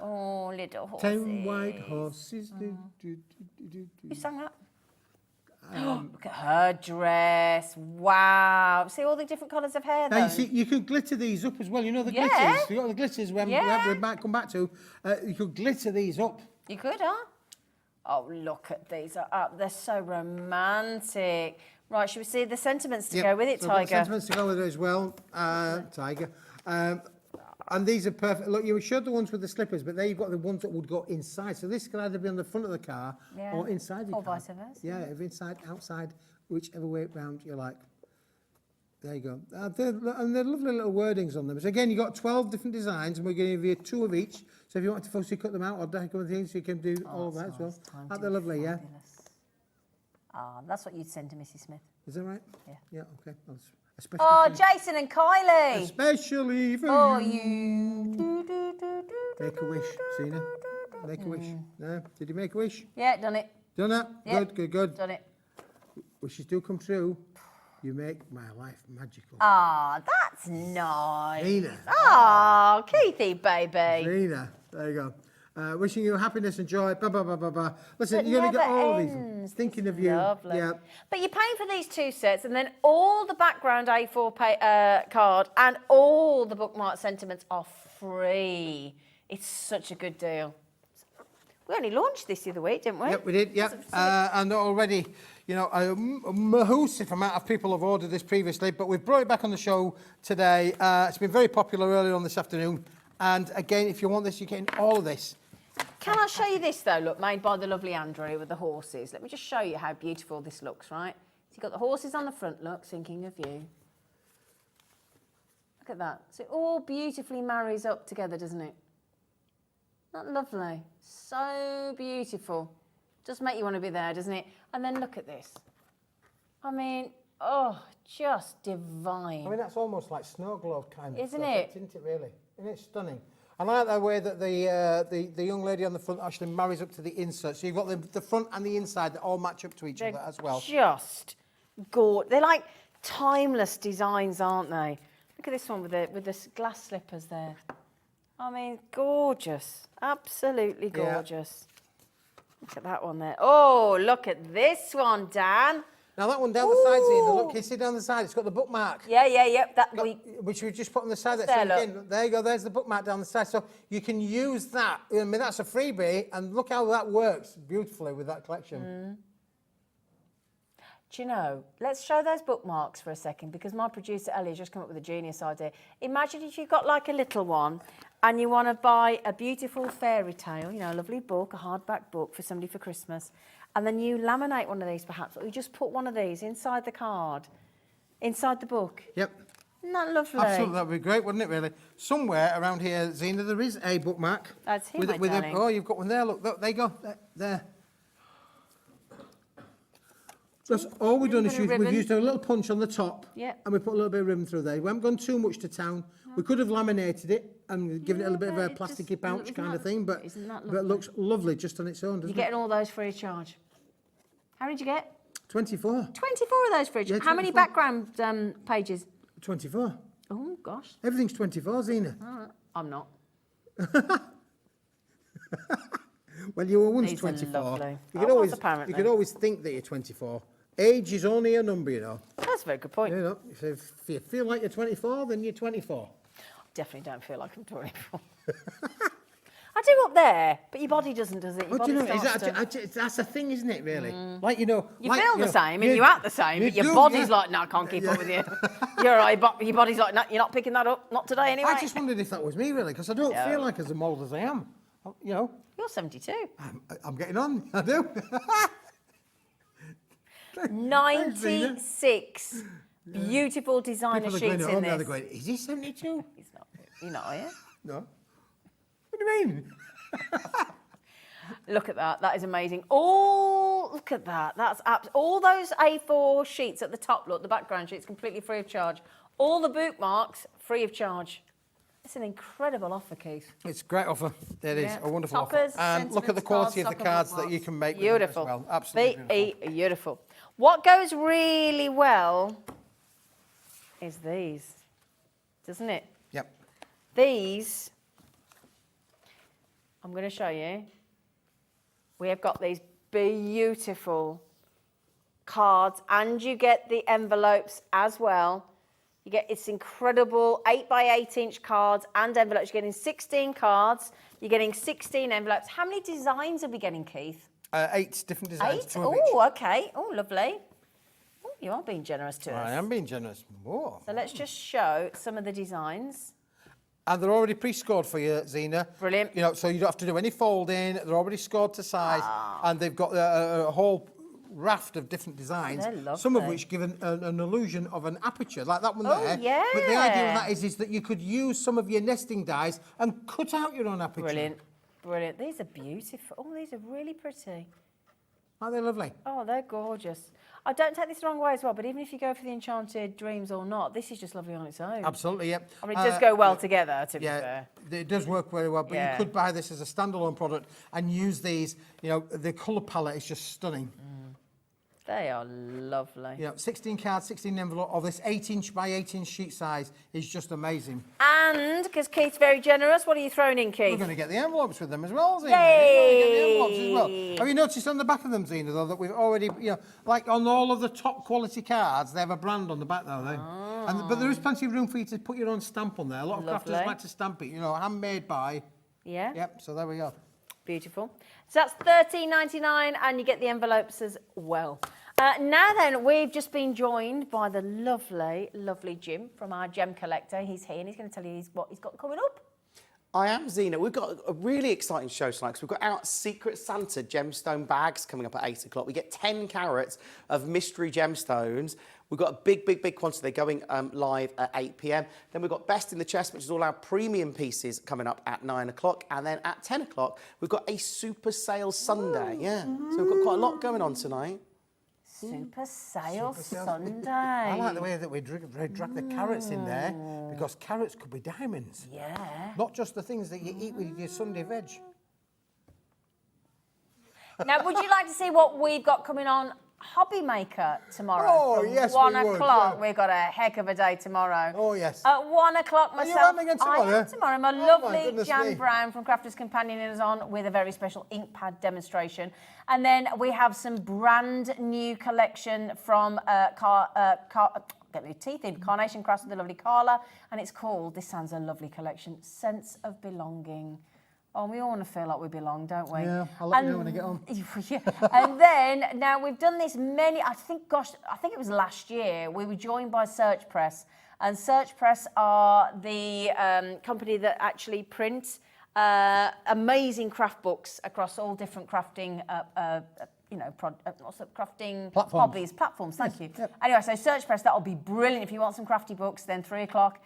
Oh, little horses. 10 white horses. You sang that? Look at her dress. Wow. See all the different colours of hair, though? Now, you see, you could glitter these up as well. You know the glitters? You got the glitters we might come back to. You could glitter these up. You could, huh? Oh, look at these. They're so romantic. Right, should we see the sentiments to go with it, so Tiger? Sentiments to go with it as well, Tiger. And these are perfect. Look, you showed the ones with the slippers, but there you've got the ones that would go inside. So this can either be on the front of the car or inside the car. Or vice versa. Yeah, if inside, outside, whichever way round you like. There you go. And they're lovely little wordings on them. So again, you've got 12 different designs, and we're going to give you 2 of each. So if you want to firstly cut them out or decorate things, you can do all of that as well. Aren't they lovely, yeah? That's what you'd send to Mrs. Smith. Is that right? Yeah. Yeah, okay. Oh, Jason and Kylie. Especially for you. Make a wish, Zena. Make a wish. No? Did you make a wish? Yeah, done it. Done that? Yeah. Good. Done it. Wishes do come true. You make my life magical. Ah, that's nice. Zena. Oh, Keithy, baby. Zena, there you go. Wishing you happiness and joy. Blah, blah, blah, blah, blah. Listen, It you're going to get never all of ends. these. Thinking This of is you. lovely. Yeah. But you're paying for these 2 sets, and then all the background A4 card and all the bookmark sentiments are free. It's such a good deal. We only launched this the other week, didn't we? Yep, we did, yep. And already, you know, a massive amount of people have ordered this previously, but we've brought it back on the show today. It's been very popular earlier on this afternoon. And again, if you want this, you're getting all of this. Can I show you this, though, look, made by the lovely Andrew with the horses. Let me just show you how beautiful this looks, right? So you've got the horses on the front, look, thinking of you. Look at that. So it all beautifully marries up together, doesn't it? Isn't that lovely? So beautiful. Just make you want to be there, doesn't it? And then look at this. I mean, oh, just divine. I mean, that's almost like snow globe kind of Isn't stuff, it? Isn't it, really? Isn't it stunning? I like the way that the young lady on the front actually marries up to the insert. So you've got the front and the inside that all match up to each other as well. Just gorgeous. They're like timeless designs, aren't they? Look at this one with the glass slippers there. I mean, gorgeous. Absolutely gorgeous. Look at that one there. Oh, look at this one, Dan. Now that one down the side, Zena, look, can you see down the side? It's got the bookmark. Yeah. Which we just put on the side. There, So again, there you go, there's the bookmark down the side. So you can use that. I mean, that's a freebie, and look how that works beautifully with that collection. Do you know, let's show those bookmarks for a second, because my producer Ellie has just come up with a genius idea. Imagine if you've got like a little one and you want to buy a beautiful fairy tale, you know, a lovely book, a hardback book for somebody for Christmas, and then you laminate one of these perhaps, or you just put one of these inside the card, inside the book. Yep. Isn't that lovely? Absolutely, that would be great, wouldn't it, really? Somewhere around here, Zena, there is a bookmark. That's here, my darling. Oh, you've got one there, look, there you go, there. That's all we've done is we've used a little punch on the top, and we put a little bit of ribbon through there. We haven't gone too much to town. We could have laminated it and given it a little bit of a plasticky pouch kind of thing, but it looks lovely just on its own, doesn't it? You're getting all those free of charge. How many did you get? 24. 24 of those free of charge. Yeah, How many 24. background pages? 24. Oh, gosh. Everything's 24, Zena. I'm not. Well, you were once These are 24. lovely. You I could was, apparently. You could always think that you're 24. Age is only a number, you know. That's a very good point. You know, if you feel like you're 24, then you're 24. Definitely don't feel like I'm 24. I do up there, but your body doesn't, does it? Your What do you know? body Is starts that, that's the thing, isn't it, really? Like, you know... You like, feel the know, same and you act the same, but your do, body's yeah. like, no, I can't keep up with you. You're all right, but your body's like, no, you're not picking that up, not today anyway. I just wondered if that was me, really, because I don't feel like as old as I am. You know, You're 72. I'm getting on. I do. 96 beautiful designer People are sheets going, in they're this. going, is he 72? He's not. You're not, are you? No. What do you mean? Look at that. That is amazing. Oh, look at that. That's all those A4 sheets at the top, look, the background sheets, completely free of charge. All the bookmarks, free of charge. It's an incredible offer, Keith. It's a great offer. It is a wonderful Toppers, offer. And look at the sentiments quality of the cards, cards that you can make with beautiful. them as well. Absolutely beautiful. Beautiful. What goes really well is these, doesn't it? Yep. These, I'm going to show you. We have got these beautiful cards, and you get the envelopes as well. You get it's incredible 8x8-inch cards and envelopes. You're getting 16 cards. You're getting 16 envelopes. How many designs are we getting, Keith? 8 different designs. 8? 2 of each. Oh, okay. Oh, lovely. Oh, you are being generous to us. I am being generous. Whoa. So let's just show some of the designs. And they're already pre-scored for you, Zena. Brilliant. You know, so you don't have to do any folding. They're already scored to size, and they've got a whole raft of different designs. They're lovely. Some of which give an illusion of an aperture, like that one Oh, there. yeah. But the idea of that is that you could use some of your nesting dies and cut out your own aperture. Brilliant. Brilliant. These are beautiful. Oh, these are really pretty. Aren't they lovely? Oh, they're gorgeous. I don't take this the wrong way as well, but even if you go for the Enchanted Dreams or not, this is just lovely on its own. Absolutely, yep. I mean, it does go well together, to be Yeah, fair. it does work very well, but you could buy this as a standalone product and use these. You know, the colour palette is just stunning. They are lovely. You know, 16 cards, 16 envelope of this 8-inch by 8-inch sheet size is just amazing. And, because Keith's very generous, what are you throwing in, Keith? We're going to get the envelopes with them as well, Zena. Yay! We're going to get the envelopes as well. Have you noticed on the back of them, Zena, though, that we've already, you know, like on all of the top quality cards, they have a brand on the back, though. But there is plenty of room for you to put your own stamp on there. A lot of crafters like to stamp it, you know, handmade by. Yeah. Yep, so there we go. Beautiful. So that's $13.99, and you get the envelopes as well. Now then, we've just been joined by the lovely, lovely Jim from our gem collector. He's here and he's going to tell you what he's got coming up. I am Zena. We've got a really exciting show tonight because we've got our Secret Santa gemstone bags coming up at 8 o'clock. We get 10 carats of mystery gemstones. We've got a big, big, big quantity. They're going live at 8 p.m. Then we've got Best in the Chest, which is all our premium pieces coming up at 9 o'clock. And then at 10 o'clock, we've got a Super Sale Sunday. Yeah, so we've got quite a lot going on tonight. Super Sale Sunday. I like the way that we drag the carrots in there, because carrots could be diamonds. Yeah. Not just the things that you eat with your Sunday veg. Now, would you like to see what we've got coming on Hobby Maker tomorrow? Oh, From yes, 1 we would, o'clock. yeah. We've got a heck of a day tomorrow. Oh, yes. At 1 o'clock, Are you myself. running again tomorrow? I am tomorrow. My Oh, my lovely goodness Jan me. Brown from Crafters Companion is on with a very special ink pad demonstration. And then we have some brand new collection from get my teeth in, Carnation Crafts with the lovely Carla. And it's called, this sounds a lovely collection, Sense of Belonging. Oh, we all want to feel like we belong, don't we? Yeah, I'll let you know when I get home. Yeah. And then, now we've done this I think it was last year, we were joined by Search Press. And Search Press are the company that actually print amazing craft books across all different crafting crafting hobbies, platforms, thank you. Yep. Anyway, so Search Press, that'll be brilliant if you want some crafty books, then 3 o'clock.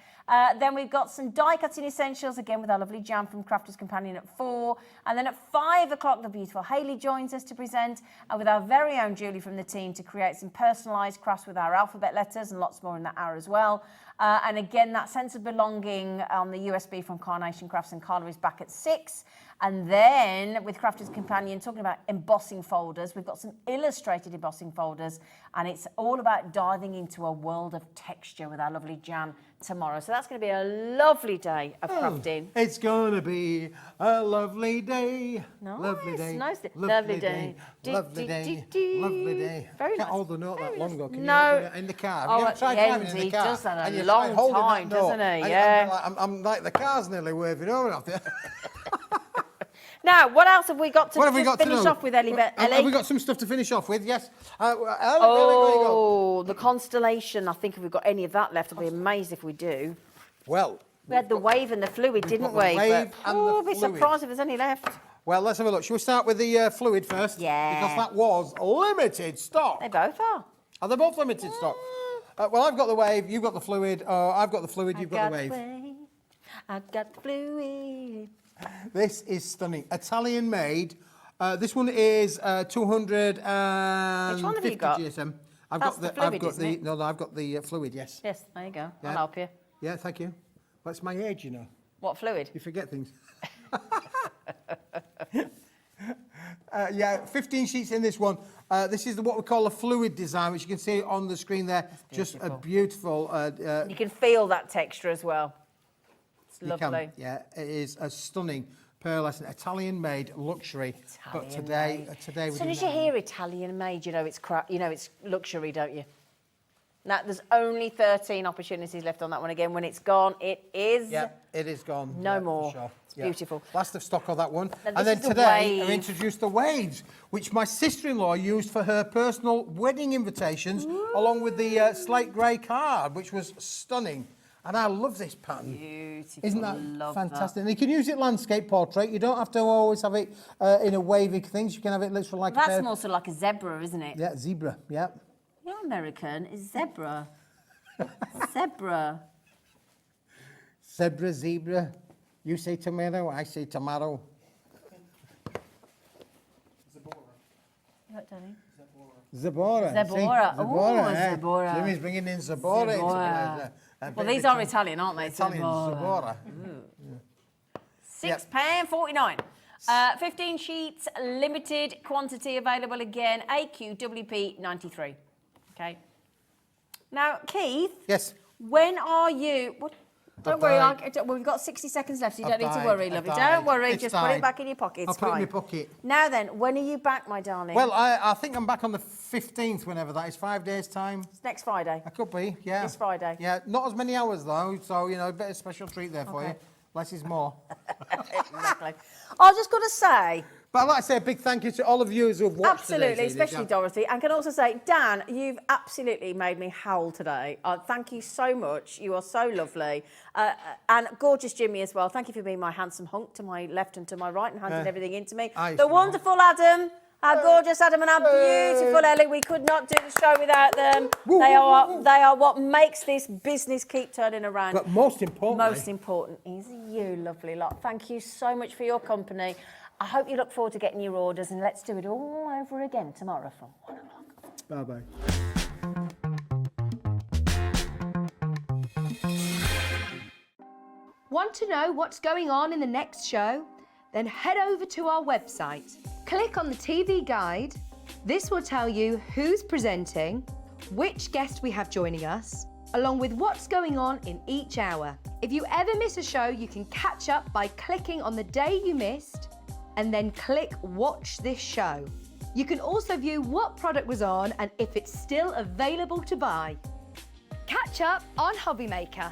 Then we've got some die cutting essentials, again with our lovely Jan from Crafters Companion at 4. And then at 5 o'clock, the beautiful Hayley joins us to present, and with our very own Julie from the team to create some personalised crafts with our alphabet letters and lots more in that hour as well. And again, that sense of belonging on the USB from Carnation Crafts, and Carla is back at 6. And then with Crafters Companion, talking about embossing folders, we've got some illustrated embossing folders, and it's all about diving into a world of texture with our lovely Jan tomorrow. So that's going to be a lovely day of crafting. It's going to be a lovely day. Nice, Lovely day. nice. Lovely day. Lovely day. Lovely day. Very Can't nice. hold the note that long ago, can you? No. In the car. Oh, You ever at tried the driving end, in the he car, does that a and you're long holding that time, note, doesn't he? and Yeah. I'm like the car's nearly waving over off there. Now, what else have we got to What have we just got to finish know? off with, Ellie? Have we got some stuff to finish off with? Yes. Ellie, where you go? Oh, the constellation. I think if we've got any of that left, I'll be amazed if we do. Well, We had the wave and the fluid, didn't got the we? wave and the I'll be fluid. surprised if there's any left. well, let's have a look. Shall we start with the fluid first? Yeah. Because that was limited stock. They both are. Are they both limited stock? Well, I've got the wave, you've got the fluid, I've got the fluid, you've got the wave. I got the fluid. This is stunning. Italian made. This one is 250 Which one have you got? GSM. That's the fluid, isn't it? No, I've got the fluid, yes. Yes, there you go. Yeah. I'll help you. Yeah, thank you. That's my age, you know. What fluid? You forget things. Yeah, 15 sheets in this one. This is what we call a fluid design, which you can see on the screen there. Just a beautiful... You can feel that texture as well. It's you lovely. can, yeah, it is a stunning pearlescent Italian-made luxury. But today we As soon as didn't you have hear Italian-made, you know it's luxury, don't you? Now, there's only 13 opportunities left on that one. Again, when it's gone, it is... Yeah, it is gone. No yeah, more. For sure. It's beautiful. Last of stock of that one. Now, And this then is the today, wave. I've introduced the waves, which my sister-in-law used for her personal wedding invitations, along with the slate grey card, which was stunning. And I love this pattern. Beautiful. Isn't that Love fantastic? That. And you can use it landscape portrait. You don't have to always have it in a wavy things. You can have it literally like a That's pair. more sort of like a zebra, isn't it? Yeah, zebra. Yeah. You're American. It's zebra. Zebra. Zebra, zebra. You say tomato, I say tomato. What, darling? Zabora. Zabora. See? Oh, eh? Zabora. Jimmy's bringing in Zabora. into Zabora. the- a bit Well, of these are Italian, aren't they? Italian Zabora. £6.49. 15 sheets, limited quantity available again, AQWP 93. Okay. Now, Keith. Yes. When are you... What? Don't worry, we've got 60 seconds left, so you don't need to worry, lovely. Don't worry, just put it back in your pocket. I'll put it in my pocket. Now then, when are you back, my darling? Well, I think I'm back on the 15th, whenever that is, 5 days' time. It's next Friday. I could be, yeah. This Friday. Yeah, not as many hours, though, so, you know, a bit of special treat there for you. Less is more. Exactly. I was just going to say... But I'd like to say a big thank you to all of you who have watched Absolutely, today, especially Dorothy. And can also say, Dan, you've absolutely made me howl today. Thank you so much. You are so lovely. And gorgeous Jimmy as well. Thank you for being my handsome hunk to my left and to my right and handing everything in to me. The wonderful Adam, our gorgeous Adam and our beautiful Ellie. We could not do the show without them. They are what makes this business keep turning around. But most importantly... Most important is you, lovely lot. Thank you so much for your company. I hope you look forward to getting your orders, and let's do it all over again tomorrow from 1 o'clock. Bye-bye. Want to know what's going on in the next show? Then head over to our website. Click on the TV guide. This will tell you who's presenting, which guest we have joining us, along with what's going on in each hour. If you ever miss a show, you can catch up by clicking on the day you missed and then click Watch This Show. You can also view what product was on and if it's still available to buy. Catch up on Hobby Maker.